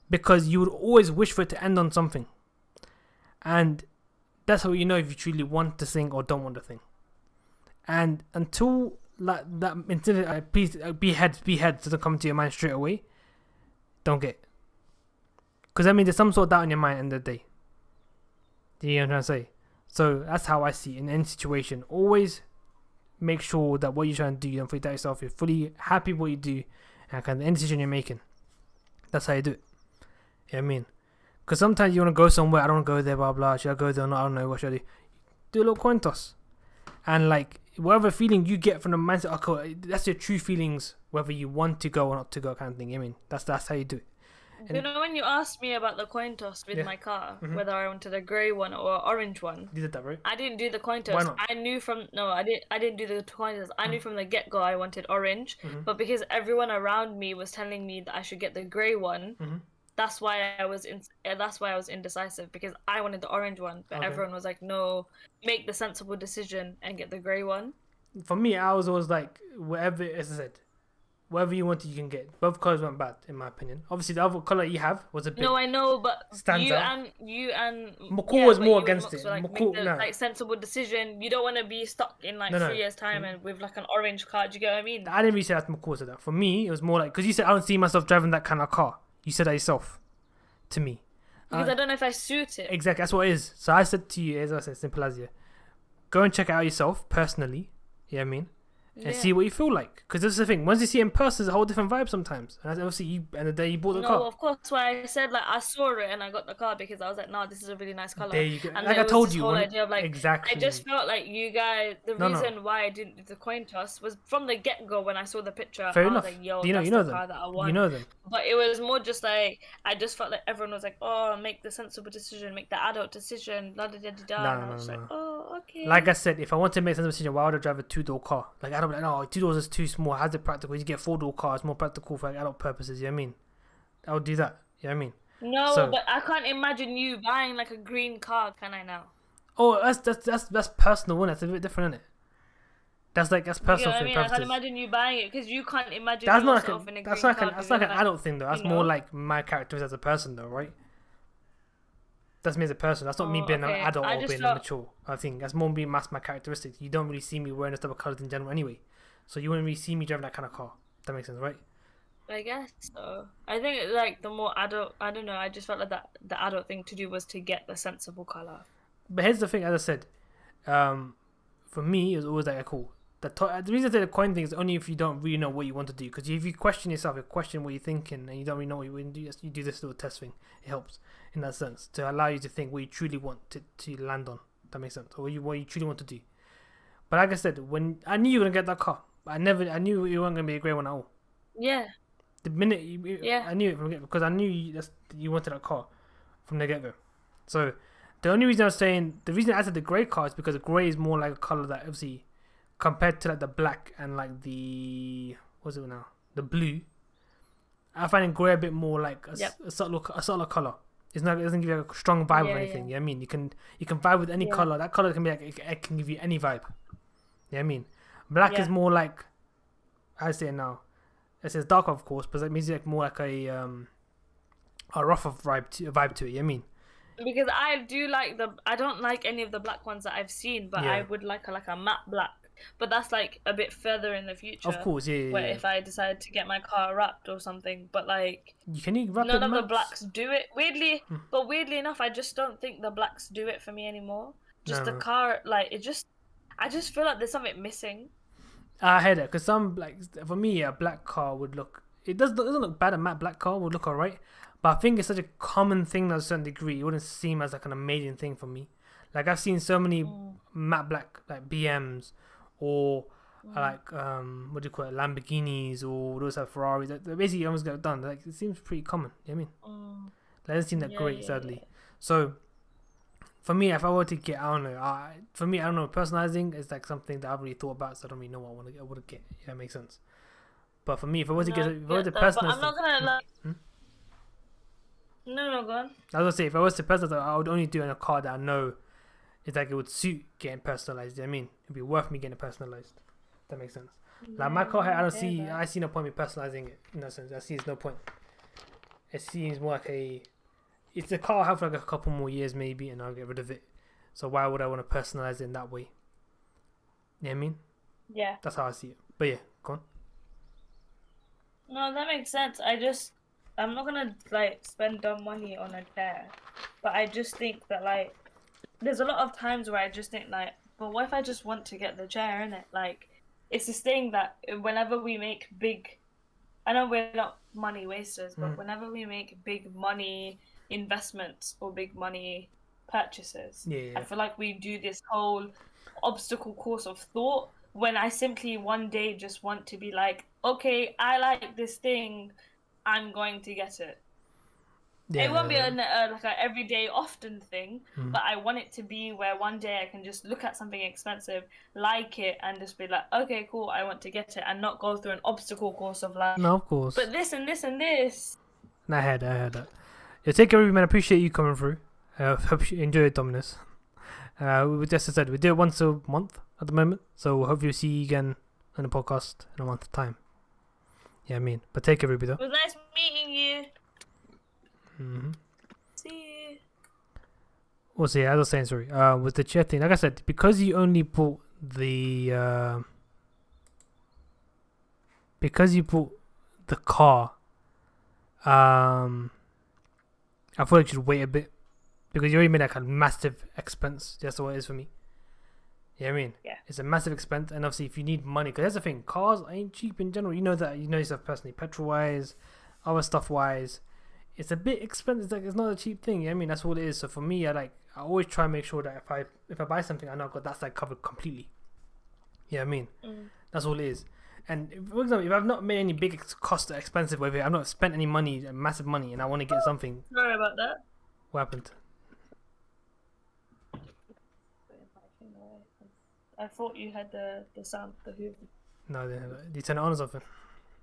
Because you would always wish for it to end on something. And that's how you know if you truly want the thing or don't want the thing. And until please be heads doesn't come to your mind straight away, don't get it. Because I mean there's some sort of doubt in your mind at the end of the day. Do you know what I'm trying to say? So that's how I see it in any situation. Always make sure that what you're trying to do, you don't forget yourself, you're fully happy with what you do, and kind of any decision you're making. That's how you do it. You know what I mean? Because sometimes you want to go somewhere, I don't want to go there, blah blah, should I go there or not, I don't know, what should I do? Do a little coin toss. And like, whatever feeling you get from the mindset, okay, that's your true feelings, whether you want to go or not to go kind of thing. I mean, that's how you do it. And you know, when you asked me about the coin toss with my car, whether I wanted a grey one or an orange one, you did that, right? I didn't do the coin toss. Why not? I knew I didn't do the coin toss. I knew from the get-go I wanted orange, but because everyone around me was telling me that I should get the grey one, that's why I was indecisive, because I wanted the orange one, but everyone was like, no, make the sensible decision and get the grey one. For me, I was always like, whatever, as I said, whatever you wanted, you can get. Both colours weren't bad, in my opinion. Obviously, the other colour you have was a bit. No, I know, but you out. and McCall was more against it. Like, McCall, make the like sensible decision. You don't want to be stuck in like 3 years time and with like an orange car. Do you get what I mean? I didn't really say that to McCall said that. For me, it was more like, because you said I don't see myself driving that kind of car. You said that yourself to me. Because I don't know if I suit it. Exactly, that's what it is. So I said to you, as I said, simple as you, go and check it out yourself personally. You know what I mean? And see what you feel like, because this is the thing. Once you see it in person, it's a whole different vibe sometimes. And obviously, and the day you bought the car. No, of course. Why I said like I saw it and I got the car because I was like, no, this is a really nice color. There you go. And like I told you, whole idea of like, exactly. I just felt like you guys. The reason why I didn't do the coin toss was from the get go when I saw the picture. Fair I enough. was like, yo, you know the them. car that I want. You know them. But it was more just like I just felt like everyone was like, oh, make the sensible decision, make the adult decision, da da da da da. And I was like, oh, okay. Like I said, if I want to make a sensible decision, why would I drive a 2-door car? Like I don't be like, no, 2 doors is too small. How's it practical? You get 4-door car, it's more practical for like adult purposes. You know what I mean? I would do that. You know what I mean? No, but I can't imagine you buying like a green car, can I now? Oh, that's personal one. That's a bit different, isn't it? That's personal. You know what I mean? I can't imagine you buying it because you can't imagine that's not yourself like in a that's green like car. that's like an adult thing though. That's more like my characteristics as a person though, right? That's me as a person. That's not me being an adult or being mature. I think that's more being my characteristics. You don't really see me wearing this type of colours in general anyway, so you wouldn't really see me driving that kind of car. That makes sense, right? I guess so. I think like the more adult, I don't know. I just felt like that the adult thing to do was to get the sensible color. But here's the thing, as I said, For me, it was always like, cool. The reason I say the coin thing is only if you don't really know what you want to do. Because if you question yourself, you question what you're thinking, and you don't really know what you want to do, you do this little test thing. It helps in that sense to allow you to think what you truly want to land on. That makes sense, or what you truly want to do. But like I said, when I knew you were gonna get that car, but I knew you weren't gonna be a great one at all. Yeah. The minute Yeah. I knew it from because I knew you wanted that car from the get go. So the only reason I was saying the reason I said the grey car is because the grey is more like a color that obviously compared to like the black and like the what's it now the blue. I find grey a bit more like a subtle color. It's not. It doesn't give you a strong vibe or anything. Yeah. You know what I mean, you can vibe with any color. That color can be like it can give you any vibe. You know what I mean, black is more like I say it now. It says dark, of course, but that means like more like a rougher vibe to it. You know what I mean? Because I do like I don't like any of the black ones that I've seen, but I would like a matte black. But that's like a bit further in the future. Of course, where if I decide to get my car wrapped or something, but like wrap none of the blacks do it. Weirdly enough, I just don't think the blacks do it for me anymore. Just the car, like I just feel like there's something missing. I heard that because some like for me, a black car would look. It doesn't look bad. A matte black car would look alright, but I think it's such a common thing to a certain degree. It wouldn't seem as like an amazing thing for me. Like I've seen so many matte black like BMs or like what do you call it, Lamborghinis or those like Ferraris that basically almost get done. Like it seems pretty common. You know what I mean? That doesn't seem that great, sadly. So for me, if I were to get, I don't know. Personalizing is like something that I've really thought about, so I don't really know what I would get. Yeah, that makes sense. But for me, if I were to personalize, but I'm not gonna No, go on. I was gonna say if I was to personalize, I would only do it in a car that I know it's like it would suit getting personalized. You know what I mean, it'd be worth me getting it personalized. That makes sense. Like my car, I see no point in personalizing it in that sense. I see there's no point. It seems more like it's a car I have for like a couple more years maybe, and I'll get rid of it. So why would I want to personalize it in that way? You know what I mean? Yeah. That's how I see it. But yeah, go on. No, that makes sense. I'm not gonna like spend dumb money on a chair, but I just think that like there's a lot of times where I just think like, but what if I just want to get the chair in it? Like, it's this thing that whenever we make big, I know we're not money wasters, but whenever we make big money investments or big money purchases, I feel like we do this whole obstacle course of thought when I simply one day just want to be like, okay, I like this thing, I'm going to get it. It won't be like an everyday often thing, but I want it to be where one day I can just look at something expensive, like it, and just be like, okay, cool, I want to get it, and not go through an obstacle course of like, no, of course, but this and this and this. I had that. Yeah, take care, man. I appreciate you coming through. Hope you enjoy it, Dominus. We just said we do it once a month at the moment, so hopefully we'll see you again on the podcast in a month's time. Yeah, I mean, but take care, everybody. It was nice meeting you. See you. Well, see, as I was saying, sorry, with the chair thing, like I said, because you only bought the car, I thought you should wait a bit because you already made like a massive expense. That's what it is for me. You know what I mean? Yeah. It's a massive expense, and obviously, if you need money, because that's the thing, cars ain't cheap in general. You know that. You know yourself personally, petrol wise, other stuff wise. It's a bit expensive. Like it's not a cheap thing. You know what I mean? That's what it is. So for me, I always try and make sure that if I buy something, I know I've got that side covered completely. You know what I mean? That's all it is. And for example, if I've not made any big cost or expensive with it, I've not spent any money, massive money, and I want to get something. Sorry about that. What happened? I thought you had the sound, the hoover. No, did you turn it on or something?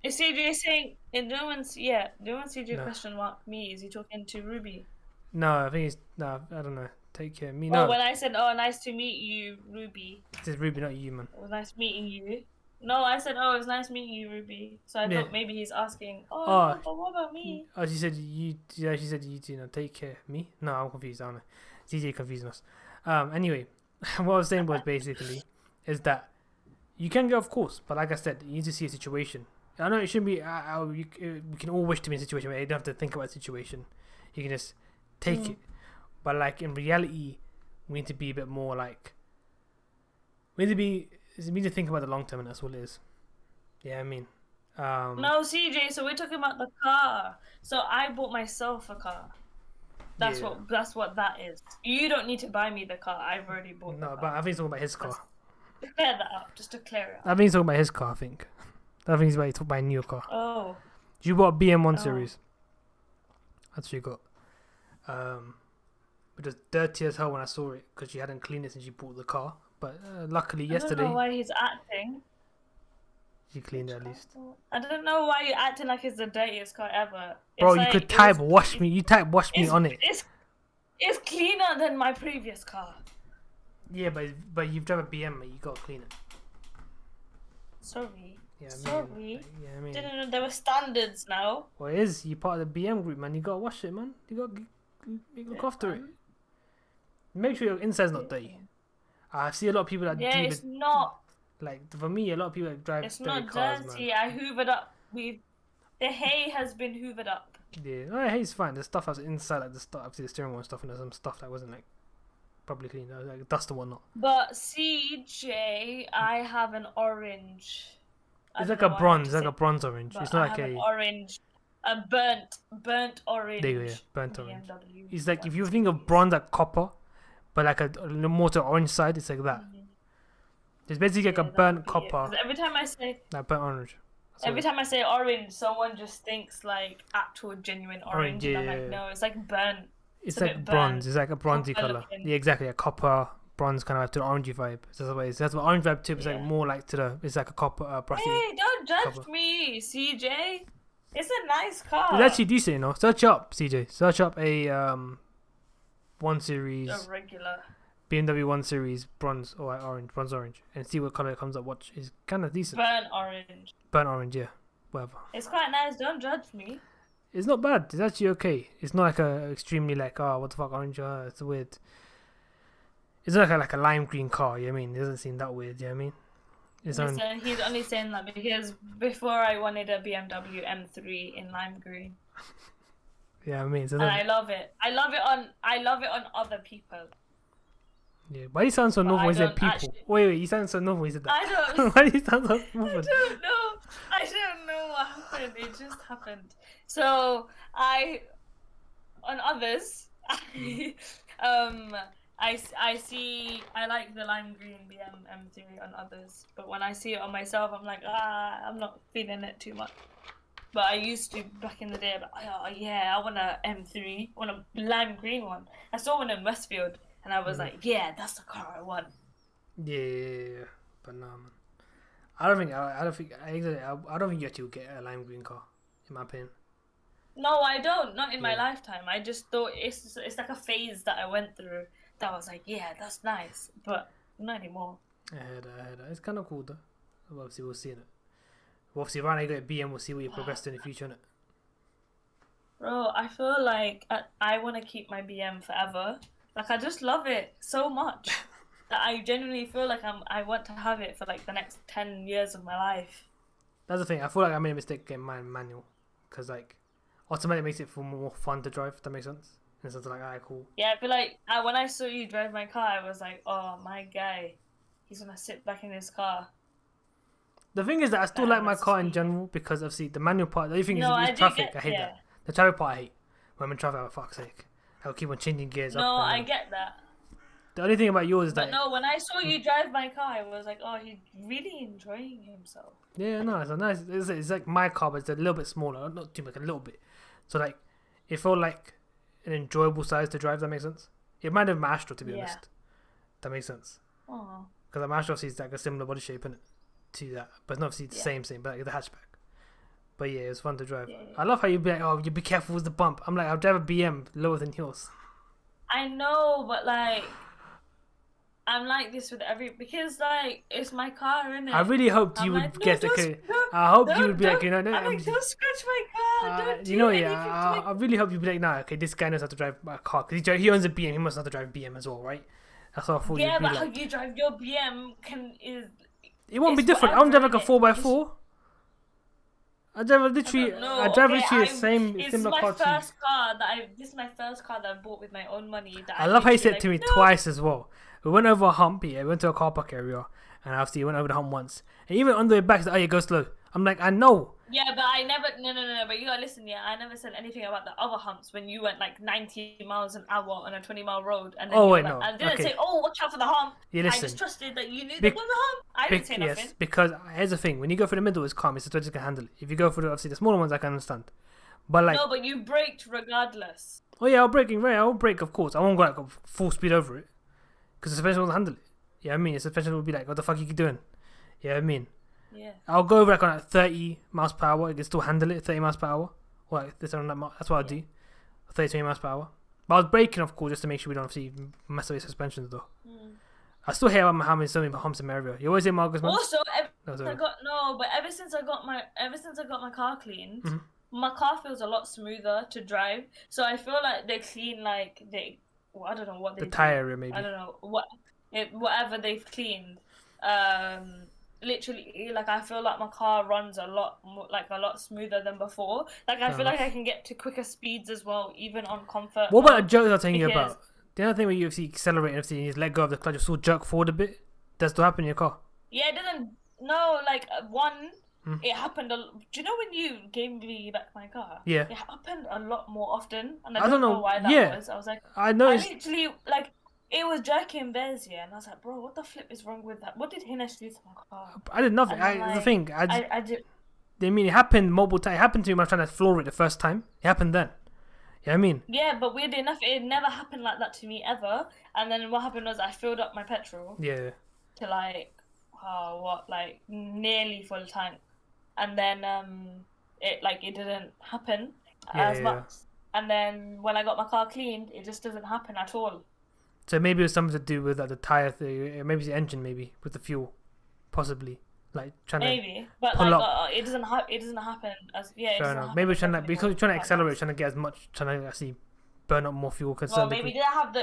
Is CJ saying? No one's CJ question mark me. Is he talking to Ruby? No, I think he's I don't know. Take care, me. Well, no. when I said, "Oh, nice to meet you, Ruby." It is Ruby, not you, man. It was nice meeting you. No, I said, "Oh, it was nice meeting you, Ruby." So I thought maybe he's asking, "Oh, but what about me?" Oh, she said you. Yeah, she said you. Take care, me. No, I'm confused. I don't know. CJ confusing us. Anyway, what I was saying was basically is that you can go, of course, but like I said, you need to see a situation. I know it shouldn't be. We can all wish to be in a situation where you don't have to think about a situation. You can just take it. But like in reality, we need to be a bit more like We need to think about the long term, and that's all it is. Yeah, I mean, No, CJ. So we're talking about the car. So I bought myself a car. That's what that is. You don't need to buy me the car. I've already bought. No, the but car. I think he's talking about his car. To clear that up, just to clear it up. I think he's talking about his car. I think he's about to talk about a new car. Oh. You bought a BM1 series. That's what you got. It was dirty as hell when I saw it because she hadn't cleaned it since she bought the car. But luckily yesterday. I don't know why he's acting. She cleaned it at least. I don't know why you're acting like it's the dirtiest car ever. Bro, you could type wash me. You type wash me on it. It's cleaner than my previous car. Yeah, but you've driven a BM, mate. You gotta clean it. Sorry. Yeah, Sorry. I mean, didn't know there were standards now. Well, it is. You're part of the BM group, man. You gotta wash it, man. You gotta look after it. Make sure your inside's not dirty. I see a lot of people that it's not. Like, for me, a lot of people that drive It's dirty not cars, dirty. man. I hoovered up. The hay has been hoovered up. Yeah, no, hay's fine. The stuff was inside, like the stuff, obviously the steering wheel and stuff, and there's some stuff that wasn't like properly clean, like dust and whatnot. But CJ, I have an orange. It's like a bronze, like a bronze orange. It's not like an orange, a burnt orange. There you go, yeah, burnt orange. BMW. It's like if you think of bronze like copper, but like a little more to the orange side, it's like that. It's basically like a burnt copper. Every time I say like burnt orange. Every time I say orange, someone just thinks like actual genuine orange. Yeah. And I'm like, no, it's like burnt. It's like bronze. It's like a bronzy color. Yeah, exactly. A copper, bronze kind of like to the orangey vibe. That's what it is. That's what orange vibe too. It's like more like to the. It's like a copper, brassy. Hey, don't judge me, CJ. It's a nice car. It's actually decent, you know. Search up, CJ. Search up a 1 Series. A regular. BMW 1 Series bronze or orange, bronze orange, and see what color it comes up. Watch, it's kind of decent. Burnt orange. Burnt orange, yeah, whatever. It's quite nice. Don't judge me. It's not bad. It's actually okay. It's not like a extremely like what the fuck orange. It's weird. It's not like a lime green car. You know what I mean? It doesn't seem that weird. You know what I mean? He's only saying that because before I wanted a BMW M3 in lime green. Yeah, I mean, and I love it. I love it on other people. Yeah, why do you sound so normal when you said people? Wait, you sound so normal when you said that. I don't. Why do you sound so normal? I don't know what happened. It just happened. So on others, I like the lime green BM M3 on others, but when I see it on myself, I'm like, I'm not feeling it too much. But I used to back in the day. Like, oh yeah, I want a M3, I want a lime green one. I saw one in Westfield. And I was like, yeah, that's the car I want. Yeah, but no, man. I don't think you actually will get a lime green car, in my opinion. No, I don't. Not in my lifetime. I just thought it's like a phase that I went through. That was like, yeah, that's nice, but not anymore. I heard that. It's kind of cool though. Obviously, we'll see it. Obviously, right now you got a BM. We'll see what you progress to in the future, innit? Bro, I feel like I want to keep my BM forever. Like, I just love it so much that I genuinely feel like I want to have it for like the next 10 years of my life. That's the thing. I feel like I made a mistake getting mine manual because like automatically makes it feel more fun to drive. If that makes sense. And so it's like, alright, cool. Yeah, I feel like when I saw you drive my car, I was like, oh, my guy, he's gonna sit back in his car. The thing is that I still like my car in general because obviously the manual part. The only thing is traffic. I hate that. The traffic part I hate. When I'm in traffic, for fuck's sake. I'll keep on changing gears. No, I get that. The only thing about yours is that. But no, when I saw you drive my car, I was like, oh, he's really enjoying himself. Yeah, no, it's a nice. It's like my car, but it's a little bit smaller. Not too much, a little bit. So like, it felt like an enjoyable size to drive. That makes sense. It reminded of my Astro, to be honest. That makes sense. Oh. Because my Astro is like a similar body shape in it to that, but it's not obviously the same, but like the hatchback. But yeah, it's fun to drive. Yeah. I love how you be like, oh, you be careful with the bump. I'm like, I'll drive a BM lower than yours. I know, but like, I'm like this with because like it's my car, innit? I really hoped you would get the. I hope you would be like, you know, I'm like, don't scratch my car. Don't do you know, anything I really hope you'd be like, nah, okay, this guy knows how to drive a car because he owns a BM. He must know how to drive a BM as well, right? That's what I thought. Yeah, you'd be but like. how you drive your BM it won't be different. I'm driving like a 4x4. I drive literally. don't know. I drive Okay, literally the same it's similar my car to you. first car that I. This is my first car that I bought with my own money. That I I'm love how you literally said it to me no. twice as well. We went over a hump. Yeah, we went to a car park area, and obviously we went over the hump once. And even on the way back, said, "Oh, you go slow." I'm like, I know. Yeah, but I never. No. But you gotta listen. Yeah, I never said anything about the other humps when you went like 90 miles an hour on a 20-mile road, and then Oh you were wait, like, no. I didn't Okay. say, "Oh, watch out for the hump." You I listen. just trusted that you knew Bec- there was a hump. I didn't say nothing. Yes, because here's the thing: when you go for the middle, it's calm. It's the just can handle it. If you go for the obviously the smaller ones, I can understand. But like, No, but you braked regardless. oh yeah, I'll brake, of course. I won't go like full speed over it because the suspension won't handle it. Yeah, I mean, the suspension will be like, what the fuck you keep doing? Yeah, I mean, Yeah. I'll go over like on like 30 miles per hour. It can still handle it, 30 miles per hour. Or like this on that. That's what I do, 30 20 miles per hour. But I was braking, of course, just to make sure we don't obviously mess up your suspensions though. I still hear about having so many humps in my area. You always hear Marcus. Also, No, ever since I got my car cleaned, Mhm. my car feels a lot smoother to drive. So I feel like they clean like I don't know what they the do. tire area maybe. I don't know whatever they've cleaned. Literally, like I feel like my car runs a lot smoother than before. Like I Fair feel like enough. I can get to quicker speeds as well, even on comfort. What about the mode, jerks I was telling you because- about? The other thing where you obviously accelerate and obviously you just let go of the clutch, you still jerk forward a bit. Does that happen in your car? Yeah, it doesn't. No, like one. Hmm. It happened. Do you know when you gave me back my car? Yeah. It happened a lot more often, and I I don't don't know. know why that Yeah. was. I was like, I I noticed. literally like it was jerking bears here, and I was like, bro, what the flip is wrong with that? What did Hinesh do to my car? I did nothing. And I'm The like, thing, I did. I mean, it happened multiple times. It happened to me when I was trying to floor it the first time. It happened then. Yeah, I mean, Yeah, but weirdly enough, it never happened like that to me ever. And then what happened was I filled up my petrol yeah. to like, like nearly full tank, and then it didn't happen as Yeah. much. And then when I got my car cleaned, it just doesn't happen at all. So maybe it was something to do with like the tire thing. Maybe it's the engine, maybe with the fuel, possibly. Like trying to. Maybe, but pull like up. It doesn't happen as it Fair doesn't enough. happen Maybe as trying to often because anymore. you're trying to Quite accelerate, nice. trying to get as much, trying to actually burn up more fuel. Well, Concerned. maybe it didn't have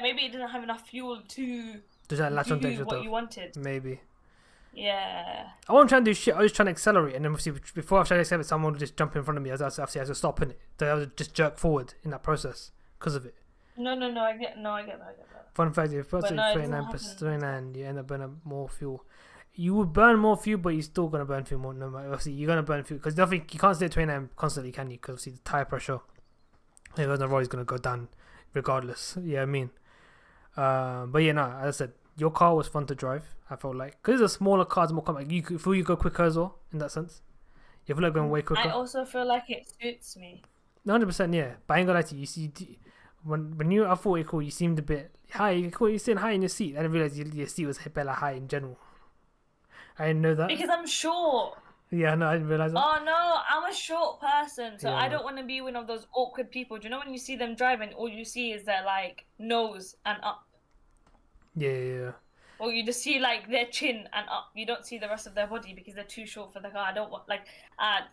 maybe it didn't have enough fuel to Does that latch onto do extra what stuff? you wanted. Maybe. Yeah. I wasn't trying to do shit. I was just trying to accelerate, and then obviously before I tried to accelerate, someone would just jump in front of me as I was stopping it. So I would just jerk forward in that process because of it. No, I get that. Fun fact: if you put But no, it doesn't 39%, you end up burning more fuel. You would burn more fuel, but you're still gonna burn fuel more. No matter, obviously, you're gonna burn fuel because nothing. You can't stay at 29 constantly, can you? Because obviously the tire pressure, the road is gonna go down regardless. Yeah, I mean, but yeah, no. As I said, your car was fun to drive. I felt like because it's a smaller car, it's more compact. You feel you go quicker as well in that sense. You feel like going way quicker. I also feel like it suits me. 100%, yeah. But I ain't gonna lie to you. You see, when you, I thought it cool. You seemed a bit high. You're sitting high in your seat. I didn't realize your seat was hella high in general. I didn't know that. Because I'm short. Yeah, no, I didn't realize that. Oh no, I'm a short person, so Yeah, I no. don't want to be one of those awkward people. Do you know when you see them driving, all you see is their like nose and up, Yeah. or you just see like their chin and up. You don't see the rest of their body because they're too short for the car. I don't want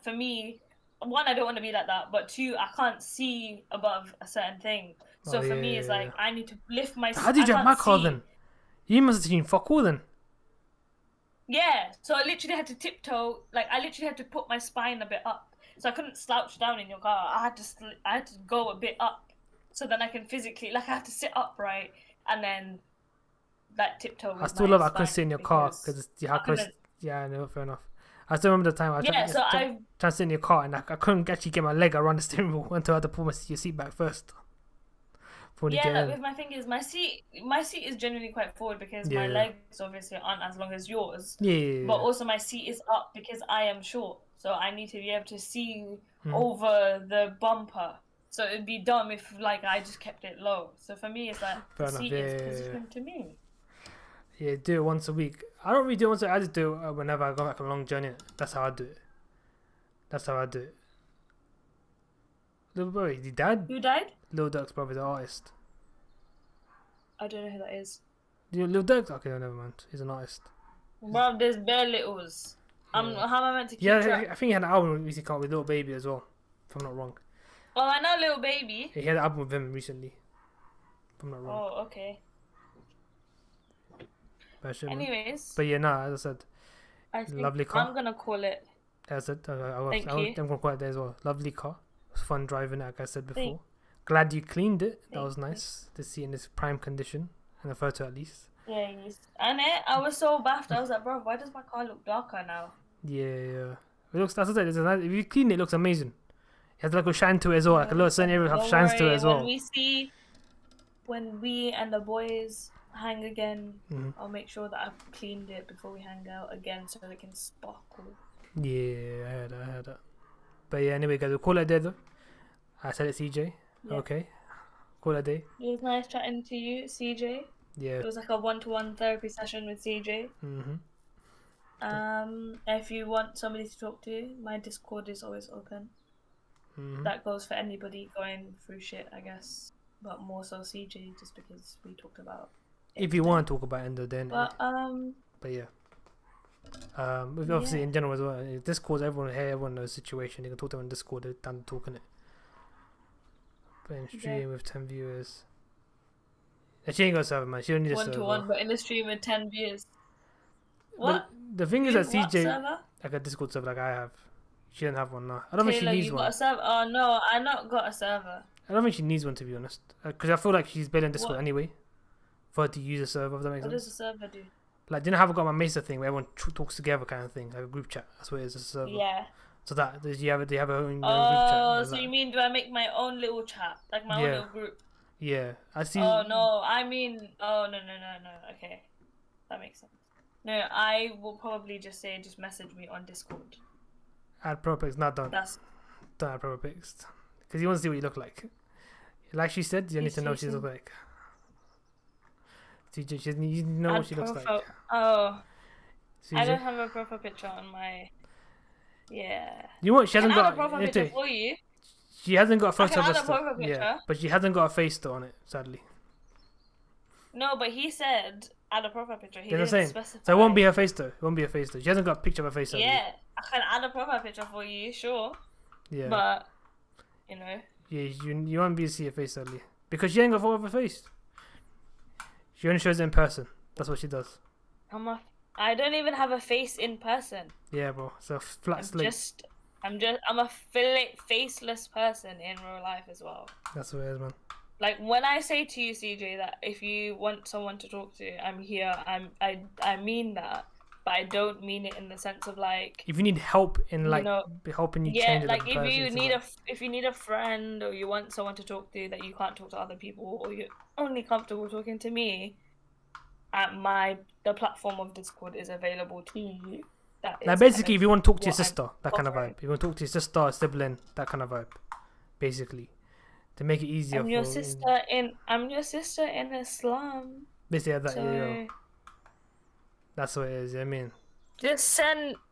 for me, one, I don't want to be like that, but two, I can't see above a certain thing. So Oh, for yeah, me, it's yeah, like I need to lift my. How did you I drive can't my car see. then? You must have seen fuck all then. Yeah, so I literally had to tiptoe, like I literally had to put my spine a bit up, so I couldn't slouch down in your car. I had to go a bit up, so then I can physically, like I had to sit upright and then like tiptoe. I with still my love I couldn't spine sit in your car because because how I close. couldn't- Yeah, I know, fair enough. I still remember the time I was Yeah, so trying to sit in your car and I couldn't actually get my leg around the steering wheel until I had to pull your seat back first. Before you Yeah, get like in. with my thing is my seat is generally quite forward because Yeah. my legs obviously aren't as long as yours. Yeah. But also my seat is up because I am short, so I need to be able to see Hmm. over the bumper. So it'd be dumb if like I just kept it low. So for me, it's like Fair the enough, seat yeah, is yeah, yeah. positioned to me. Yeah, do it once a week. I don't really do it once a week. I just do it whenever I go back on a long journey. That's how I do it. Little boy, he died? Who died? Lil Durk's brother, the artist. I don't know who that is. Lil Durk? Okay, no, never mind. He's an artist. Bro, there's bare littles. How am I meant to keep Yeah, track? I think he had an album recently called with Little Baby as well, if I'm not wrong. Oh, I know Little Baby. He had an album with him recently, if I'm not wrong. Oh, okay. But, Anyways, but yeah, no, as I said, I think lovely car. I'm gonna call it. That's it. Thank you. I'm gonna quite there as well. Lovely car. It was fun driving it, like I said before. Thank- Glad you cleaned it. That Thank was nice to see in its prime condition, in a photo at least. Yeah, and I was so baffed. I was like, bro, why does my car look darker now? Yeah. It looks. That's what I said. It's a nice, if you clean it, it looks amazing. It has like a shine to it as well. Like a little certain areas have Don't shines to it worry, as well. When we and the boys hang again, Mhm. I'll make sure that I've cleaned it before we hang out again so it can sparkle. Yeah, I heard that. But yeah, anyway, guys, we'll call it a day though. I said it, CJ. Yeah. Okay. Call it a day. It was nice chatting to you, CJ. Yeah. It was like a one-to-one therapy session with CJ. If you want somebody to talk to, my Discord is always open. That goes for anybody going through shit, I guess. But more so CJ, just because we talked about it If you today. want to talk about Endo, then. But yeah. Obviously in general as well. Discord, everyone knows the situation. They can talk to them on Discord. They're done talking it. But in stream with 10 viewers. And she ain't got a server, man. She don't need a server. 1-to-1, but in the stream with 10 views. What? But the thing is that What CJ, server? like a Discord server, like I have. She doesn't have one now. I don't think she Taylor, needs you one. got a server? Oh no, I not got a server. I don't think she needs one, to be honest. Because I feel like she's better in Discord What? anyway. For her to use a server, if that makes What sense. does a server do? Like, didn't I have got my Mesa thing where everyone talks together kind of thing, like a group chat. That's what it is, a server. Yeah. So that do you have a own group chat? Oh, Like so that. you mean do I make my own little chat, like my own Yeah. little group? Yeah, I see. Oh no, I mean, oh no. Okay, that makes sense. No, I will probably just message me on Discord. Add pro pics, not done. Don't add pro pics because you want to see what you look like. Like she said, you need to know what she looks like. You know what she looks like. Oh, CJ. I don't have a profile picture on my. Yeah. You know what? She hasn't I can add got a profile picture for you. She hasn't got a I photo can of add us. a profile Yeah, picture. but she hasn't got a face still on it, sadly. No, but he said add a profile picture. He That's didn't what I'm saying. specify. So it won't be her face though. It won't be her face though. She hasn't got a picture of her face. Sadly. Yeah, I can add a profile picture for you, sure. Yeah. But you know. Yeah, you won't be able to see her face sadly because she ain't got a photo of her face. She only shows it in person. That's what she does. I don't even have a face in person. Yeah, bro. So flat slate. I'm a faceless person in real life as well. That's what it is, man. Like when I say to you, CJ, that if you want someone to talk to, I'm here. I mean that, but I don't mean it in the sense of like. If you need help in like helping you change like the if you need a friend or you want someone to talk to that you can't talk to other people or you're only comfortable talking to me, the platform of Discord is available to you. Like basically, if you want to talk to your sister, that kind of vibe. If you want to talk to your sister, or sibling, that kind of vibe. Basically, to make it easier. I'm your sister in Islam. Basically, that yeah. That's what it is. I mean,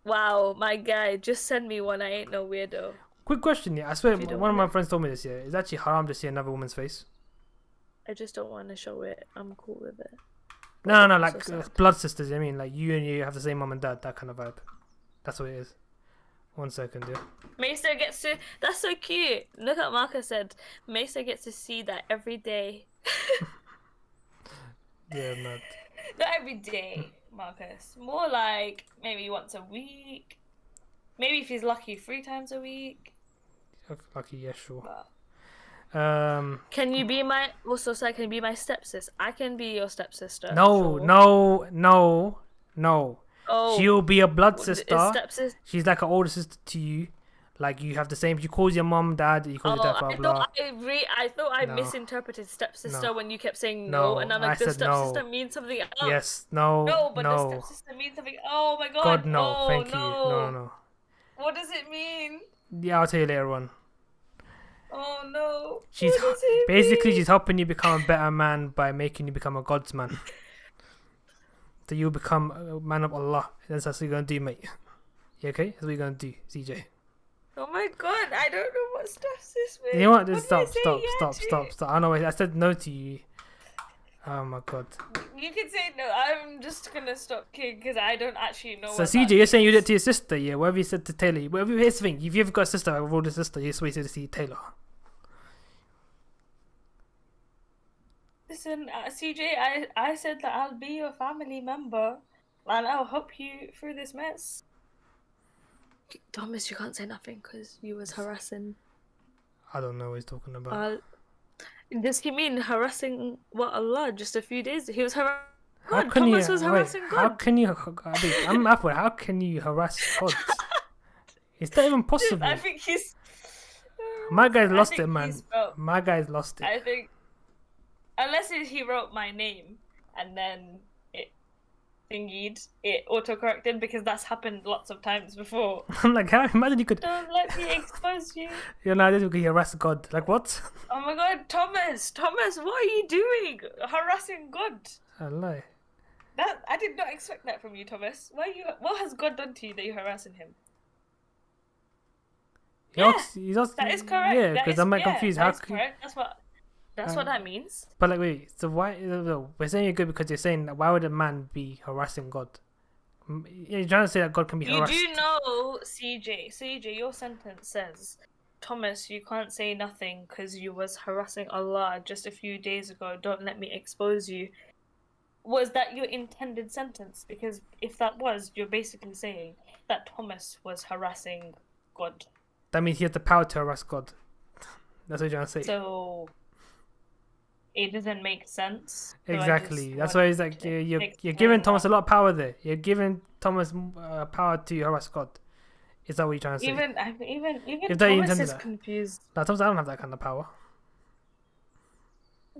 my guy, just send me one. I ain't no weirdo. Quick question, yeah. I swear, one of my friends told me this. Yeah, it's actually haram to see another woman's face. I just don't want to show it. I'm cool with it. No, like blood sisters. I mean, like you and you have the same mom and dad. That kind of vibe. That's what it is. 1 second, yeah. Mesa gets to. That's so cute. Look at Marcus said. Mesa gets to see that every day. Yeah, not. Not every day, Marcus. More like maybe once a week. Maybe if he's lucky, 3 times a week. Lucky, yeah, sure. But... Can you be my can you be my stepsis? I can be your stepsister. No, sure. no. Oh, she'll be a blood sister. She's like an older sister to you. Like you have the same. She calls your mom, dad. You call your dad. Blah blah. I thought I misinterpreted stepsister when you kept saying no, and I'm like, the stepsister means something else. Yes, no. No, but the stepsister means something. Oh my god. God no, oh, thank you. No. What does it mean? Yeah, I'll tell you later on. Oh no. She's helping you become a better man by making you become a God's man. So you'll become a man of Allah. That's what you're gonna do, mate. You okay? That's what you're gonna do, CJ. Oh my god, I don't know what stepsis means. You know what? Stop. I know. I said no to you. Oh my god. You can say no. I'm just gonna stop kidding because I don't actually know. So CJ, you're saying you did it to your sister, yeah? Whatever you said to Taylor. Here's the thing: if you ever got a sister, like a older sister, you're supposed to see Taylor. Listen, CJ, I said that I'll be your family member, and I'll help you through this mess. Thomas, you can't say nothing because you was harassing. I don't know what he's talking about. Does he mean harassing what Allah just a few days? He was harassing How God. can Thomas you was harassing God. How can you? I'm after. How can you harass God? Is that even possible? I think he's. My guy's lost it, man. My guy's lost it. I think, unless he wrote my name and then it autocorrected, because that's happened lots of times before. I'm like, how? Imagine you could. Don't let me expose you. You're not this could harass God. Like what? Oh my God, Thomas, what are you doing? Harassing God. Allah. That I did not expect that from you, Thomas. What has God done to you that you're harassing him? That is correct. Yeah, because I'm like confused. How? Correct. That's what that means. But like, wait. So why? We're saying you're good because you're saying that why would a man be harassing God? You're trying to say that God can be harassed. You do know, CJ, your sentence says, Thomas, you can't say nothing because you was harassing Allah just a few days ago. Don't let me expose you. Was that your intended sentence? Because if that was, you're basically saying that Thomas was harassing God. That means he has the power to harass God. That's what you're trying to say. So it doesn't make sense. Exactly. That's why he's like, you're giving Thomas a lot of power there. You're giving Thomas power to harass God. Is that what you're trying to say? Even Thomas is confused. No, Thomas, I don't have that kind of power.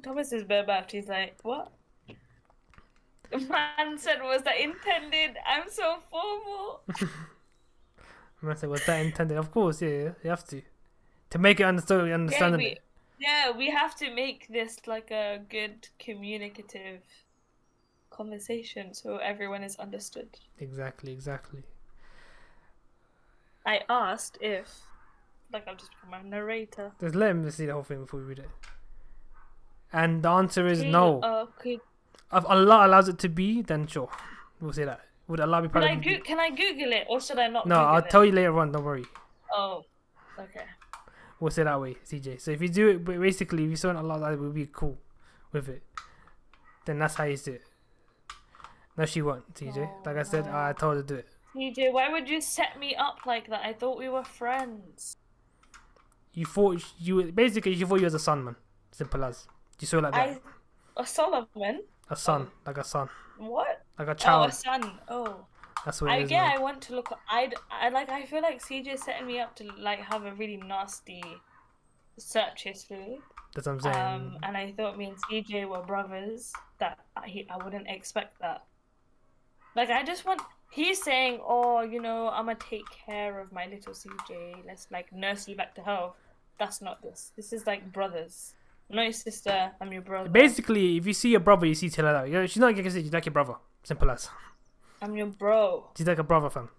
Thomas is bare backed. He's like, what? Man said, was that intended? I'm so formal. Man said, was that intended? Of course, yeah, you have to. To make it understandable. Yeah, we have to make this like a good communicative conversation so everyone is understood. Exactly. I asked if, I'll just become a narrator. Just let him see the whole thing before we read it. And the answer is no. Okay. If Allah allows it to be, then sure. We'll say that. Would Allah be proud of you? Can I Google it or should I not? No, Google I'll it? tell you later on, don't worry. Oh, okay. We'll say that way, CJ. So if you do it, basically, if you saw Allah, we'll be cool with it. Then that's how you do it. No, she won't, CJ. Like I said, I told her to do it. CJ, why would you set me up like that? I thought we were friends. You thought you was a son, man. Simple as. You saw it like that. A Solomon? A son, like a son. What? Like a child. Oh, a son. Oh. That's what it is. Man. I want to look. I feel like CJ setting me up to have a really nasty search history. That's what I'm saying. And I thought me and CJ were brothers. That I wouldn't expect that. I just want. He's saying, oh, I'm gonna take care of my little CJ. Let's nurse you back to health. That's not this. This is brothers. I'm not your sister. I'm your brother. Basically, if you see your brother, you see Taylor. She's not like she's like your brother. Simple as. I'm your bro. She's like a brother, fam.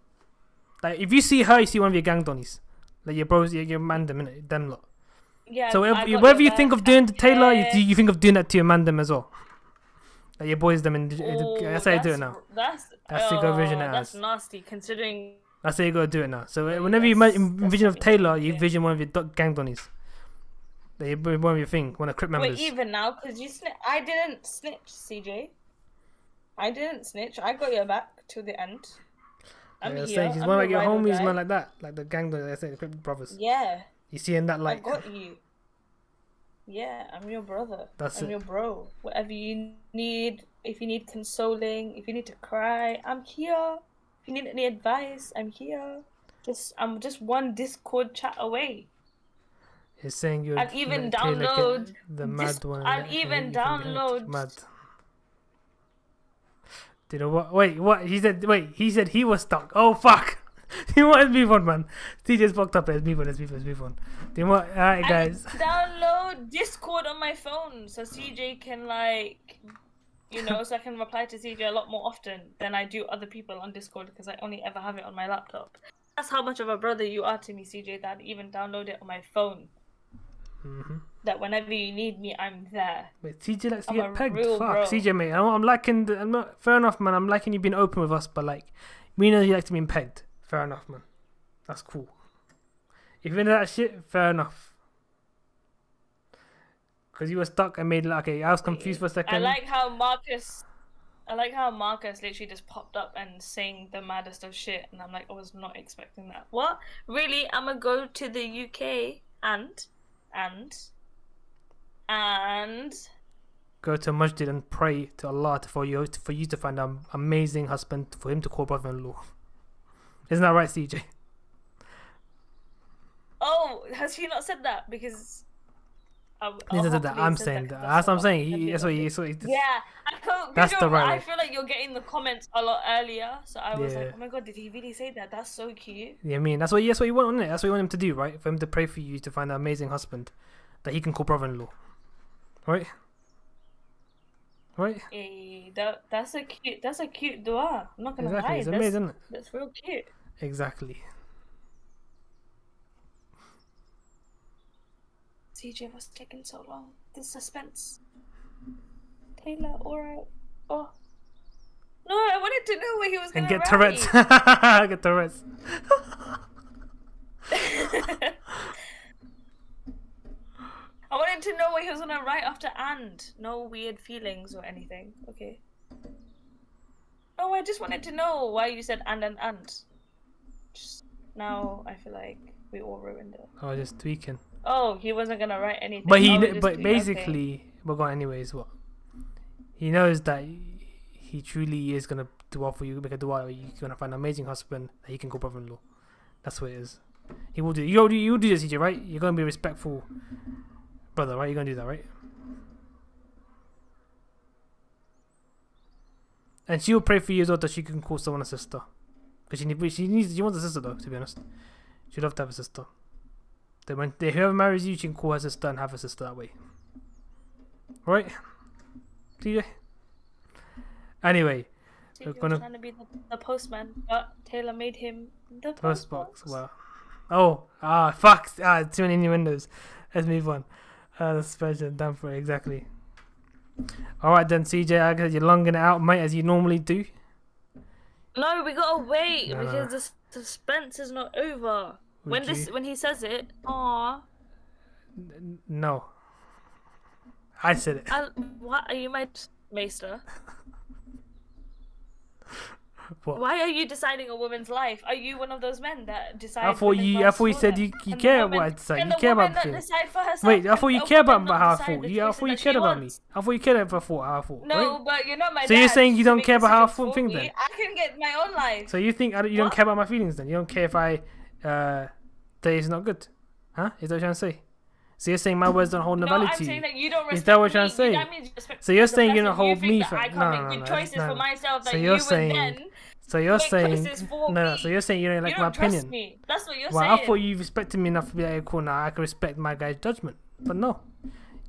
If you see her, you see one of your gang donnies. Like your bros, your man them, innit? Them lot. Yeah. So whatever you think of doing to Taylor, you think of doing that to your man them as well. Like your boys them, and that's how you do it now. That's the good vision it That's nasty, considering. That's how you gotta do it now. So whenever you envision of Taylor, you envision one of your gang donnies. Like one of your thing, one of Crip members. Wait, even now, because I didn't snitch, CJ. I didn't snitch. I got your back to the end. I'm here. Saying she's one of your homies, man, like that, like the gang donnies. I say the Crip brothers. Yeah. You see in that I got you. Yeah, I'm your brother. I'm your bro. Whatever you need, if you need consoling, if you need to cry, I'm here. If you need any advice, I'm here. I'm just one Discord chat away. He's saying you. I'll even download the mad one. I'll even download. Mad. Did what? Wait, what? He said. Wait, he said he was stuck. Oh fuck! You want to move on, man? TJ's fucked up. Let's move on. Do you want? Alright, guys. Download Discord on my phone so CJ can so I can reply to CJ a lot more often than I do other people on Discord because I only ever have it on my laptop. That's how much of a brother you are to me, CJ. That I'd even download it on my phone. Mm-hmm. That whenever you need me, I'm there. Wait, CJ likes to get pegged. Fuck, bro. CJ, mate. I'm liking. Fair enough, man. I'm liking you being open with us, but we know you like to be pegged. Fair enough, man. That's cool. If you're into that shit, fair enough. Because you were stuck and made okay. I was confused for a second. I like how Marcus I like how Marcus literally just popped up and saying the maddest of shit, and I'm like, I was not expecting that. What? Really? I'm gonna go to the UK and go to masjid and pray to Allah for you to find an amazing husband for him to call brother-in-law. Isn't that right, CJ? Oh, has he not said that? Because He said that. I'm saying that. That's what I'm saying. That's what he. Yeah, That's the right way. I feel like you're getting the comments a lot earlier, so I was like, oh my god, did he really say that? That's so cute. Yeah, I mean, that's what you want, isn't it? That's what you want him to do, right? For him to pray for you to find an amazing husband that he can call brother-in-law, right? Right? That's a cute dua. I'm not gonna lie. It's amazing, isn't it? That's real cute. Exactly. CJ was taking so long. The suspense. Taylor, alright. Oh. No, I wanted to know where he was going to get Tourette's. Get Tourette's. I wanted to know where he was going to write after and. No weird feelings or anything. Okay. No, I just wanted to know why you said and. Just now I feel like we all ruined it. Oh, just tweaking. Oh, he wasn't gonna write anything. But basically, we're going anyways. What he knows that he truly is gonna do all for you. Make a dua. You're gonna find an amazing husband that he can call brother-in-law. That's what it is. He will do. You do this, CJ, right? You're gonna be respectful, brother, right? You're gonna do that, right? And she will pray for you as well that she can call someone a sister, because she wants a sister though. To be honest, she'd love to have a sister. Then whoever marries you, she can call her sister and have a sister that way. Right? TJ? Anyway. We're trying to be the postman, but Taylor made him the postbox. Well. Fuck. Too many new windows. Let's move on. The special done for it, exactly. Alright then, CJ, I guess you're longing it out, mate, as you normally do. No, we gotta wait because the suspense is not over. When he says it, aww. No. I said it. What are you, my maester? What? Why are you deciding a woman's life? Are you one of those men that decide? I thought you said you care what I'd say. You care about me. Wait, I thought you care about how I thought. I thought you cared about me. I thought you cared about how I thought. No, right? but you're not my dad. So you're saying you don't care about how I think then? I can get my own life. So you think you don't care about my feelings then? You don't care if I say it's not good? Huh? Is that what you're trying to say? So you're saying my words don't hold no value to you? I'm saying that you don't respect me. Is that what you're trying to say? That means you respect so you're saying you don't hold me for... I can't make good choices for myself that you would then... So you're saying so you're saying you don't like my opinion. Me. That's what you're saying. I thought you respected me enough to be like, cool, now I can respect my guy's judgment. But no.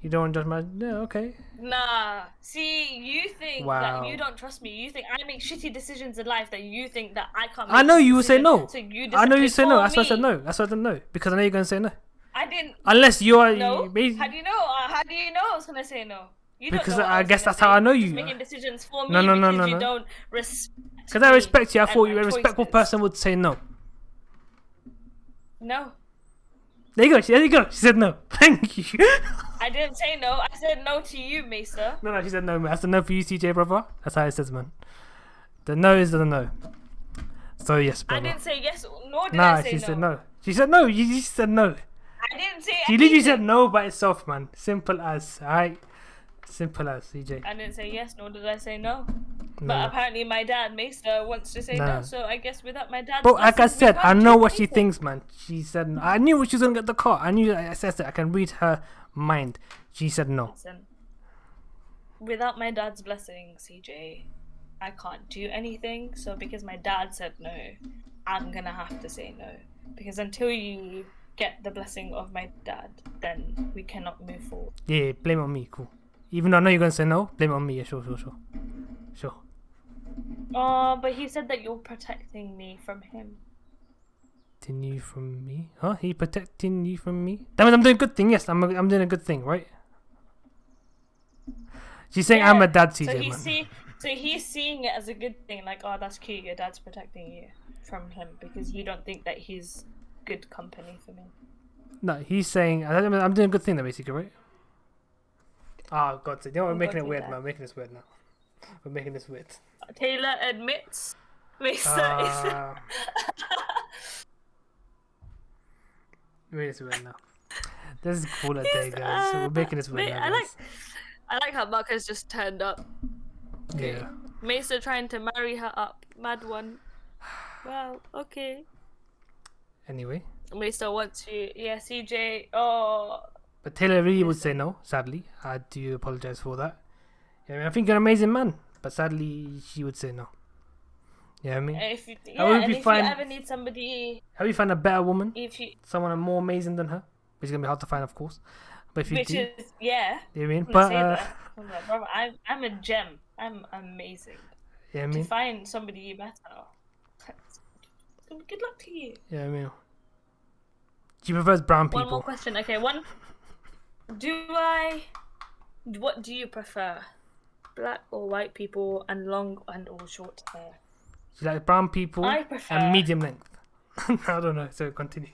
You don't judge my okay. Nah. See, you think that you don't trust me. You think I make shitty decisions in life that you think that I can't make. I know you will say no. So I know you say no. That's why I said no. That's why I said no. Because I know you're gonna say no. I didn't. Unless you are. No. How do you know? How do you know I was gonna say no? You because don't know I guess that's how I know you. Making decisions for me no. You don't respect. Because I respect you. I thought you a respectful person would say no. No. There you go. She said no. Thank you. I didn't say no. I said no to you, Maester. No, she said no. That's a no for you, CJ, brother. That's how it says, man. The no is the no. So yes, brother. I didn't say yes, nor did I say no. She said no. She said no. You just said no. I didn't say. She literally said no by itself, man. Simple as, alright. Simple as, CJ. I didn't say yes, nor did I say no. But apparently my dad, Maester, wants to say no. So I guess without my dad. But like I said, I know what she thinks, man. She said no. I knew she was gonna get the car. I knew. I said that. I can read her mind. She said no. Listen, without my dad's blessing, CJ, I can't do anything. So because my dad said no, I'm gonna have to say no. Because until you get the blessing of my dad, then we cannot move forward. Yeah, blame on me, cool. Even though I know you're gonna say no, blame on me. Yeah, sure. Oh, but he said that you're protecting me from him. Protecting you from me? Huh? He protecting you from me? That means I'm doing a good thing. Yes, I'm doing a good thing, right? She's saying I'm a dad, CJ, so he's seeing it as a good thing, like, oh, that's cute, your dad's protecting you from him, because you don't think that he's good company for me. No, he's saying, I'm doing a good thing, though, basically, right? Oh, God, you know what, we're making it weird, man. We're making this weird now. We're making this weird. Taylor admits Mesa Uh, We're this weird now. This is cool a day, guys. So we're making this weird now, guys. I like how Marcus just turned up. Yeah. Mesa trying to marry her up. Mad one. Well, okay. Anyway. Mesa wants you. Yeah, CJ. Oh. But Taylor really would say no, sadly. I do apologize for that. Yeah, I mean, I think you're an amazing man, but sadly, she would say no. Yeah, I mean, if you ever need somebody, how you find a better woman, someone more amazing than her, which is gonna be hard to find, of course. But if you do, yeah, you know what I mean, but I'm like, bro, I'm a gem. I'm amazing. Yeah, I mean, to find somebody better, good luck to you. Yeah, I mean, she prefers brown people. One more question. Okay, what do you prefer? Black or white people and long and or short hair? She likes brown people and medium length. I don't know, so continue.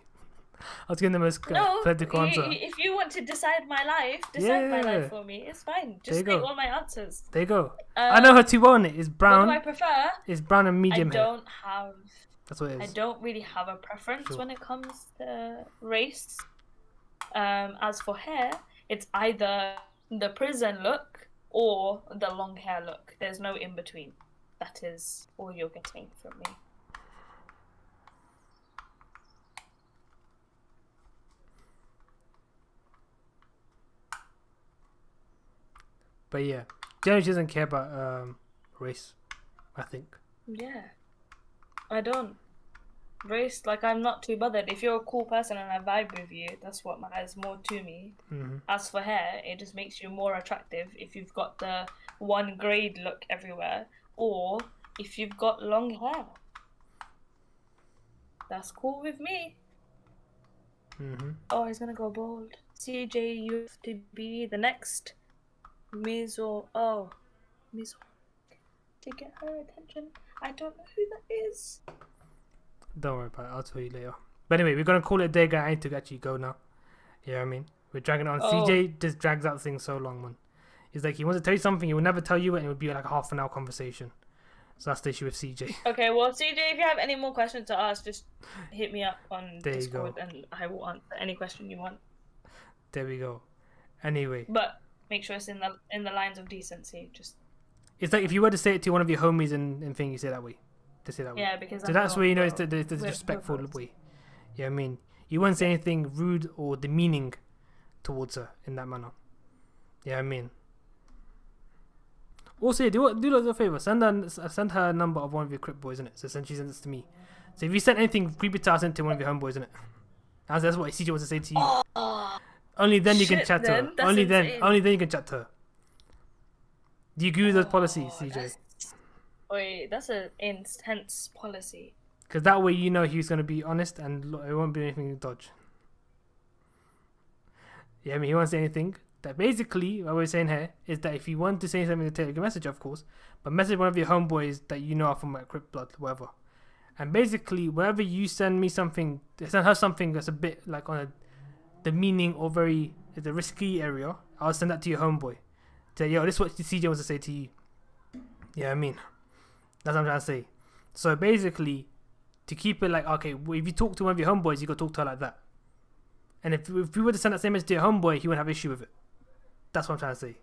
I was getting the most political answer. If you want to decide my life, my life for me. It's fine. Just take all my answers. There you go. I know her too well, innit? It's brown. What do I prefer? It's brown and medium hair. That's what it is. I don't really have a preference when it comes to race. As for hair, it's either the prison look or the long hair look. There's no in between. That is all you're getting from me. But yeah, generally she doesn't care about race, I think. Yeah, I don't. Race, like, I'm not too bothered. If you're a cool person and I vibe with you, that's what matters more to me. Mm-hmm. As for hair, it just makes you more attractive if you've got the one grade look everywhere, or if you've got long hair. That's cool with me. Mm-hmm. Oh, he's gonna go bald. CJ, you have to be the next Mizo. To get her attention. I don't know who that is. Don't worry about it. I'll tell you later. But anyway, we're gonna call it a day, guys. I need to actually go now. You know what I mean? We're dragging on. CJ just drags out things so long, man. He's like, he wants to tell you something, he will never tell you it, and it would be like a half an hour conversation. So that's the issue with CJ. Okay, well, CJ, if you have any more questions to ask, just hit me up on Discord and I will answer any question you want. There we go. Anyway. But make sure it's in the lines of decency. It's like if you were to say it to one of your homies and thing, you say that way. To say that way. Yeah, because so that's where you know it's the respectful way. Yeah, I mean, you won't say anything rude or demeaning towards her in that manner. Yeah, I mean. Also, do us a favor. Send her a number of one of your Crip boys, innit? So she sends it to me. So if you sent anything creepy to her, send it to one of your homeboys, innit? That's what CJ wants to say to you. Only then you can chat to her. Only then you can chat to her. Do you agree with those policies, CJ? Wait, that's an intense policy. Because that way you know he's going to be honest and it won't be anything to dodge. Yeah, I mean, he won't say anything. That basically, what we're saying here is that if you want to say something to take a message, of course, but message one of your homeboys that you know are from like Crip blood, whatever. And basically, wherever you send me something, send her something that's a bit like on a demeaning or the risky area, I'll send that to your homeboy. Say, yo, this is what CJ wants to say to you. Yeah, I mean, that's what I'm trying to say. So basically, to keep it like, okay, well, if you talk to one of your homeboys, you got to talk to her like that. And if we were to send that same message to your homeboy, he wouldn't have issue with it. That's what I'm trying to say.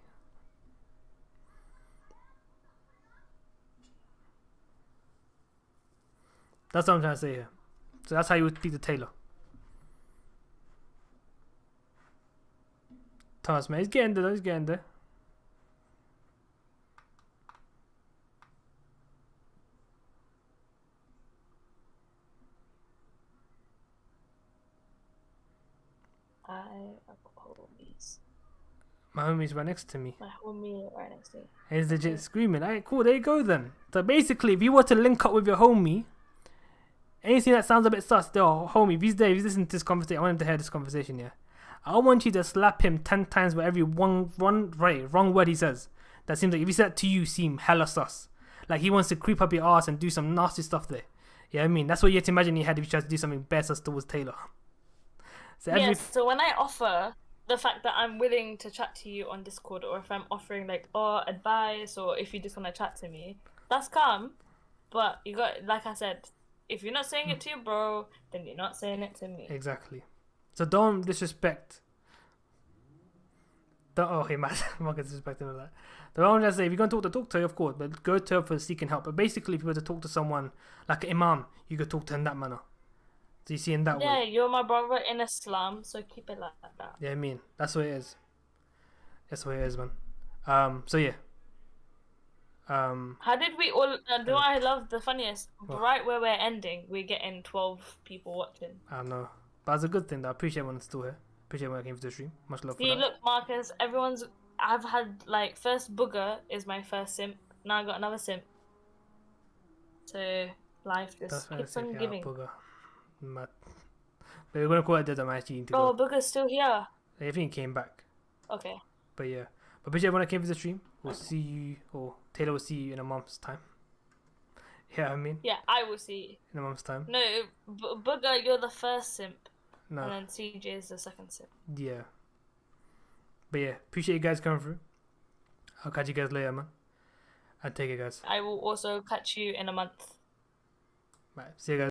That's what I'm trying to say here. So that's how you would speak to Taylor. Thomas, man, he's getting there. My homie's right next to me. He's legit screaming. Alright, cool, there you go then. So basically, if you were to link up with your homie, anything that sounds a bit sus, homie, if he's listening to this conversation, I want him to hear this conversation, yeah. I want you to slap him 10 times for every wrong word he says. That seems like, if he said that to you, seem hella sus. Like he wants to creep up your ass and do some nasty stuff there. Yeah, I mean, that's what you have to imagine in your head if you try to do something bad sus towards Taylor. So when I offer the fact that I'm willing to chat to you on Discord, or if I'm offering like advice, or if you just want to chat to me, that's calm. But you got, like I said, if you're not saying it to your bro, then you're not saying it to me. Exactly. So don't disrespect. Okay, man, I'm not gonna disrespect him like that. The only thing I say, if you're gonna talk to her, of course, but go to her for seeking help. But basically, if you were to talk to someone like an imam, you could talk to her in that manner. So you see in that way. Yeah, you're my brother in Islam, so keep it like that. Yeah, I mean, that's what it is. That's what it is, man. So yeah. How did we all? Do I love the funniest? What? Right where we're ending, we're getting 12 people watching. I don't know, but it's a good thing. Though. I appreciate when it's still here. Appreciate when I came to the stream. Much love for See, that. look, Marcus, I've had, like, first Booger is my first simp. Now I got another simp. So, life just keeps on giving. Booger. Mad. But we're gonna call it dead. I'm actually into Oh, Booger's still here. I think he came back. Okay. But yeah. But appreciate when I came to the stream. We'll see you, or Taylor will see you in a month's time. Yeah, I mean. Yeah, I will see you. In a month's time. No, Booger, you're the first simp. No. And then CJ is the second simp. Yeah. But yeah, appreciate you guys coming through. I'll catch you guys later, man. And take it, guys. I will also catch you in a month. Bye. See you guys.